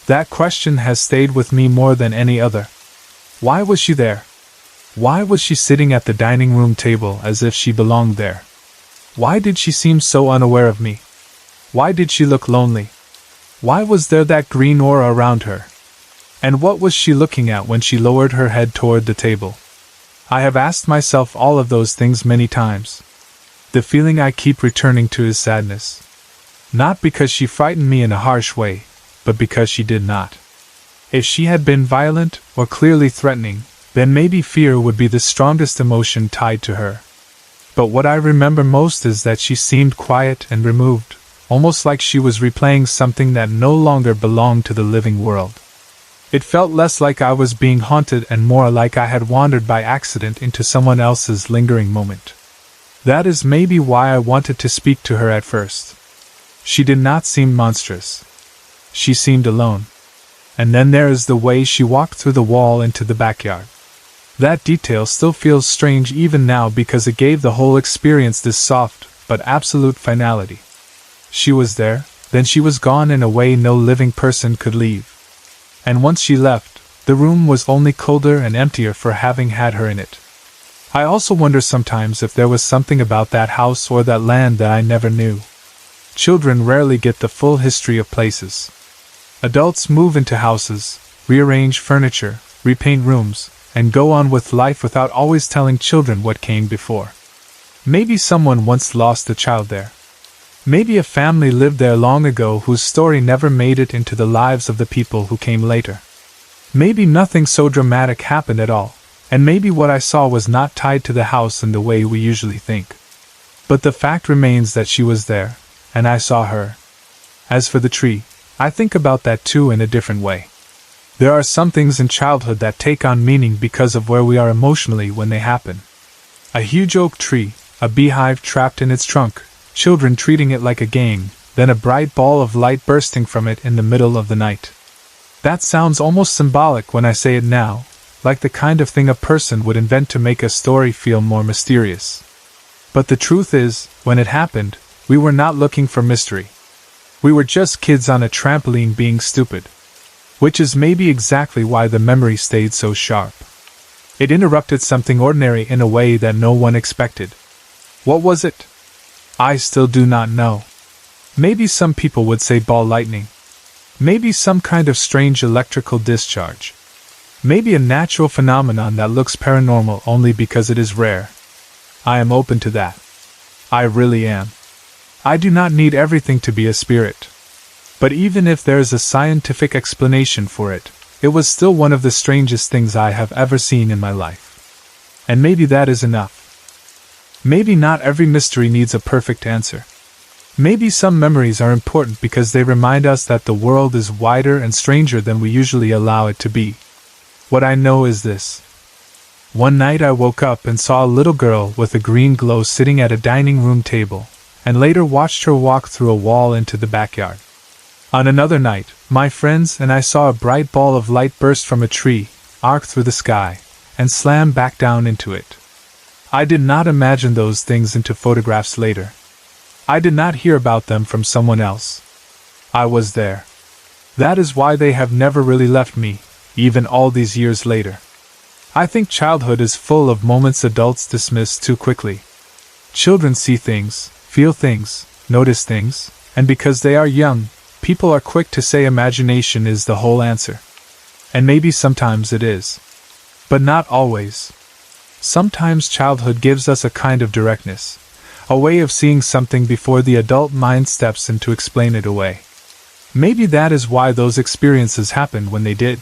That question has stayed with me more than any other. Why was she there? Why was she sitting at the dining room table as if she belonged there? Why did she seem so unaware of me? Why did she look lonely? Why was there that green aura around her? And what was she looking at when she lowered her head toward the table? I have asked myself all of those things many times. The feeling I keep returning to is sadness. Not because she frightened me in a harsh way, but because she did not. If she had been violent or clearly threatening, then maybe fear would be the strongest emotion tied to her. But what I remember most is that she seemed quiet and removed, almost like she was replaying something that no longer belonged to the living world. It felt less like I was being haunted and more like I had wandered by accident into someone else's lingering moment. That is maybe why I wanted to speak to her at first. She did not seem monstrous. She seemed alone. And then there is the way she walked through the wall into the backyard. That detail still feels strange even now because it gave the whole experience this soft, but absolute finality. She was there, then she was gone in a way no living person could leave. And once she left, the room was only colder and emptier for having had her in it. I also wonder sometimes if there was something about that house or that land that I never knew. Children rarely get the full history of places. Adults move into houses, rearrange furniture, repaint rooms, and go on with life without always telling children what came before. Maybe someone once lost a child there. Maybe a family lived there long ago whose story never made it into the lives of the people who came later. Maybe nothing so dramatic happened at all, and maybe what I saw was not tied to the house in the way we usually think. But the fact remains that she was there, and I saw her. As for the tree, I think about that too in a different way. There are some things in childhood that take on meaning because of where we are emotionally when they happen. A huge oak tree, a beehive trapped in its trunk, children treating it like a game, then a bright ball of light bursting from it in the middle of the night. That sounds almost symbolic when I say it now, like the kind of thing a person would invent to make a story feel more mysterious. But the truth is, when it happened, we were not looking for mystery. We were just kids on a trampoline being stupid. Which is maybe exactly why the memory stayed so sharp. It interrupted something ordinary in a way that no one expected. What was it? I still do not know. Maybe some people would say ball lightning. Maybe some kind of strange electrical discharge. Maybe a natural phenomenon that looks paranormal only because it is rare. I am open to that. I really am. I do not need everything to be a spirit. But even if there is a scientific explanation for it, it was still one of the strangest things I have ever seen in my life. And maybe that is enough. Maybe not every mystery needs a perfect answer. Maybe some memories are important because they remind us that the world is wider and stranger than we usually allow it to be. What I know is this. One night I woke up and saw a little girl with a green glow sitting at a dining room table, and later watched her walk through a wall into the backyard. On another night, my friends and I saw a bright ball of light burst from a tree, arc through the sky, and slam back down into it. I did not imagine those things into photographs later. I did not hear about them from someone else. I was there. That is why they have never really left me, even all these years later. I think childhood is full of moments adults dismiss too quickly. Children see things, feel things, notice things, and because they are young, people are quick to say imagination is the whole answer. And maybe sometimes it is. But not always. Sometimes childhood gives us a kind of directness, a way of seeing something before the adult mind steps in to explain it away. Maybe that is why those experiences happened when they did.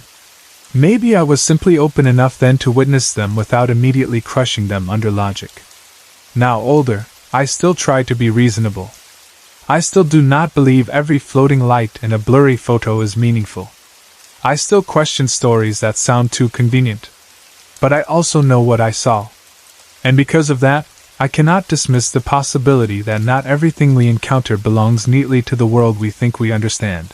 Maybe I was simply open enough then to witness them without immediately crushing them under logic. Now older, I still try to be reasonable. I still do not believe every floating light in a blurry photo is meaningful. I still question stories that sound too convenient. But I also know what I saw. And because of that, I cannot dismiss the possibility that not everything we encounter belongs neatly to the world we think we understand.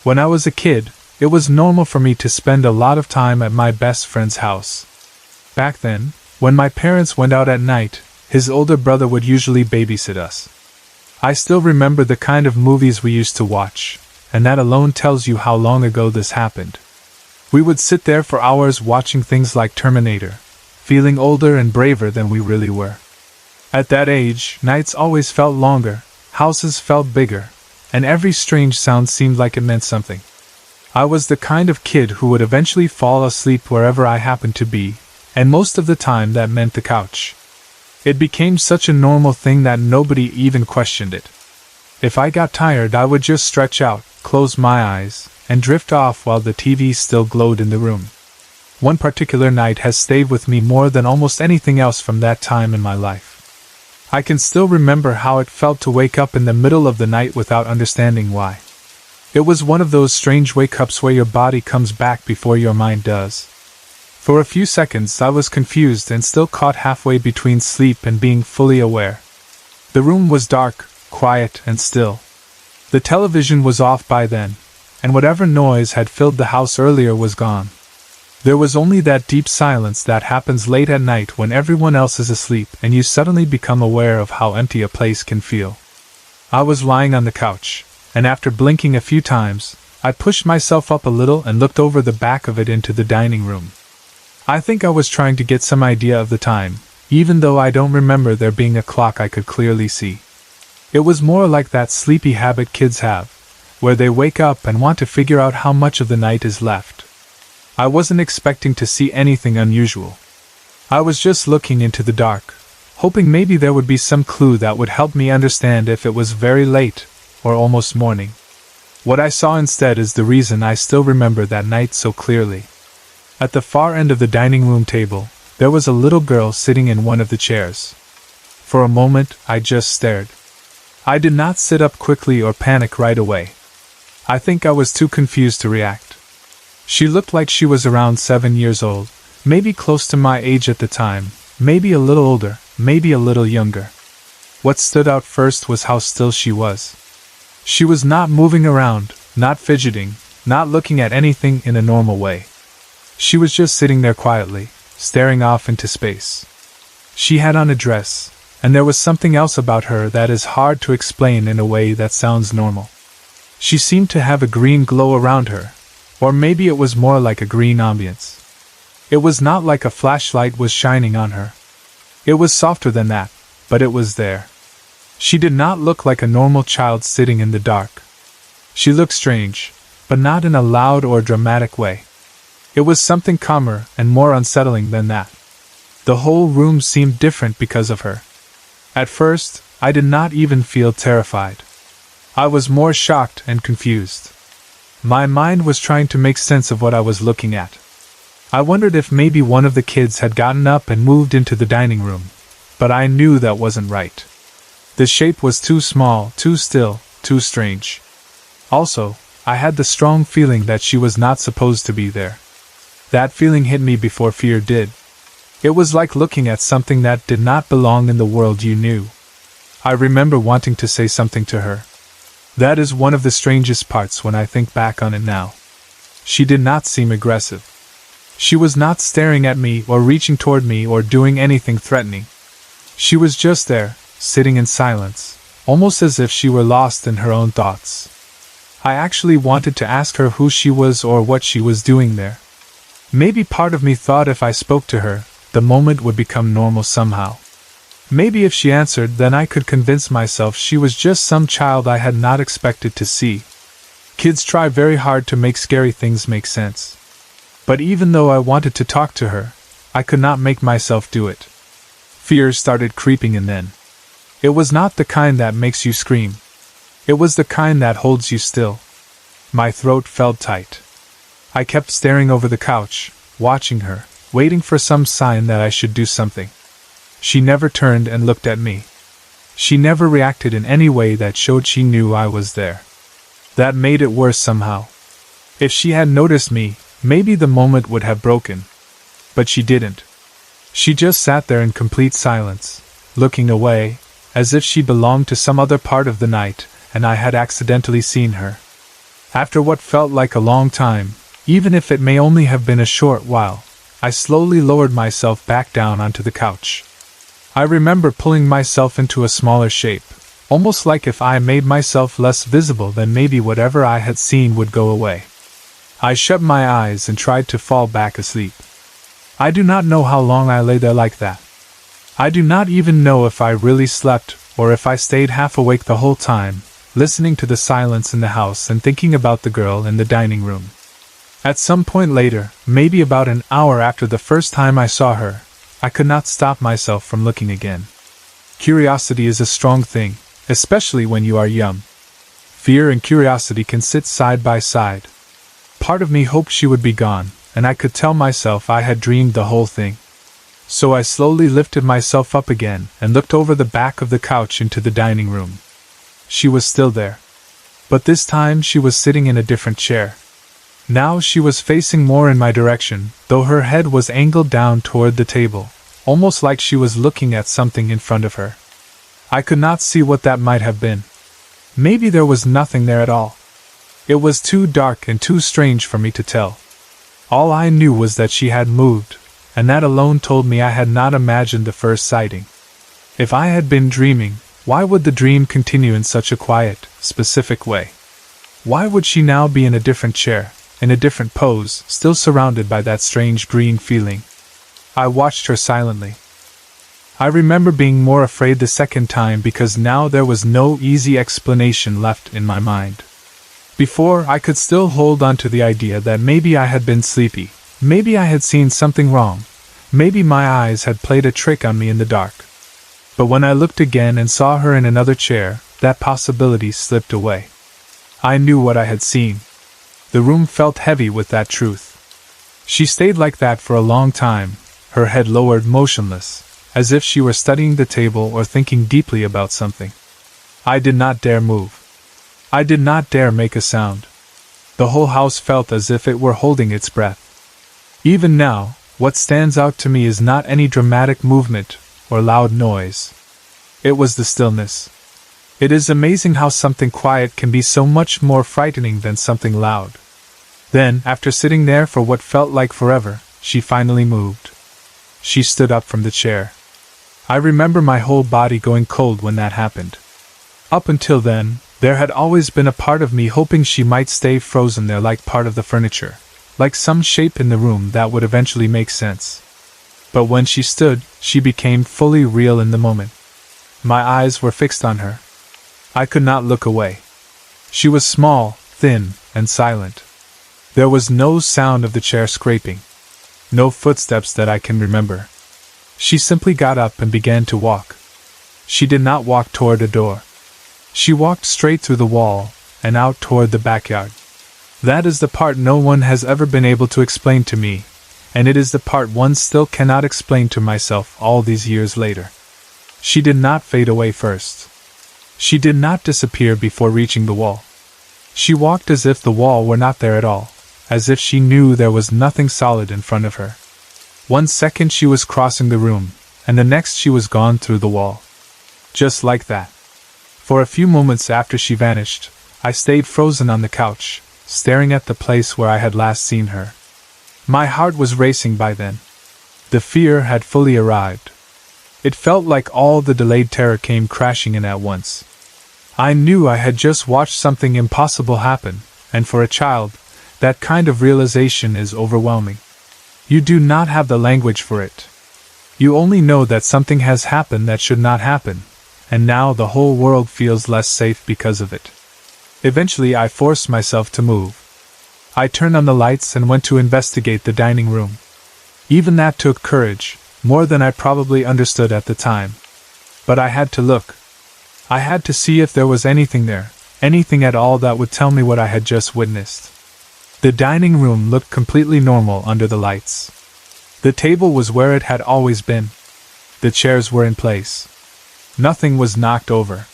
When I was a kid, it was normal for me to spend a lot of time at my best friend's house. Back then, when my parents went out at night, his older brother would usually babysit us. I still remember the kind of movies we used to watch, and that alone tells you how long ago this happened. We would sit there for hours watching things like Terminator, feeling older and braver than we really were. At that age, nights always felt longer, houses felt bigger, and every strange sound seemed like it meant something. I was the kind of kid who would eventually fall asleep wherever I happened to be, and most of the time that meant the couch. It became such a normal thing that nobody even questioned it. If I got tired, I would just stretch out, close my eyes, and drift off while the TV still glowed in the room. One particular night has stayed with me more than almost anything else from that time in my life. I can still remember how it felt to wake up in the middle of the night without understanding why. It was one of those strange wake-ups where your body comes back before your mind does. For a few seconds I was confused and still caught halfway between sleep and being fully aware. The room was dark, quiet, and still. The television was off by then, and whatever noise had filled the house earlier was gone. There was only that deep silence that happens late at night when everyone else is asleep and you suddenly become aware of how empty a place can feel. I was lying on the couch, and after blinking a few times, I pushed myself up a little and looked over the back of it into the dining room. I think I was trying to get some idea of the time, even though I don't remember there being a clock I could clearly see. It was more like that sleepy habit kids have, where they wake up and want to figure out how much of the night is left. I wasn't expecting to see anything unusual. I was just looking into the dark, hoping maybe there would be some clue that would help me understand if it was very late or almost morning. What I saw instead is the reason I still remember that night so clearly. At the far end of the dining room table, there was a little girl sitting in one of the chairs. For a moment, I just stared. I did not sit up quickly or panic right away. I think I was too confused to react. She looked like she was around 7 years old, maybe close to my age at the time, maybe a little older, maybe a little younger. What stood out first was how still she was. She was not moving around, not fidgeting, not looking at anything in a normal way. She was just sitting there quietly, staring off into space. She had on a dress, and there was something else about her that is hard to explain in a way that sounds normal. She seemed to have a green glow around her, or maybe it was more like a green ambience. It was not like a flashlight was shining on her. It was softer than that, but it was there. She did not look like a normal child sitting in the dark. She looked strange, but not in a loud or dramatic way. It was something calmer and more unsettling than that. The whole room seemed different because of her. At first, I did not even feel terrified. I was more shocked and confused. My mind was trying to make sense of what I was looking at. I wondered if maybe one of the kids had gotten up and moved into the dining room, but I knew that wasn't right. The shape was too small, too still, too strange. Also, I had the strong feeling that she was not supposed to be there. That feeling hit me before fear did. It was like looking at something that did not belong in the world you knew. I remember wanting to say something to her. That is one of the strangest parts when I think back on it now. She did not seem aggressive. She was not staring at me or reaching toward me or doing anything threatening. She was just there, sitting in silence, almost as if she were lost in her own thoughts. I actually wanted to ask her who she was or what she was doing there. Maybe part of me thought if I spoke to her, the moment would become normal somehow. Maybe if she answered, then I could convince myself she was just some child I had not expected to see. Kids try very hard to make scary things make sense. But even though I wanted to talk to her, I could not make myself do it. Fear started creeping in then. It was not the kind that makes you scream. It was the kind that holds you still. My throat felt tight. I kept staring over the couch, watching her, waiting for some sign that I should do something. She never turned and looked at me. She never reacted in any way that showed she knew I was there. That made it worse somehow. If she had noticed me, maybe the moment would have broken. But she didn't. She just sat there in complete silence, looking away, as if she belonged to some other part of the night, and I had accidentally seen her. After what felt like a long time, even if it may only have been a short while, I slowly lowered myself back down onto the couch. I remember pulling myself into a smaller shape, almost like if I made myself less visible then maybe whatever I had seen would go away. I shut my eyes and tried to fall back asleep. I do not know how long I lay there like that. I do not even know if I really slept or if I stayed half awake the whole time, listening to the silence in the house and thinking about the girl in the dining room. At some point later, maybe about an hour after the first time I saw her, I could not stop myself from looking again. Curiosity is a strong thing, especially when you are young. Fear and curiosity can sit side by side. Part of me hoped she would be gone, and I could tell myself I had dreamed the whole thing. So I slowly lifted myself up again and looked over the back of the couch into the dining room. She was still there. But this time she was sitting in a different chair. Now she was facing more in my direction, though her head was angled down toward the table, almost like she was looking at something in front of her. I could not see what that might have been. Maybe there was nothing there at all. It was too dark and too strange for me to tell. All I knew was that she had moved, and that alone told me I had not imagined the first sighting. If I had been dreaming, why would the dream continue in such a quiet, specific way? Why would she now be in a different chair, in a different pose, still surrounded by that strange green feeling? I watched her silently. I remember being more afraid the second time because now there was no easy explanation left in my mind. Before, I could still hold on to the idea that maybe I had been sleepy, maybe I had seen something wrong, maybe my eyes had played a trick on me in the dark. But when I looked again and saw her in another chair, that possibility slipped away. I knew what I had seen. The room felt heavy with that truth. She stayed like that for a long time, her head lowered motionless, as if she were studying the table or thinking deeply about something. I did not dare move. I did not dare make a sound. The whole house felt as if it were holding its breath. Even now, what stands out to me is not any dramatic movement or loud noise. It was the stillness. It is amazing how something quiet can be so much more frightening than something loud. Then, after sitting there for what felt like forever, she finally moved. She stood up from the chair. I remember my whole body going cold when that happened. Up until then, there had always been a part of me hoping she might stay frozen there like part of the furniture, like some shape in the room that would eventually make sense. But when she stood, she became fully real in the moment. My eyes were fixed on her. I could not look away. She was small, thin, and silent. There was no sound of the chair scraping. No footsteps that I can remember. She simply got up and began to walk. She did not walk toward a door. She walked straight through the wall, and out toward the backyard. That is the part no one has ever been able to explain to me, and it is the part one still cannot explain to myself all these years later. She did not fade away first. She did not disappear before reaching the wall. She walked as if the wall were not there at all, as if she knew there was nothing solid in front of her. 1 second she was crossing the room, and the next she was gone through the wall. Just like that. For a few moments after she vanished, I stayed frozen on the couch, staring at the place where I had last seen her. My heart was racing by then. The fear had fully arrived. It felt like all the delayed terror came crashing in at once. I knew I had just watched something impossible happen, and for a child, that kind of realization is overwhelming. You do not have the language for it. You only know that something has happened that should not happen, and now the whole world feels less safe because of it. Eventually I forced myself to move. I turned on the lights and went to investigate the dining room. Even that took courage, more than I probably understood at the time. But I had to look. I had to see if there was anything there, anything at all that would tell me what I had just witnessed. The dining room looked completely normal under the lights. The table was where it had always been. The chairs were in place. Nothing was knocked over.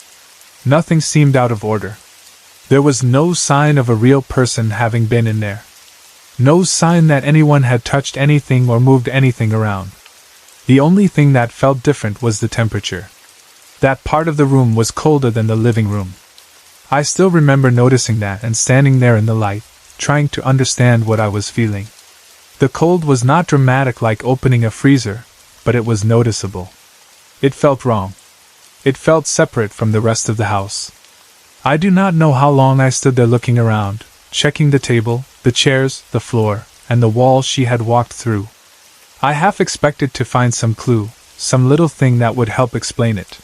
Nothing seemed out of order. There was no sign of a real person having been in there. No sign that anyone had touched anything or moved anything around. The only thing that felt different was the temperature. That part of the room was colder than the living room. I still remember noticing that and standing there in the light, trying to understand what I was feeling. The cold was not dramatic like opening a freezer, but it was noticeable. It felt wrong. It felt separate from the rest of the house. I do not know how long I stood there looking around, checking the table, the chairs, the floor, and the wall she had walked through. I half expected to find some clue, some little thing that would help explain it.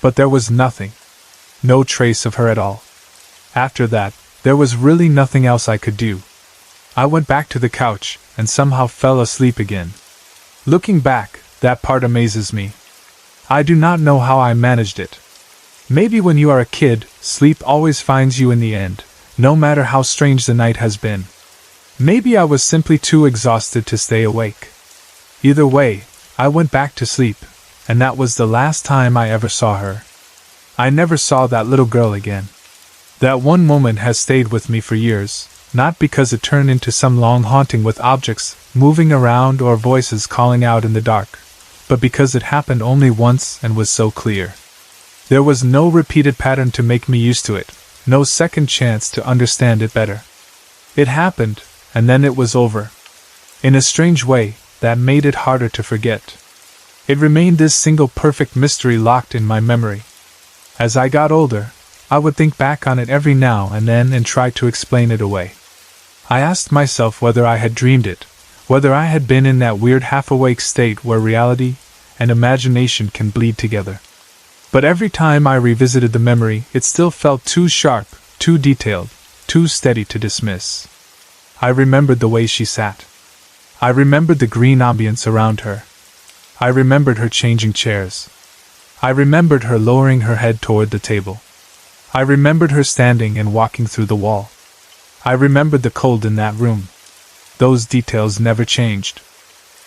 But there was nothing. No trace of her at all. After that, there was really nothing else I could do. I went back to the couch, and somehow fell asleep again. Looking back, that part amazes me. I do not know how I managed it. Maybe when you are a kid, sleep always finds you in the end, no matter how strange the night has been. Maybe I was simply too exhausted to stay awake. Either way, I went back to sleep, and that was the last time I ever saw her. I never saw that little girl again. That one moment has stayed with me for years, not because it turned into some long haunting with objects moving around or voices calling out in the dark, but because it happened only once and was so clear. There was no repeated pattern to make me used to it, no second chance to understand it better. It happened, and then it was over. In a strange way, that made it harder to forget. It remained this single perfect mystery locked in my memory. As I got older, I would think back on it every now and then and try to explain it away. I asked myself whether I had dreamed it, whether I had been in that weird half-awake state where reality and imagination can bleed together. But every time I revisited the memory, it still felt too sharp, too detailed, too steady to dismiss. I remembered the way she sat. I remembered the green ambience around her. I remembered her changing chairs. I remembered her lowering her head toward the table. I remembered her standing and walking through the wall. I remembered the cold in that room. Those details never changed.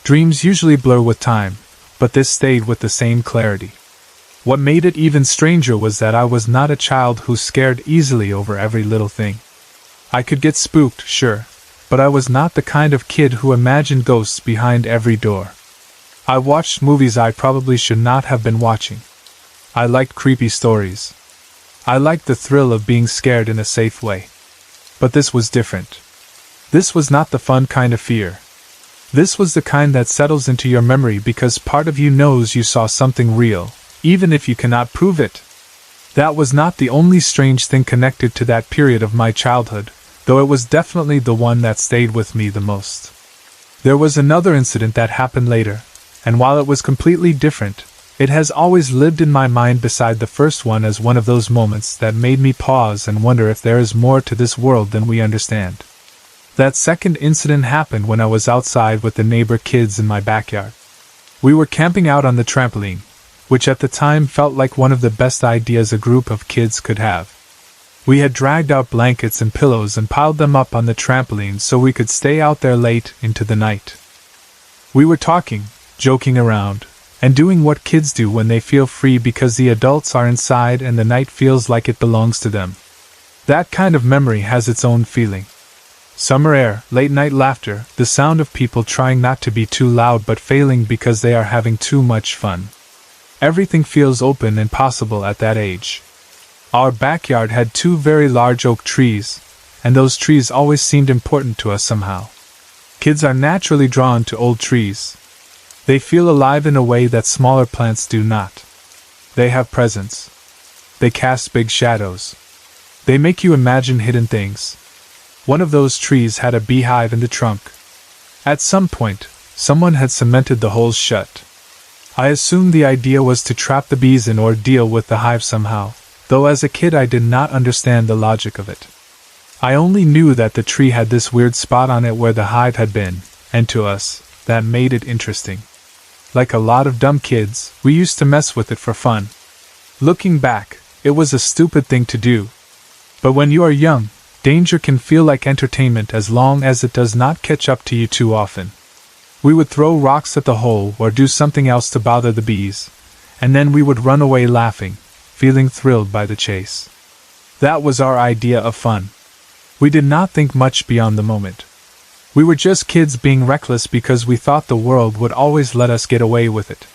Dreams usually blur with time, but this stayed with the same clarity. What made it even stranger was that I was not a child who scared easily over every little thing. I could get spooked, sure, but I was not the kind of kid who imagined ghosts behind every door. I watched movies I probably should not have been watching. I liked creepy stories. I liked the thrill of being scared in a safe way. But this was different. This was not the fun kind of fear. This was the kind that settles into your memory because part of you knows you saw something real, even if you cannot prove it. That was not the only strange thing connected to that period of my childhood, though it was definitely the one that stayed with me the most. There was another incident that happened later, and while it was completely different, it has always lived in my mind beside the first one as one of those moments that made me pause and wonder if there is more to this world than we understand. That second incident happened when I was outside with the neighbor kids in my backyard. We were camping out on the trampoline, which at the time felt like one of the best ideas a group of kids could have. We had dragged out blankets and pillows and piled them up on the trampoline so we could stay out there late into the night. We were talking, joking around, and doing what kids do when they feel free because the adults are inside and the night feels like it belongs to them. That kind of memory has its own feeling. Summer air, late-night laughter, the sound of people trying not to be too loud but failing because they are having too much fun. Everything feels open and possible at that age. Our backyard had 2 very large oak trees, and those trees always seemed important to us somehow. Kids are naturally drawn to old trees. They feel alive in a way that smaller plants do not. They have presence. They cast big shadows. They make you imagine hidden things. One of those trees had a beehive in the trunk. At some point, someone had cemented the holes shut. I assumed the idea was to trap the bees in or deal with the hive somehow, though as a kid I did not understand the logic of it. I only knew that the tree had this weird spot on it where the hive had been, and to us, that made it interesting. Like a lot of dumb kids, we used to mess with it for fun. Looking back, it was a stupid thing to do. But when you are young, danger can feel like entertainment as long as it does not catch up to you too often. We would throw rocks at the hole or do something else to bother the bees, and then we would run away laughing, feeling thrilled by the chase. That was our idea of fun. We did not think much beyond the moment. We were just kids being reckless because we thought the world would always let us get away with it.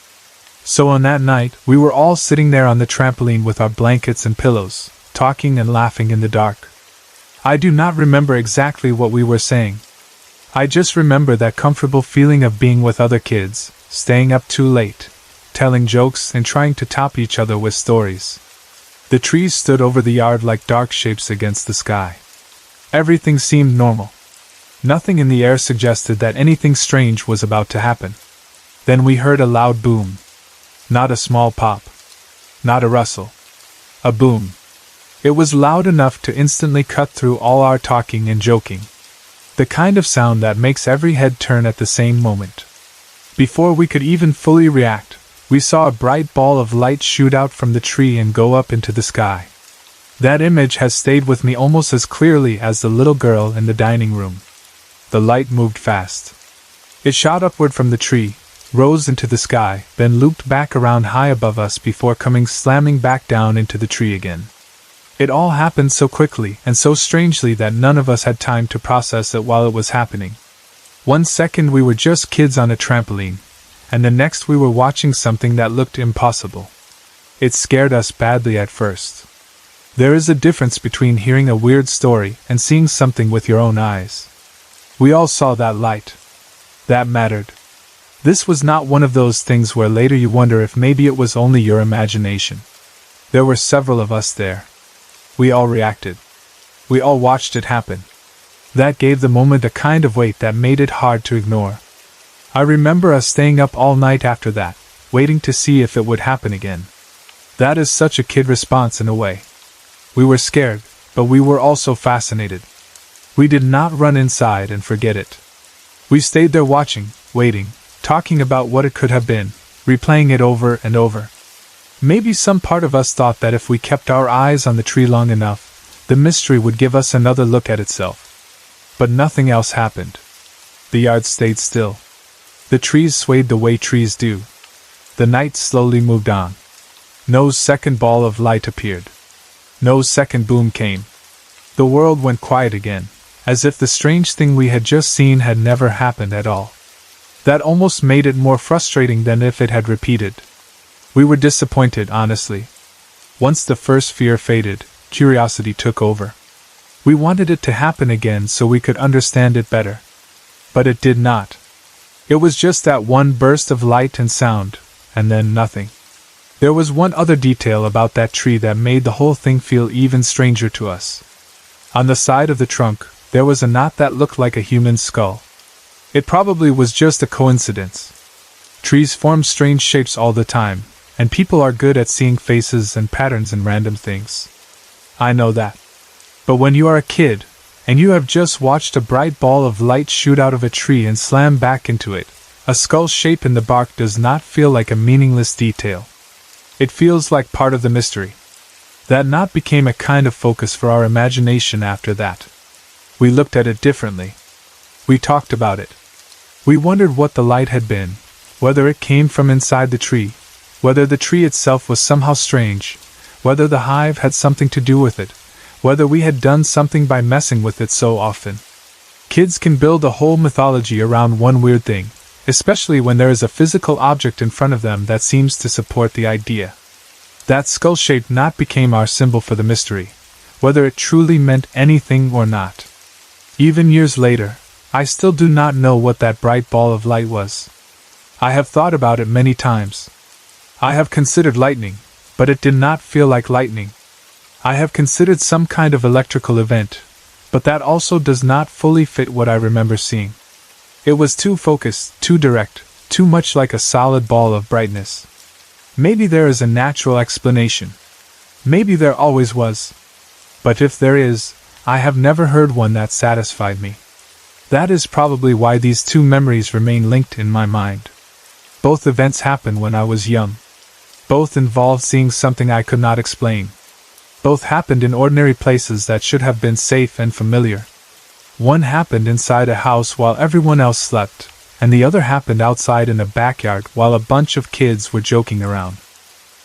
So on that night, we were all sitting there on the trampoline with our blankets and pillows, talking and laughing in the dark. I do not remember exactly what we were saying. I just remember that comfortable feeling of being with other kids, staying up too late, telling jokes and trying to top each other with stories. The trees stood over the yard like dark shapes against the sky. Everything seemed normal. Nothing in the air suggested that anything strange was about to happen. Then we heard a loud boom. Not a small pop. Not a rustle. A boom. It was loud enough to instantly cut through all our talking and joking. The kind of sound that makes every head turn at the same moment. Before we could even fully react, we saw a bright ball of light shoot out from the tree and go up into the sky. That image has stayed with me almost as clearly as the little girl in the dining room. The light moved fast. It shot upward from the tree, rose into the sky, then looped back around high above us before coming slamming back down into the tree again. It all happened so quickly and so strangely that none of us had time to process it while it was happening. 1 second we were just kids on a trampoline, and the next we were watching something that looked impossible. It scared us badly at first. There is a difference between hearing a weird story and seeing something with your own eyes. We all saw that light. That mattered. This was not one of those things where later you wonder if maybe it was only your imagination. There were several of us there. We all reacted. We all watched it happen. That gave the moment a kind of weight that made it hard to ignore. I remember us staying up all night after that, waiting to see if it would happen again. That is such a kid response in a way. We were scared, but we were also fascinated. We did not run inside and forget it. We stayed there watching, waiting, talking about what it could have been, replaying it over and over. Maybe some part of us thought that if we kept our eyes on the tree long enough, the mystery would give us another look at itself. But nothing else happened. The yard stayed still. The trees swayed the way trees do. The night slowly moved on. No second ball of light appeared. No second boom came. The world went quiet again, as if the strange thing we had just seen had never happened at all. That almost made it more frustrating than if it had repeated. We were disappointed, honestly. Once the first fear faded, curiosity took over. We wanted it to happen again so we could understand it better. But it did not. It was just that one burst of light and sound, and then nothing. There was one other detail about that tree that made the whole thing feel even stranger to us. On the side of the trunk, there was a knot that looked like a human skull. It probably was just a coincidence. Trees form strange shapes all the time, and people are good at seeing faces and patterns in random things. I know that. But when you are a kid, and you have just watched a bright ball of light shoot out of a tree and slam back into it, a skull shape in the bark does not feel like a meaningless detail. It feels like part of the mystery. That knot became a kind of focus for our imagination after that. We looked at it differently. We talked about it. We wondered what the light had been, whether it came from inside the tree, whether the tree itself was somehow strange, whether the hive had something to do with it, whether we had done something by messing with it so often. Kids can build a whole mythology around one weird thing, especially when there is a physical object in front of them that seems to support the idea. That skull-shaped knot became our symbol for the mystery, whether it truly meant anything or not. Even years later, I still do not know what that bright ball of light was. I have thought about it many times. I have considered lightning, but it did not feel like lightning. I have considered some kind of electrical event, but that also does not fully fit what I remember seeing. It was too focused, too direct, too much like a solid ball of brightness. Maybe there is a natural explanation. Maybe there always was. But if there is, I have never heard one that satisfied me. That is probably why these two memories remain linked in my mind. Both events happened when I was young. Both involved seeing something I could not explain. Both happened in ordinary places that should have been safe and familiar. One happened inside a house while everyone else slept, and the other happened outside in a backyard while a bunch of kids were joking around.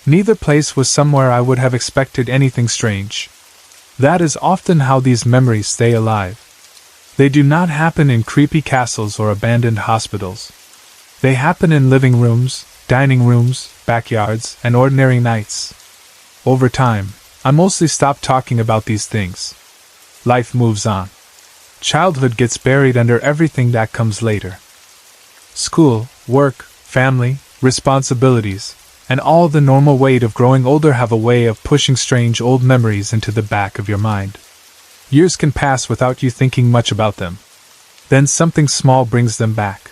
Neither place was somewhere I would have expected anything strange. That is often how these memories stay alive. They do not happen in creepy castles or abandoned hospitals. They happen in living rooms, dining rooms, backyards, and ordinary nights. Over time, I mostly stopped talking about these things. Life moves on. Childhood gets buried under everything that comes later. School, work, family, responsibilities, and all the normal weight of growing older have a way of pushing strange old memories into the back of your mind. Years can pass without you thinking much about them. Then something small brings them back.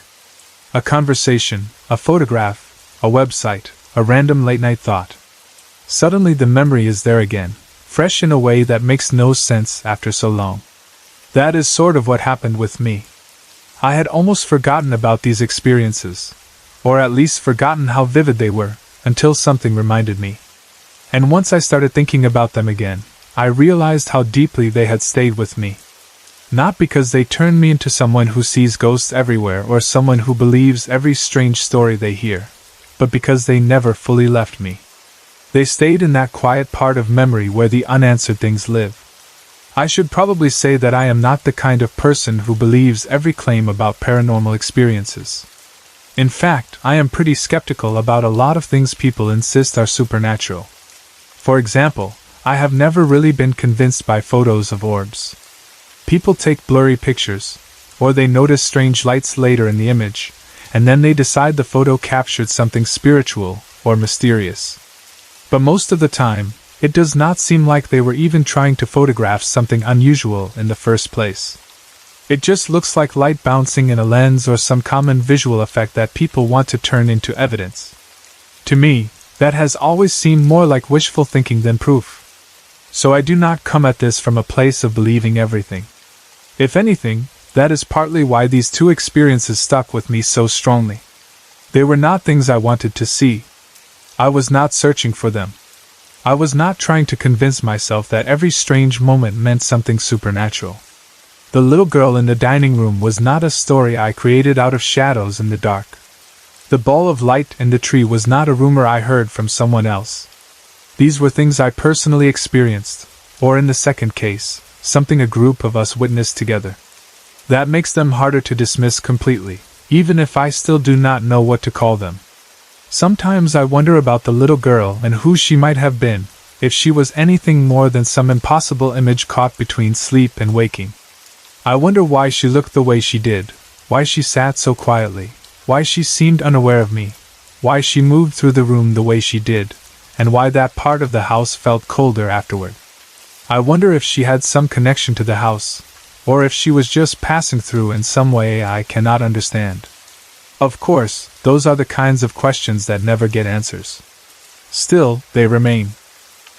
A conversation, a photograph, a website, a random late-night thought. Suddenly the memory is there again, fresh in a way that makes no sense after so long. That is sort of what happened with me. I had almost forgotten about these experiences, or at least forgotten how vivid they were, until something reminded me. And once I started thinking about them again, I realized how deeply they had stayed with me. Not because they turned me into someone who sees ghosts everywhere or someone who believes every strange story they hear, but because they never fully left me. They stayed in that quiet part of memory where the unanswered things live. I should probably say that I am not the kind of person who believes every claim about paranormal experiences. In fact, I am pretty skeptical about a lot of things people insist are supernatural. For example, I have never really been convinced by photos of orbs. People take blurry pictures, or they notice strange lights later in the image, and then they decide the photo captured something spiritual or mysterious. But most of the time, it does not seem like they were even trying to photograph something unusual in the first place. It just looks like light bouncing in a lens or some common visual effect that people want to turn into evidence. To me, that has always seemed more like wishful thinking than proof. So I do not come at this from a place of believing everything. If anything, that is partly why these two experiences stuck with me so strongly. They were not things I wanted to see. I was not searching for them. I was not trying to convince myself that every strange moment meant something supernatural. The little girl in the dining room was not a story I created out of shadows in the dark. The ball of light in the tree was not a rumor I heard from someone else. These were things I personally experienced, or in the second case, something a group of us witnessed together. That makes them harder to dismiss completely, even if I still do not know what to call them. Sometimes I wonder about the little girl and who she might have been, if she was anything more than some impossible image caught between sleep and waking. I wonder why she looked the way she did, why she sat so quietly, why she seemed unaware of me, why she moved through the room the way she did, and why that part of the house felt colder afterward. I wonder if she had some connection to the house, or if she was just passing through in some way I cannot understand. Of course, those are the kinds of questions that never get answers. Still, they remain.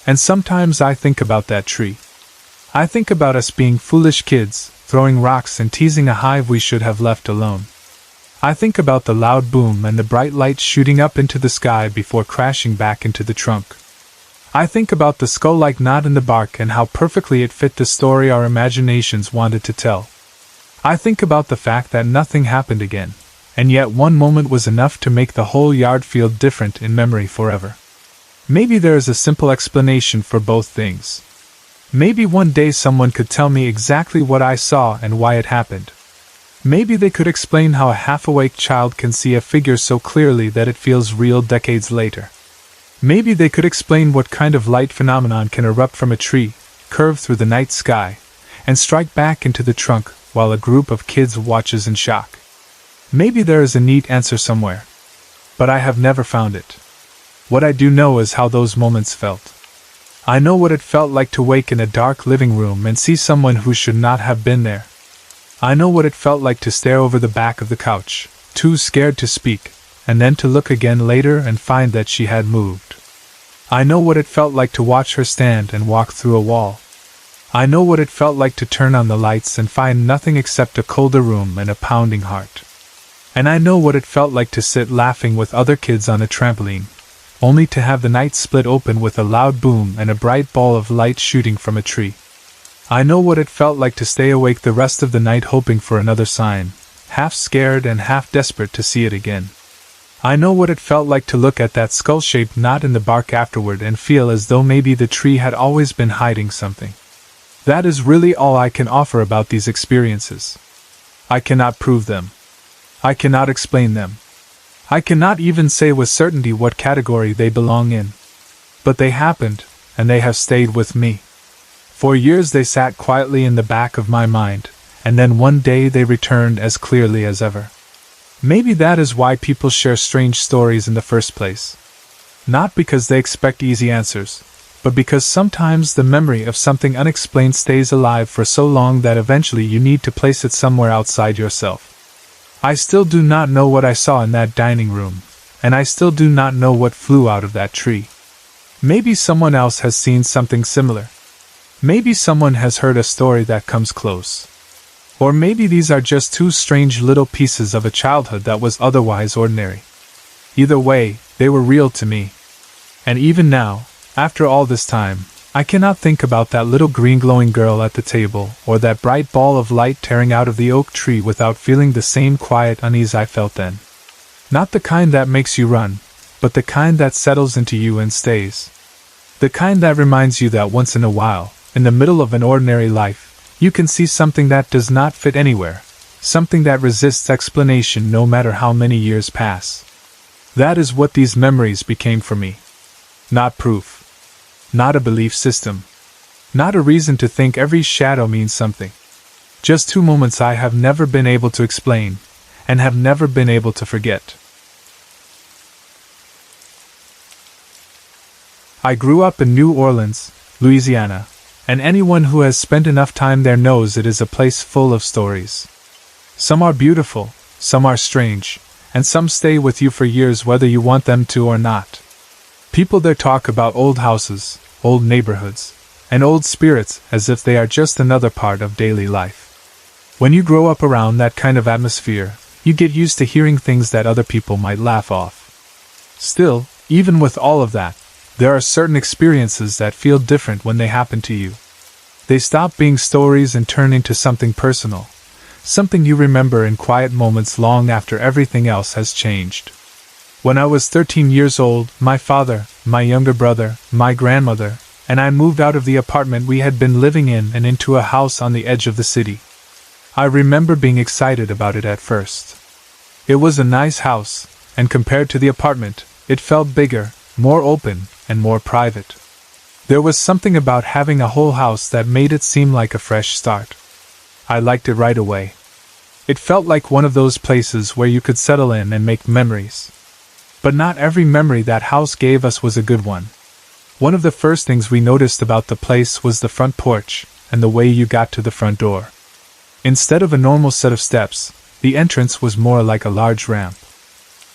And sometimes I think about that tree. I think about us being foolish kids, throwing rocks and teasing a hive we should have left alone. I think about the loud boom and the bright light shooting up into the sky before crashing back into the trunk. I think about the skull-like knot in the bark and how perfectly it fit the story our imaginations wanted to tell. I think about the fact that nothing happened again, and yet one moment was enough to make the whole yard feel different in memory forever. Maybe there is a simple explanation for both things. Maybe one day someone could tell me exactly what I saw and why it happened. Maybe they could explain how a half-awake child can see a figure so clearly that it feels real decades later. Maybe they could explain what kind of light phenomenon can erupt from a tree, curve through the night sky, and strike back into the trunk while a group of kids watches in shock. Maybe there is a neat answer somewhere. But I have never found it. What I do know is how those moments felt. I know what it felt like to wake in a dark living room and see someone who should not have been there. I know what it felt like to stare over the back of the couch, too scared to speak, and then to look again later and find that she had moved. I know what it felt like to watch her stand and walk through a wall. I know what it felt like to turn on the lights and find nothing except a colder room and a pounding heart. And I know what it felt like to sit laughing with other kids on a trampoline, only to have the night split open with a loud boom and a bright ball of light shooting from a tree. I know what it felt like to stay awake the rest of the night hoping for another sign, half scared and half desperate to see it again. I know what it felt like to look at that skull-shaped knot in the bark afterward and feel as though maybe the tree had always been hiding something. That is really all I can offer about these experiences. I cannot prove them. I cannot explain them. I cannot even say with certainty what category they belong in. But they happened, and they have stayed with me. For years they sat quietly in the back of my mind, and then one day they returned as clearly as ever. Maybe that is why people share strange stories in the first place. Not because they expect easy answers, but because sometimes the memory of something unexplained stays alive for so long that eventually you need to place it somewhere outside yourself. I still do not know what I saw in that dining room, and I still do not know what flew out of that tree. Maybe someone else has seen something similar. Maybe someone has heard a story that comes close. Or maybe these are just two strange little pieces of a childhood that was otherwise ordinary. Either way, they were real to me. And even now, after all this time, I cannot think about that little green glowing girl at the table, or that bright ball of light tearing out of the oak tree without feeling the same quiet unease I felt then. Not the kind that makes you run, but the kind that settles into you and stays. The kind that reminds you that once in a while, in the middle of an ordinary life, you can see something that does not fit anywhere, something that resists explanation no matter how many years pass. That is what these memories became for me. Not proof. Not a belief system. Not a reason to think every shadow means something. Just two moments I have never been able to explain, and have never been able to forget. I grew up in New Orleans, Louisiana, and anyone who has spent enough time there knows it is a place full of stories. Some are beautiful, some are strange, and some stay with you for years whether you want them to or not. People there talk about old houses, old neighborhoods, and old spirits as if they are just another part of daily life. When you grow up around that kind of atmosphere, you get used to hearing things that other people might laugh off. Still, even with all of that, there are certain experiences that feel different when they happen to you. They stop being stories and turn into something personal, something you remember in quiet moments long after everything else has changed. When I was 13 years old, my father, my younger brother, my grandmother, and I moved out of the apartment we had been living in and into a house on the edge of the city. I remember being excited about it at first. It was a nice house, and compared to the apartment, it felt bigger, more open, and more private. There was something about having a whole house that made it seem like a fresh start. I liked it right away. It felt like one of those places where you could settle in and make memories. But not every memory that house gave us was a good one. One of the first things we noticed about the place was the front porch, and the way you got to the front door. Instead of a normal set of steps, the entrance was more like a large ramp.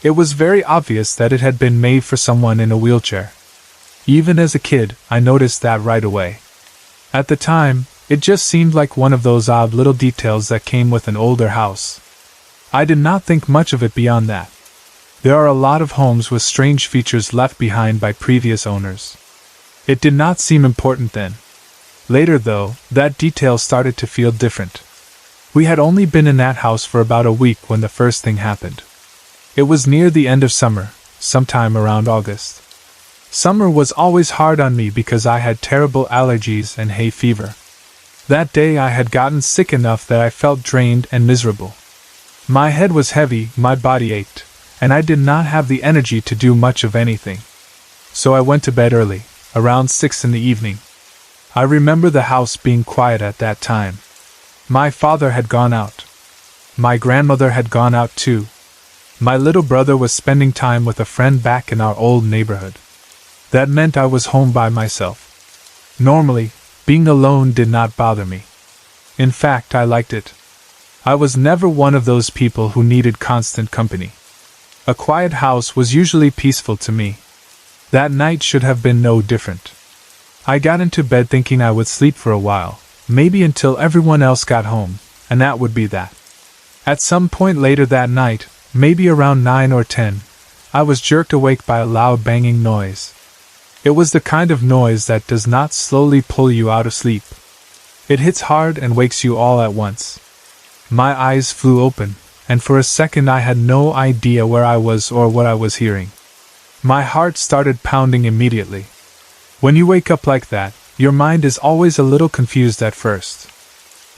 It was very obvious that it had been made for someone in a wheelchair. Even as a kid, I noticed that right away. At the time, it just seemed like one of those odd little details that came with an older house. I did not think much of it beyond that. There are a lot of homes with strange features left behind by previous owners. It did not seem important then. Later, though, that detail started to feel different. We had only been in that house for about a week when the first thing happened. It was near the end of summer, sometime around August. Summer was always hard on me because I had terrible allergies and hay fever. That day I had gotten sick enough that I felt drained and miserable. My head was heavy, my body ached, and I did not have the energy to do much of anything. So I went to bed early, around 6 in the evening. I remember the house being quiet at that time. My father had gone out. My grandmother had gone out too. My little brother was spending time with a friend back in our old neighborhood. That meant I was home by myself. Normally, being alone did not bother me. In fact, I liked it. I was never one of those people who needed constant company. A quiet house was usually peaceful to me. That night should have been no different. I got into bed thinking I would sleep for a while, maybe until everyone else got home, and that would be that. At some point later that night, maybe around 9 or 10, I was jerked awake by a loud banging noise. It was the kind of noise that does not slowly pull you out of sleep. It hits hard and wakes you all at once. My eyes flew open, and for a second I had no idea where I was or what I was hearing. My heart started pounding immediately. When you wake up like that, your mind is always a little confused at first.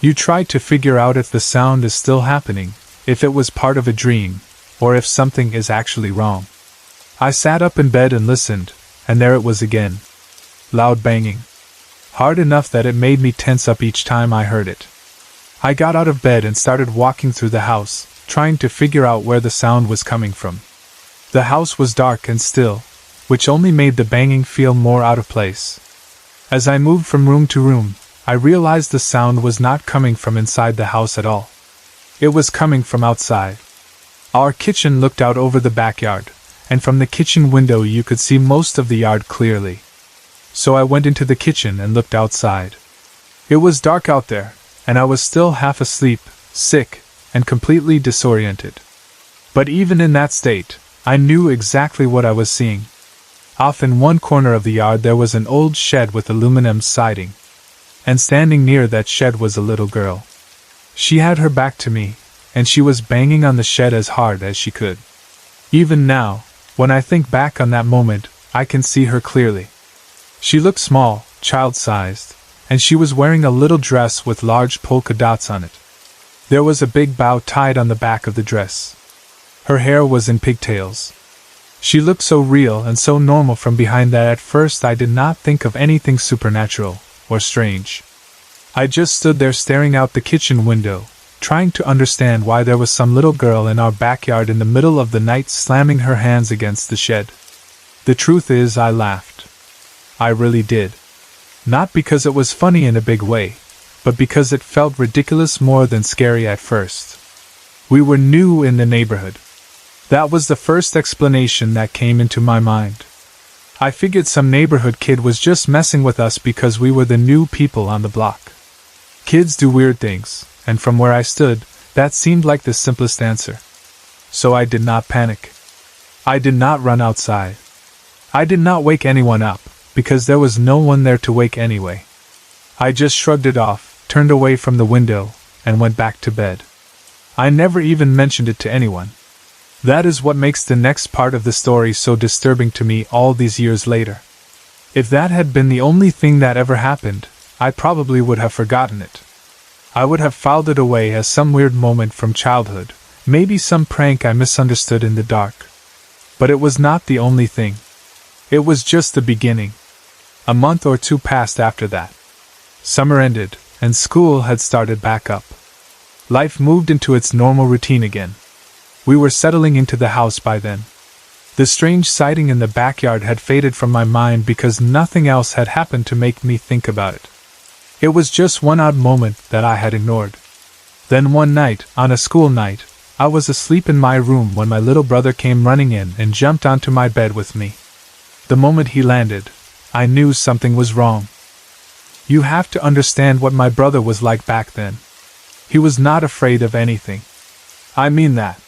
You try to figure out if the sound is still happening, if it was part of a dream, or if something is actually wrong. I sat up in bed and listened, and there it was again. Loud banging. Hard enough that it made me tense up each time I heard it. I got out of bed and started walking through the house, trying to figure out where the sound was coming from. The house was dark and still, which only made the banging feel more out of place. As I moved from room to room, I realized the sound was not coming from inside the house at all. It was coming from outside. Our kitchen looked out over the backyard, and from the kitchen window you could see most of the yard clearly. So I went into the kitchen and looked outside. It was dark out there, and I was still half asleep, sick, and completely disoriented. But even in that state, I knew exactly what I was seeing. Off in one corner of the yard there was an old shed with aluminum siding. And standing near that shed was a little girl. She had her back to me, and she was banging on the shed as hard as she could. Even now, when I think back on that moment, I can see her clearly. She looked small, child-sized, and she was wearing a little dress with large polka dots on it. There was a big bow tied on the back of the dress. Her hair was in pigtails. She looked so real and so normal from behind that at first I did not think of anything supernatural or strange. I just stood there staring out the kitchen window, trying to understand why there was some little girl in our backyard in the middle of the night slamming her hands against the shed. The truth is, I laughed. I really did. Not because it was funny in a big way, but because it felt ridiculous more than scary at first. We were new in the neighborhood. That was the first explanation that came into my mind. I figured some neighborhood kid was just messing with us because we were the new people on the block. Kids do weird things, and from where I stood, that seemed like the simplest answer. So I did not panic. I did not run outside. I did not wake anyone up, because there was no one there to wake anyway. I just shrugged it off, turned away from the window, and went back to bed. I never even mentioned it to anyone. That is what makes the next part of the story so disturbing to me all these years later. If that had been the only thing that ever happened, I probably would have forgotten it. I would have filed it away as some weird moment from childhood, maybe some prank I misunderstood in the dark. But it was not the only thing. It was just the beginning. A month or two passed after that. Summer ended, and school had started back up. Life moved into its normal routine again. We were settling into the house by then. The strange sighting in the backyard had faded from my mind because nothing else had happened to make me think about it. It was just one odd moment that I had ignored. Then one night, on a school night, I was asleep in my room when my little brother came running in and jumped onto my bed with me. The moment he landed, I knew something was wrong. You have to understand what my brother was like back then. He was not afraid of anything. I mean that.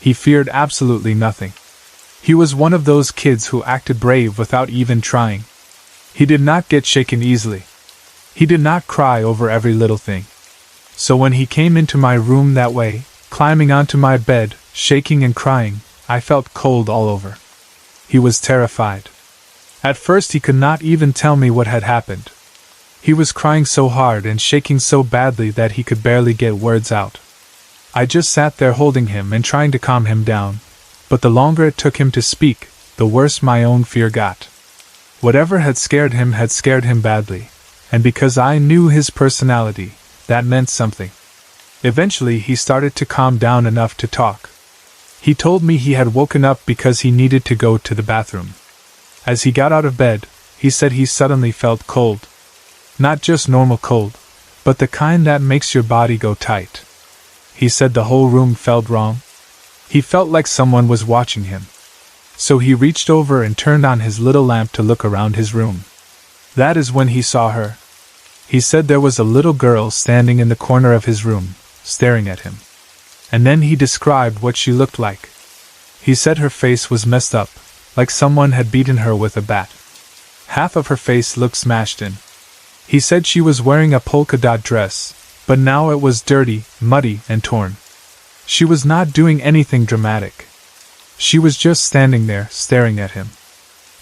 He feared absolutely nothing. He was one of those kids who acted brave without even trying. He did not get shaken easily. He did not cry over every little thing. So when he came into my room that way, climbing onto my bed, shaking and crying, I felt cold all over. He was terrified. At first he could not even tell me what had happened. He was crying so hard and shaking so badly that he could barely get words out. I just sat there holding him and trying to calm him down, but the longer it took him to speak, the worse my own fear got. Whatever had scared him badly, and because I knew his personality, that meant something. Eventually he started to calm down enough to talk. He told me he had woken up because he needed to go to the bathroom. As he got out of bed, he said he suddenly felt cold. Not just normal cold, but the kind that makes your body go tight. He said the whole room felt wrong. He felt like someone was watching him. So he reached over and turned on his little lamp to look around his room. That is when he saw her. He said there was a little girl standing in the corner of his room, staring at him. And then he described what she looked like. He said her face was messed up, like someone had beaten her with a bat. Half of her face looked smashed in. He said she was wearing a polka dot dress, but now it was dirty, muddy, and torn. She was not doing anything dramatic. She was just standing there, staring at him.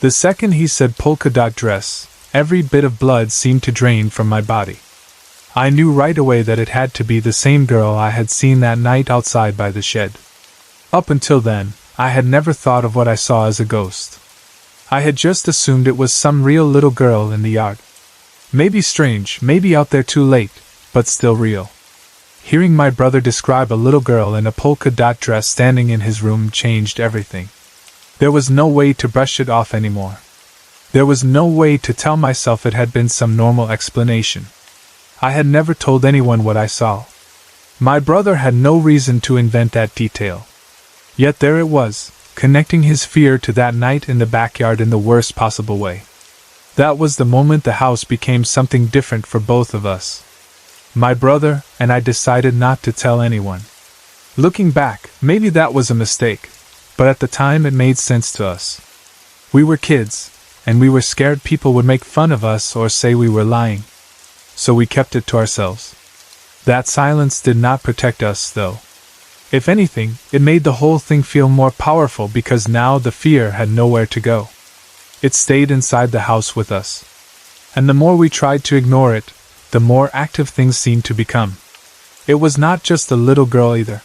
The second he said polka dot dress, every bit of blood seemed to drain from my body. I knew right away that it had to be the same girl I had seen that night outside by the shed. Up until then, I had never thought of what I saw as a ghost. I had just assumed it was some real little girl in the yard. Maybe strange, maybe out there too late, but still real. Hearing my brother describe a little girl in a polka dot dress standing in his room changed everything. There was no way to brush it off anymore. There was no way to tell myself it had been some normal explanation. I had never told anyone what I saw. My brother had no reason to invent that detail. Yet there it was, connecting his fear to that night in the backyard in the worst possible way. That was the moment the house became something different for both of us. My brother and I decided not to tell anyone. Looking back, maybe that was a mistake, but at the time it made sense to us. We were kids, and we were scared people would make fun of us or say we were lying. So we kept it to ourselves. That silence did not protect us, though. If anything, it made the whole thing feel more powerful because now the fear had nowhere to go. It stayed inside the house with us. And the more we tried to ignore it, the more active things seemed to become. It was not just a little girl either.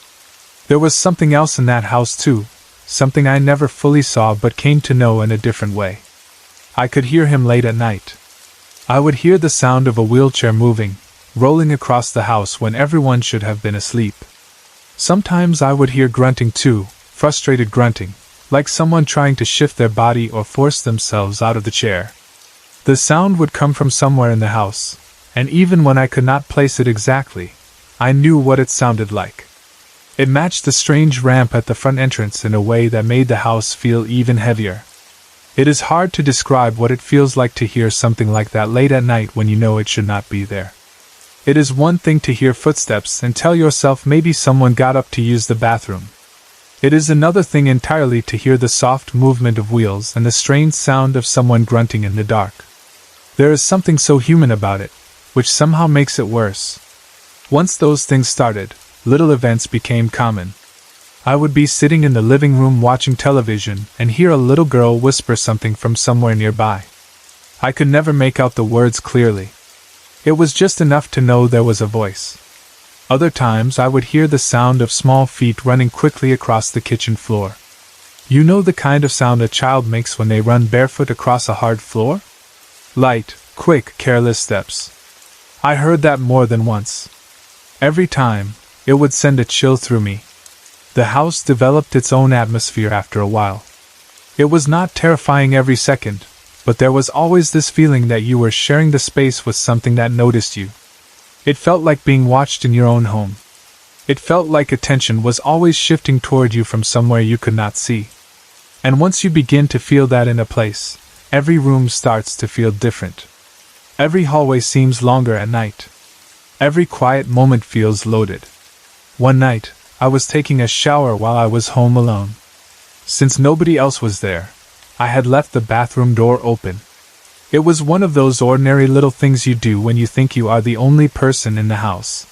There was something else in that house too, something I never fully saw but came to know in a different way. I could hear him late at night. I would hear the sound of a wheelchair moving, rolling across the house when everyone should have been asleep. Sometimes I would hear grunting too, frustrated grunting, like someone trying to shift their body or force themselves out of the chair. The sound would come from somewhere in the house, and even when I could not place it exactly, I knew what it sounded like. It matched the strange ramp at the front entrance in a way that made the house feel even heavier. It is hard to describe what it feels like to hear something like that late at night when you know it should not be there. It is one thing to hear footsteps and tell yourself maybe someone got up to use the bathroom. It is another thing entirely to hear the soft movement of wheels and the strange sound of someone grunting in the dark. There is something so human about it, which somehow makes it worse. Once those things started, little events became common. I would be sitting in the living room watching television and hear a little girl whisper something from somewhere nearby. I could never make out the words clearly. It was just enough to know there was a voice. Other times I would hear the sound of small feet running quickly across the kitchen floor. You know the kind of sound a child makes when they run barefoot across a hard floor? Light, quick, careless steps. I heard that more than once. Every time, it would send a chill through me. The house developed its own atmosphere after a while. It was not terrifying every second, but there was always this feeling that you were sharing the space with something that noticed you. It felt like being watched in your own home. It felt like attention was always shifting toward you from somewhere you could not see. And once you begin to feel that in a place, every room starts to feel different. Every hallway seems longer at night. Every quiet moment feels loaded. One night, I was taking a shower while I was home alone. Since nobody else was there, I had left the bathroom door open. It was one of those ordinary little things you do when you think you are the only person in the house.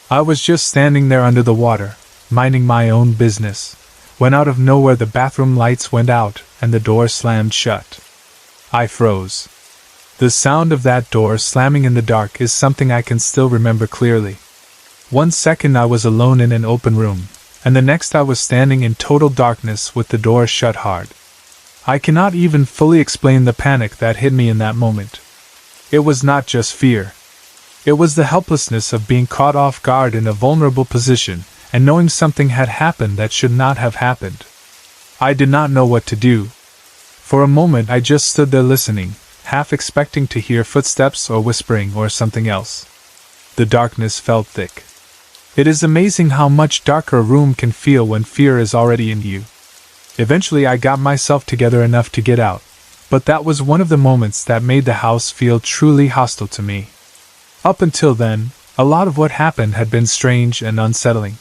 I was just standing there under the water, minding my own business, when out of nowhere the bathroom lights went out and the door slammed shut. I froze. The sound of that door slamming in the dark is something I can still remember clearly. 1 second I was alone in an open room, and the next I was standing in total darkness with the door shut hard. I cannot even fully explain the panic that hit me in that moment. It was not just fear. It was the helplessness of being caught off guard in a vulnerable position, and knowing something had happened that should not have happened. I did not know what to do. For a moment I just stood there listening, half expecting to hear footsteps or whispering or something else. The darkness felt thick. It is amazing how much darker a room can feel when fear is already in you. Eventually I got myself together enough to get out, but that was one of the moments that made the house feel truly hostile to me. Up until then, a lot of what happened had been strange and unsettling.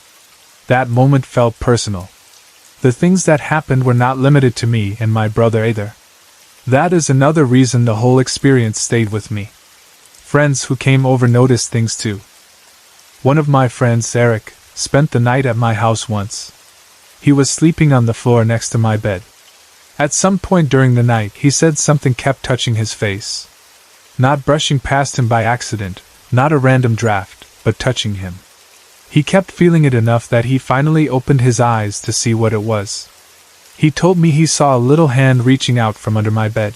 That moment felt personal. The things that happened were not limited to me and my brother either. That is another reason the whole experience stayed with me. Friends who came over noticed things too. One of my friends, Eric, spent the night at my house once. He was sleeping on the floor next to my bed. At some point during the night, he said something kept touching his face. Not brushing past him by accident, not a random draft, but touching him. He kept feeling it enough that he finally opened his eyes to see what it was. He told me he saw a little hand reaching out from under my bed.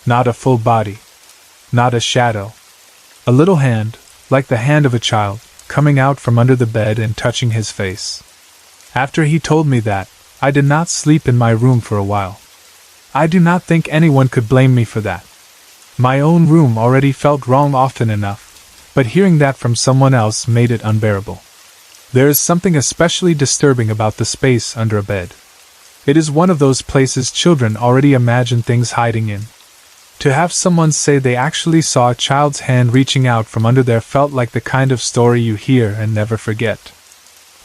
Not a full body. Not a shadow. A little hand, like the hand of a child, coming out from under the bed and touching his face. After he told me that, I did not sleep in my room for a while. I do not think anyone could blame me for that. My own room already felt wrong often enough, but hearing that from someone else made it unbearable. There is something especially disturbing about the space under a bed. It is one of those places children already imagine things hiding in. To have someone say they actually saw a child's hand reaching out from under there felt like the kind of story you hear and never forget.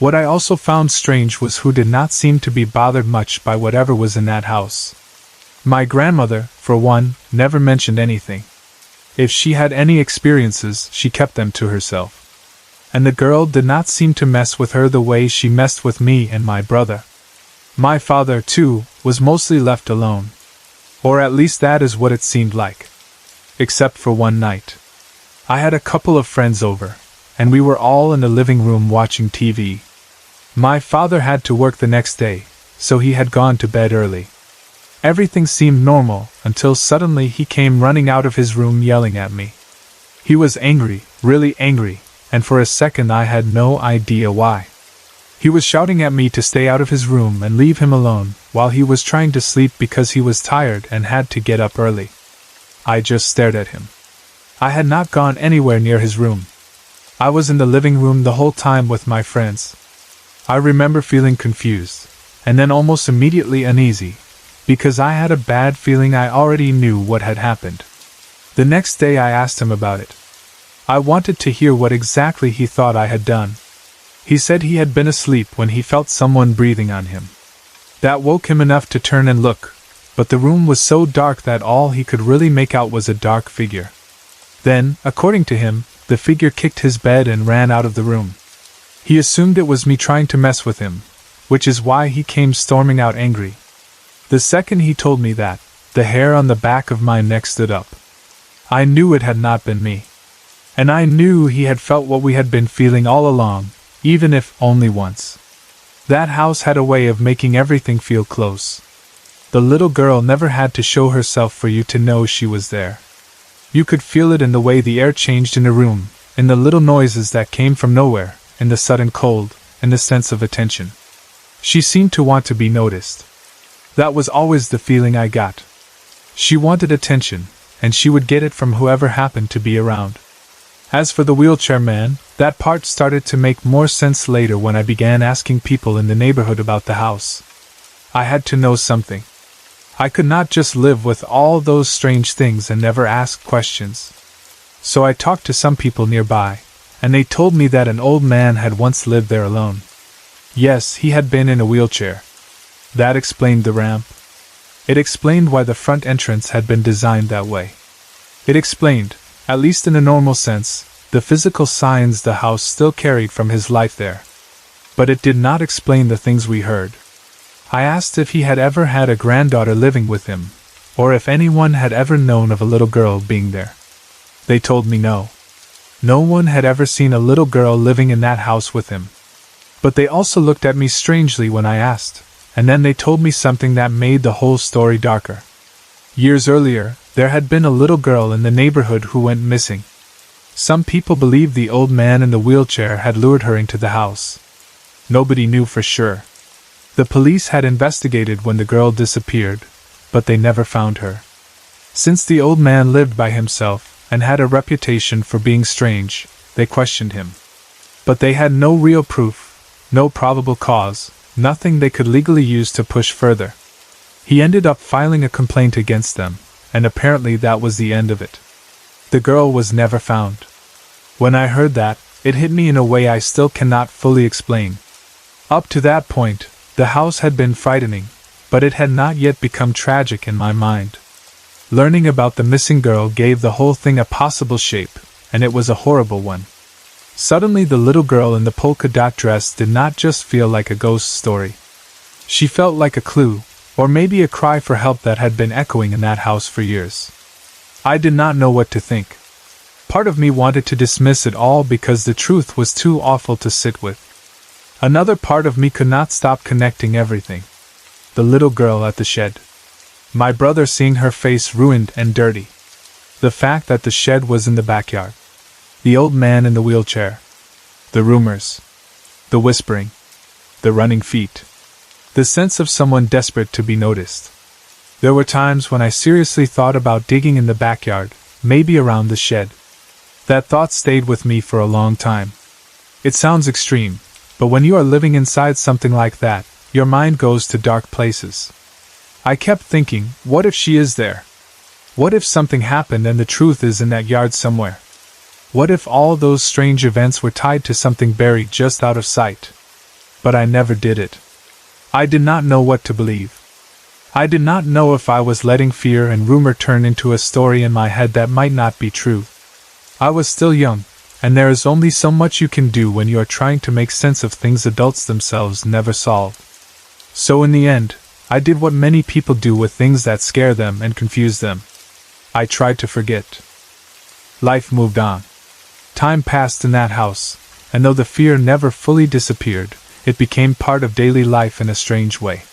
What I also found strange was who did not seem to be bothered much by whatever was in that house. My grandmother, for one, never mentioned anything. If she had any experiences, she kept them to herself. And the girl did not seem to mess with her the way she messed with me and my brother. My father, too, was mostly left alone. Or at least that is what it seemed like. Except for one night. I had a couple of friends over, and we were all in the living room watching TV. My father had to work the next day, so he had gone to bed early. Everything seemed normal, until suddenly he came running out of his room yelling at me. He was angry, really angry, and for a second I had no idea why. He was shouting at me to stay out of his room and leave him alone, while he was trying to sleep because he was tired and had to get up early. I just stared at him. I had not gone anywhere near his room. I was in the living room the whole time with my friends. I remember feeling confused, and then almost immediately uneasy, because I had a bad feeling I already knew what had happened. The next day I asked him about it. I wanted to hear what exactly he thought I had done. He said he had been asleep when he felt someone breathing on him. That woke him enough to turn and look, but the room was so dark that all he could really make out was a dark figure. Then, according to him, the figure kicked his bed and ran out of the room. He assumed it was me trying to mess with him, which is why he came storming out angry. The second he told me that, the hair on the back of my neck stood up. I knew it had not been me. And I knew he had felt what we had been feeling all along, even if only once. That house had a way of making everything feel close. The little girl never had to show herself for you to know she was there. You could feel it in the way the air changed in a room, in the little noises that came from nowhere, in the sudden cold, in the sense of attention. She seemed to want to be noticed. That was always the feeling I got. She wanted attention, and she would get it from whoever happened to be around. As for the wheelchair man, that part started to make more sense later when I began asking people in the neighborhood about the house. I had to know something. I could not just live with all those strange things and never ask questions. So I talked to some people nearby, and they told me that an old man had once lived there alone. Yes, he had been in a wheelchair. That explained the ramp. It explained why the front entrance had been designed that way. It explained, at least in a normal sense, the physical signs the house still carried from his life there. But it did not explain the things we heard. I asked if he had ever had a granddaughter living with him, or if anyone had ever known of a little girl being there. They told me no. No one had ever seen a little girl living in that house with him. But they also looked at me strangely when I asked, and then they told me something that made the whole story darker. Years earlier, there had been a little girl in the neighborhood who went missing. Some people believed the old man in the wheelchair had lured her into the house. Nobody knew for sure. The police had investigated when the girl disappeared, but they never found her. Since the old man lived by himself and had a reputation for being strange, they questioned him. But they had no real proof, no probable cause, nothing they could legally use to push further. He ended up filing a complaint against them, and apparently that was the end of it. The girl was never found. When I heard that, it hit me in a way I still cannot fully explain. Up to that point, the house had been frightening, but it had not yet become tragic in my mind. Learning about the missing girl gave the whole thing a possible shape, and it was a horrible one. Suddenly the little girl in the polka dot dress did not just feel like a ghost story. She felt like a clue, or maybe a cry for help that had been echoing in that house for years. I did not know what to think. Part of me wanted to dismiss it all because the truth was too awful to sit with. Another part of me could not stop connecting everything. The little girl at the shed. My brother seeing her face ruined and dirty. The fact that the shed was in the backyard. The old man in the wheelchair. The rumors. The whispering. The running feet. The sense of someone desperate to be noticed. There were times when I seriously thought about digging in the backyard, maybe around the shed. That thought stayed with me for a long time. It sounds extreme, but when you are living inside something like that, your mind goes to dark places. I kept thinking, what if she is there? What if something happened and the truth is in that yard somewhere? What if all those strange events were tied to something buried just out of sight? But I never did it. I did not know what to believe. I did not know if I was letting fear and rumor turn into a story in my head that might not be true. I was still young, and there is only so much you can do when you are trying to make sense of things adults themselves never solve. So in the end, I did what many people do with things that scare them and confuse them. I tried to forget. Life moved on. Time passed in that house, and though the fear never fully disappeared, it became part of daily life in a strange way.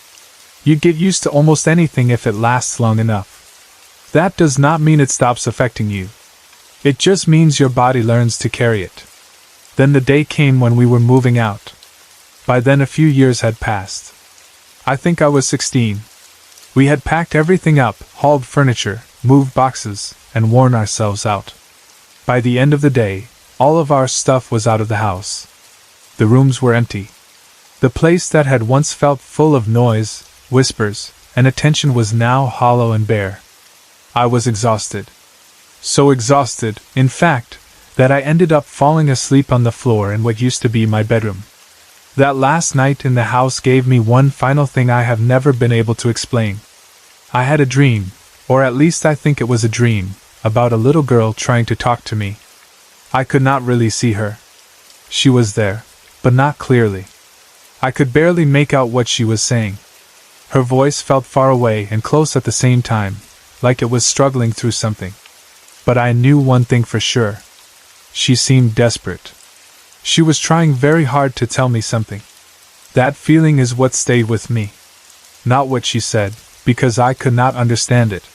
You get used to almost anything if it lasts long enough. That does not mean it stops affecting you. It just means your body learns to carry it. Then the day came when we were moving out. By then a few years had passed. I think I was 16. We had packed everything up, hauled furniture, moved boxes, and worn ourselves out. By the end of the day, all of our stuff was out of the house. The rooms were empty. The place that had once felt full of noise, whispers, and attention was now hollow and bare. I was exhausted. So exhausted, in fact, that I ended up falling asleep on the floor in what used to be my bedroom. That last night in the house gave me one final thing I have never been able to explain. I had a dream, or at least I think it was a dream, about a little girl trying to talk to me. I could not really see her. She was there, but not clearly. I could barely make out what she was saying. Her voice felt far away and close at the same time, like it was struggling through something. But I knew one thing for sure. She seemed desperate. She was trying very hard to tell me something. That feeling is what stayed with me. Not what she said, because I could not understand it.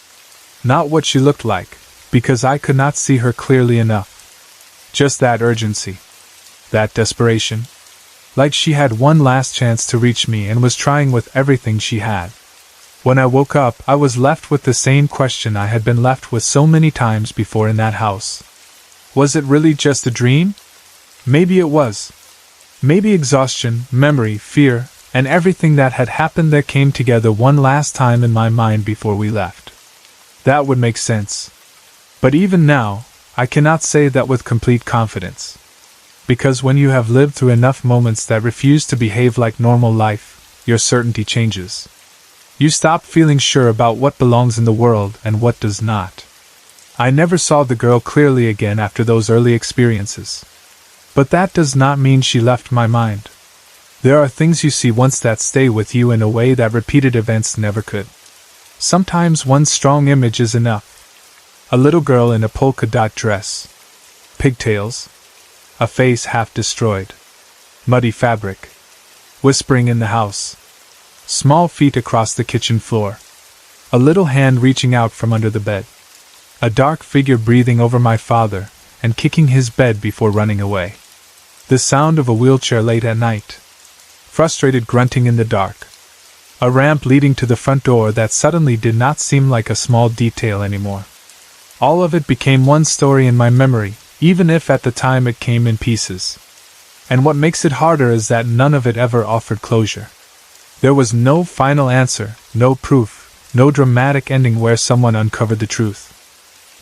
Not what she looked like, because I could not see her clearly enough. Just that urgency. That desperation. Like she had one last chance to reach me and was trying with everything she had. When I woke up, I was left with the same question I had been left with so many times before in that house. Was it really just a dream? Maybe it was. Maybe exhaustion, memory, fear, and everything that had happened there came together one last time in my mind before we left. That would make sense. But even now, I cannot say that with complete confidence. Because when you have lived through enough moments that refuse to behave like normal life, your certainty changes. You stop feeling sure about what belongs in the world and what does not. I never saw the girl clearly again after those early experiences. But that does not mean she left my mind. There are things you see once that stay with you in a way that repeated events never could. Sometimes one strong image is enough. A little girl in a polka dot dress. Pigtails. A face half destroyed. Muddy fabric. Whispering in the house. Small feet across the kitchen floor. A little hand reaching out from under the bed. A dark figure breathing over my father and kicking his bed before running away. The sound of a wheelchair late at night. Frustrated grunting in the dark. A ramp leading to the front door that suddenly did not seem like a small detail anymore. All of it became one story in my memory, even if at the time it came in pieces. And what makes it harder is that none of it ever offered closure. There was no final answer, no proof, no dramatic ending where someone uncovered the truth.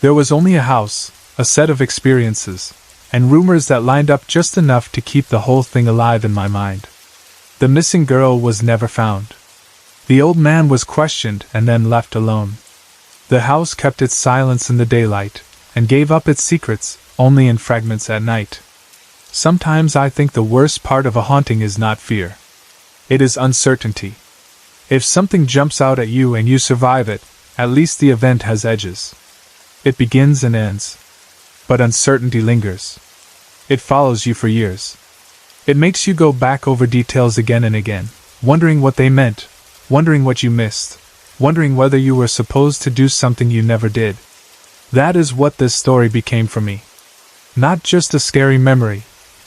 There was only a house, a set of experiences, and rumors that lined up just enough to keep the whole thing alive in my mind. The missing girl was never found. The old man was questioned and then left alone. The house kept its silence in the daylight, and gave up its secrets only in fragments at night. Sometimes I think the worst part of a haunting is not fear. It is uncertainty. If something jumps out at you and you survive it, at least the event has edges. It begins and ends. But uncertainty lingers. It follows you for years. It makes you go back over details again and again, wondering what they meant, wondering what you missed, wondering whether you were supposed to do something you never did. That is what this story became for me. Not just a scary memory,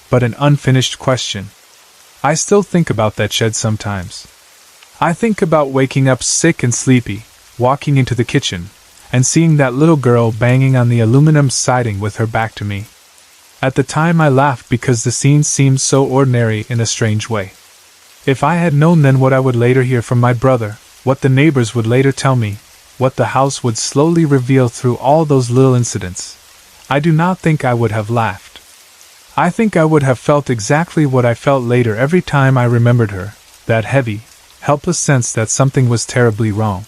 but an unfinished question. I still think about that shed sometimes. I think about waking up sick and sleepy, walking into the kitchen, and seeing that little girl banging on the aluminum siding with her back to me. At the time I laughed because the scene seemed so ordinary in a strange way. If I had known then what I would later hear from my brother, what the neighbors would later tell me, what the house would slowly reveal through all those little incidents, I do not think I would have laughed. I think I would have felt exactly what I felt later every time I remembered her, that heavy, helpless sense that something was terribly wrong.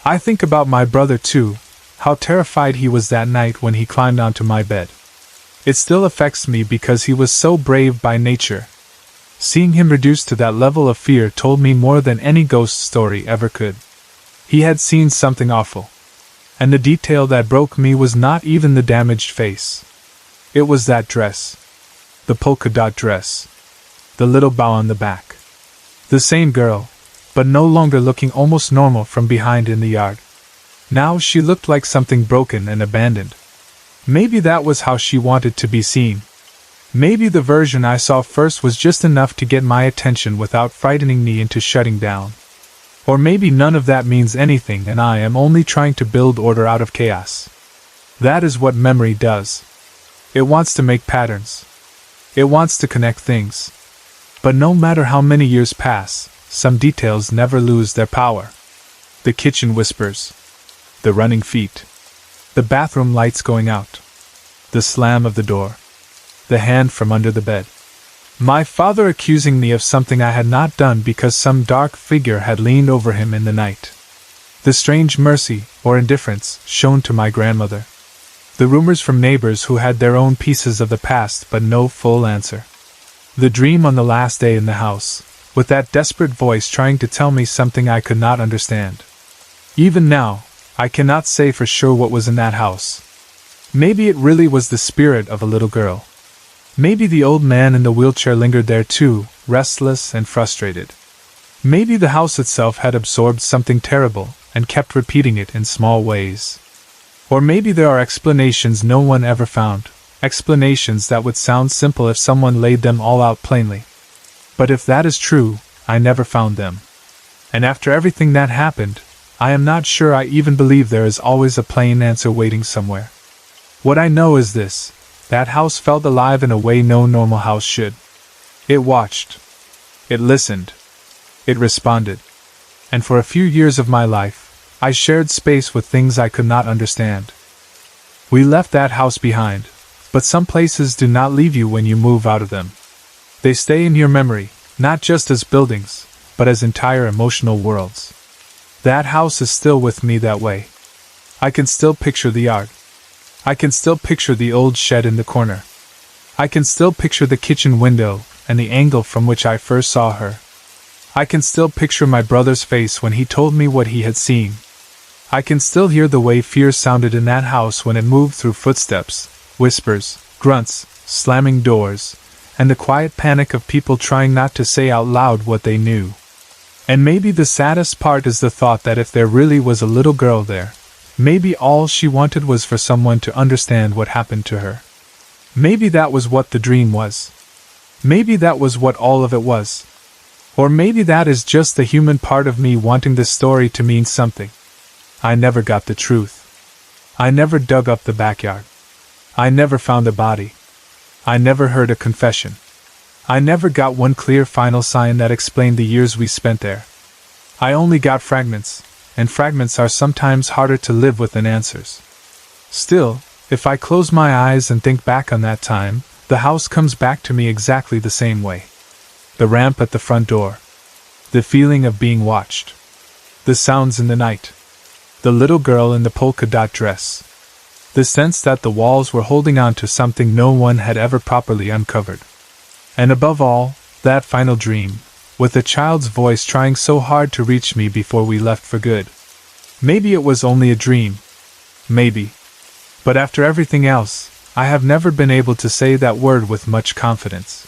I think about my brother too, how terrified he was that night when he climbed onto my bed. It still affects me because he was so brave by nature. Seeing him reduced to that level of fear told me more than any ghost story ever could. He had seen something awful. And the detail that broke me was not even the damaged face. It was that dress. The polka dot dress. The little bow on the back. The same girl, but no longer looking almost normal from behind in the yard. Now she looked like something broken and abandoned. Maybe that was how she wanted to be seen. Maybe the version I saw first was just enough to get my attention without frightening me into shutting down. Or maybe none of that means anything and I am only trying to build order out of chaos. That is what memory does. It wants to make patterns. It wants to connect things. But no matter how many years pass, some details never lose their power. The kitchen whispers. The running feet. The bathroom lights going out. The slam of the door. The hand from under the bed. My father accusing me of something I had not done because some dark figure had leaned over him in the night. The strange mercy, or indifference, shown to my grandmother. The rumors from neighbors who had their own pieces of the past but no full answer. The dream on the last day in the house, with that desperate voice trying to tell me something I could not understand. Even now, I cannot say for sure what was in that house. Maybe it really was the spirit of a little girl. Maybe the old man in the wheelchair lingered there too, restless and frustrated. Maybe the house itself had absorbed something terrible and kept repeating it in small ways. Or maybe there are explanations no one ever found, explanations that would sound simple if someone laid them all out plainly. But if that is true, I never found them. And after everything that happened, I am not sure I even believe there is always a plain answer waiting somewhere. What I know is this. That house felt alive in a way no normal house should. It watched. It listened. It responded. And for a few years of my life, I shared space with things I could not understand. We left that house behind, but some places do not leave you when you move out of them. They stay in your memory, not just as buildings, but as entire emotional worlds. That house is still with me that way. I can still picture the yard. I can still picture the old shed in the corner. I can still picture the kitchen window and the angle from which I first saw her. I can still picture my brother's face when he told me what he had seen. I can still hear the way fear sounded in that house when it moved through footsteps, whispers, grunts, slamming doors, and the quiet panic of people trying not to say out loud what they knew. And maybe the saddest part is the thought that if there really was a little girl there, maybe all she wanted was for someone to understand what happened to her. Maybe that was what the dream was. Maybe that was what all of it was. Or maybe that is just the human part of me wanting this story to mean something. I never got the truth. I never dug up the backyard. I never found a body. I never heard a confession. I never got one clear final sign that explained the years we spent there. I only got fragments. And fragments are sometimes harder to live with than answers. Still, if I close my eyes and think back on that time, the house comes back to me exactly the same way. The ramp at the front door. The feeling of being watched. The sounds in the night. The little girl in the polka dot dress. The sense that the walls were holding on to something no one had ever properly uncovered. And above all, that final dream, with a child's voice trying so hard to reach me before we left for good. Maybe it was only a dream. Maybe. But after everything else, I have never been able to say that word with much confidence.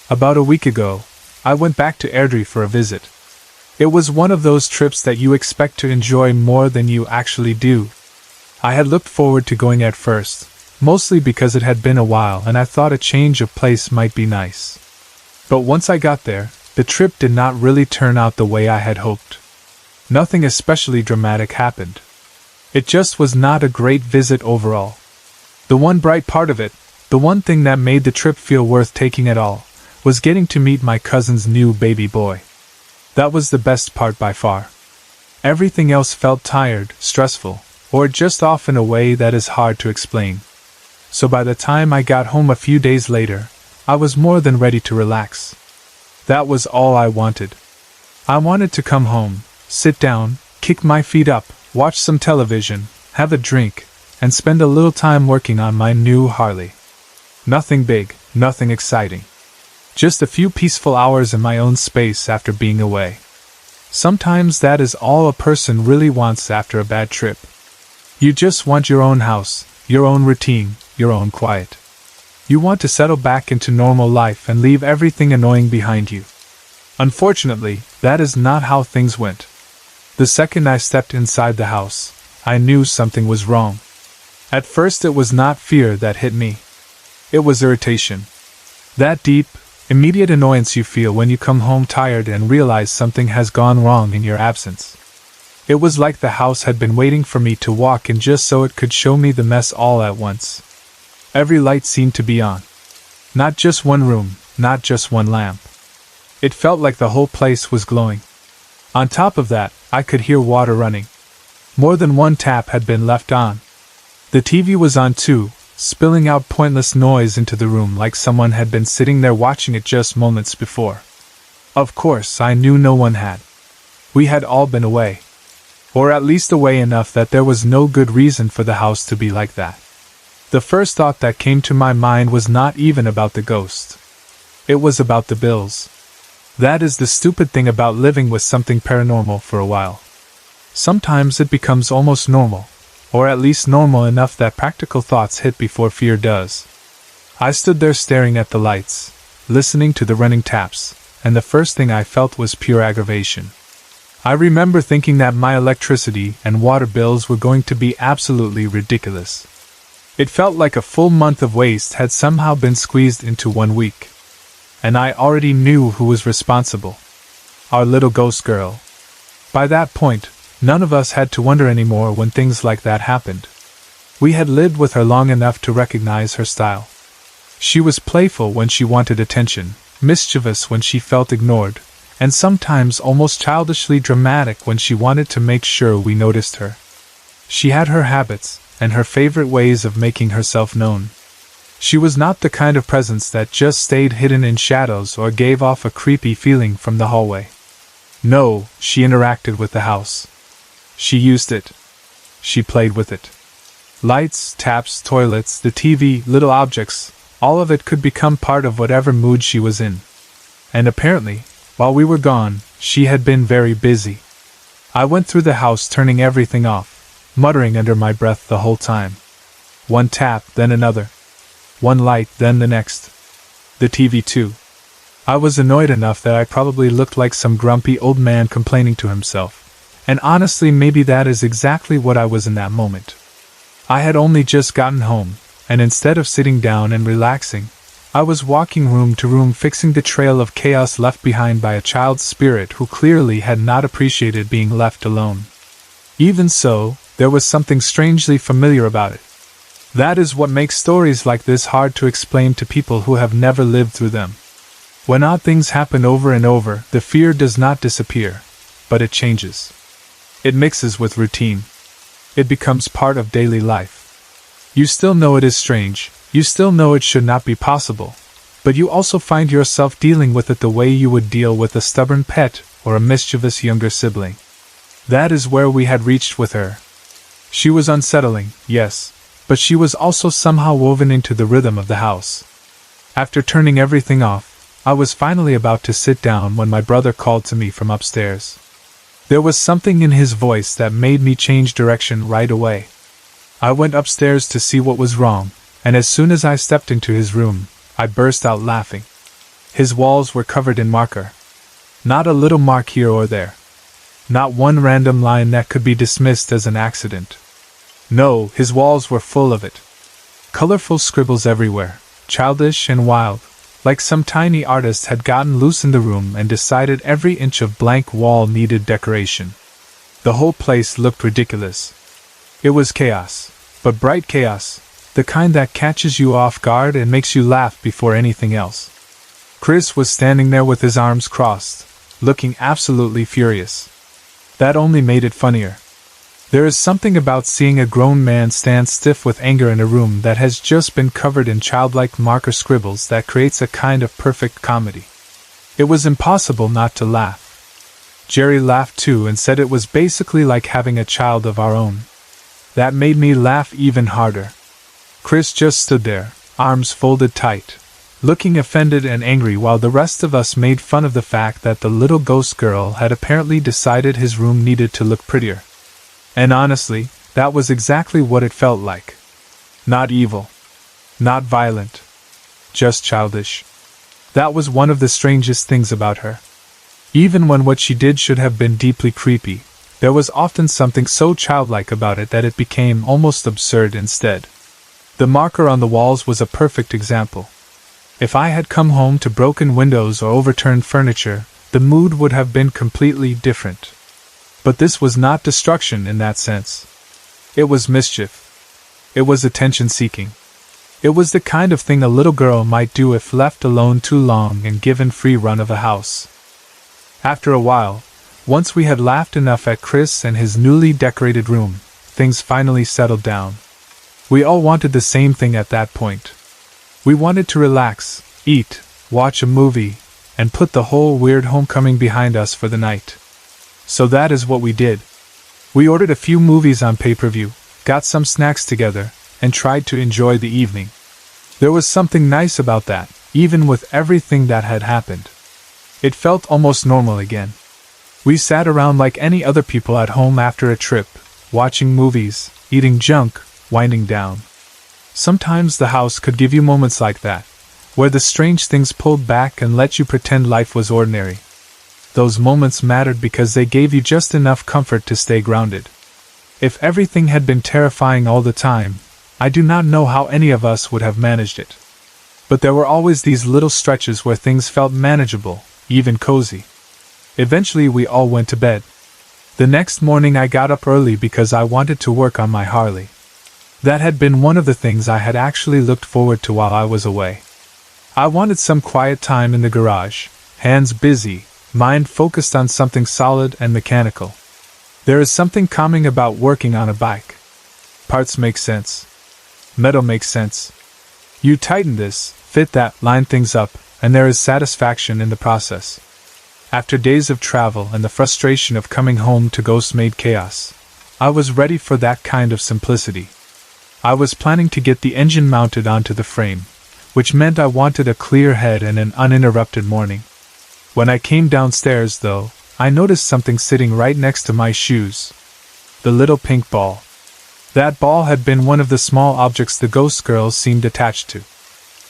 About a week ago, I went back to Airdrie for a visit. It was one of those trips that you expect to enjoy more than you actually do. I had looked forward to going at first, mostly because it had been a while and I thought a change of place might be nice. But once I got there, the trip did not really turn out the way I had hoped. Nothing especially dramatic happened. It just was not a great visit overall. The one bright part of it, the one thing that made the trip feel worth taking at all, was getting to meet my cousin's new baby boy. That was the best part by far. Everything else felt tired, stressful, or just off in a way that is hard to explain. So by the time I got home a few days later, I was more than ready to relax. That was all I wanted. I wanted to come home, sit down, kick my feet up, watch some television, have a drink, and spend a little time working on my new Harley. Nothing big, nothing exciting. Just a few peaceful hours in my own space after being away. Sometimes that is all a person really wants after a bad trip. You just want your own house, your own routine, your own quiet. You want to settle back into normal life and leave everything annoying behind you. Unfortunately, that is not how things went. The second I stepped inside the house, I knew something was wrong. At first it was not fear that hit me. It was irritation. That deep, immediate annoyance you feel when you come home tired and realize something has gone wrong in your absence. It was like the house had been waiting for me to walk in just so it could show me the mess all at once. Every light seemed to be on. Not just one room, not just one lamp. It felt like the whole place was glowing. On top of that, I could hear water running. More than one tap had been left on. The TV was on too, spilling out pointless noise into the room like someone had been sitting there watching it just moments before. Of course, I knew no one had. We had all been away. Or at least away enough that there was no good reason for the house to be like that. The first thought that came to my mind was not even about the ghost. It was about the bills. That is the stupid thing about living with something paranormal for a while. Sometimes it becomes almost normal, or at least normal enough that practical thoughts hit before fear does. I stood there staring at the lights, listening to the running taps, and the first thing I felt was pure aggravation. I remember thinking that my electricity and water bills were going to be absolutely ridiculous. It felt like a full month of waste had somehow been squeezed into 1 week. And I already knew who was responsible. Our little ghost girl. By that point, none of us had to wonder anymore when things like that happened. We had lived with her long enough to recognize her style. She was playful when she wanted attention, mischievous when she felt ignored, and sometimes almost childishly dramatic when she wanted to make sure we noticed her. She had her habits, and her favorite ways of making herself known. She was not the kind of presence that just stayed hidden in shadows or gave off a creepy feeling from the hallway. No, she interacted with the house. She used it. She played with it. Lights, taps, toilets, the TV, little objects, all of it could become part of whatever mood she was in. And apparently, while we were gone, she had been very busy. I went through the house turning everything off, muttering under my breath the whole time. One tap, then another. One light, then the next. The TV too. I was annoyed enough that I probably looked like some grumpy old man complaining to himself, and honestly maybe that is exactly what I was in that moment. I had only just gotten home, and instead of sitting down and relaxing, I was walking room to room fixing the trail of chaos left behind by a child's spirit who clearly had not appreciated being left alone. Even so, there was something strangely familiar about it. That is what makes stories like this hard to explain to people who have never lived through them. When odd things happen over and over, the fear does not disappear, but it changes. It mixes with routine. It becomes part of daily life. You still know it is strange, you still know it should not be possible, but you also find yourself dealing with it the way you would deal with a stubborn pet or a mischievous younger sibling. That is where we had reached with her. She was unsettling, yes, but she was also somehow woven into the rhythm of the house. After turning everything off, I was finally about to sit down when my brother called to me from upstairs. There was something in his voice that made me change direction right away. I went upstairs to see what was wrong, and as soon as I stepped into his room, I burst out laughing. His walls were covered in marker. Not a little mark here or there. Not one random line that could be dismissed as an accident. No, his walls were full of it. Colorful scribbles everywhere, childish and wild, like some tiny artist had gotten loose in the room and decided every inch of blank wall needed decoration. The whole place looked ridiculous. It was chaos, but bright chaos, the kind that catches you off guard and makes you laugh before anything else. Chris was standing there with his arms crossed, looking absolutely furious. That only made it funnier. There is something about seeing a grown man stand stiff with anger in a room that has just been covered in childlike marker scribbles that creates a kind of perfect comedy. It was impossible not to laugh. Jerry laughed too and said it was basically like having a child of our own. That made me laugh even harder. Chris just stood there, arms folded tight, looking offended and angry while the rest of us made fun of the fact that the little ghost girl had apparently decided his room needed to look prettier. And honestly, that was exactly what it felt like. Not evil. Not violent. Just childish. That was one of the strangest things about her. Even when what she did should have been deeply creepy, there was often something so childlike about it that it became almost absurd instead. The marker on the walls was a perfect example. If I had come home to broken windows or overturned furniture, the mood would have been completely different. But this was not destruction in that sense. It was mischief. It was attention-seeking. It was the kind of thing a little girl might do if left alone too long and given free run of a house. After a while, once we had laughed enough at Chris and his newly decorated room, things finally settled down. We all wanted the same thing at that point. We wanted to relax, eat, watch a movie, and put the whole weird homecoming behind us for the night. So that is what we did. We ordered a few movies on pay-per-view, got some snacks together, and tried to enjoy the evening. There was something nice about that, even with everything that had happened. It felt almost normal again. We sat around like any other people at home after a trip, watching movies, eating junk, winding down. Sometimes the house could give you moments like that, where the strange things pulled back and let you pretend life was ordinary. Those moments mattered because they gave you just enough comfort to stay grounded. If everything had been terrifying all the time, I do not know how any of us would have managed it. But there were always these little stretches where things felt manageable, even cozy. Eventually we all went to bed. The next morning I got up early because I wanted to work on my Harley. That had been one of the things I had actually looked forward to while I was away. I wanted some quiet time in the garage, hands busy, mind focused on something solid and mechanical. There is something calming about working on a bike. Parts make sense. Metal makes sense. You tighten this, fit that, line things up, and there is satisfaction in the process. After days of travel and the frustration of coming home to ghost-made chaos, I was ready for that kind of simplicity. I was planning to get the engine mounted onto the frame, which meant I wanted a clear head and an uninterrupted morning. When I came downstairs, though, I noticed something sitting right next to my shoes. The little pink ball. That ball had been one of the small objects the ghost girl seemed attached to.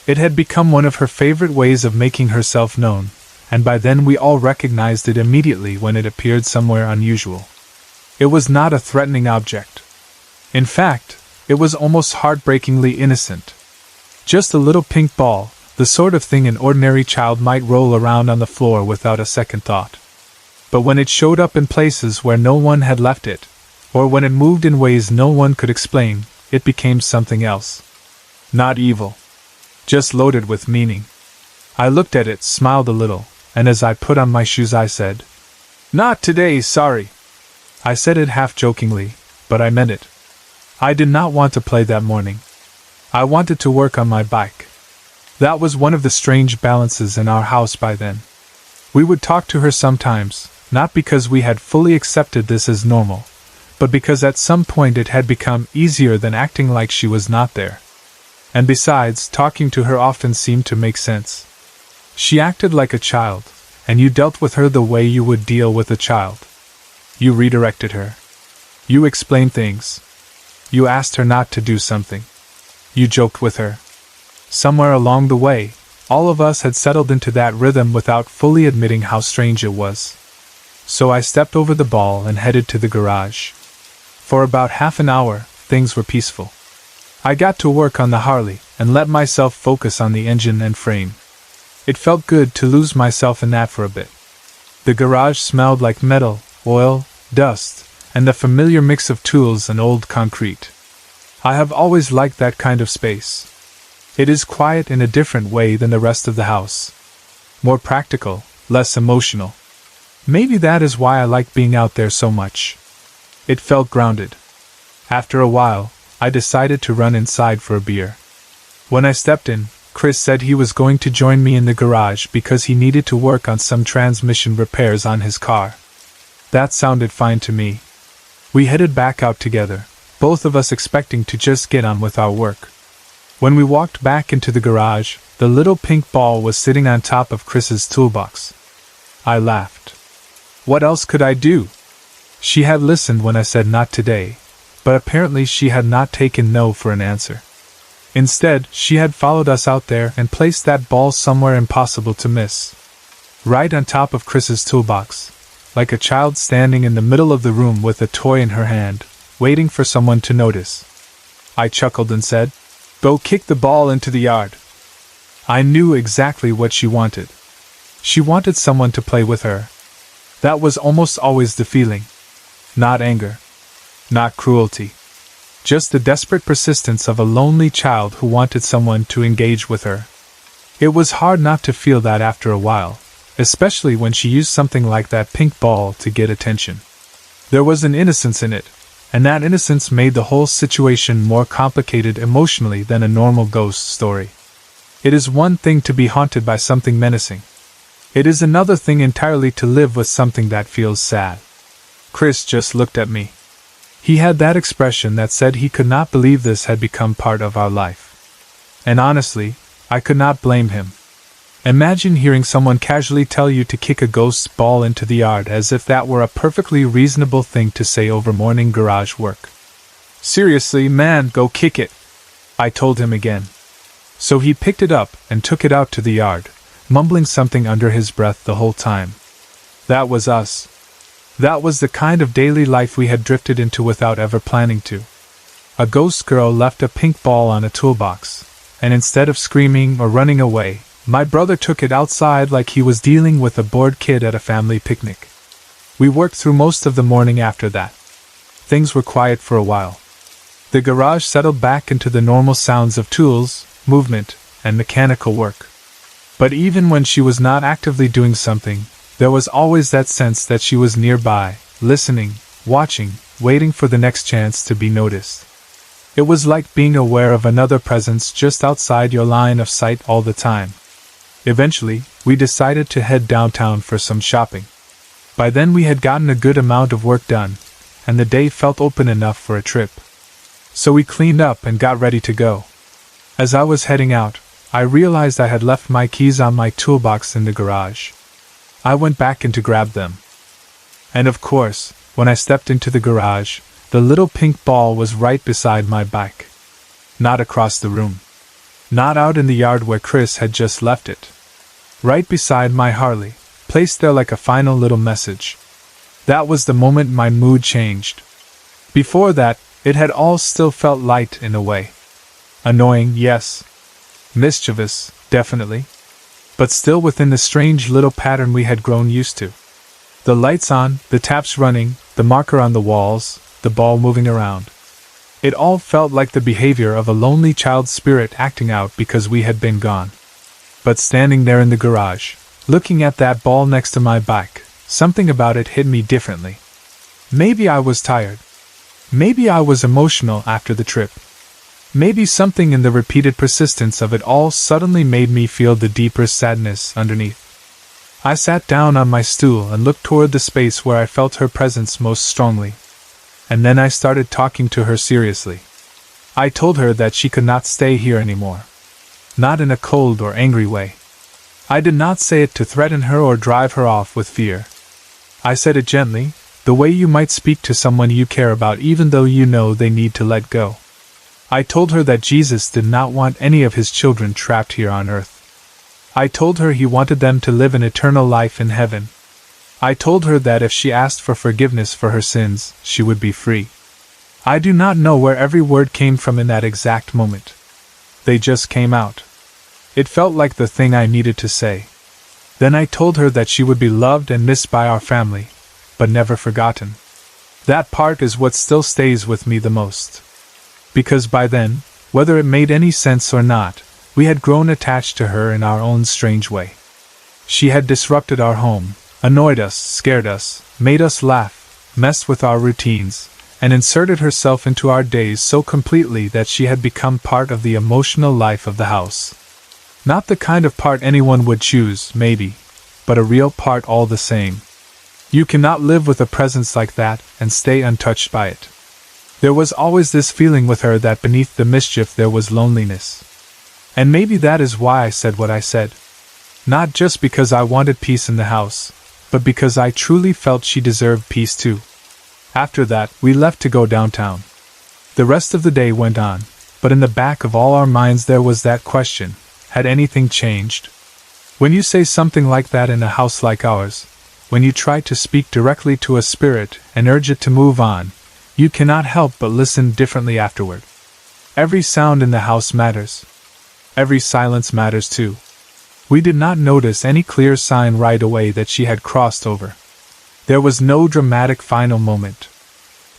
It had become one of her favorite ways of making herself known, and by then we all recognized it immediately when it appeared somewhere unusual. It was not a threatening object. In fact, it was almost heartbreakingly innocent. Just a little pink ball, the sort of thing an ordinary child might roll around on the floor without a second thought. But when it showed up in places where no one had left it, or when it moved in ways no one could explain, it became something else. Not evil. Just loaded with meaning. I looked at it, smiled a little, and as I put on my shoes I said, "Not today, sorry." I said it half jokingly, but I meant it. I did not want to play that morning. I wanted to work on my bike. That was one of the strange balances in our house by then. We would talk to her sometimes, not because we had fully accepted this as normal, but because at some point it had become easier than acting like she was not there. And besides, talking to her often seemed to make sense. She acted like a child, and you dealt with her the way you would deal with a child. You redirected her. You explained things. You asked her not to do something. You joked with her. Somewhere along the way, all of us had settled into that rhythm without fully admitting how strange it was. So I stepped over the ball and headed to the garage. For about half an hour, things were peaceful. I got to work on the Harley and let myself focus on the engine and frame. It felt good to lose myself in that for a bit. The garage smelled like metal, oil, dust, and the familiar mix of tools and old concrete. I have always liked that kind of space. It is quiet in a different way than the rest of the house. More practical, less emotional. Maybe that is why I like being out there so much. It felt grounded. After a while, I decided to run inside for a beer. When I stepped in, Chris said he was going to join me in the garage because he needed to work on some transmission repairs on his car. That sounded fine to me. We headed back out together, both of us expecting to just get on with our work. When we walked back into the garage, the little pink ball was sitting on top of Chris's toolbox. I laughed. What else could I do? She had listened when I said not today, but apparently she had not taken no for an answer. Instead, she had followed us out there and placed that ball somewhere impossible to miss. Right on top of Chris's toolbox, like a child standing in the middle of the room with a toy in her hand, waiting for someone to notice. I chuckled and said, "Go kick the ball into the yard." I knew exactly what she wanted. She wanted someone to play with her. That was almost always the feeling. Not anger. Not cruelty. Just the desperate persistence of a lonely child who wanted someone to engage with her. It was hard not to feel that after a while, especially when she used something like that pink ball to get attention. There was an innocence in it, and that innocence made the whole situation more complicated emotionally than a normal ghost story. It is one thing to be haunted by something menacing. It is another thing entirely to live with something that feels sad. Chris just looked at me. He had that expression that said he could not believe this had become part of our life. And honestly, I could not blame him. Imagine hearing someone casually tell you to kick a ghost's ball into the yard as if that were a perfectly reasonable thing to say over morning garage work. "Seriously, man, go kick it," I told him again. So he picked it up and took it out to the yard, mumbling something under his breath the whole time. That was us. That was the kind of daily life we had drifted into without ever planning to. A ghost girl left a pink ball on a toolbox, and instead of screaming or running away, my brother took it outside like he was dealing with a bored kid at a family picnic. We worked through most of the morning after that. Things were quiet for a while. The garage settled back into the normal sounds of tools, movement, and mechanical work. But even when she was not actively doing something, there was always that sense that she was nearby, listening, watching, waiting for the next chance to be noticed. It was like being aware of another presence just outside your line of sight all the time. Eventually, we decided to head downtown for some shopping. By then we had gotten a good amount of work done, and the day felt open enough for a trip. So we cleaned up and got ready to go. As I was heading out, I realized I had left my keys on my toolbox in the garage. I went back in to grab them. And of course, when I stepped into the garage, the little pink ball was right beside my bike. Not across the room. Not out in the yard where Chris had just left it. Right beside my Harley, placed there like a final little message. That was the moment my mood changed. Before that, it had all still felt light in a way. Annoying, yes. Mischievous, definitely. But still within the strange little pattern we had grown used to. The lights on, the taps running, the marker on the walls, the ball moving around. It all felt like the behavior of a lonely child's spirit acting out because we had been gone. But standing there in the garage, looking at that ball next to my bike, something about it hit me differently. Maybe I was tired. Maybe I was emotional after the trip. Maybe something in the repeated persistence of it all suddenly made me feel the deeper sadness underneath. I sat down on my stool and looked toward the space where I felt her presence most strongly. And then I started talking to her seriously. I told her that she could not stay here anymore. Not in a cold or angry way. I did not say it to threaten her or drive her off with fear. I said it gently, the way you might speak to someone you care about even though you know they need to let go. I told her that Jesus did not want any of his children trapped here on earth. I told her he wanted them to live an eternal life in heaven. I told her that if she asked for forgiveness for her sins, she would be free. I do not know where every word came from in that exact moment. They just came out. It felt like the thing I needed to say. Then I told her that she would be loved and missed by our family, but never forgotten. That part is what still stays with me the most. Because by then, whether it made any sense or not, we had grown attached to her in our own strange way. She had disrupted our home, annoyed us, scared us, made us laugh, messed with our routines, and inserted herself into our days so completely that she had become part of the emotional life of the house. Not the kind of part anyone would choose, maybe, but a real part all the same. You cannot live with a presence like that and stay untouched by it. There was always this feeling with her that beneath the mischief there was loneliness. And maybe that is why I said what I said. Not just because I wanted peace in the house, but because I truly felt she deserved peace too. After that, we left to go downtown. The rest of the day went on, but in the back of all our minds there was that question: had anything changed? When you say something like that in a house like ours, when you try to speak directly to a spirit and urge it to move on, you cannot help but listen differently afterward. Every sound in the house matters. Every silence matters too. We did not notice any clear sign right away that she had crossed over. There was no dramatic final moment.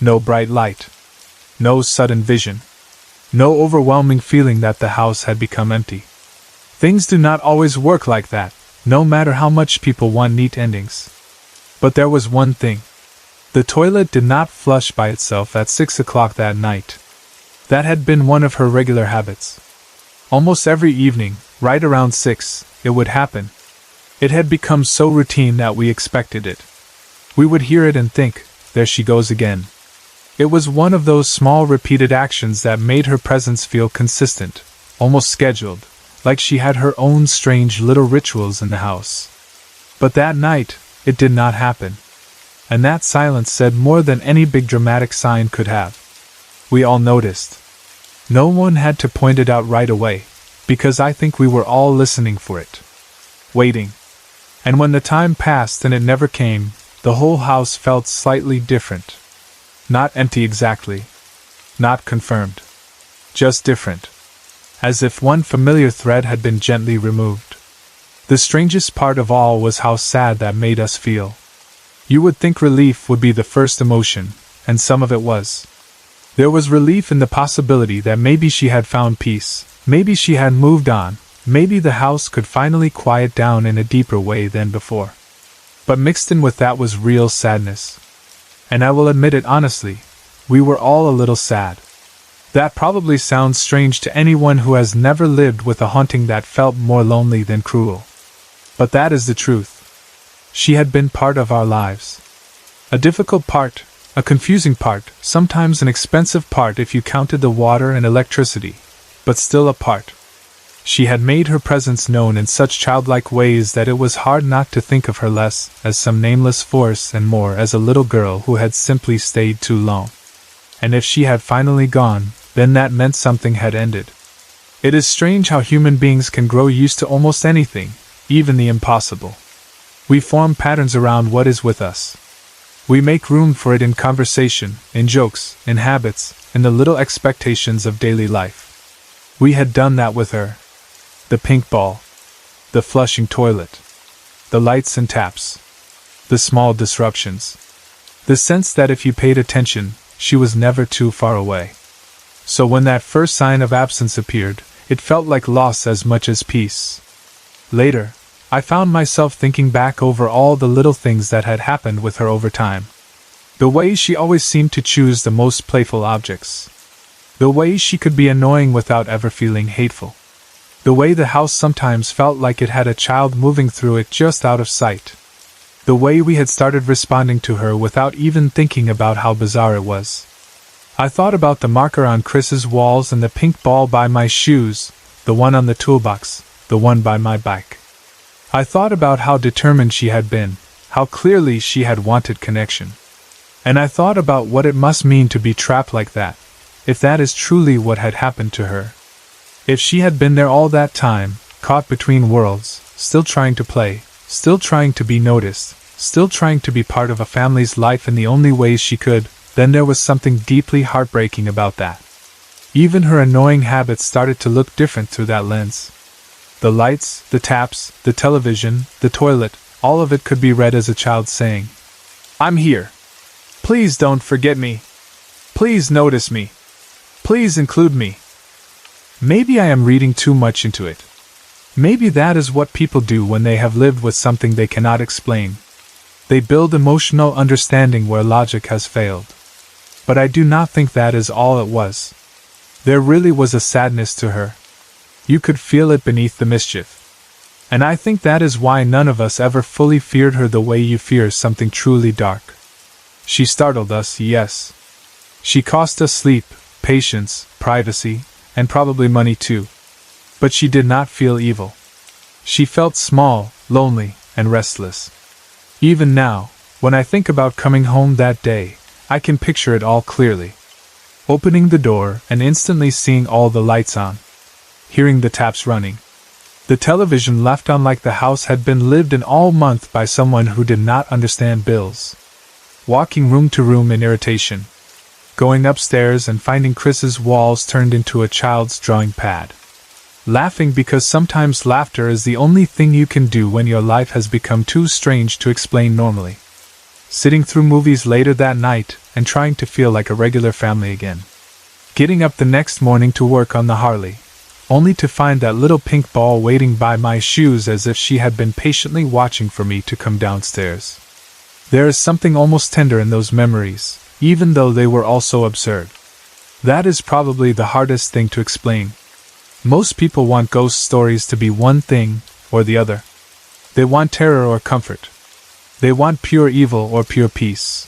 No bright light. No sudden vision. No overwhelming feeling that the house had become empty. Things do not always work like that, no matter how much people want neat endings. But there was one thing. The toilet did not flush by itself at 6 o'clock that night. That had been one of her regular habits. Almost every evening, right around 6, it would happen. It had become so routine that we expected it. We would hear it and think, there she goes again. It was one of those small repeated actions that made her presence feel consistent, almost scheduled, like she had her own strange little rituals in the house. But that night, it did not happen. And that silence said more than any big dramatic sign could have. We all noticed. No one had to point it out right away, because I think we were all listening for it. Waiting. And when the time passed and it never came, the whole house felt slightly different. Not empty exactly. Not confirmed. Just different. As if one familiar thread had been gently removed. The strangest part of all was how sad that made us feel. You would think relief would be the first emotion, and some of it was. There was relief in the possibility that maybe she had found peace, maybe she had moved on, maybe the house could finally quiet down in a deeper way than before. But mixed in with that was real sadness. And I will admit it honestly, we were all a little sad. That probably sounds strange to anyone who has never lived with a haunting that felt more lonely than cruel. But that is the truth. She had been part of our lives. A difficult part, a confusing part, sometimes an expensive part if you counted the water and electricity, but still a part. She had made her presence known in such childlike ways that it was hard not to think of her less as some nameless force and more as a little girl who had simply stayed too long. And if she had finally gone, then that meant something had ended. It is strange how human beings can grow used to almost anything, even the impossible. We form patterns around what is with us. We make room for it in conversation, in jokes, in habits, in the little expectations of daily life. We had done that with her. The pink ball. The flushing toilet. The lights and taps. The small disruptions. The sense that if you paid attention, she was never too far away. So when that first sign of absence appeared, it felt like loss as much as peace. Later, I found myself thinking back over all the little things that had happened with her over time. The way she always seemed to choose the most playful objects. The way she could be annoying without ever feeling hateful. The way the house sometimes felt like it had a child moving through it just out of sight. The way we had started responding to her without even thinking about how bizarre it was. I thought about the marker on Chris's walls and the pink ball by my shoes, the one on the toolbox, the one by my bike. I thought about how determined she had been, how clearly she had wanted connection. And I thought about what it must mean to be trapped like that, if that is truly what had happened to her. If she had been there all that time, caught between worlds, still trying to play, still trying to be noticed, still trying to be part of a family's life in the only ways she could, then there was something deeply heartbreaking about that. Even her annoying habits started to look different through that lens. The lights, the taps, the television, the toilet, all of it could be read as a child saying, "I'm here. Please don't forget me. Please notice me. Please include me." Maybe I am reading too much into it. Maybe that is what people do when they have lived with something they cannot explain. They build emotional understanding where logic has failed. But I do not think that is all it was. There really was a sadness to her. You could feel it beneath the mischief. And I think that is why none of us ever fully feared her the way you fear something truly dark. She startled us, yes. She cost us sleep, patience, privacy, and probably money too. But she did not feel evil. She felt small, lonely, and restless. Even now, when I think about coming home that day, I can picture it all clearly. Opening the door and instantly seeing all the lights on. Hearing the taps running. The television left on like the house had been lived in all month by someone who did not understand bills. Walking room to room in irritation. Going upstairs and finding Chris's walls turned into a child's drawing pad. Laughing because sometimes laughter is the only thing you can do when your life has become too strange to explain normally. Sitting through movies later that night and trying to feel like a regular family again. Getting up the next morning to work on the Harley, only to find that little pink ball waiting by my shoes as if she had been patiently watching for me to come downstairs. There is something almost tender in those memories, even though they were also absurd. That is probably the hardest thing to explain. Most people want ghost stories to be one thing or the other. They want terror or comfort. They want pure evil or pure peace.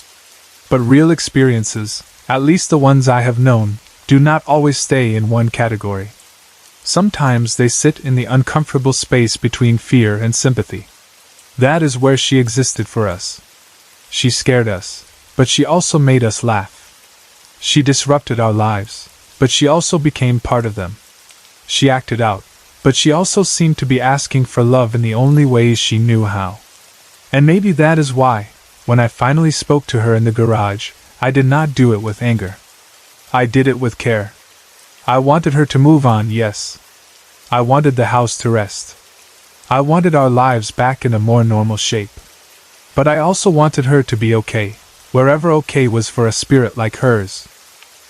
But real experiences, at least the ones I have known, do not always stay in one category. Sometimes they sit in the uncomfortable space between fear and sympathy. That is where she existed for us. She scared us, but she also made us laugh. She disrupted our lives, but she also became part of them. She acted out, but she also seemed to be asking for love in the only ways she knew how. And maybe that is why, when I finally spoke to her in the garage, I did not do it with anger. I did it with care. I wanted her to move on, yes. I wanted the house to rest. I wanted our lives back in a more normal shape. But I also wanted her to be okay, wherever okay was for a spirit like hers.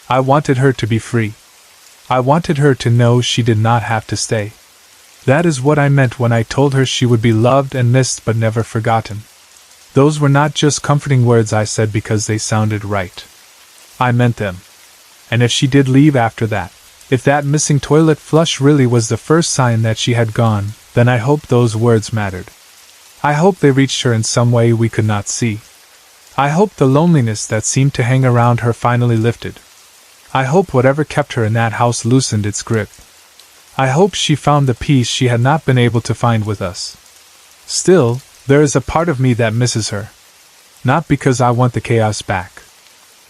I wanted her to be free. I wanted her to know she did not have to stay. That is what I meant when I told her she would be loved and missed but never forgotten. Those were not just comforting words I said because they sounded right. I meant them. And if she did leave after that, if that missing toilet flush really was the first sign that she had gone, then I hope those words mattered. I hope they reached her in some way we could not see. I hope the loneliness that seemed to hang around her finally lifted. I hope whatever kept her in that house loosened its grip. I hope she found the peace she had not been able to find with us. Still, there is a part of me that misses her. Not because I want the chaos back.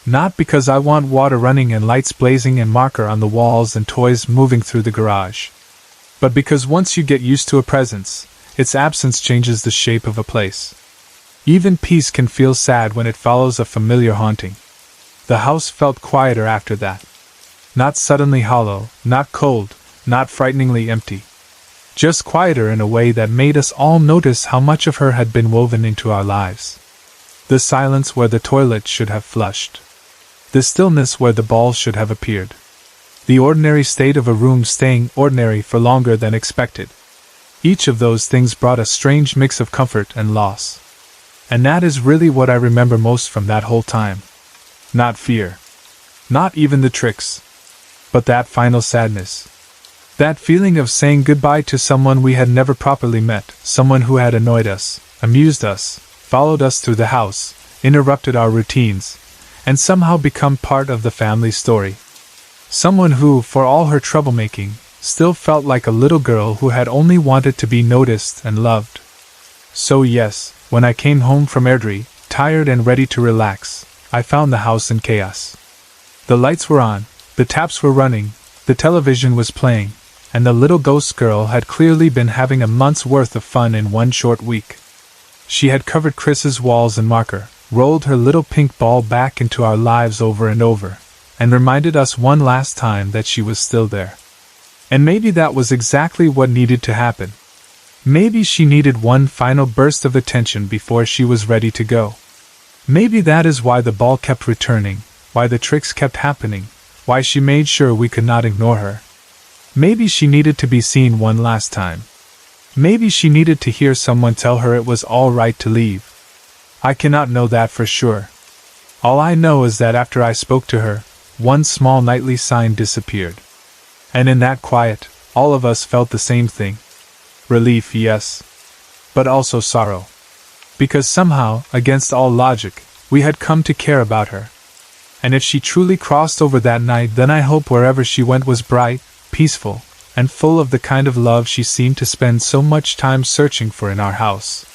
Not because I want water running and lights blazing and marker on the walls and toys moving through the garage. But because once you get used to a presence, its absence changes the shape of a place. Even peace can feel sad when it follows a familiar haunting. The house felt quieter after that. Not suddenly hollow, not cold, not frighteningly empty. Just quieter in a way that made us all notice how much of her had been woven into our lives. The silence where the toilet should have flushed. The stillness where the ball should have appeared. The ordinary state of a room staying ordinary for longer than expected. Each of those things brought a strange mix of comfort and loss. And that is really what I remember most from that whole time. Not fear. Not even the tricks. But that final sadness. That feeling of saying goodbye to someone we had never properly met, someone who had annoyed us, amused us, followed us through the house, interrupted our routines, and somehow become part of the family story. Someone who, for all her troublemaking, still felt like a little girl who had only wanted to be noticed and loved. So yes, when I came home from Airdrie, tired and ready to relax, I found the house in chaos. The lights were on, the taps were running, the television was playing, and the little ghost girl had clearly been having a month's worth of fun in one short week. She had covered Chris's walls in marker, rolled her little pink ball back into our lives over and over, and reminded us one last time that she was still there. And maybe that was exactly what needed to happen. Maybe she needed one final burst of attention before she was ready to go. Maybe that is why the ball kept returning, why the tricks kept happening, why she made sure we could not ignore her. Maybe she needed to be seen one last time. Maybe she needed to hear someone tell her it was all right to leave. I cannot know that for sure. All I know is that after I spoke to her, one small nightly sign disappeared. And in that quiet, all of us felt the same thing. Relief, yes. But also sorrow. Because somehow, against all logic, we had come to care about her. And if she truly crossed over that night, then I hope wherever she went was bright, peaceful, and full of the kind of love she seemed to spend so much time searching for in our house.